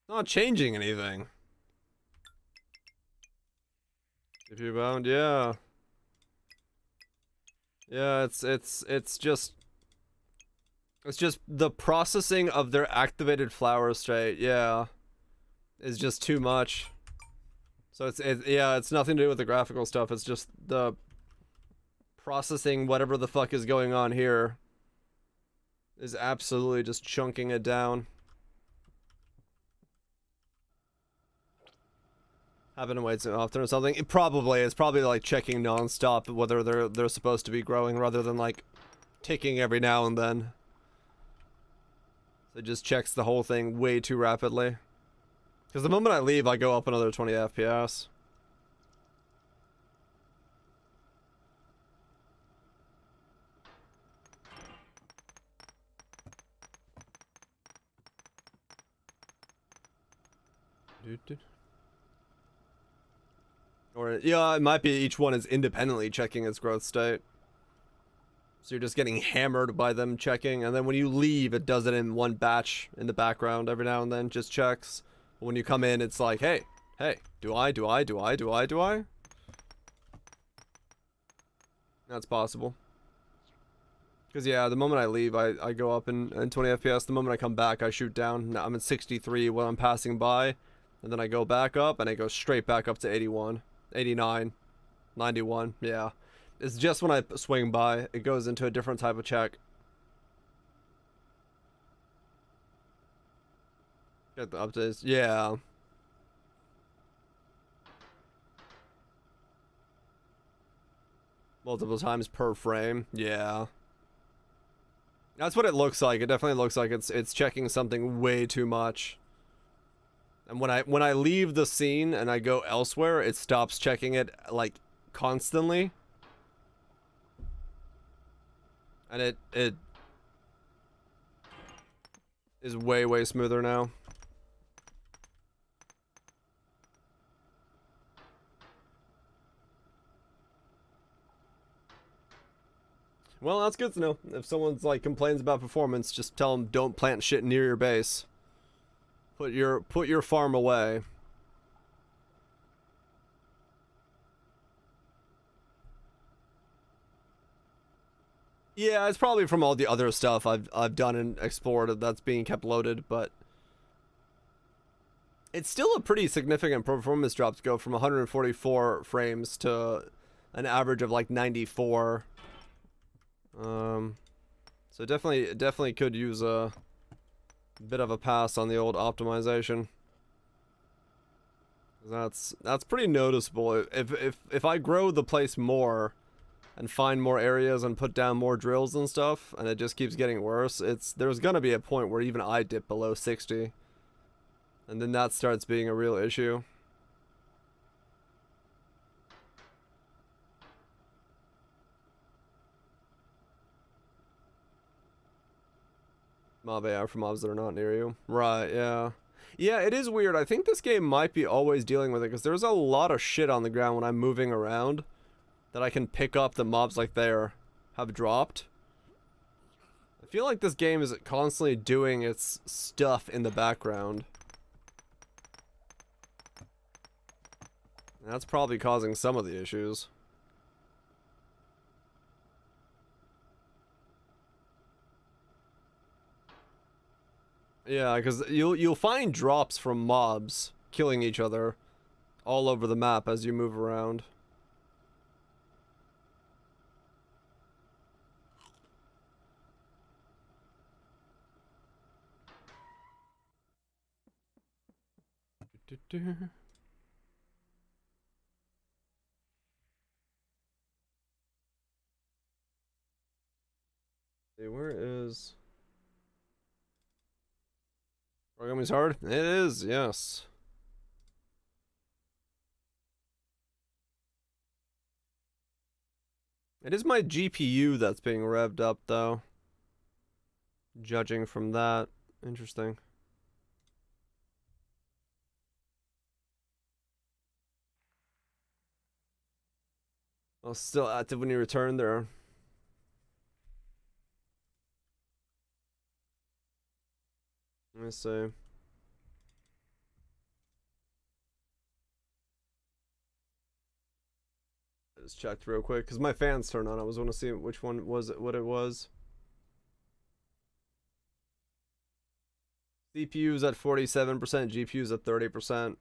Not changing anything. If you bound, yeah. Yeah, it's just the processing of their activated flower state, yeah, is just too much. So yeah, it's nothing to do with the graphical stuff, it's just the processing whatever the fuck is going on here is absolutely just chunking it down. Having to wait so often or something. It's probably like checking non-stop whether they're supposed to be growing rather than like ticking every now and then. So it just checks the whole thing way too rapidly. Because the moment I leave, I go up another 20 FPS. Or, yeah, it might be each one is independently checking its growth state. So you're just getting hammered by them checking, and then when you leave, it does it in one batch in the background every now and then, just checks. But when you come in, it's like, hey, do I? That's possible. Because, yeah, the moment I leave, I go up in 20 FPS. The moment I come back, I shoot down. Now I'm at 63 when I'm passing by. And then I go back up, and I go straight back up to 81, 89, 91. Yeah. It's just when I swing by, it goes into a different type of check. Get the updates. Yeah. Multiple times per frame. Yeah. That's what it looks like. It definitely looks like it's checking something way too much. And when I leave the scene and I go elsewhere, it stops checking it like constantly. And it is way smoother now. Well, that's good to know. If someone's like complains about performance, just tell them don't plant shit near your base. Put your farm away. Yeah, it's probably from all the other stuff I've done and explored that's being kept loaded, but it's still a pretty significant performance drop to go from 144 frames to an average of like 94. So definitely could use a bit of a pass on the old optimization. That's pretty noticeable. If I grow the place more and find more areas and put down more drills and stuff, and it just keeps getting worse, there's gonna be a point where even I dip below 60. And then that starts being a real issue. Mob AR for mobs that are not near you. Right, yeah. Yeah, it is weird. I think this game might be always dealing with it, because there's a lot of shit on the ground when I'm moving around that I can pick up that mobs like there have dropped. I feel like this game is constantly doing its stuff in the background. And that's probably causing some of the issues. Yeah, because you'll find drops from mobs killing each other all over the map as you move around. See, where is... Origami's hard? It is, yes. It is my GPU that's being revved up, though. Judging from that. Interesting. Well, still active when you return there. Let me see. I just checked real quick because my fans turned on. I was want to see which one was it, what it was. CPU's at 47%, GPU's at 30%.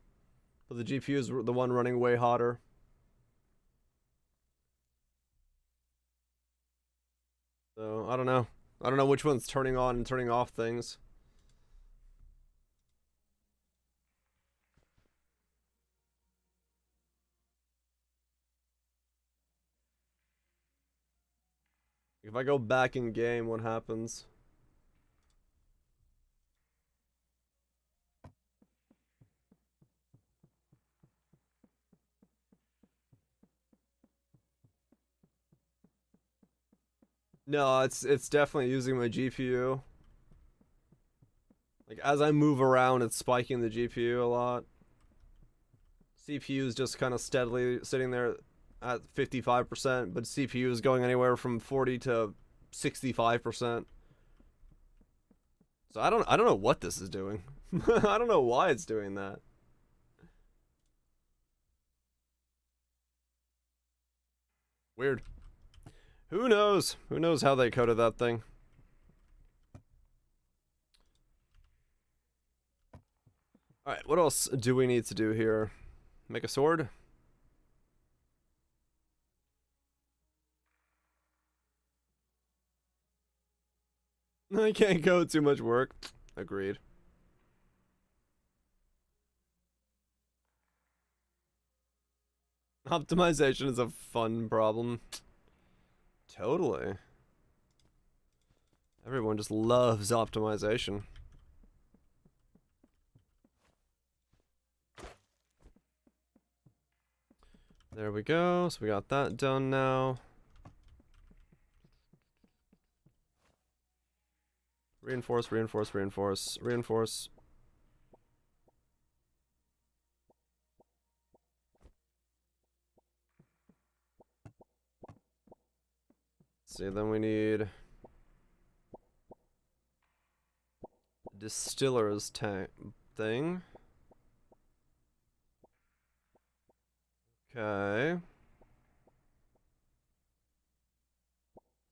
But the GPU is the one running way hotter. So, I don't know. I don't know which one's turning on and turning off things. If I go back in game, what happens? No, it's definitely using my GPU. Like as I move around, it's spiking the GPU a lot. CPU is just kind of steadily sitting there at 55%, but CPU is going anywhere from 40 to 65%. So I don't know what this is doing. I don't know why it's doing that. Weird. Who knows? Who knows how they coded that thing? Alright, what else do we need to do here? Make a sword? I can't go too much work. Agreed. Optimization is a fun problem. Totally. Everyone just loves optimization. There we go. So we got that done now. Reinforce, reinforce, reinforce, reinforce. See, then we need distiller's tank thing. Okay.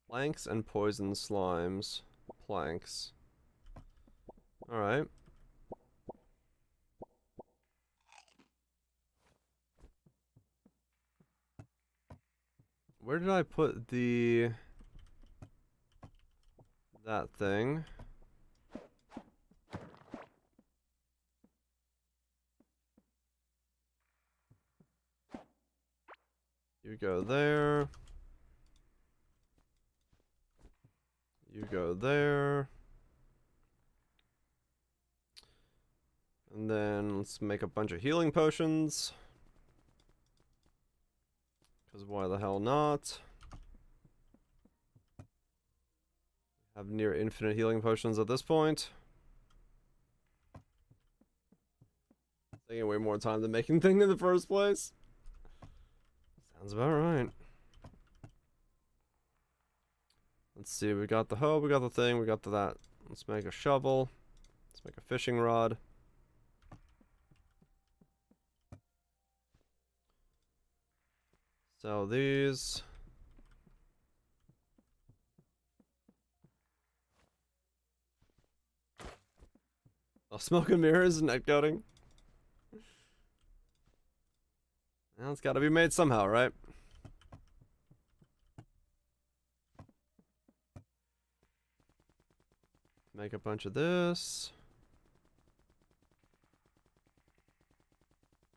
Planks and poison slimes. Planks. Alright. Where did I put that thing? You go there. You go there. And then let's make a bunch of healing potions. Because why the hell not? Have near infinite healing potions at this point. Taking way more time than making thing in the first place. Sounds about right. Let's see, we got the hoe, we got the thing, we got that. Let's make a shovel. Let's make a fishing rod. Sell these. Oh, smoke and mirrors and net coating. Well, it's gotta be made somehow, right? Make a bunch of this.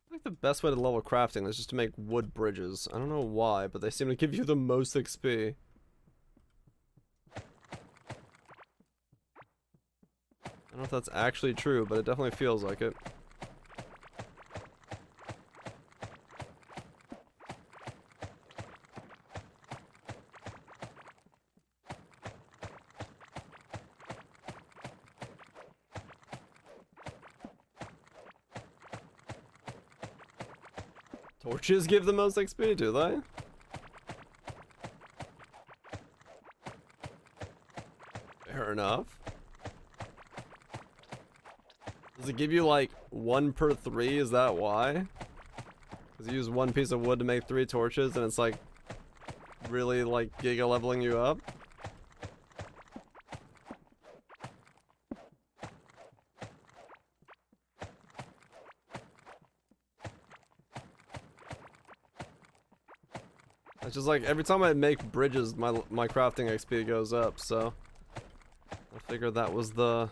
I think the best way to level crafting is just to make wood bridges. I don't know why, but they seem to give you the most XP. I don't know if that's actually true, but it definitely feels like it. Torches give the most XP, do they? Fair enough. Does it give you like 1 per 3? Is that why? Because you use 1 piece of wood to make 3 torches and it's like really like giga leveling you up? It's just like every time I make bridges, my crafting XP goes up, so I figured that was the...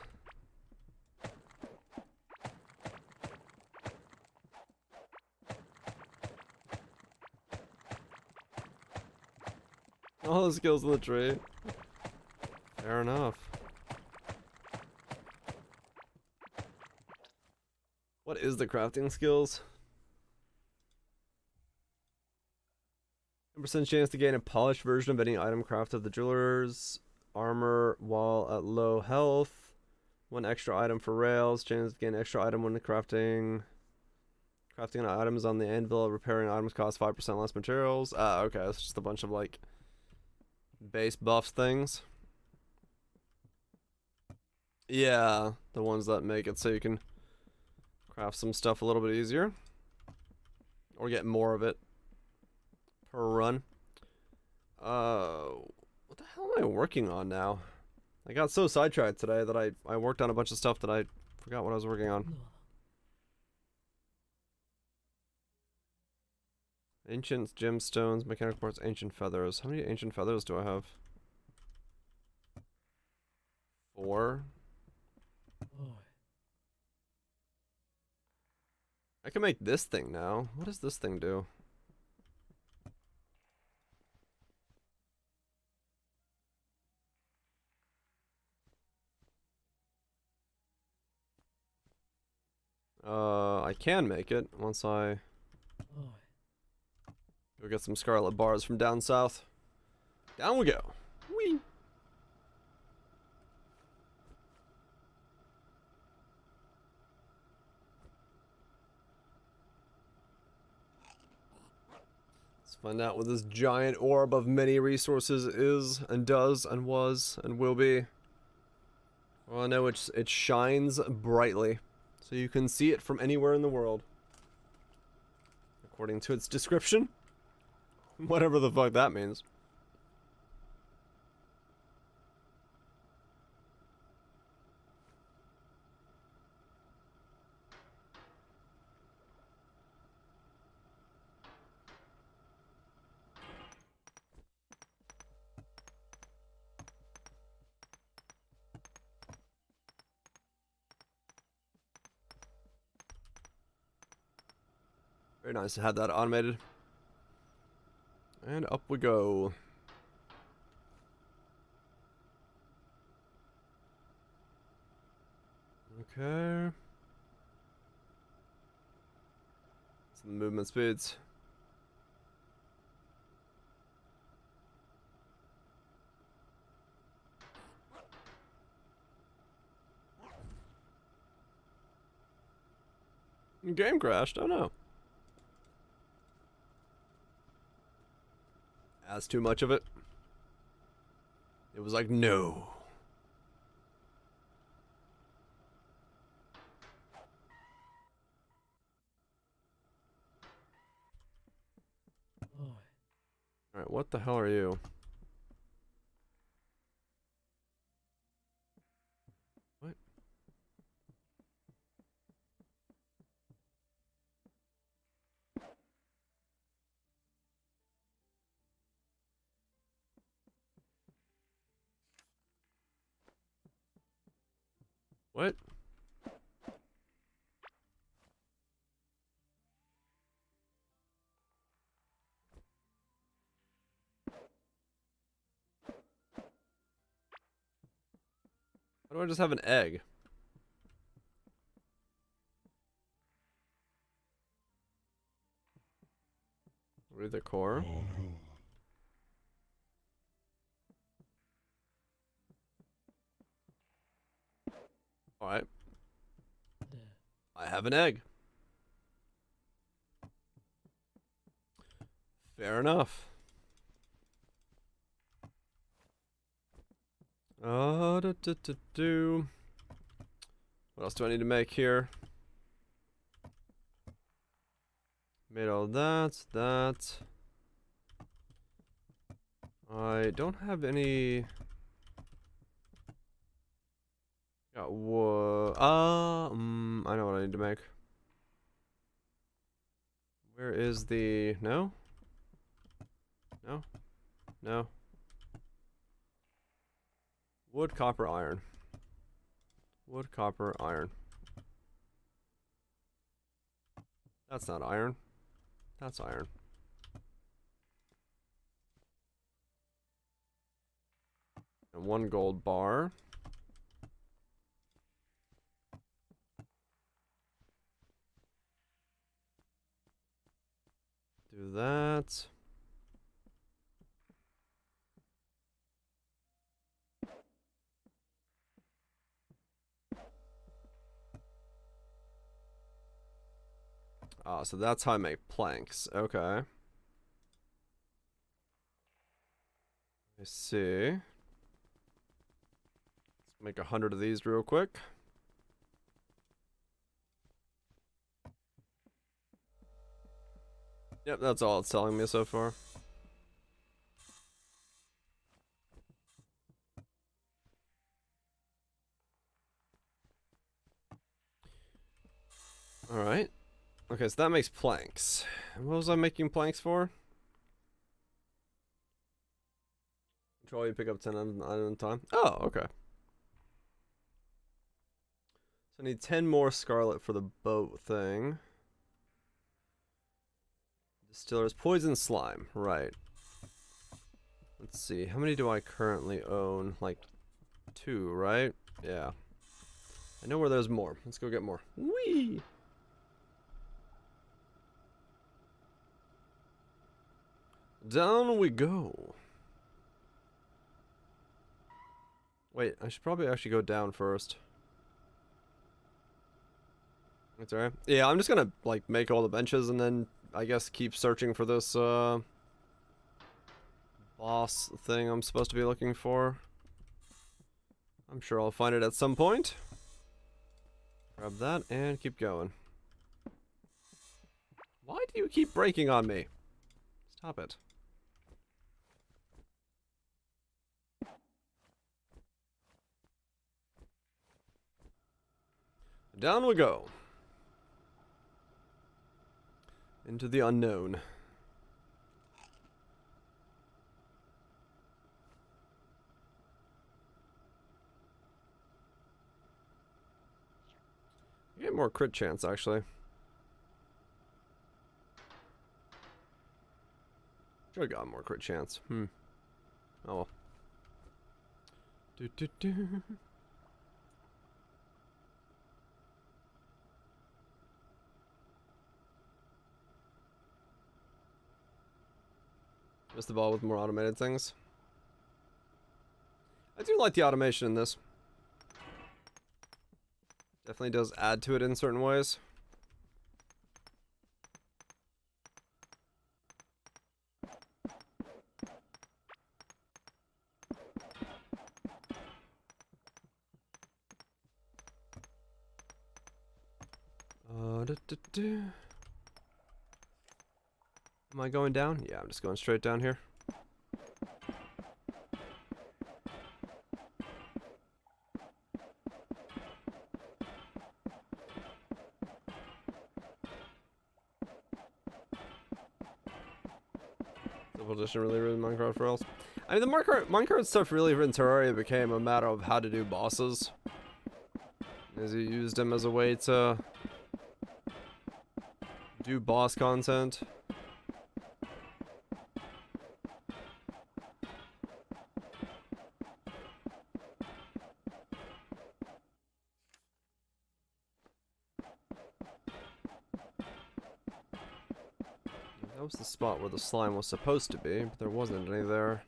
all the skills in the tree. Fair enough. What is the crafting skills? 10% chance to gain a polished version of any item crafted the jeweler's armor while at low health. 1 extra item for rails. Chance to gain extra item when crafting. Crafting items on the anvil, repairing items cost 5% less materials. Okay, it's just a bunch of like base buffs things. Yeah, the ones that make it so you can craft some stuff a little bit easier. Or get more of it per run. What the hell am I working on now? I got so sidetracked today that I worked on a bunch of stuff that I forgot what I was working on. Ancient gemstones, mechanical parts, ancient feathers. How many ancient feathers do I have? 4. I can make this thing now. What does this thing do? I can make it once I go get some scarlet bars from down south. Down we go. Whee! Let's find out what this giant orb of many resources is and does and was and will be. Well, I know it shines brightly, so you can see it from anywhere in the world. According to its description. Whatever the fuck that means. Very nice to have that automated. And up we go. Okay. Some movement speeds. Game crashed, oh no. That's too much of it. It was like, no. Alright, what the hell are you? What? What? Why do I just have an egg? Read the core. Alright. I have an egg. Fair enough. Do. What else do I need to make here? Made all that. I don't have any. Got wood. I know what I need to make. Where is the. No? No? No. Wood, copper, iron. Wood, copper, iron. That's not iron. That's iron. And 1 gold bar. Do that. Ah, so that's how I make planks. Okay. I see. Let's make 100 of these real quick. Yep, that's all it's telling me so far. Alright. Okay, so that makes planks. And what was I making planks for? Control, you pick up 10 items at a time. Oh, okay. So I need 10 more scarlet for the boat thing. Distiller's poison slime, right. Let's see, how many do I currently own? Like 2, right? Yeah. I know where there's more. Let's go get more. Whee! Down we go. Wait, I should probably actually go down first. That's alright. Yeah, I'm just gonna, like, make all the benches and then, I guess, keep searching for this, boss thing I'm supposed to be looking for. I'm sure I'll find it at some point. Grab that and keep going. Why do you keep breaking on me? Stop it. Down we go. Into the unknown. You get more crit chance, actually. Should have got more crit chance. Oh well. Do. Missed the ball with more automated things. I do like the automation in this. Definitely does add to it in certain ways. Am I going down? Yeah, I'm just going straight down here. Double edition really ruined Minecraft for else. I mean, the Minecraft stuff really in Terraria became a matter of how to do bosses. As you used them as a way to do boss content. That was the spot where the slime was supposed to be, but there wasn't any there.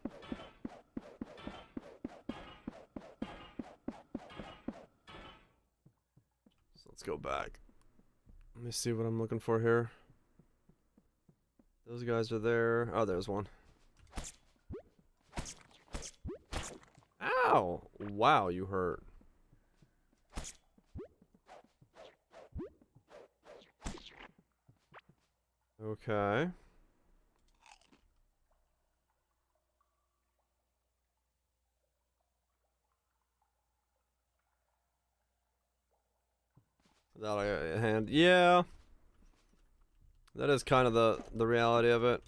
So let's go back. Let me see what I'm looking for here. Those guys are there. Oh, there's one. Ow! Wow, you hurt. Okay. Without a hand. Yeah. That is kind of the reality of it.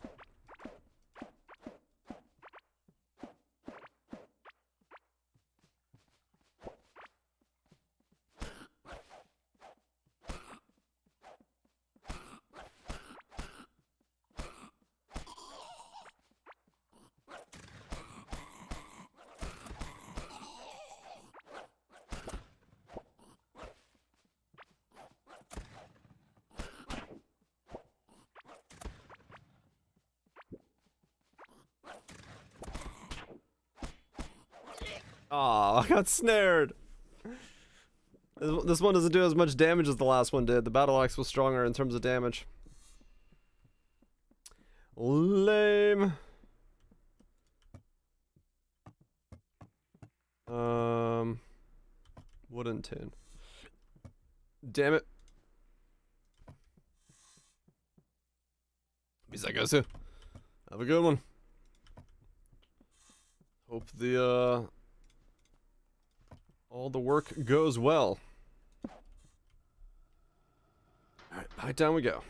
Aw, I got snared. This one doesn't do as much damage as the last one did. The battle axe was stronger in terms of damage. Lame. Wooden tin. Damn it. Bisagosu. Have a good one. Hope the all the work goes well. Alright, back down we go.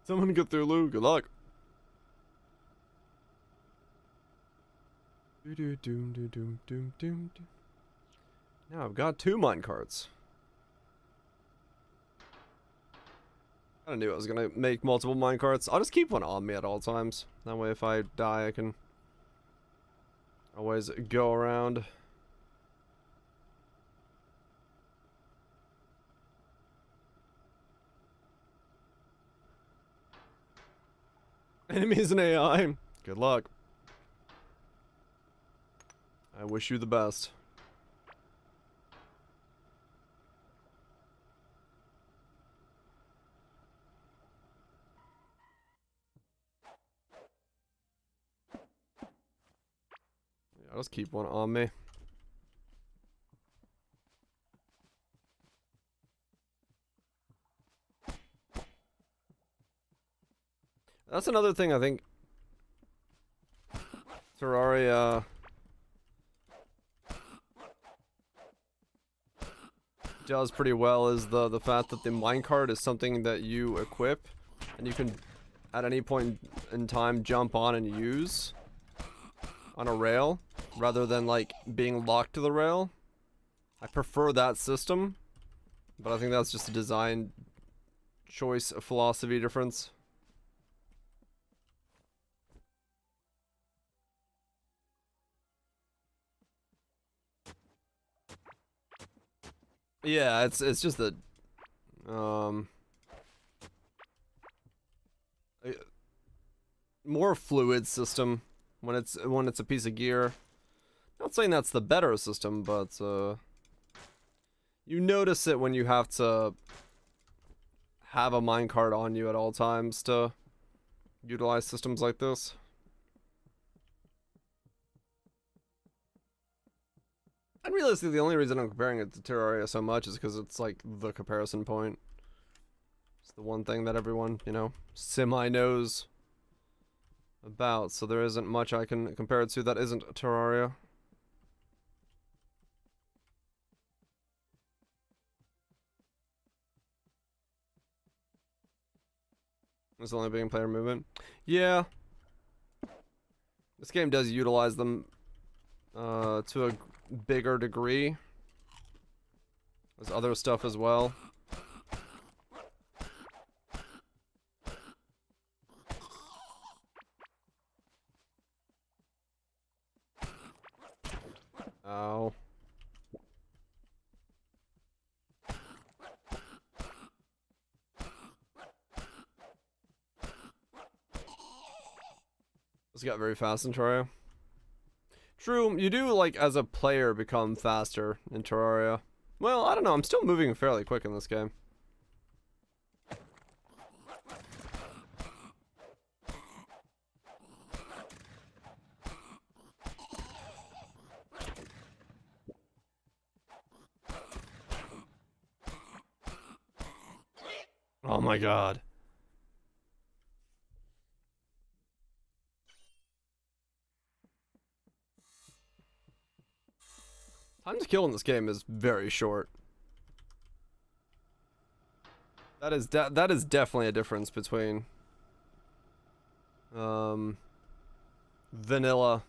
Someone get through, Lou. Good luck. Now I've got 2 minecarts. I knew I was gonna make multiple minecarts. I'll just keep one on me at all times. That way if I die I can always go around. Enemies and AI. Good luck. I wish you the best. Yeah, I'll just keep one on me. That's another thing I think Terraria does pretty well is the fact that the minecart is something that you equip and you can at any point in time jump on and use on a rail rather than like being locked to the rail. I prefer that system, but I think that's just a design choice, a philosophy difference. Yeah, it's just that more fluid system when it's a piece of gear. Not saying that's the better system, but you notice it when you have to have a minecart on you at all times to utilize systems like this. And realistically, the only reason I'm comparing it to Terraria so much is because it's like the comparison point. It's the one thing that everyone, you know, semi knows about, so there isn't much I can compare it to that isn't Terraria. It's only being player movement. Yeah. This game does utilize them to a bigger degree. There's other stuff as well. Ow. This got very fast in Terraria. True, you do, like, as a player, become faster in Terraria. Well, I don't know, I'm still moving fairly quick in this game. Oh my god. Time to kill in this game is very short. That is definitely a difference between vanilla.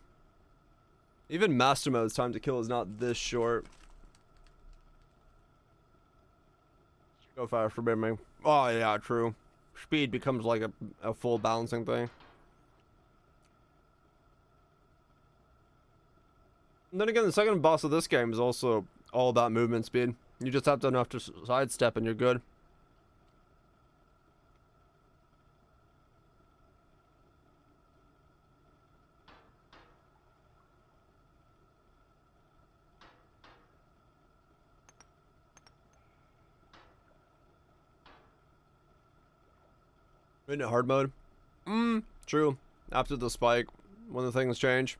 Even master mode's time to kill is not this short. Go fast for me. Oh yeah, true. Speed becomes like a full balancing thing. And then again, the second boss of this game is also all about movement speed. You just have to enough to sidestep and you're good. In hard mode. True. After the spike, when the things change.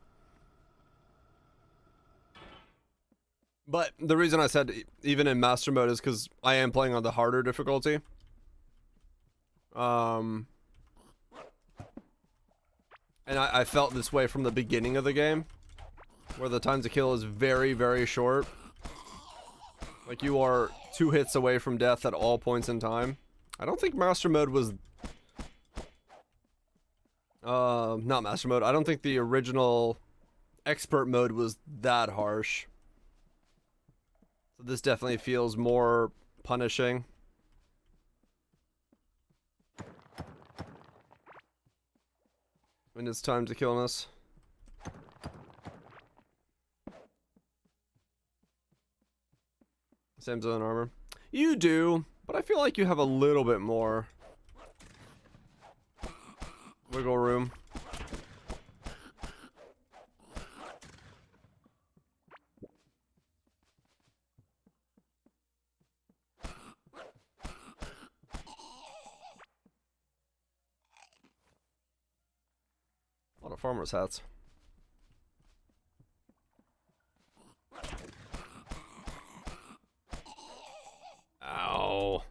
But the reason I said even in master mode is because I am playing on the harder difficulty. And I felt this way from the beginning of the game, where the time to kill is very, very short. Like, you are 2 hits away from death at all points in time. I don't think master mode was... not master mode. I don't think the original expert mode was that harsh. So this definitely feels more punishing. When it's time to kill us. Same zone armor. You do, but I feel like you have a little bit more wiggle room. A lot of farmers' hats. Ow.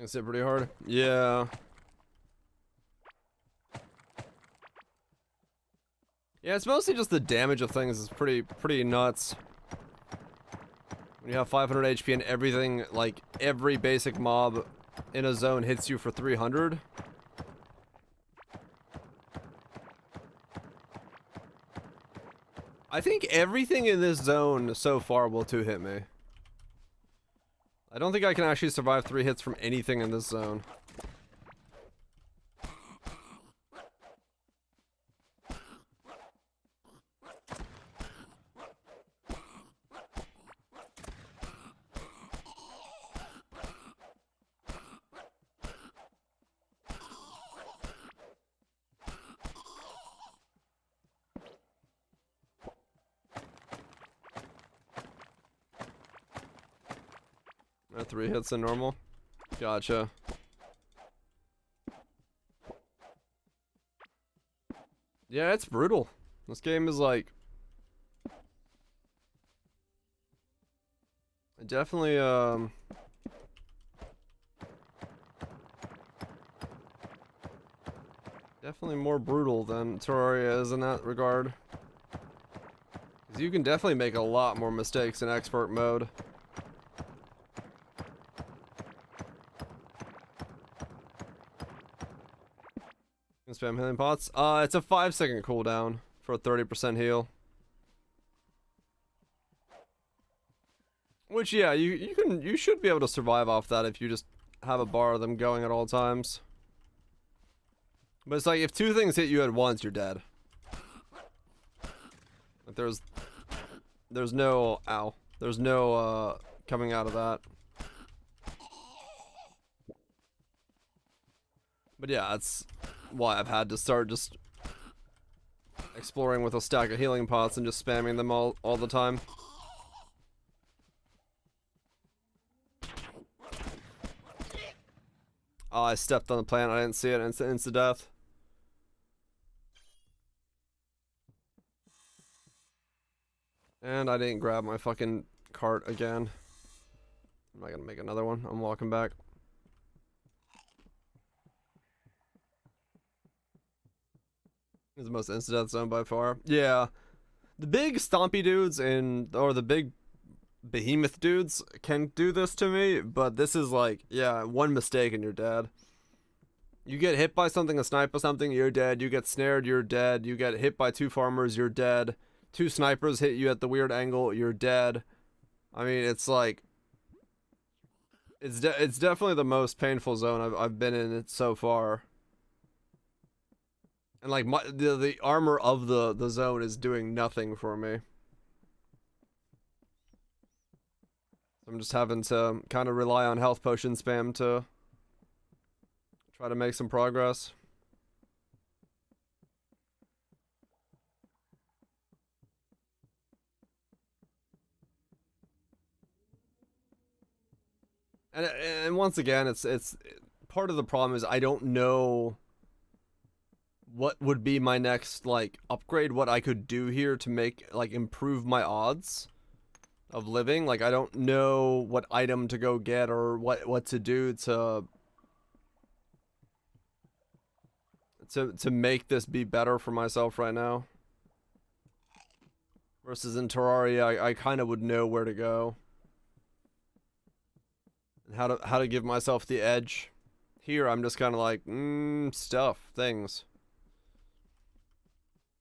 It's hit pretty hard. Yeah. Yeah, it's mostly just the damage of things is pretty nuts. When you have 500 HP and everything, like every basic mob in a zone hits you for 300. I think everything in this zone so far will 2-hit me. I don't think I can actually survive 3 hits from anything in this zone. Or 3 hits in normal. Gotcha. Yeah, it's brutal. This game is like... definitely, definitely more brutal than Terraria is in that regard. Because you can definitely make a lot more mistakes in expert mode. Spam healing pots. It's a 5-second cooldown for a 30% heal. Which, yeah, you should be able to survive off that if you just have a bar of them going at all times. But it's like if 2 things hit you at once, you're dead. Like there's no there's no coming out of that. But yeah, that's why I've had to start just exploring with a stack of healing pots and just spamming them all the time. Oh, I stepped on the plant, I didn't see it, insta death. And I didn't grab my fucking cart again. I'm not gonna make another one, I'm walking back. Is the most instant death zone by far. Yeah. The big stompy dudes or the big behemoth dudes can do this to me, but this is like, yeah, one mistake and you're dead. You get hit by something, a sniper something, you're dead. You get snared, you're dead. You get hit by 2 farmers, you're dead. 2 snipers hit you at the weird angle, you're dead. I mean, it's like, it's definitely the most painful zone I've been in it so far. And like the armor of the zone is doing nothing for me. I'm just having to kind of rely on health potion spam to try to make some progress. And once again, it's part of the problem is I don't know what would be my next like upgrade, what I could do here to make like improve my odds of living. Like I don't know what item to go get or what to do to make this be better for myself right now. Versus in Terraria, I kind of would know where to go. And how to give myself the edge. Here, I'm just kind of like, stuff, things.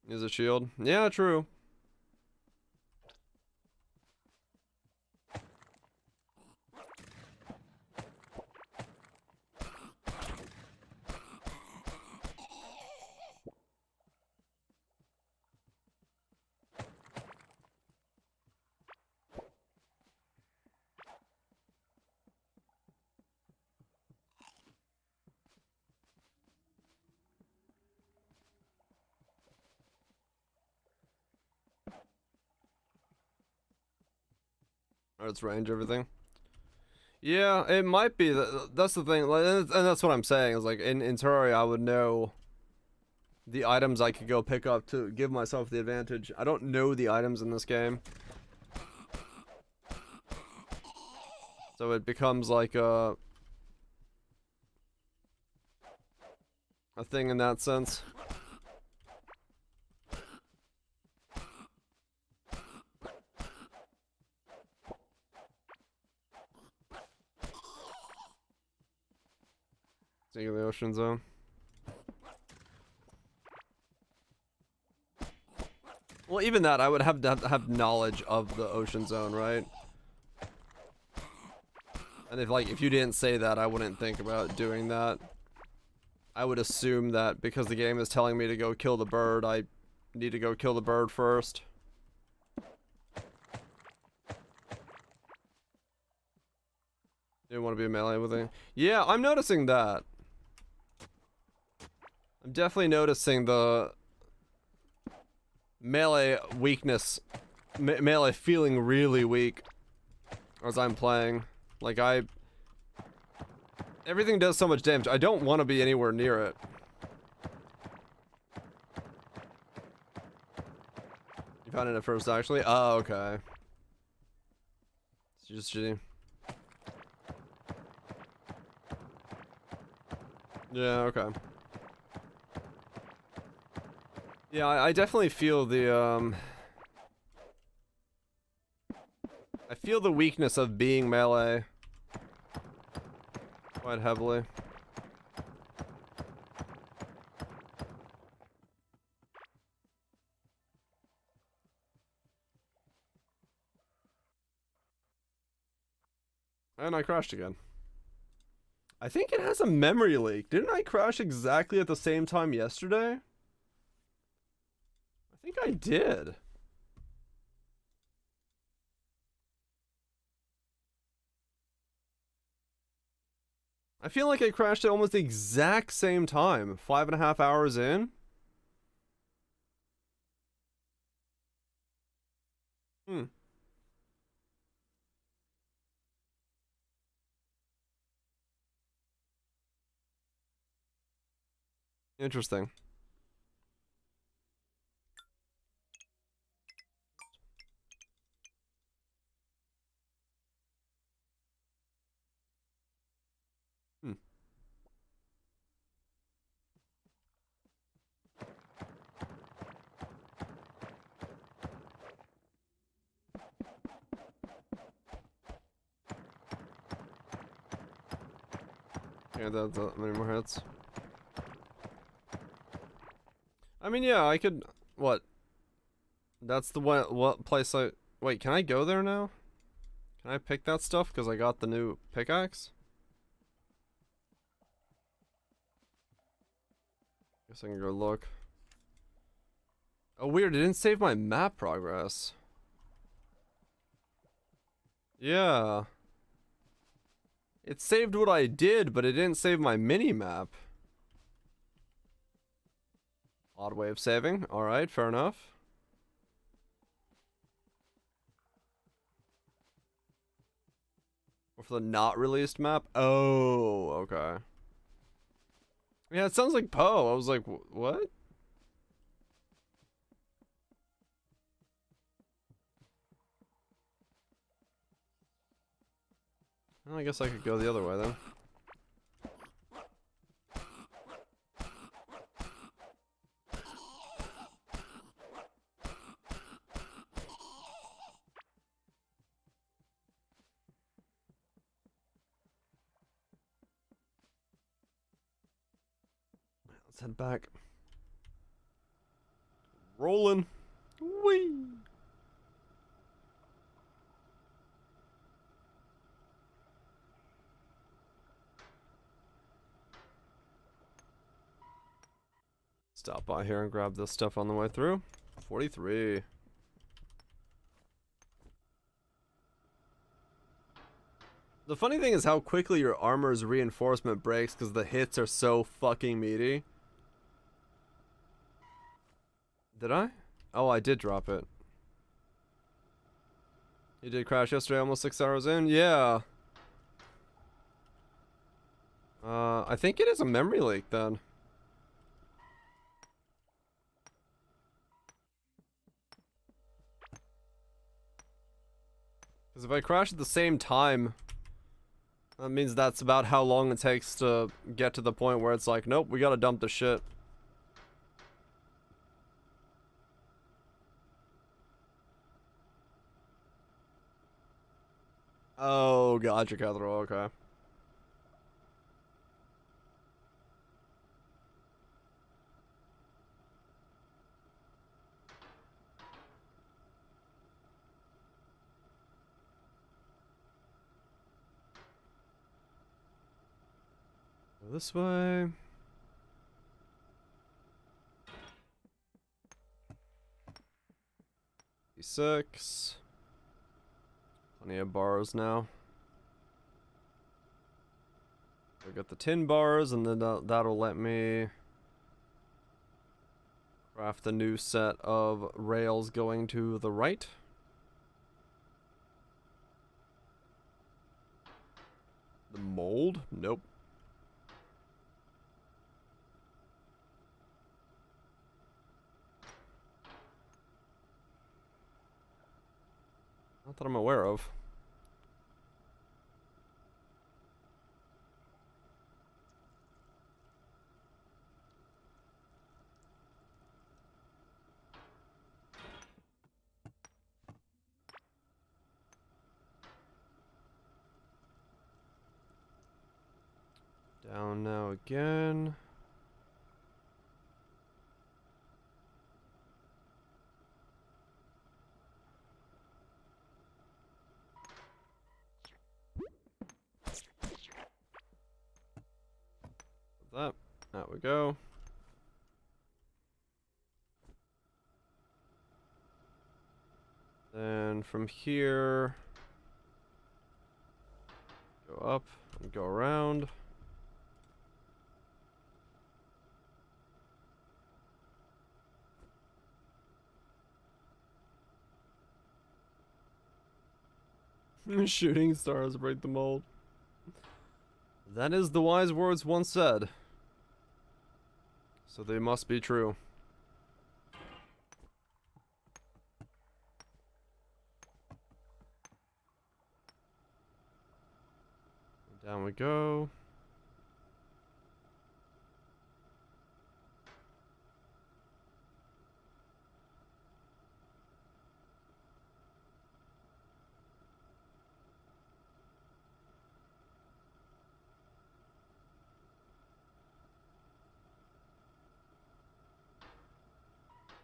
Use a shield. Yeah, true. Or it's range everything. Yeah, it might be. That's the thing, and that's what I'm saying. Is like in Terraria, I would know the items I could go pick up to give myself the advantage. I don't know the items in this game, so it becomes like a thing in that sense. Thinking the ocean zone. Well, even that, I would have to have knowledge of the ocean zone, right? And if you didn't say that, I wouldn't think about doing that. I would assume that because the game is telling me to go kill the bird, I need to go kill the bird first. You want to be melee with it? Yeah, I'm noticing that. I'm definitely noticing the melee weakness, melee feeling really weak as I'm playing. Like everything does so much damage. I don't want to be anywhere near it. You found it at first, actually? Oh, okay. It's just shitty. Yeah, okay. Yeah, I definitely feel the, I feel the weakness of being melee quite heavily. And I crashed again. I think it has a memory leak. Didn't I crash exactly at the same time yesterday? I think I did. I feel like I crashed at almost the exact same time, 5.5 hours in. Hmm. Interesting. Hmm. Yeah, that's many more hits. I mean, yeah, I could. What? That's the one. What place I? Wait, can I go there now? Can I pick that stuff because I got the new pickaxe? Guess I can go look. Oh, weird! It didn't save my map progress. Yeah. It saved what I did, but it didn't save my mini map. Odd way of saving. All right, fair enough. for the not released map? Oh, okay. Yeah, it sounds like Poe. I was like, what? Well, I guess I could go the other way then. Let's head back. Rolling. Whee! Stop by here and grab this stuff on the way through. 43. The funny thing is how quickly your armor's reinforcement breaks because the hits are so fucking meaty. Did I? Oh, I did drop it. You did crash yesterday, almost 6 hours in? Yeah. I think it is a memory leak then. Because if I crash at the same time, that means that's about how long it takes to get to the point where it's like, nope, we gotta dump the shit. Oh, gotcha, Cathedral, okay. Go this way. E6. Plenty of bars now. I got the tin bars, and then that'll let me craft a new set of rails going to the right. The mold? Nope. Not that I'm aware of. Down now again. That. Out we go. Then from here, go up and go around. Shooting stars break the mold. That is the wise words once said. So they must be true. Down we go.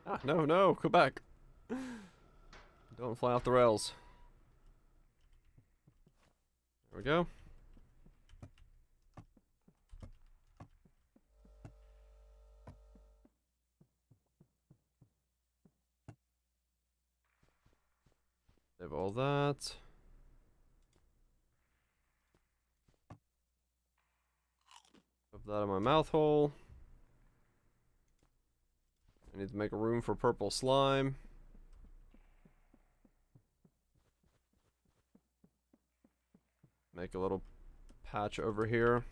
Ah, no, no, go back. Don't fly off the rails. There we go. Save all that. Put that in my mouth hole. I need to make a room for purple slime. Make a little patch over here.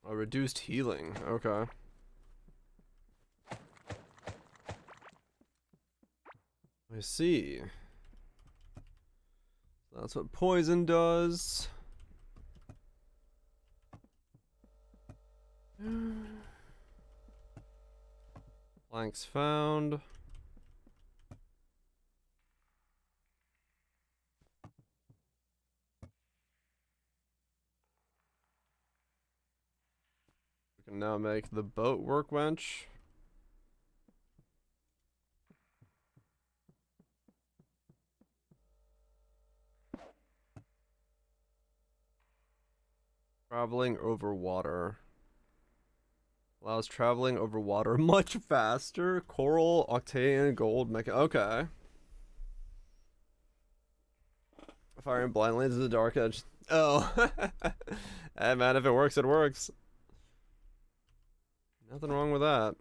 Oh, reduced healing. Okay. I see. That's what poison does. Planks found. We can now make the boat workbench. Traveling over water. Allows traveling over water much faster. Coral, octane, gold, mecha. Okay. Firing blindly into the dark edge. Oh. Hey man, if it works, it works. Nothing wrong with that.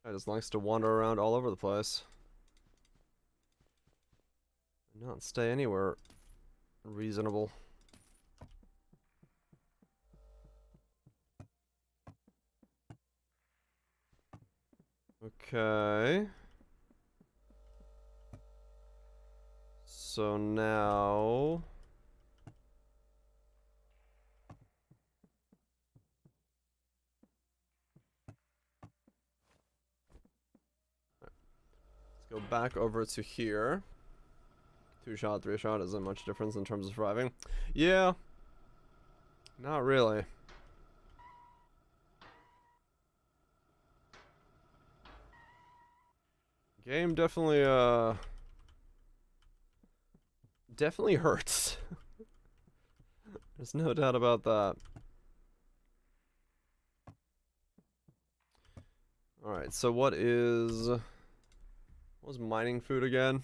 I just likes to wander around all over the place. Not stay anywhere reasonable. Okay. So now let's go back over to here. 2-shot, 3-shot isn't much difference in terms of surviving. Yeah. Not really. Game definitely definitely hurts. There's no doubt about that. Alright, so what was mining food again?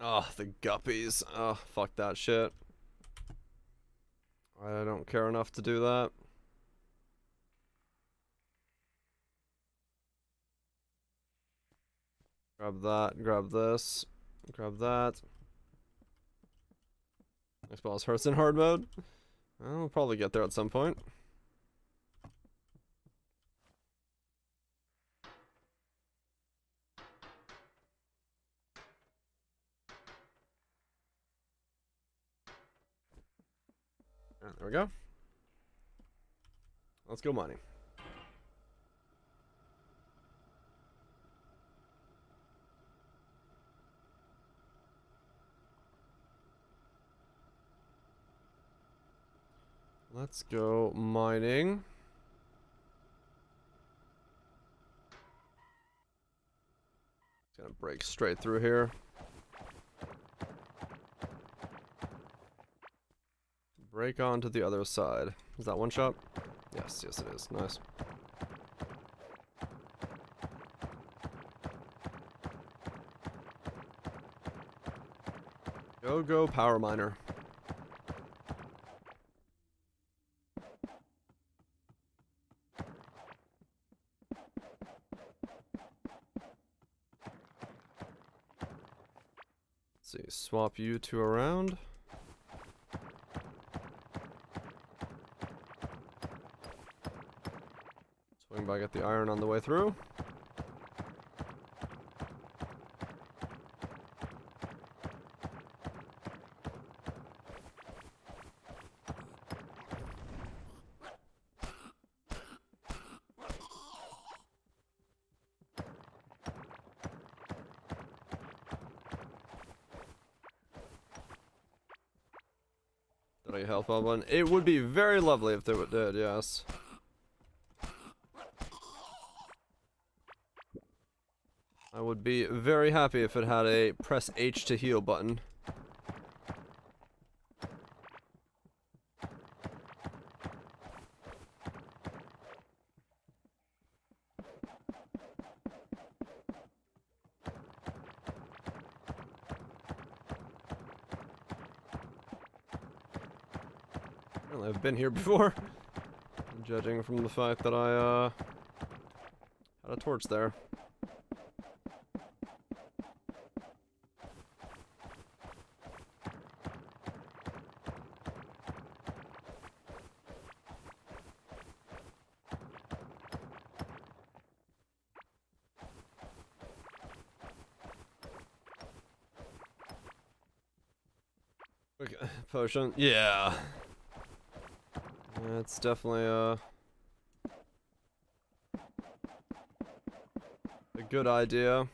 Oh, the guppies. Oh, fuck that shit. I don't care enough to do that. Grab that, grab this, grab that. Next boss hurts in hard mode. We'll probably get there at some point. There we go. Let's go mining. Let's go mining. It's gonna break straight through here. Break on to the other side. Is that one shot? Yes, yes it is. Nice. Go power miner. Let's see, swap you two around. Swing back at the iron on the way through. Did I health bubble? It would be very lovely if they did, yes. I would be very happy if it had a press H to heal button. Apparently I've been here before, judging from the fact that I had a torch there. Okay, potion. Yeah. It's definitely a good idea.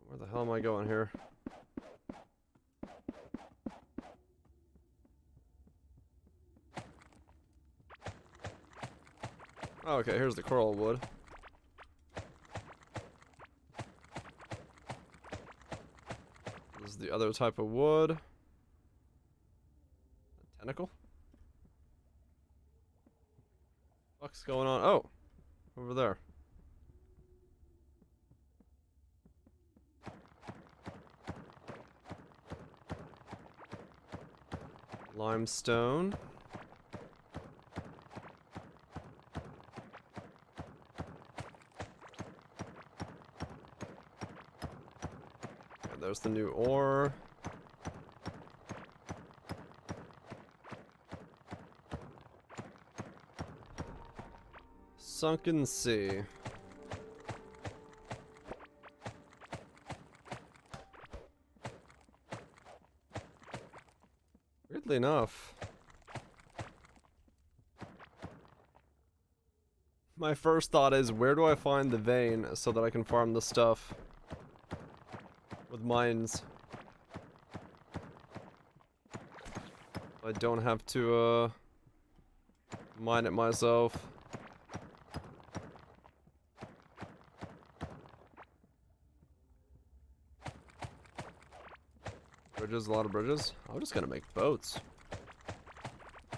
Where the hell am I going here? Oh, okay, here's the coral wood. This is the other type of wood. A tentacle? What's going on? Oh, over there. Limestone. There's the new ore. Sunken sea. Weirdly enough, my first thought is, where do I find the vein so that I can farm the stuff with mines? I don't have to mine it myself. Bridges, a lot of bridges. I'm just gonna make boats.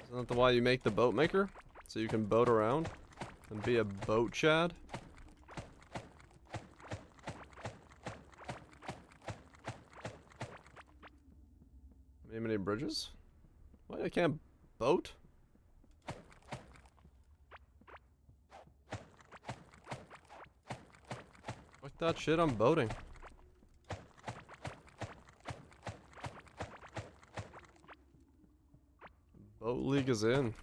Isn't that the why you make the boat maker? So you can boat around and be a boat chad? Many bridges? Why I can't boat? Fuck that shit, I'm boating. Boat league is in.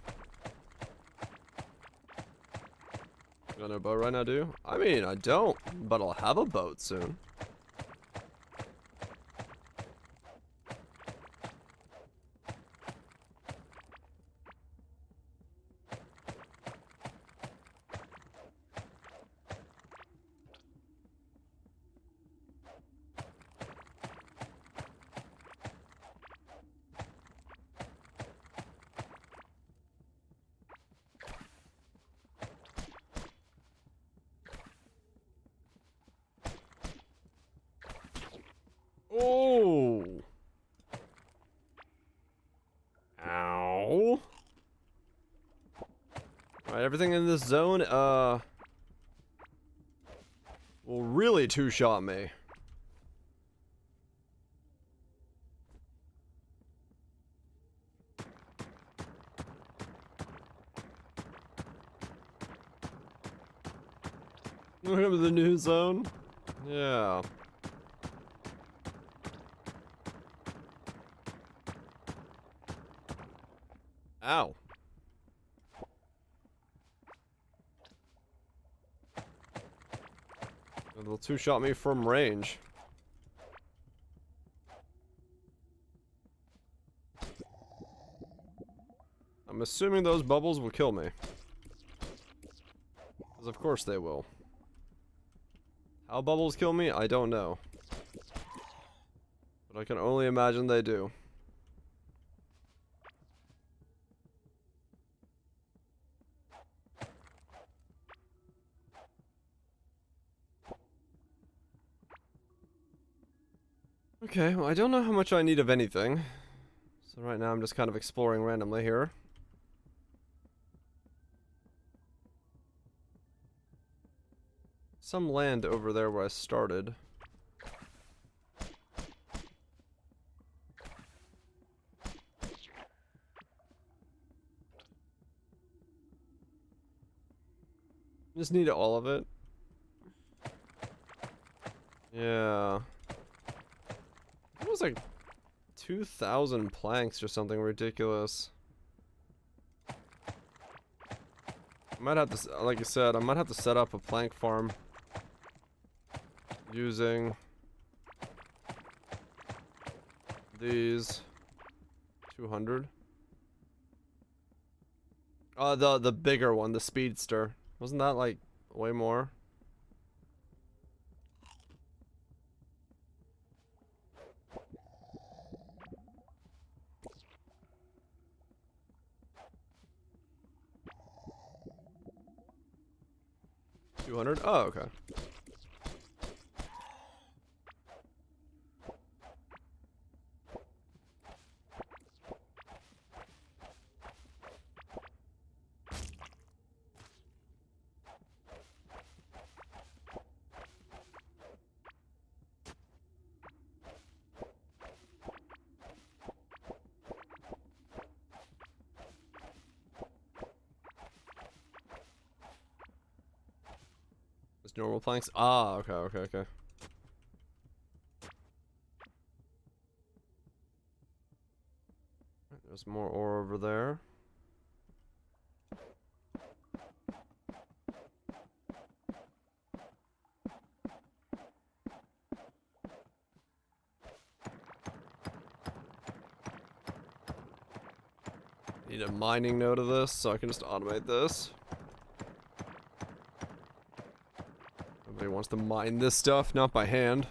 Got no boat right now, do you? I mean, I don't, but I'll have a boat soon. Oh! Ow. Alright, everything in this zone, will really two-shot me. Remember the new zone? Yeah. Ow. They'll two-shot me from range. I'm assuming those bubbles will kill me. Because of course they will. How bubbles kill me, I don't know. But I can only imagine they do. Okay, well, I don't know how much I need of anything. So right now I'm just kind of exploring randomly here. Some land over there where I started. Just need all of it. Yeah. It was like 2,000 planks or something ridiculous. I might have to, like you said, I might have to set up a plank farm using these 200. The bigger one, the speedster. Wasn't that like way more? $200? Oh, okay. Just normal planks? Ah, okay. There's more ore over there. Need a mining node of this so I can just automate this. Nobody wants to mine this stuff, not by hand.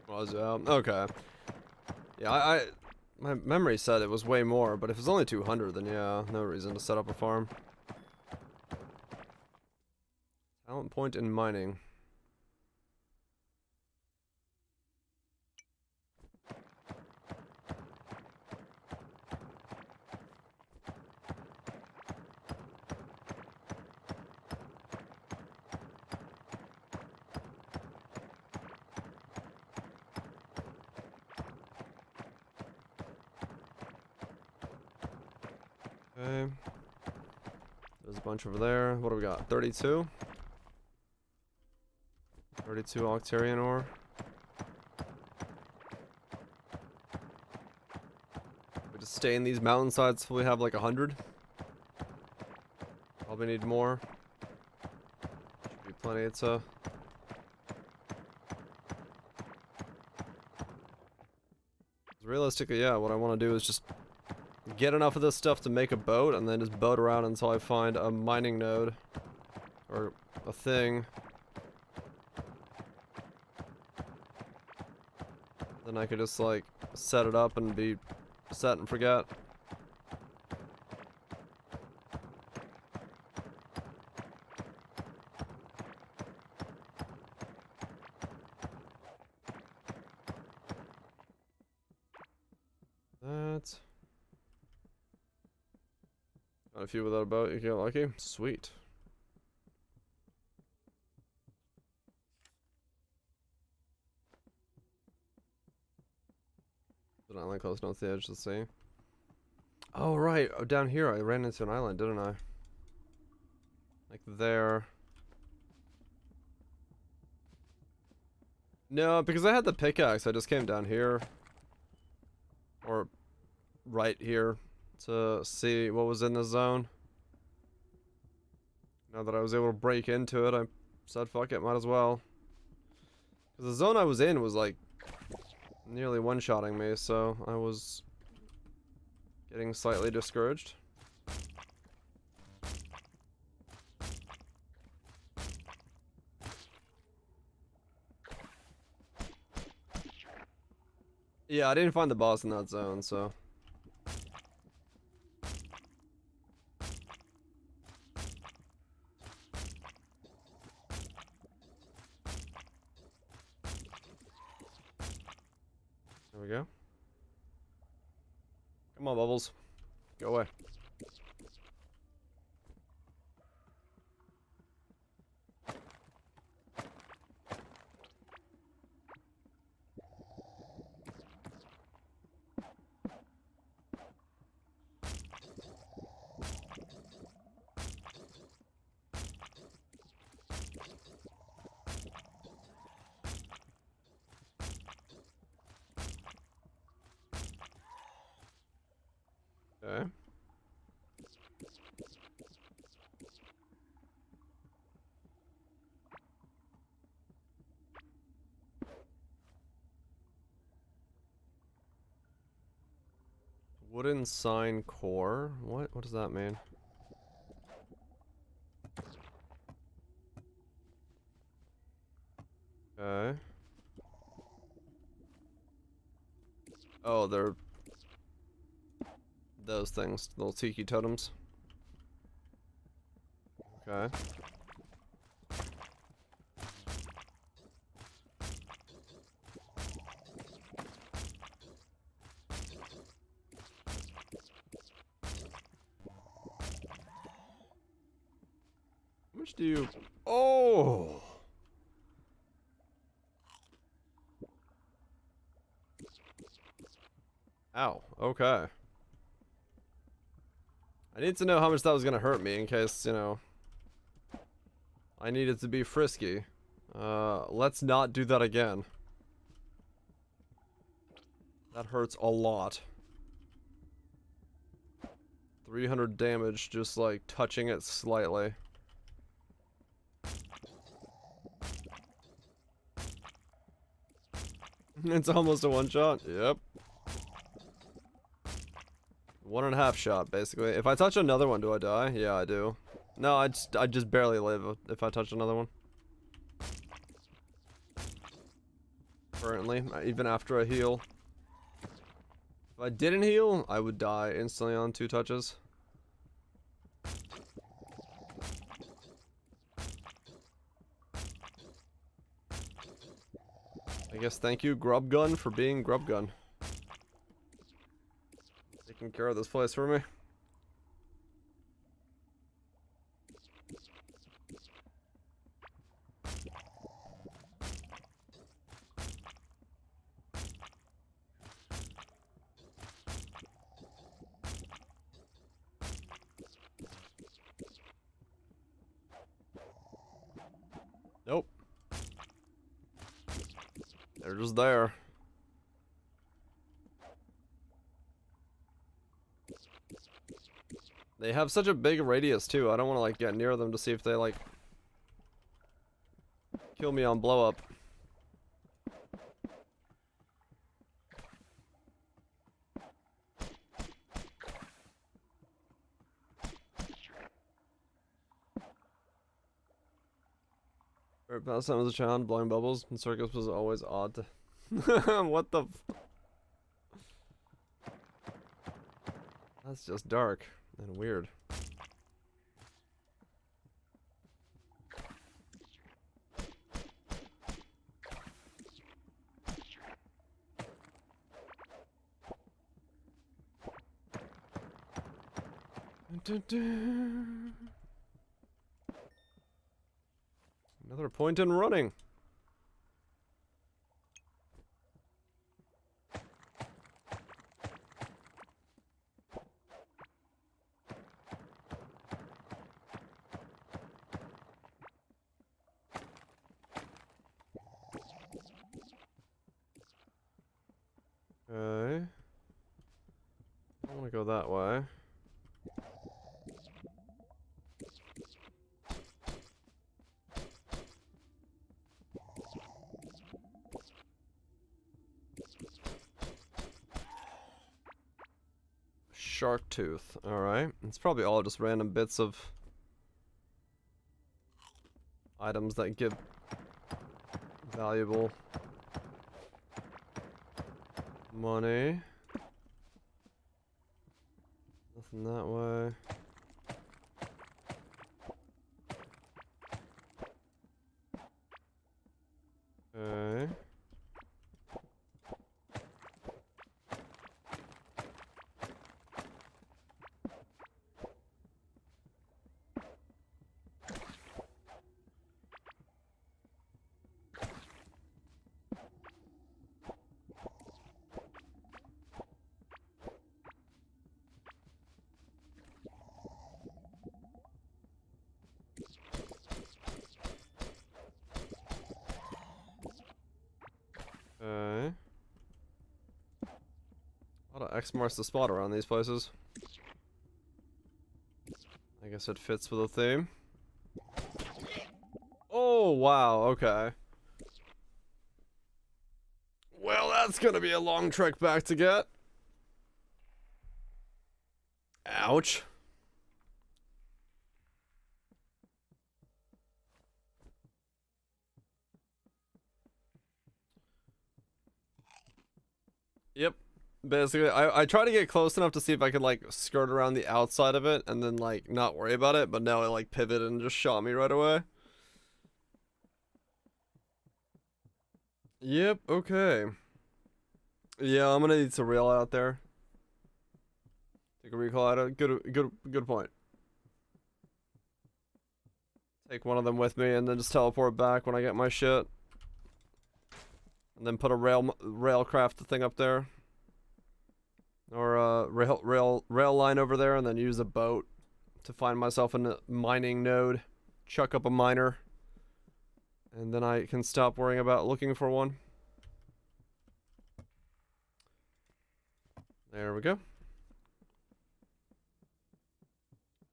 Was okay. Yeah, my memory said it was way more, but if it's only 200, then yeah, no reason to set up a farm. Talent point in mining. Okay. There's a bunch over there. What do we got? 32? 32 Octarian ore. We just stay in these mountainsides till we have like 100. Probably need more. Should be plenty to... Realistically, yeah, what I want to do is just get enough of this stuff to make a boat, and then just boat around until I find a mining node. Or a thing. Then I could just, like, set it up and be set and forget. That... Got a few without a boat, you get lucky. Sweet. An island close north to the edge of the sea. Oh, right. Oh, down here I ran into an island, didn't I? Like there. No, because I had the pickaxe, I just came down here. Or right here to see what was in the zone. Now that I was able to break into it, I said fuck it, might as well. Because the zone I was in was like nearly one-shotting me, so I was getting slightly discouraged. Yeah, I didn't find the boss in that zone, so... There we go. Come on, Bubbles. Go away. Okay. Wooden sign core? What? What does that mean? Okay. Oh, they're those things, little tiki totems. Okay. How much do you... Oh! Ow, okay. I need to know how much that was gonna hurt me in case, you know, I needed to be frisky. Let's not do that again. That hurts a lot. 300 damage just like touching it slightly. It's almost a one shot. Yep. 1.5 shot, basically. If I touch another one, do I die? Yeah, I do. No, I just barely live if I touch another one. Currently, even after I heal. If I didn't heal, I would die instantly on 2 touches. I guess thank you, Grub Gun, for being Grub Gun. Taking care of this place for me. Nope. They're just there. They have such a big radius too. I don't want to like get near them to see if they like kill me on blow up. Past time as a child, blowing bubbles in circus was always odd to... What the f... That's just dark and weird. Another point in running. Okay. I want to go that way. Shark tooth. Alright. It's probably all just random bits of items that give valuable money. Nothing that way. Okay. X marks the spot around these places. I guess it fits with the theme. Oh, wow, okay. Well, that's gonna be a long trek back to get. Ouch. Yep. Basically, I try to get close enough to see if I could, like, skirt around the outside of it and then, like, not worry about it, but now it, like, pivoted and just shot me right away. Yep, okay. Yeah, I'm gonna need to rail out there. Take a recall out of good point. Take one of them with me and then just teleport back when I get my shit. And then put a railcraft thing up there. Or a rail line over there, and then use a boat to find myself a mining node. Chuck up a miner. And then I can stop worrying about looking for one. There we go.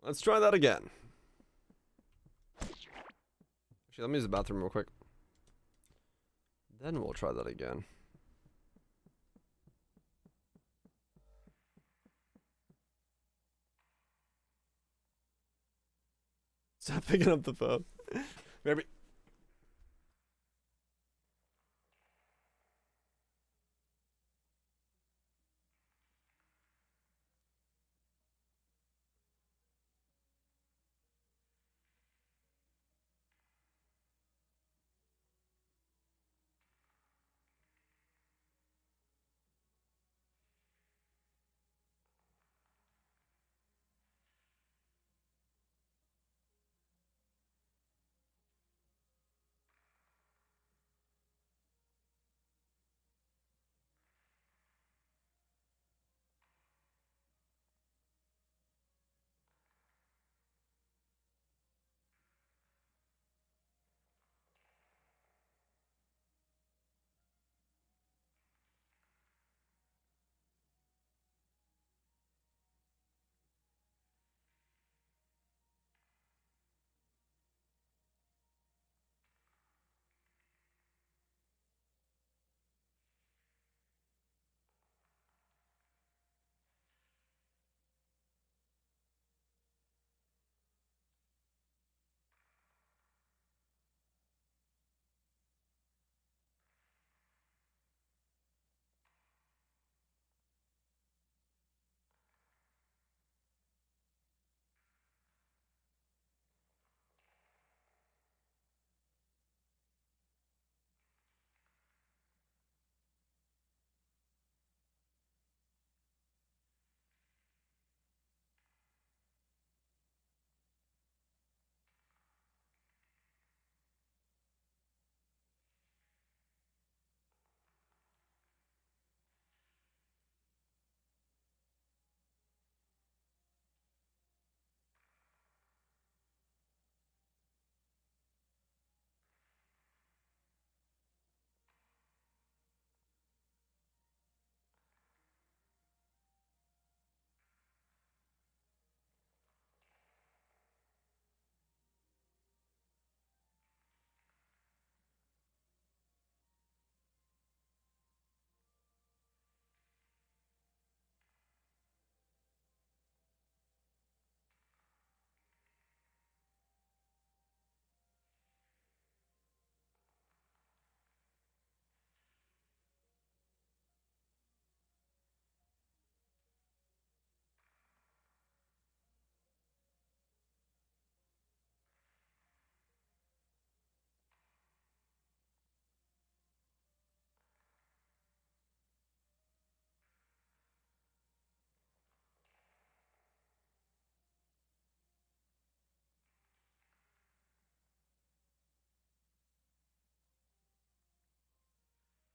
Let's try that again. Actually, let me use the bathroom real quick. Then we'll try that again. Stop picking up the phone. Maybe.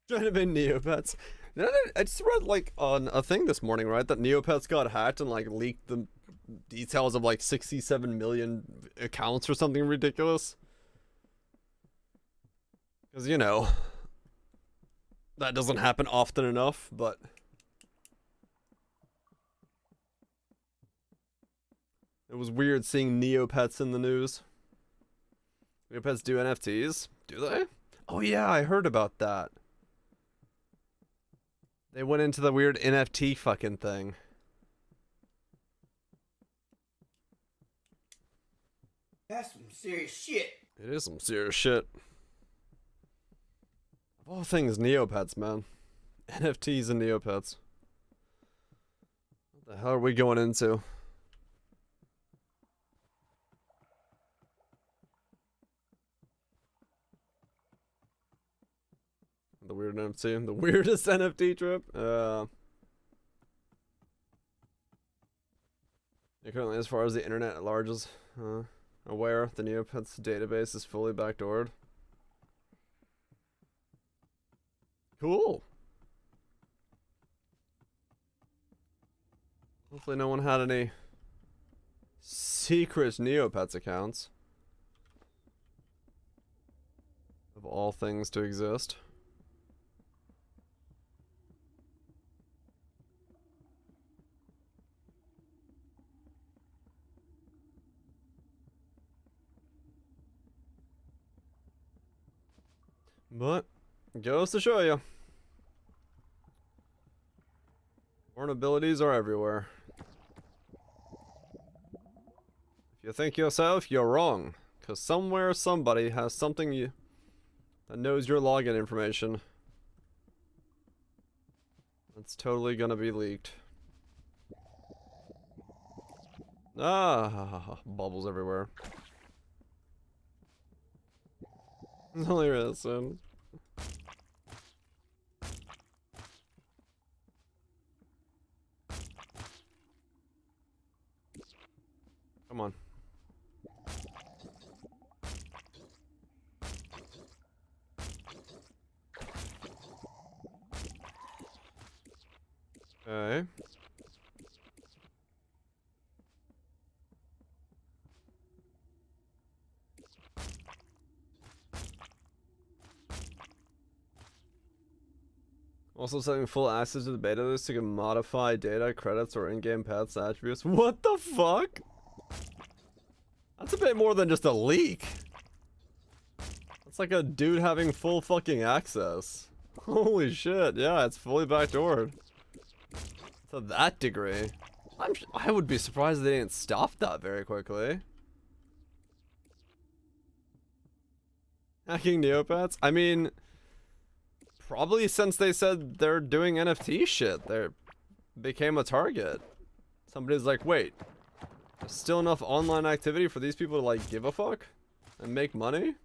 Trying to be Neopets. I just read, like, on a thing this morning, right, that Neopets got hacked and, like, leaked the details of, like, 67 million accounts or something ridiculous. Because, you know, that doesn't happen often enough, but It was weird seeing Neopets in the news. Neopets do NFTs? Do they? Oh yeah, I heard about that. They went into the weird NFT fucking thing. That's some serious shit. It is some serious shit. Of all things, Neopets, man. NFTs and Neopets. What the hell are we going into? The weird NFT, the weirdest NFT trip. Yeah, currently, as far as the internet at large is aware, the Neopets database is fully backdoored. Cool. Hopefully, no one had any secret Neopets accounts. Of all things to exist. But, goes to show you. Foreign abilities are everywhere. If you think yourself, you're wrong. Because somewhere, somebody has something that knows your login information. That's totally gonna be leaked. Ah, bubbles everywhere. Only listen. Come on. Okay. Also setting full access to the beta list so you can modify data, credits, or in-game pets attributes. What the fuck? That's a bit more than just a leak. That's like a dude having full fucking access. Holy shit, yeah, it's fully backdoored. To that degree. I would be surprised they didn't stop that very quickly. Hacking Neopets? I mean, probably since they said they're doing NFT shit, they became a target. Somebody's like, wait, there's still enough online activity for these people to like give a fuck and make money?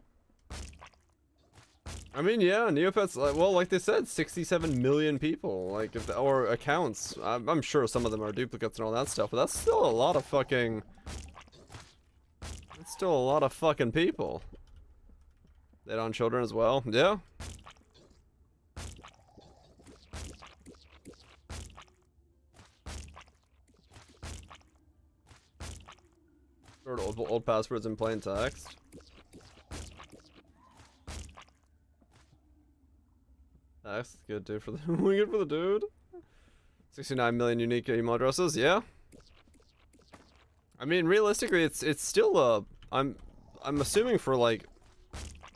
I mean, yeah, Neopets, well, like they said, 67 million people, like, or accounts. I'm sure some of them are duplicates and all that stuff, but that's still a lot of fucking... That's still a lot of fucking people. They on children as well, yeah. Stored old passwords in plain text. That's good, dude. For the we good for the dude. 69 million unique email addresses. Yeah. I mean, realistically, it's still I'm assuming for like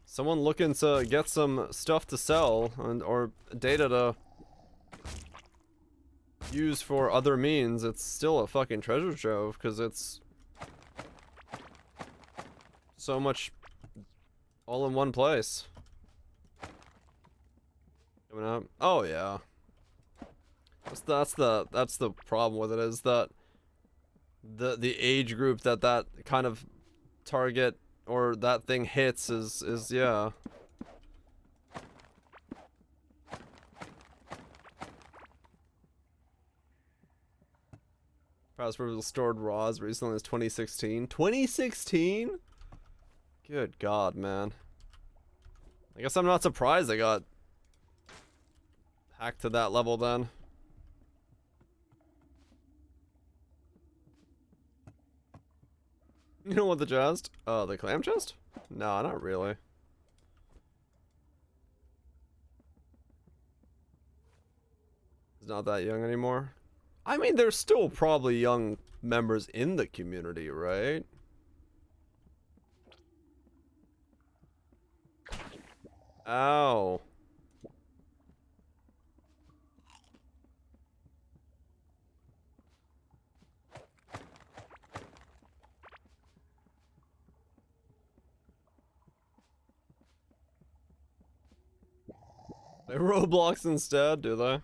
someone looking to get some stuff to sell or data to use for other means. It's still a fucking treasure trove because it's so much all in one place. Coming up. Oh yeah. That's the problem with it, is that the age group that kind of target or that thing hits is yeah. Password was stored raw as recently as 2016. 2016? Good God, man. I guess I'm not surprised they got hacked to that level then. You know what the chest? Oh, the clam chest? No, not really. He's not that young anymore. I mean, there's still probably young members in the community, right? Ow. They Roblox instead, do they?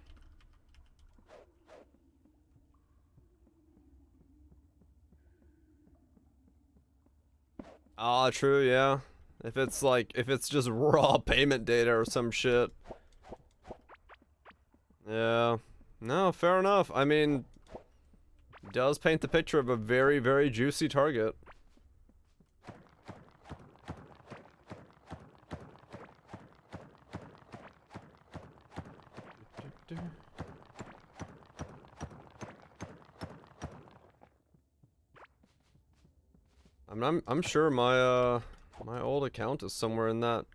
Ah, true, yeah. If it's just raw payment data or some shit. Yeah. No, fair enough. I mean, does paint the picture of a very, very juicy target. I'm sure my old account is somewhere in that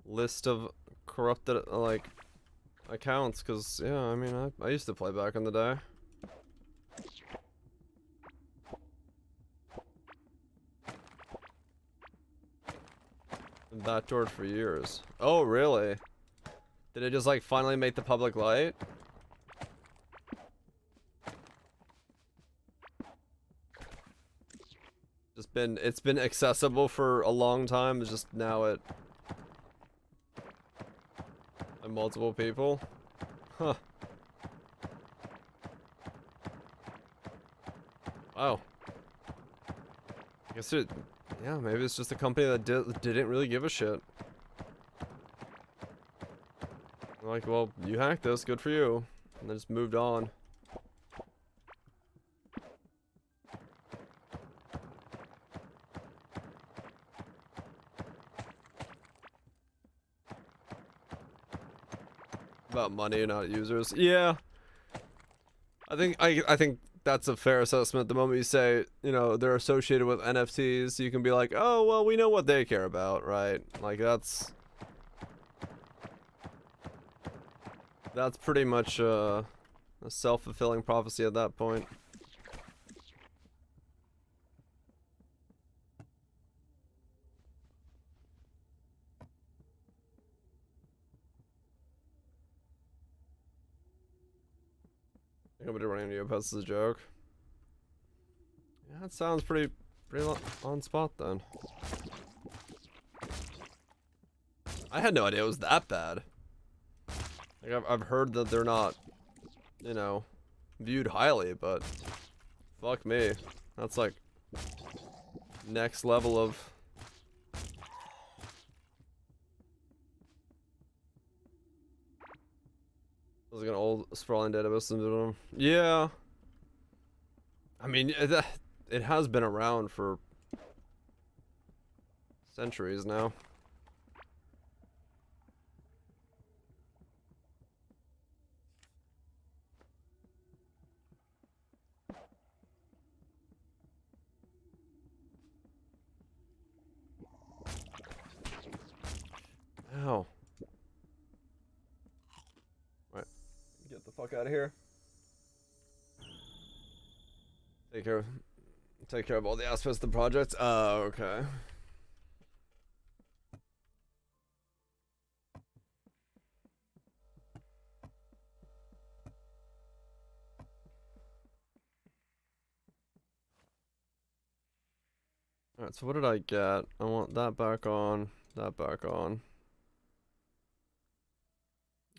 list of corrupted like accounts, cause yeah, I mean I used to play back in the day. Been backdoored for years. Oh really? Did it just like finally make the public light? It's been accessible for a long time, it's just now it and multiple people. Huh. Wow. I guess it, yeah, maybe it's just a company that didn't really give a shit. Like, well, you hacked this, good for you. And they just moved on. About money, not users. Yeah. I think that's a fair assessment. The moment you say, you know, they're associated with NFTs, you can be like, oh, well, we know what they care about, right? Like, that's pretty much a self-fulfilling prophecy at that point. Nobody running Neopets as a joke. Yeah, that sounds pretty on spot then. I had no idea it was that bad. Like I've heard that they're not, you know, viewed highly, but fuck me, that's like next level of. It was like an old sprawling database syndrome. Yeah. I mean, it has been around for centuries now. Ow. Right. Get the fuck out of here. Take care of all the aspects of the project. Okay. Alright, so what did I get? I want that back on, that back on.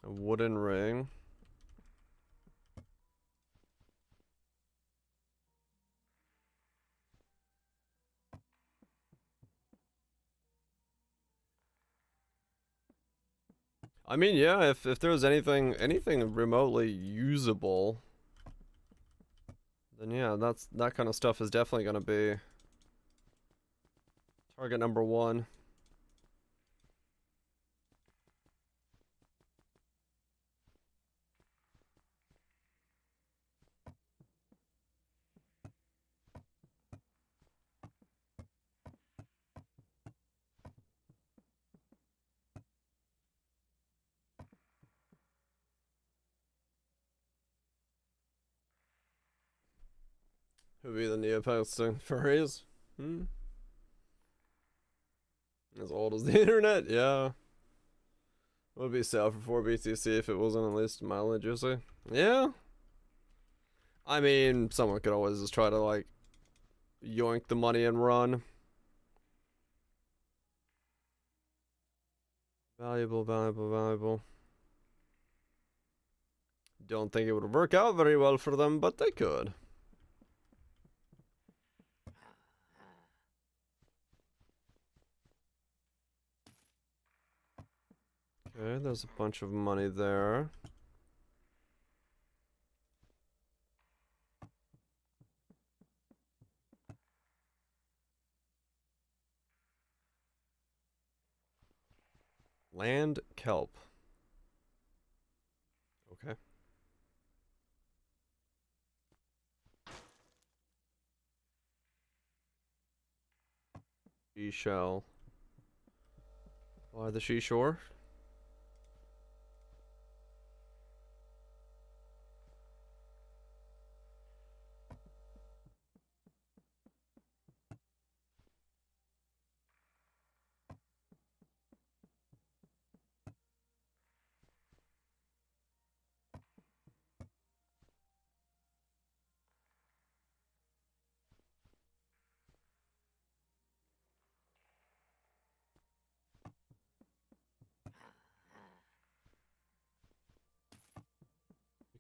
A wooden ring. I mean, yeah, if there was anything remotely usable, then yeah, that kind of stuff is definitely gonna be target number one. Who be the Neopets to furries? Hmm? As old as the internet? Yeah. Would be sale for 4 BTC if it wasn't at least mildly juicy. Yeah. I mean, someone could always just try to, like, yoink the money and run. Valuable, valuable, valuable. Don't think it would work out very well for them, but they could. Okay, there's a bunch of money there. Land kelp. Okay. Seashell. By the seashore.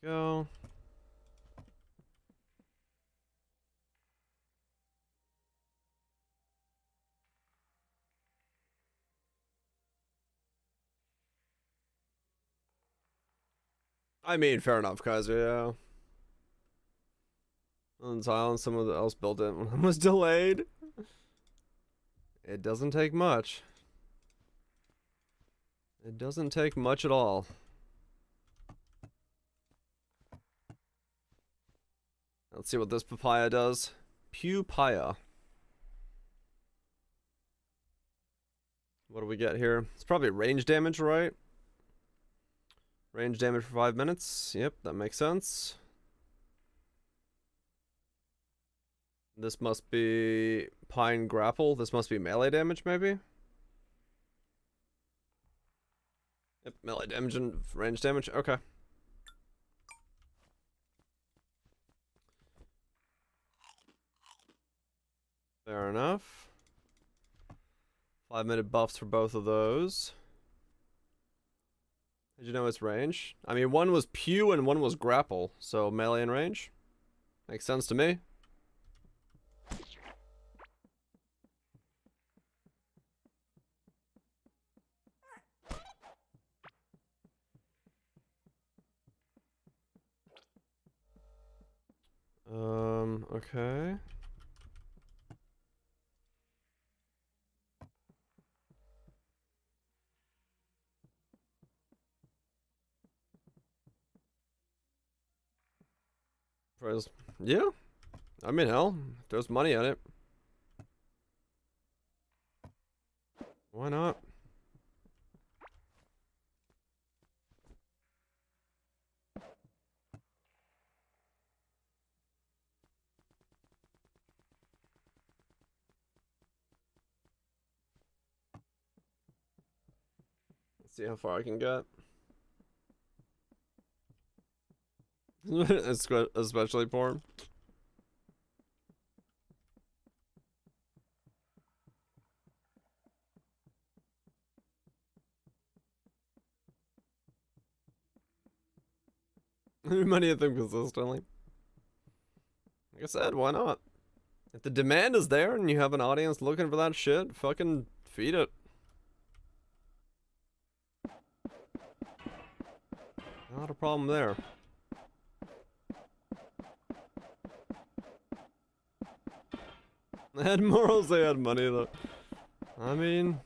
Go. I mean, fair enough, Kaiser, yeah. On Silent, someone else built it when it was delayed. It doesn't take much. It doesn't take much at all. Let's see what this papaya does. Pewpaya. What do we get here? It's probably range damage, right? Range damage for 5 minutes. Yep, that makes sense. This must be Pine Grapple. This must be melee damage, maybe? Yep, melee damage and range damage. Okay. Fair enough. 5-minute buffs for both of those. Did you know its range? I mean, one was Pew and one was Grapple, so melee and range. Makes sense to me. Okay. Yeah. I mean, hell, if there's money in it. Why not? Let's see how far I can get. Especially porn. Money at them consistently. Like I said, why not? If the demand is there and you have an audience looking for that shit, fucking feed it. Not a problem there. They had morals, they had money though. I mean,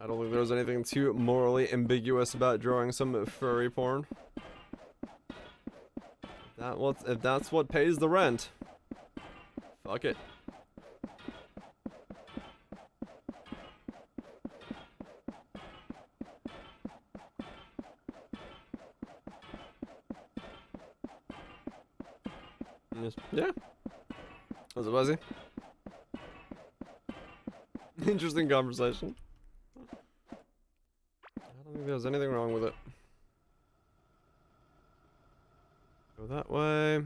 I don't think there's anything too morally ambiguous about drawing some furry porn. If that's what pays the rent, fuck it. Yeah. Was it Buzzy? Interesting conversation. I don't think there's anything wrong with it. Go that way.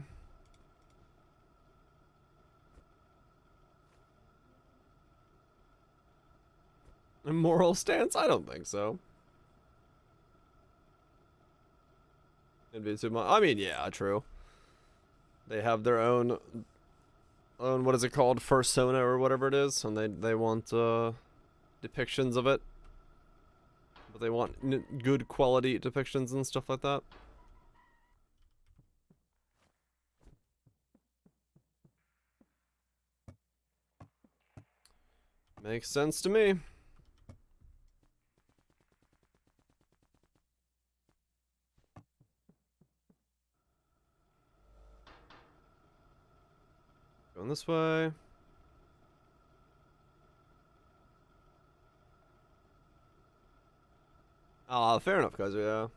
A moral stance? I don't think so. It'd be too much. I mean, yeah, true. They have their own what is it called, fursona or whatever it is, and they want depictions of it, but they want good quality depictions and stuff like that. Makes sense to me. Going this way. Ah, fair enough, guys. Yeah.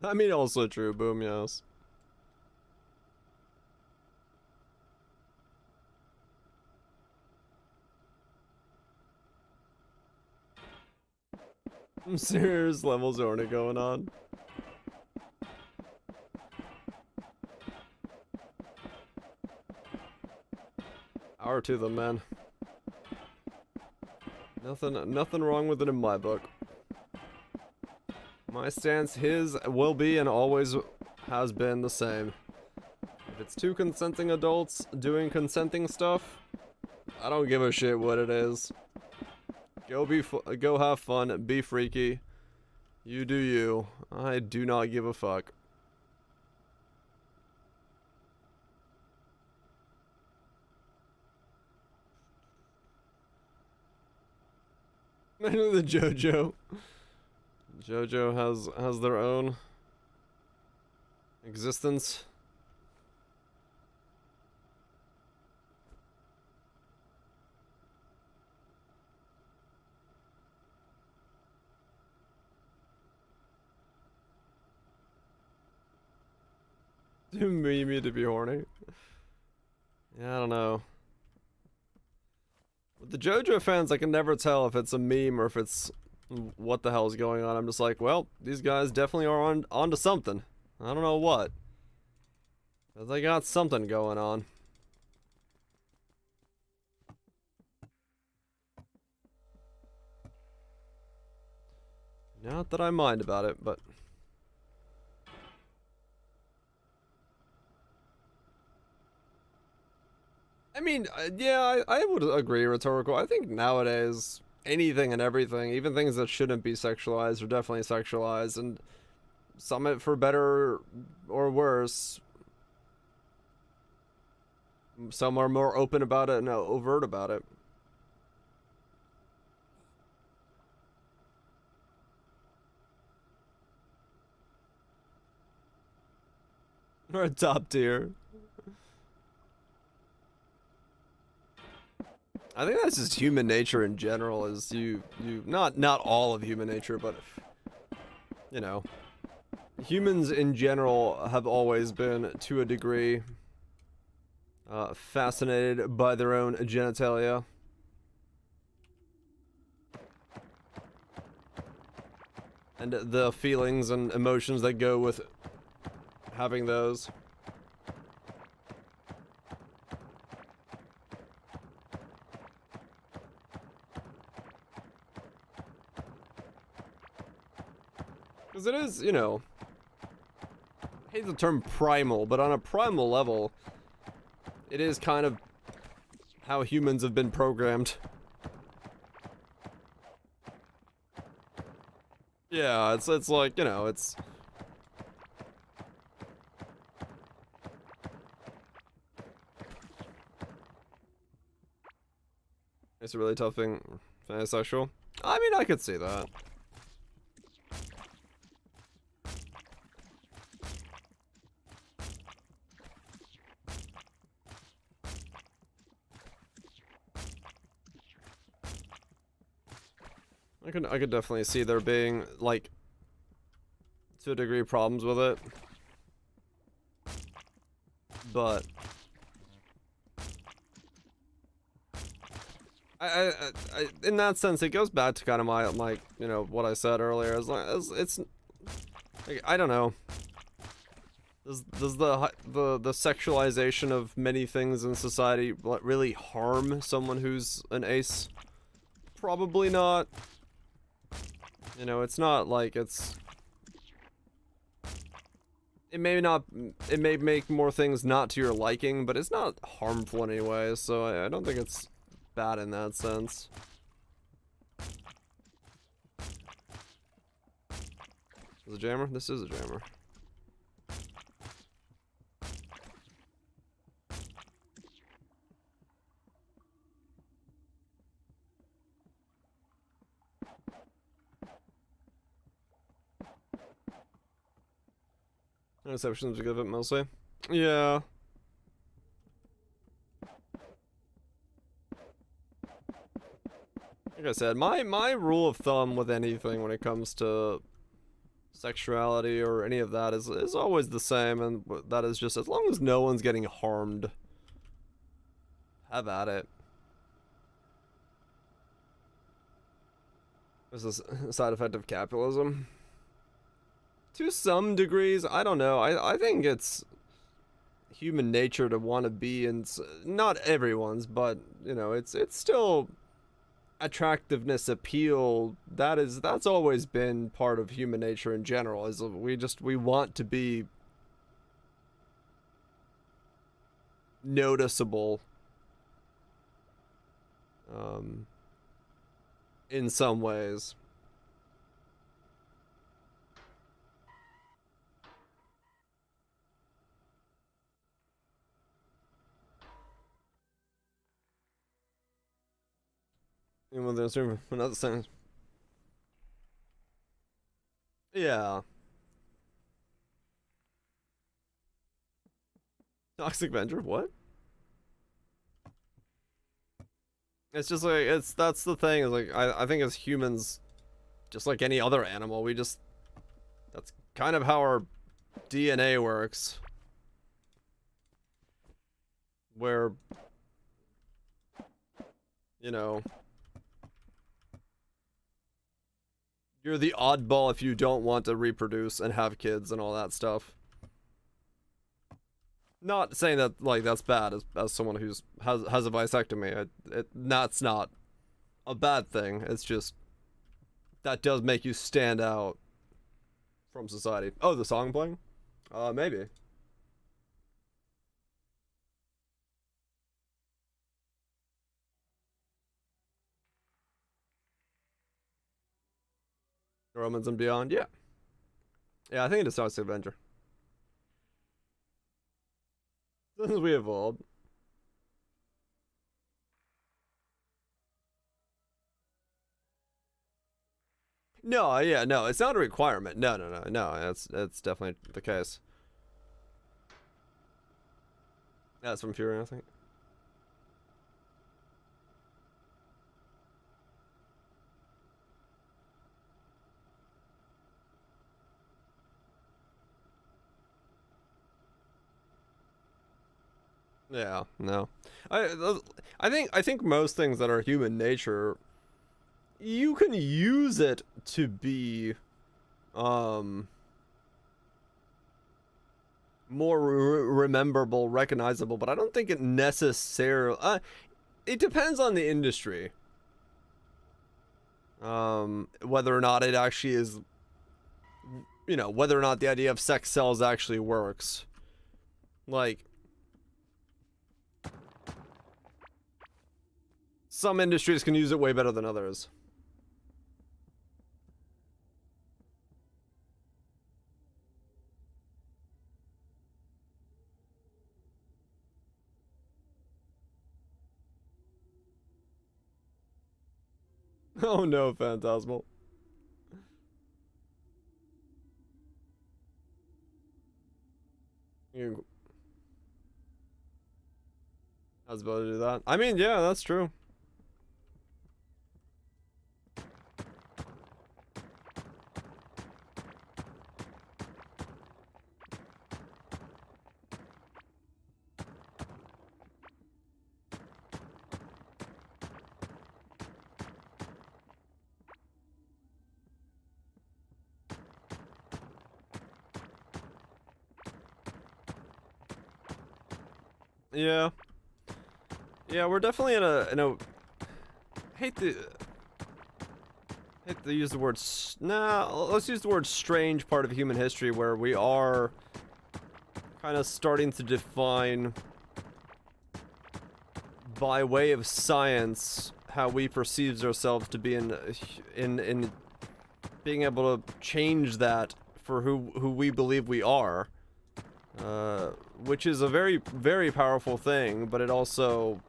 I mean, also true. Boom. Yes. Some serious levels already going on. Power to them, man. Nothing wrong with it in my book. My stance, his, will be and always has been the same. If it's two consenting adults doing consenting stuff, I don't give a shit what it is. Go have fun, be freaky. You do you. I do not give a fuck. The JoJo has their own existence. Do me to be horny? Yeah, I don't know. With the JoJo fans, I can never tell if it's a meme or if it's what the hell is going on. I'm just like, well, these guys definitely are onto something. I don't know what. But they got something going on. Not that I mind about it, but... I mean, yeah, I would agree, rhetorical. I think nowadays, anything and everything, even things that shouldn't be sexualized, are definitely sexualized, and some it for better or worse. Some are more open about it and overt about it. Or top tier. I think that's just human nature in general. Is not all of human nature, but you know, humans in general have always been, to a degree, fascinated by their own genitalia. And the feelings and emotions that go with having those. Because it is, you know, I hate the term primal, but on a primal level, it is kind of how humans have been programmed. Yeah, it's like, you know, it's... It's a really tough thing, pansexual. I mean, I could see that. I could definitely see there being, like, to a degree, problems with it. But in that sense, it goes back to kind of my you know, what I said earlier. As it's like, I don't know. Does the sexualization of many things in society really harm someone who's an ace? Probably not. You know, it's not like it's... It may make more things not to your liking, but it's not harmful in any way, so I don't think it's bad in that sense. Is it a jammer? This is a jammer. Exceptions to give it mostly. Yeah. Like I said, my rule of thumb with anything when it comes to sexuality or any of that is always the same, and that is just as long as no one's getting harmed, have at it. This is a side effect of capitalism. To some degrees, I don't know. I think it's human nature to want to be in, not everyone's, but you know, it's still attractiveness, appeal. That's always been part of human nature in general. Is we want to be noticeable, in some ways. Even with the instrument, not the same. Yeah. Toxic Avenger, what? It's just like, that's the thing, is like, I think as humans, just like any other animal, that's kind of how our DNA works. Where, you know, you're the oddball if you don't want to reproduce and have kids and all that stuff. Not saying that like that's bad as someone who's has a vasectomy. That's not a bad thing. It's just that does make you stand out from society. Oh, the song playing? Maybe. Romans and Beyond, yeah. Yeah, I think it is Toxic Avenger. Since we evolved. No, yeah, no, it's not a requirement. No, that's definitely the case. That's from Fury, I think. Yeah, no. I think most things that are human nature, you can use it to be more rememberable, recognizable, but I don't think it necessarily it depends on the industry. Whether or not it actually is, you know, whether or not the idea of sex cells actually works. Like, some industries can use it way better than others. Oh no, Phantasmal. I was about to do that. I mean, yeah, that's true. Yeah. Yeah, we're definitely in a hate to use the word let's use the word strange part of human history where we are kind of starting to define by way of science how we perceive ourselves to be in being able to change that for who we believe we are, which is a very, very powerful thing, but it also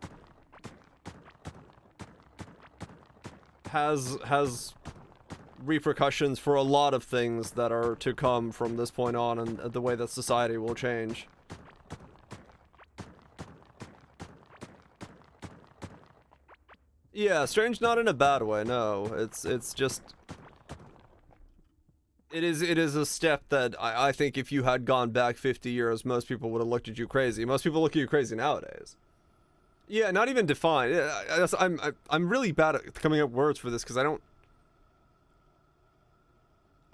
has repercussions for a lot of things that are to come from this point on, and the way that society will change. Yeah, strange not in a bad way, no. It's just it is a step that I think if you had gone back 50 years, most people would have looked at you crazy. Most people look at you crazy nowadays. Yeah, not even define. I'm really bad at coming up with words for this because I don't.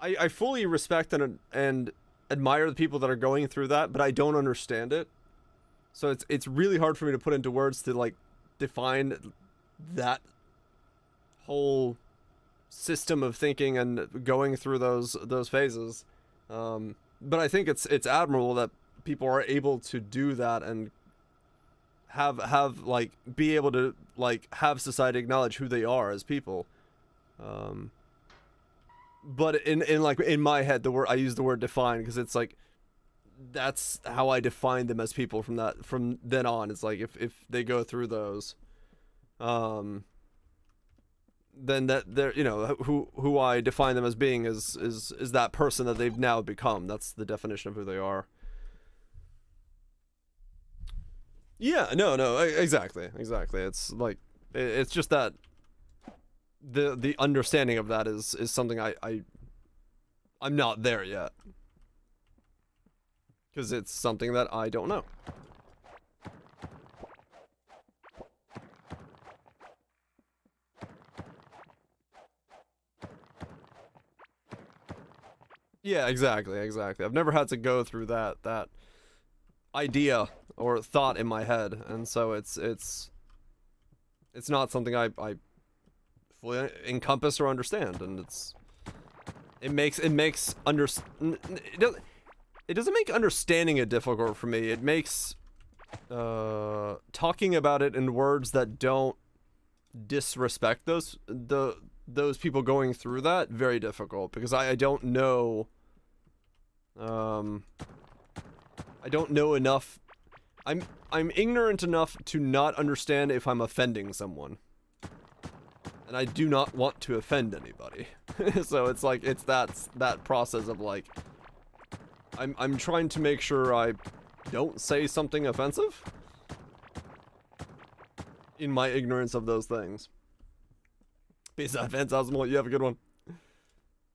I fully respect and admire the people that are going through that, but I don't understand it. So it's really hard for me to put into words to like define that whole system of thinking and going through those phases. But I think it's admirable that people are able to do that and have like be able to like have society acknowledge who they are as people. But in like in my head, the word I use the word define because it's like that's how I define them as people from then on. It's like if they go through those, then that they're who I define them as being is that person that they've now become. That's the definition of who they are. Yeah, no, exactly. It's like it's just that the understanding of that is something I'm not there yet because it's something that I don't know. Yeah, exactly. I've never had to go through that idea or thought in my head, and so it's not something I fully encompass or understand, and it doesn't make understanding it difficult for me. It makes talking about it in words that don't disrespect those people going through that very difficult, because I don't know I don't know enough. I'm ignorant enough to not understand if I'm offending someone, and I do not want to offend anybody. So it's like it's that process of like I'm trying to make sure I don't say something offensive in my ignorance of those things. Peace out, Phantasmal. You have a good one.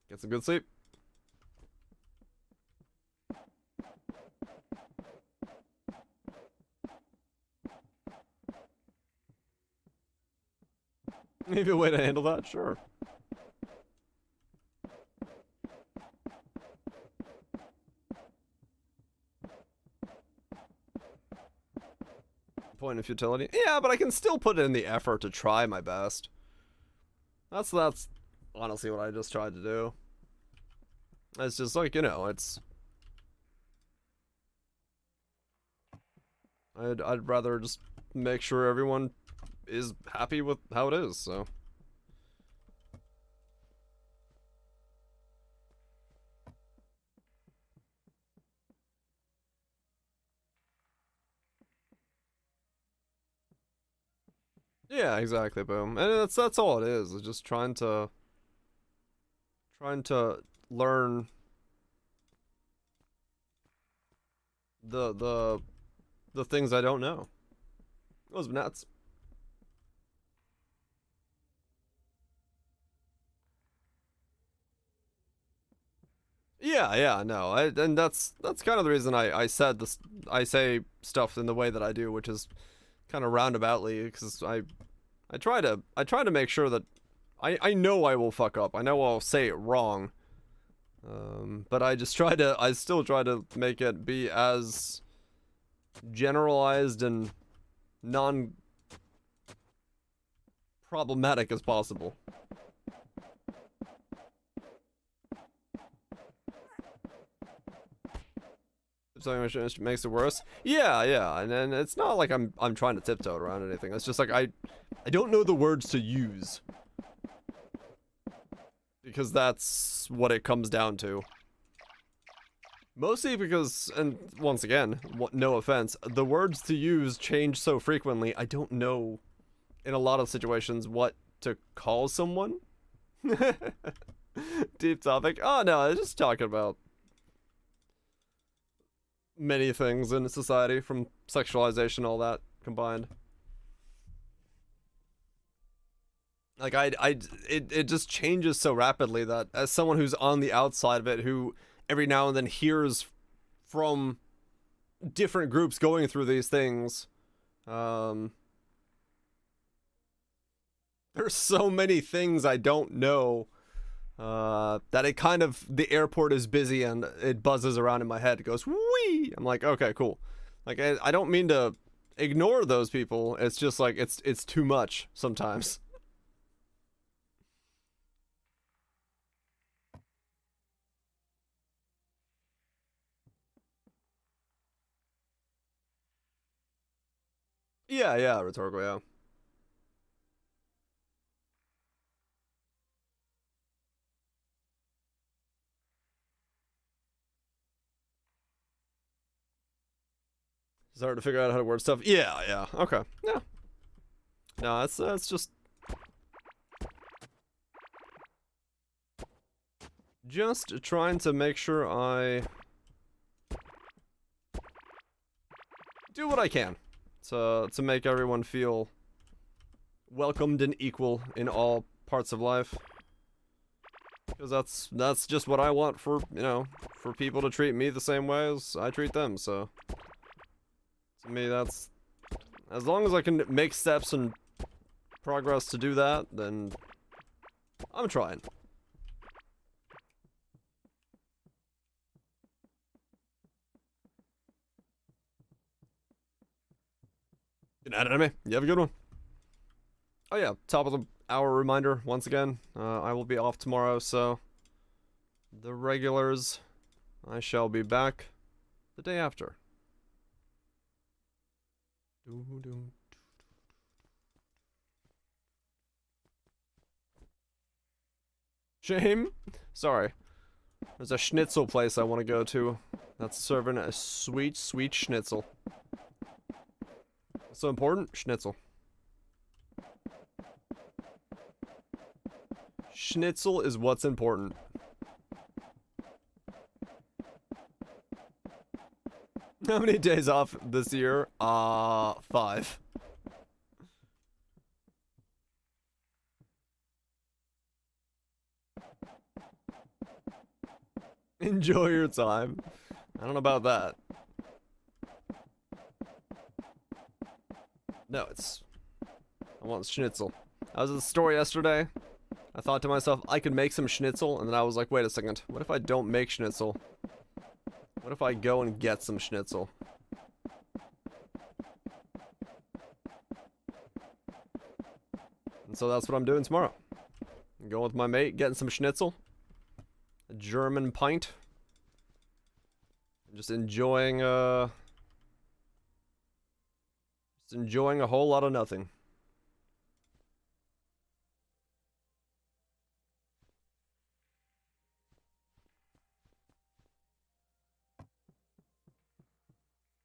Get some good sleep. Maybe a way to handle that? Sure. Point of futility? Yeah, but I can still put in the effort to try my best. That's honestly what I just tried to do. It's just like, it's... I'd rather just make sure everyone is happy with how it is, so... Yeah, exactly, boom. And that's all it is. It's just trying to learn the things I don't know. It was nuts. Yeah, no. And that's kind of the reason I said this. I say stuff in the way that I do, which is kind of roundaboutly, because I try to make sure that I know I will fuck up. I know I'll say it wrong. But I still try to make it be as generalized and non-problematic as possible. Something which makes it worse. Yeah, and then it's not like I'm trying to tiptoe around anything. It's just like I don't know the words to use. Because that's what it comes down to. Mostly because, and once again, no offense, the words to use change so frequently, I don't know, in a lot of situations, what to call someone. Deep topic. Oh no, I was just talking about many things in society, from sexualization, all that combined. Like it just changes so rapidly that as someone who's on the outside of it, who every now and then hears from different groups going through these things, there's so many things I don't know, that it kind of, the airport is busy and it buzzes around in my head. It goes, wee! I'm like, okay, cool. Like, I don't mean to ignore those people. It's just like, it's too much sometimes. Yeah, rhetorical, yeah. It's hard to figure out how to word stuff. Yeah, okay, yeah. No, that's just trying to make sure I do what I can to make everyone feel welcomed and equal in all parts of life. Because that's just what I want for, you know, for people to treat me the same way as I treat them, so. To me, that's, as long as I can make steps and progress to do that, then I'm trying. Good night, enemy. You have a good one. Oh yeah, top of the hour reminder, once again, I will be off tomorrow, so the regulars, I shall be back the day after. Shame? Sorry. There's a schnitzel place I want to go to that's serving a sweet, sweet schnitzel. What's so important? Schnitzel. Schnitzel is what's important. How many days off this year? 5. Enjoy your time. I don't know about that. No, I want schnitzel. I was at the store yesterday. I thought to myself, I could make some schnitzel, and then I was like, wait a second. What if I don't make schnitzel? What if I go and get some schnitzel? And so that's what I'm doing tomorrow. I'm going with my mate, getting some schnitzel. A German pint. Just enjoying a whole lot of nothing.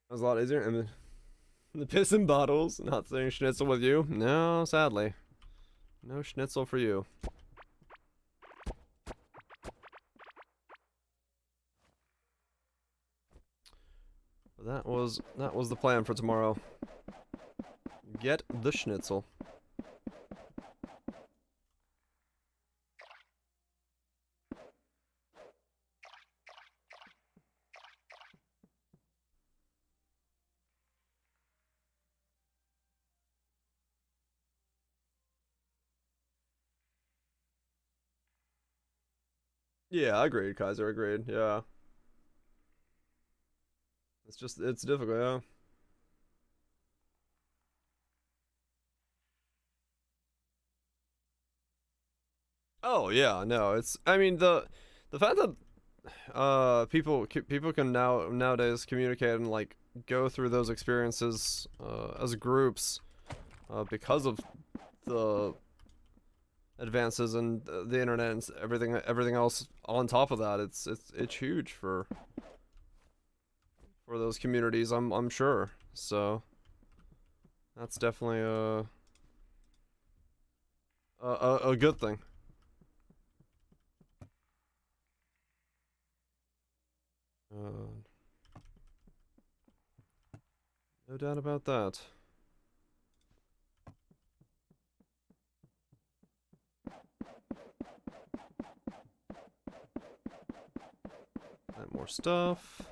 That was a lot easier. And the pissin' bottles. Not saying schnitzel with you. No, sadly. No schnitzel for you. But that was the plan for tomorrow. Get the schnitzel. Yeah, agreed, Kaiser, agreed, yeah. It's difficult, yeah. Oh yeah, no, it's. I mean the fact that people can nowadays communicate and like go through those experiences as groups because of the advances in the internet and everything else on top of that. It's huge for those communities. I'm sure. So that's definitely a good thing. No doubt about that. And more stuff.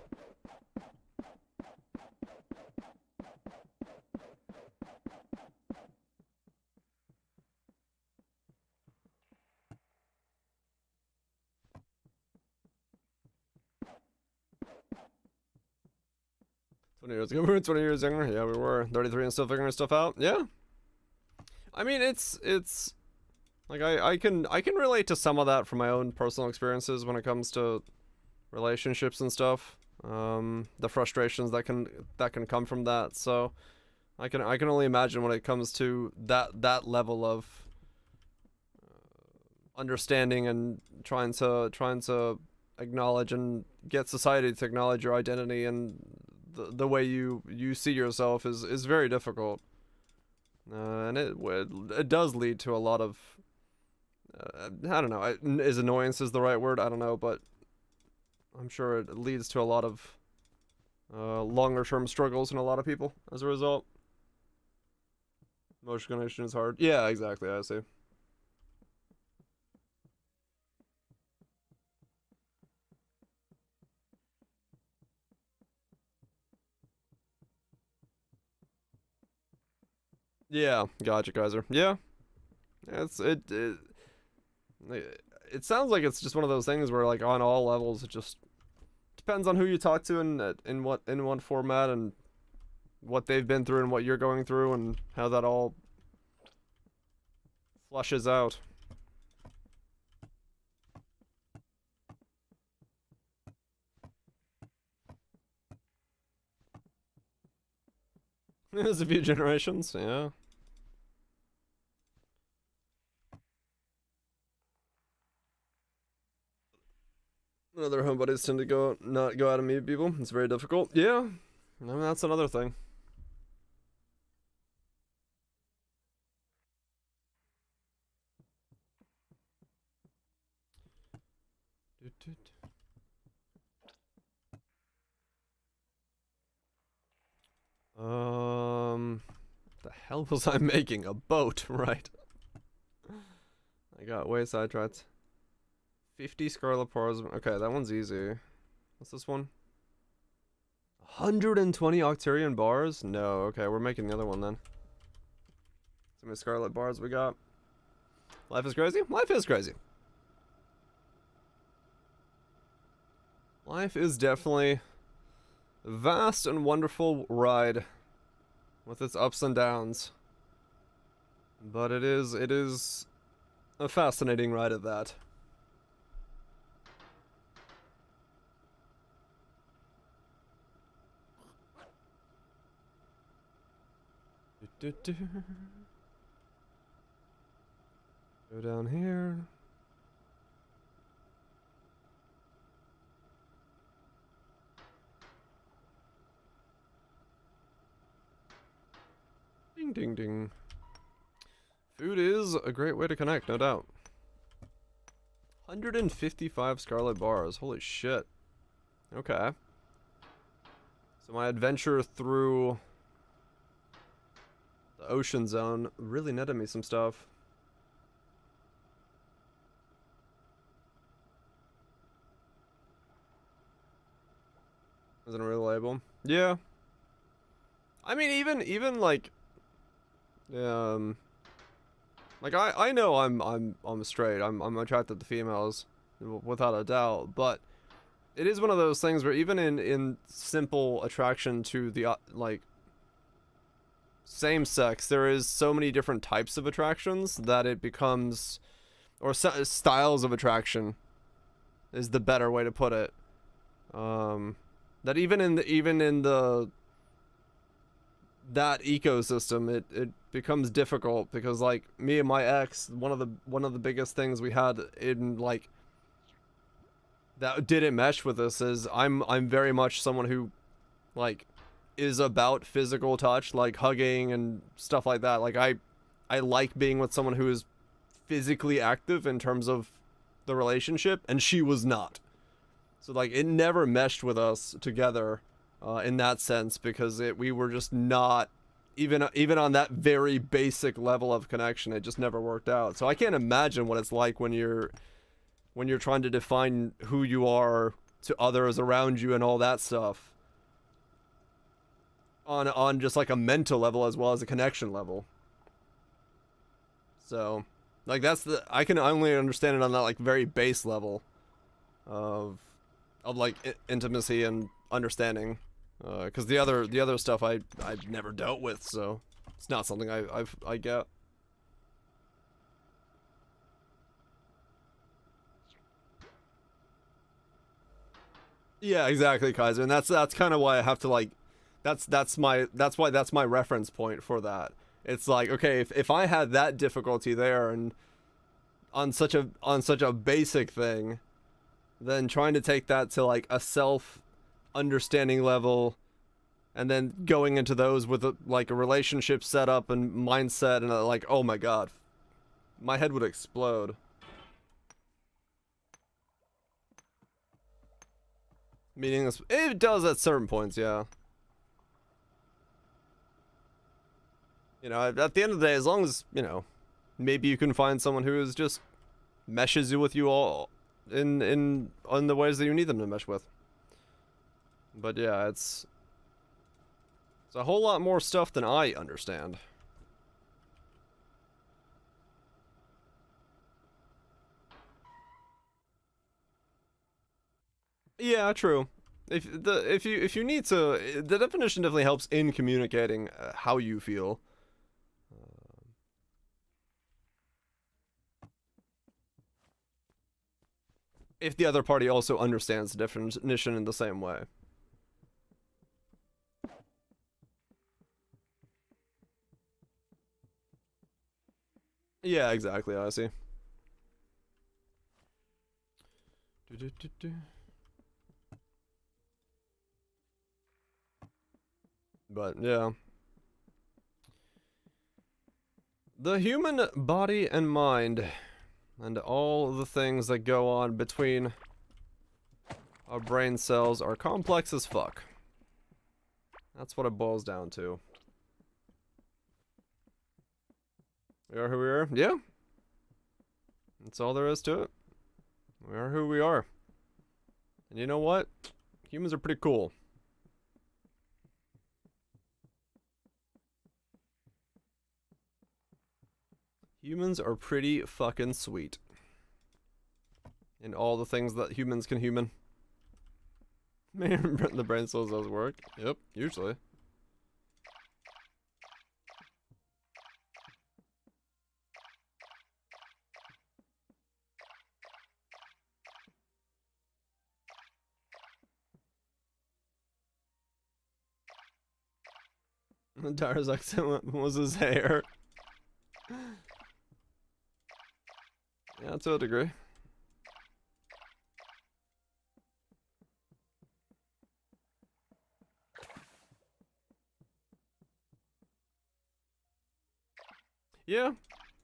Years ago, we were 20 years younger. Yeah, we were 33 and still figuring stuff out. Yeah. I mean, it's like I can relate to some of that from my own personal experiences when it comes to relationships and stuff. The frustrations that can come from that. So I can only imagine when it comes to that level of understanding and trying to acknowledge and get society to acknowledge your identity and the way you see yourself is very difficult, and it does lead to a lot of I don't know, is annoyance is the right word? I don't know, but I'm sure it leads to a lot of longer term struggles in a lot of people as a result. Emotional connection is hard. Yeah, exactly. I see. Yeah, gotcha, Kaiser. Yeah, it sounds like it's just one of those things where like on all levels it just depends on who you talk to and in what format and what they've been through and what you're going through and how that all flushes out. There's a few generations, yeah. Other homebodies tend to not go out and meet people. It's very difficult. Yeah, I mean, that's another thing. The hell was I making? A boat, right? I got way sidetracked. 50 Scarlet Pars. Okay, that one's easy. What's this one? 120 Octarian bars? No, okay, we're making the other one then. How many Scarlet bars we got? Life is crazy? Life is crazy. Life is definitely a vast and wonderful ride with its ups and downs. But it is a fascinating ride at that. Go down here. Ding ding ding. Food is a great way to connect, no doubt. 155 Scarlet bars. Holy shit. Okay. So my adventure through the ocean zone really netted me some stuff. Isn't it really label? Yeah. I mean, even like like I know I'm straight. I'm attracted to females without a doubt, but it is one of those things where even in simple attraction to the like same sex, there is so many different types of attractions that it becomes or styles of attraction is the better way to put it. That even in the that ecosystem, it becomes difficult because, like, me and my ex, one of the biggest things we had in, like, that didn't mesh with us is I'm very much someone who, like, is about physical touch, like hugging and stuff like that. Like, I like being with someone who is physically active in terms of the relationship, and she was not. So, like, it never meshed with us together in that sense, because we were just not even on that very basic level of connection. It just never worked out. So I can't imagine what it's like when you're trying to define who you are to others around you and all that stuff on just like a mental level as well as a connection level. So, like, I can only understand it on that, like, very base level of like intimacy and understanding, because the other stuff I've never dealt with, so it's not something I get. Yeah, exactly, Kaiser, and that's kind of why I have to, like, that's my reference point for that. It's like, okay, if I had that difficulty there and on such a basic thing, then trying to take that to, like, a self understanding level, and then going into those with like a relationship setup and mindset, and like, oh my god, my head would explode. Meaning it does at certain points, yeah. You know, at the end of the day, as long as, you know, maybe you can find someone who is just meshes with you all in the ways that you need them to mesh with. But yeah, it's a whole lot more stuff than I understand. Yeah, true. If you need to, the definition definitely helps in communicating how you feel. If the other party also understands the definition in the same way. Yeah, exactly, I see. But yeah. The human body and mind, and all the things that go on between our brain cells, are complex as fuck. That's what it boils down to. We are who we are? Yeah. That's all there is to it. We are who we are. And you know what? Humans are pretty cool. Humans are pretty fucking sweet. In all the things that humans can human. Man, the brain cells does work. Yep, usually. Dara's accent was his hair. Yeah, to a degree. Yeah.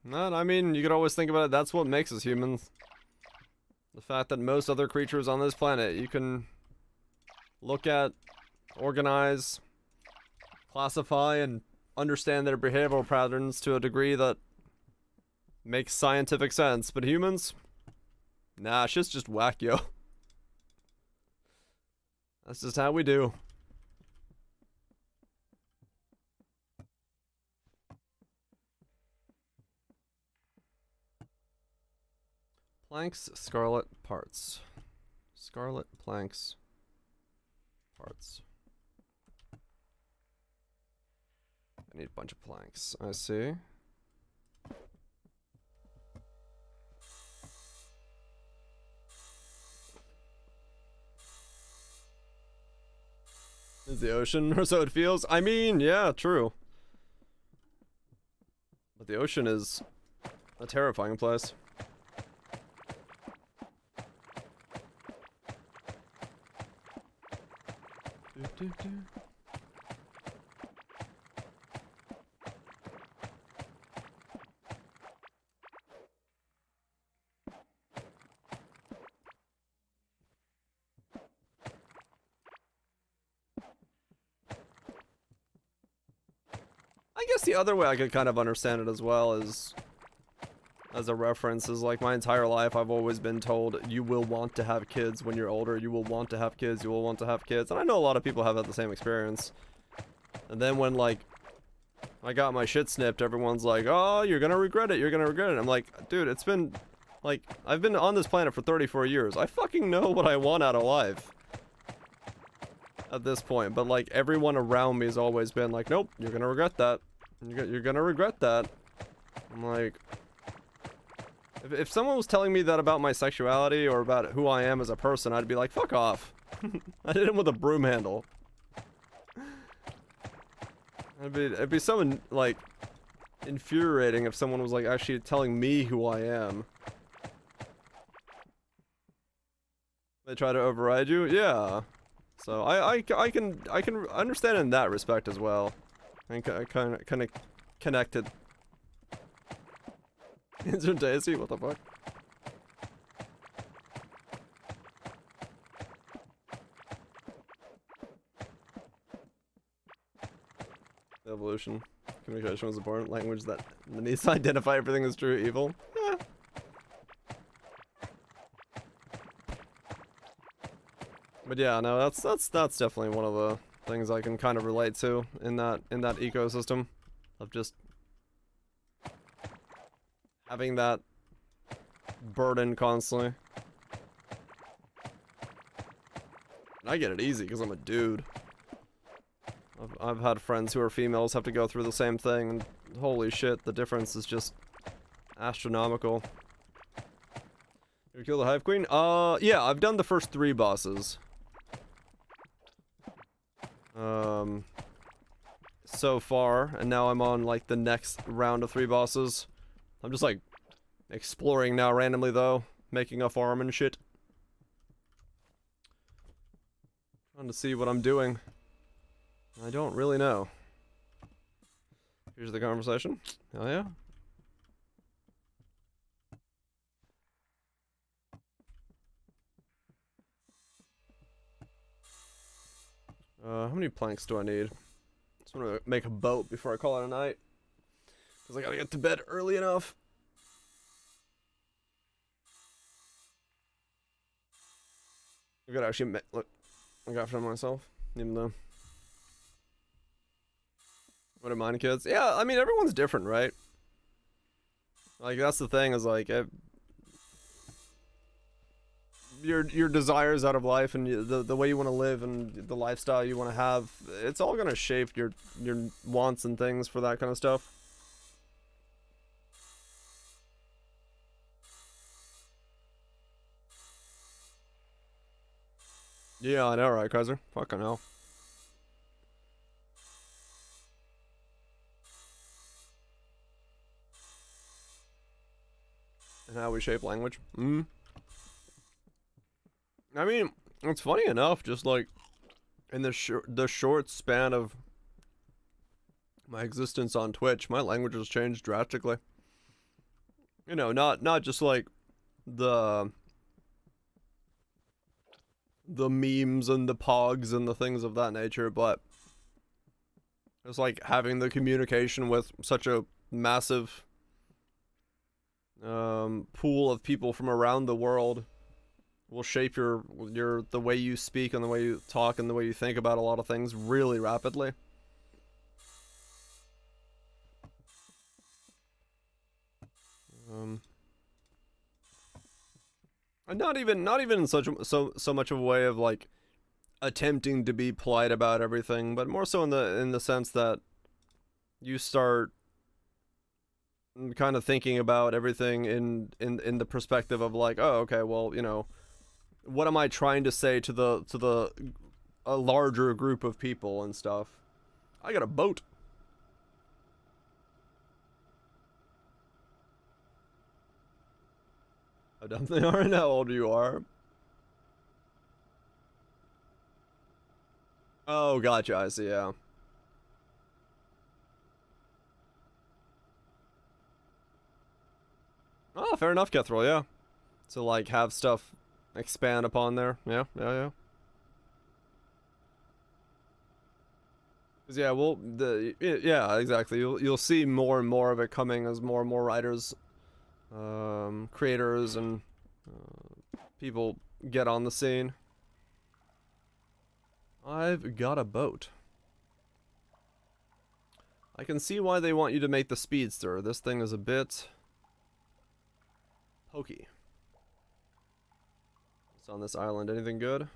Man, I mean, you could always think about it. That's what makes us humans. The fact that most other creatures on this planet, you can look at, organize, classify, and understand their behavioral patterns to a degree that makes scientific sense. But humans? Nah, shit's just whack, yo. That's just how we do. Planks, scarlet parts. Scarlet planks parts. I need a bunch of planks. I see. Is the ocean, or so it feels? I mean, yeah, true. But the ocean is a terrifying place. I guess the other way I could kind of understand it as well is, as a reference, is like my entire life I've always been told you will want to have kids when you're older, you will want to have kids, you will want to have kids, and I know a lot of people have had the same experience. And then when, like, I got my shit snipped, everyone's like, oh, you're gonna regret it, you're gonna regret it. I'm like, dude, it's been, like, I've been on this planet for 34 years. I fucking know what I want out of life at this point, but, like, everyone around me has always been like, nope, you're gonna regret that. You're gonna regret that. I'm like, if someone was telling me that about my sexuality or about who I am as a person, I'd be like, fuck off. I did it with a broom handle. It'd be so, like, infuriating if someone was, like, actually telling me who I am. They try to override you? Yeah. So, I can understand in that respect as well. I kind of connected. Insert Daisy? What the fuck? Evolution. Communication was important. Language that needs to identify everything as true or evil. Eh. But yeah, no, that's definitely one of the things I can kind of relate to in that ecosystem of just having that burden constantly. And I get it easy because I'm a dude. I've had friends who are females have to go through the same thing, and holy shit, the difference is just astronomical. You kill the Hive Queen? Yeah, I've done the first 3 bosses. So far, and now I'm on, like, the next round of 3 bosses. I'm just, like, exploring now randomly, though, making a farm and shit. Trying to see what I'm doing. I don't really know. Here's the conversation. Hell yeah. How many planks do I need? Just want to make a boat before I call it a night. Because I gotta get to bed early enough. I gotta actually look. I got for myself, even though. What are mine kids? Yeah, I mean, everyone's different, right? Like, that's the thing, is like, your desires out of life and the way you want to live and the lifestyle you want to have, it's all gonna shape your wants and things for that kind of stuff. Yeah, I know, right, Kaiser? Fucking hell. And how we shape language. I mean, it's funny enough, just like in the short span of my existence on Twitch, my language has changed drastically. You know, not just like the memes and the pogs and the things of that nature, but it's like having the communication with such a massive pool of people from around the world will shape the way you speak and the way you talk and the way you think about a lot of things really rapidly. And not even in so much of a way of like attempting to be polite about everything, but more so in the sense that you start kind of thinking about everything in the perspective of like, oh, okay, well, you know, what am I trying to say to the a larger group of people and stuff. I got a boat. How dumb they are and how old you are. Oh, gotcha, I see, yeah. Oh, fair enough, Kethril, yeah. So, like, have stuff expand upon there. Yeah, yeah, yeah. Cause yeah, well, yeah, exactly. You'll see more and more of it coming as more and more writers, creators, and people get on the scene. I've got a boat. I can see why they want you to make the speedster. This thing is a bit pokey. What's on this island? Anything good?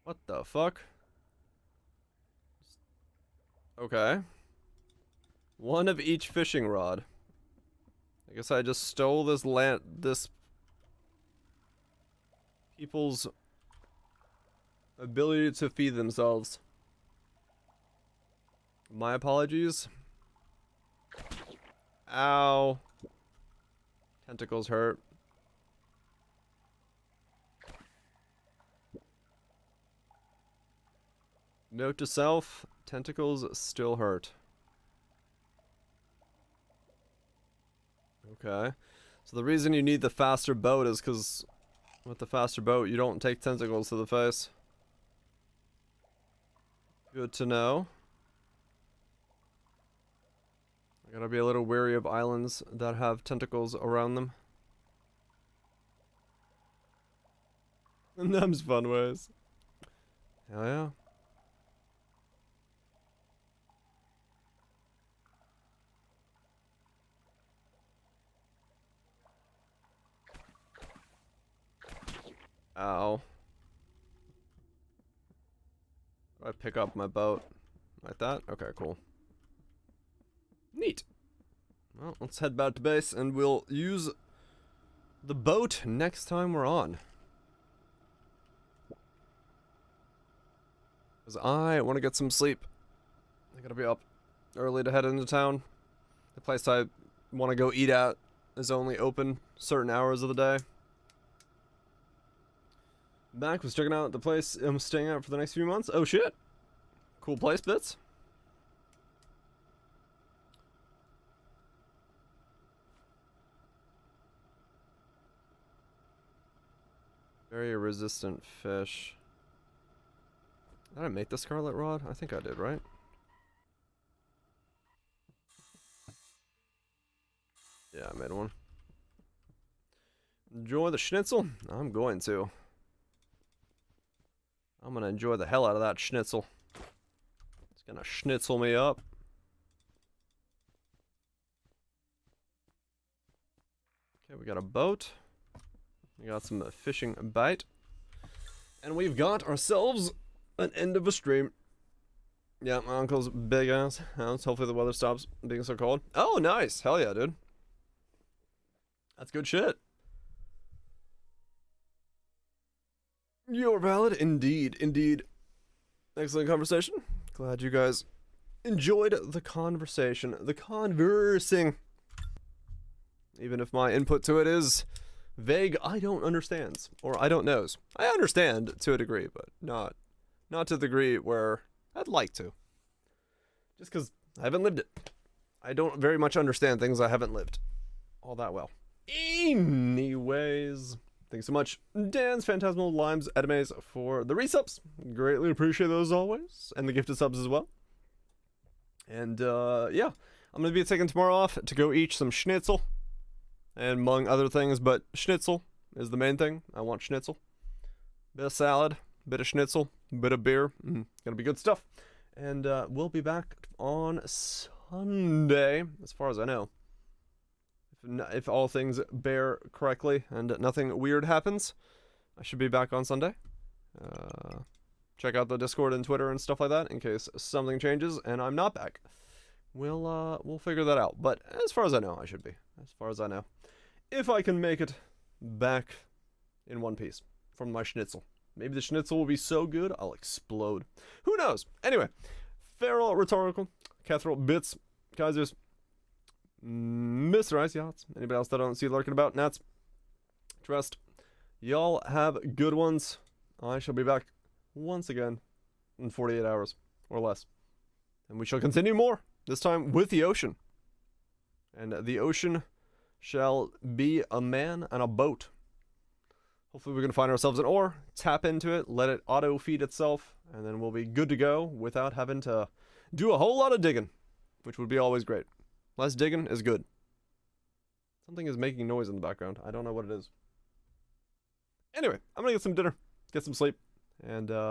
What the fuck? Okay. One of each fishing rod. I guess I just stole this people's ability to feed themselves. My apologies. Ow. Tentacles hurt. Note to self, tentacles still hurt. Okay. So the reason you need the faster boat is because with the faster boat you don't take tentacles to the face. Good to know. I gotta be a little wary of islands that have tentacles around them. In them's fun ways. Hell yeah. Ow. Do I pick up my boat? Like that? Okay, cool. Neat. Well, let's head back to base and we'll use the boat next time we're on. Because I want to get some sleep. I gotta be up early to head into town. The place I want to go eat at is only open certain hours of the day. Mac was checking out the place I'm staying at for the next few months. Oh shit. Cool place, Bits. Very resistant fish. Did I make the scarlet rod? I think I did, right? Yeah, I made one. Enjoy the schnitzel? I'm going to. I'm gonna enjoy the hell out of that schnitzel. It's gonna schnitzel me up. Okay, we got a boat. We got some fishing bait. And we've got ourselves an end of a stream. Yeah, my uncle's big ass house. Hopefully the weather stops being so cold. Oh, nice. Hell yeah, dude. That's good shit. You're valid. Indeed, indeed. Excellent conversation. Glad you guys enjoyed the conversation. The conversing. Even if my input to it is vague, I don't understand. Or I don't knows. I understand to a degree, but not to the degree where I'd like to. Just because I haven't lived it. I don't very much understand things I haven't lived all that well. Anyways, thanks so much, Dan's Phantasmal Limes Edimes, for the resubs. Greatly appreciate those always. And the gifted subs as well. And, yeah. I'm going to be taking tomorrow off to go eat some schnitzel. And among other things, but schnitzel is the main thing. I want schnitzel. Bit of salad, bit of schnitzel, bit of beer. Gonna be good stuff. And, we'll be back on Sunday, as far as I know. If all things bear correctly and nothing weird happens, I should be back on Sunday. Check out the Discord and Twitter and stuff like that in case something changes and I'm not back. We'll figure that out. But as far as I know, I should be. As far as I know. If I can make it back in one piece. from my schnitzel. Maybe the schnitzel will be so good, I'll explode. Who knows? Anyway, Feral Rhetorical, Cutthroat Bits, Kaisers, Mr. Ice Yachts, anybody else that I don't see lurking about, Nats, Trust. Y'all have good ones. I shall be back once again in 48 hours or less. And we shall continue more, this time with the ocean. And the ocean shall be a man and a boat. Hopefully we can find ourselves an oar, tap into it, let it auto-feed itself, and then we'll be good to go without having to do a whole lot of digging, which would be always great. Less digging is good. Something is making noise in the background. I don't know what it is. Anyway, I'm gonna get some dinner, get some sleep, and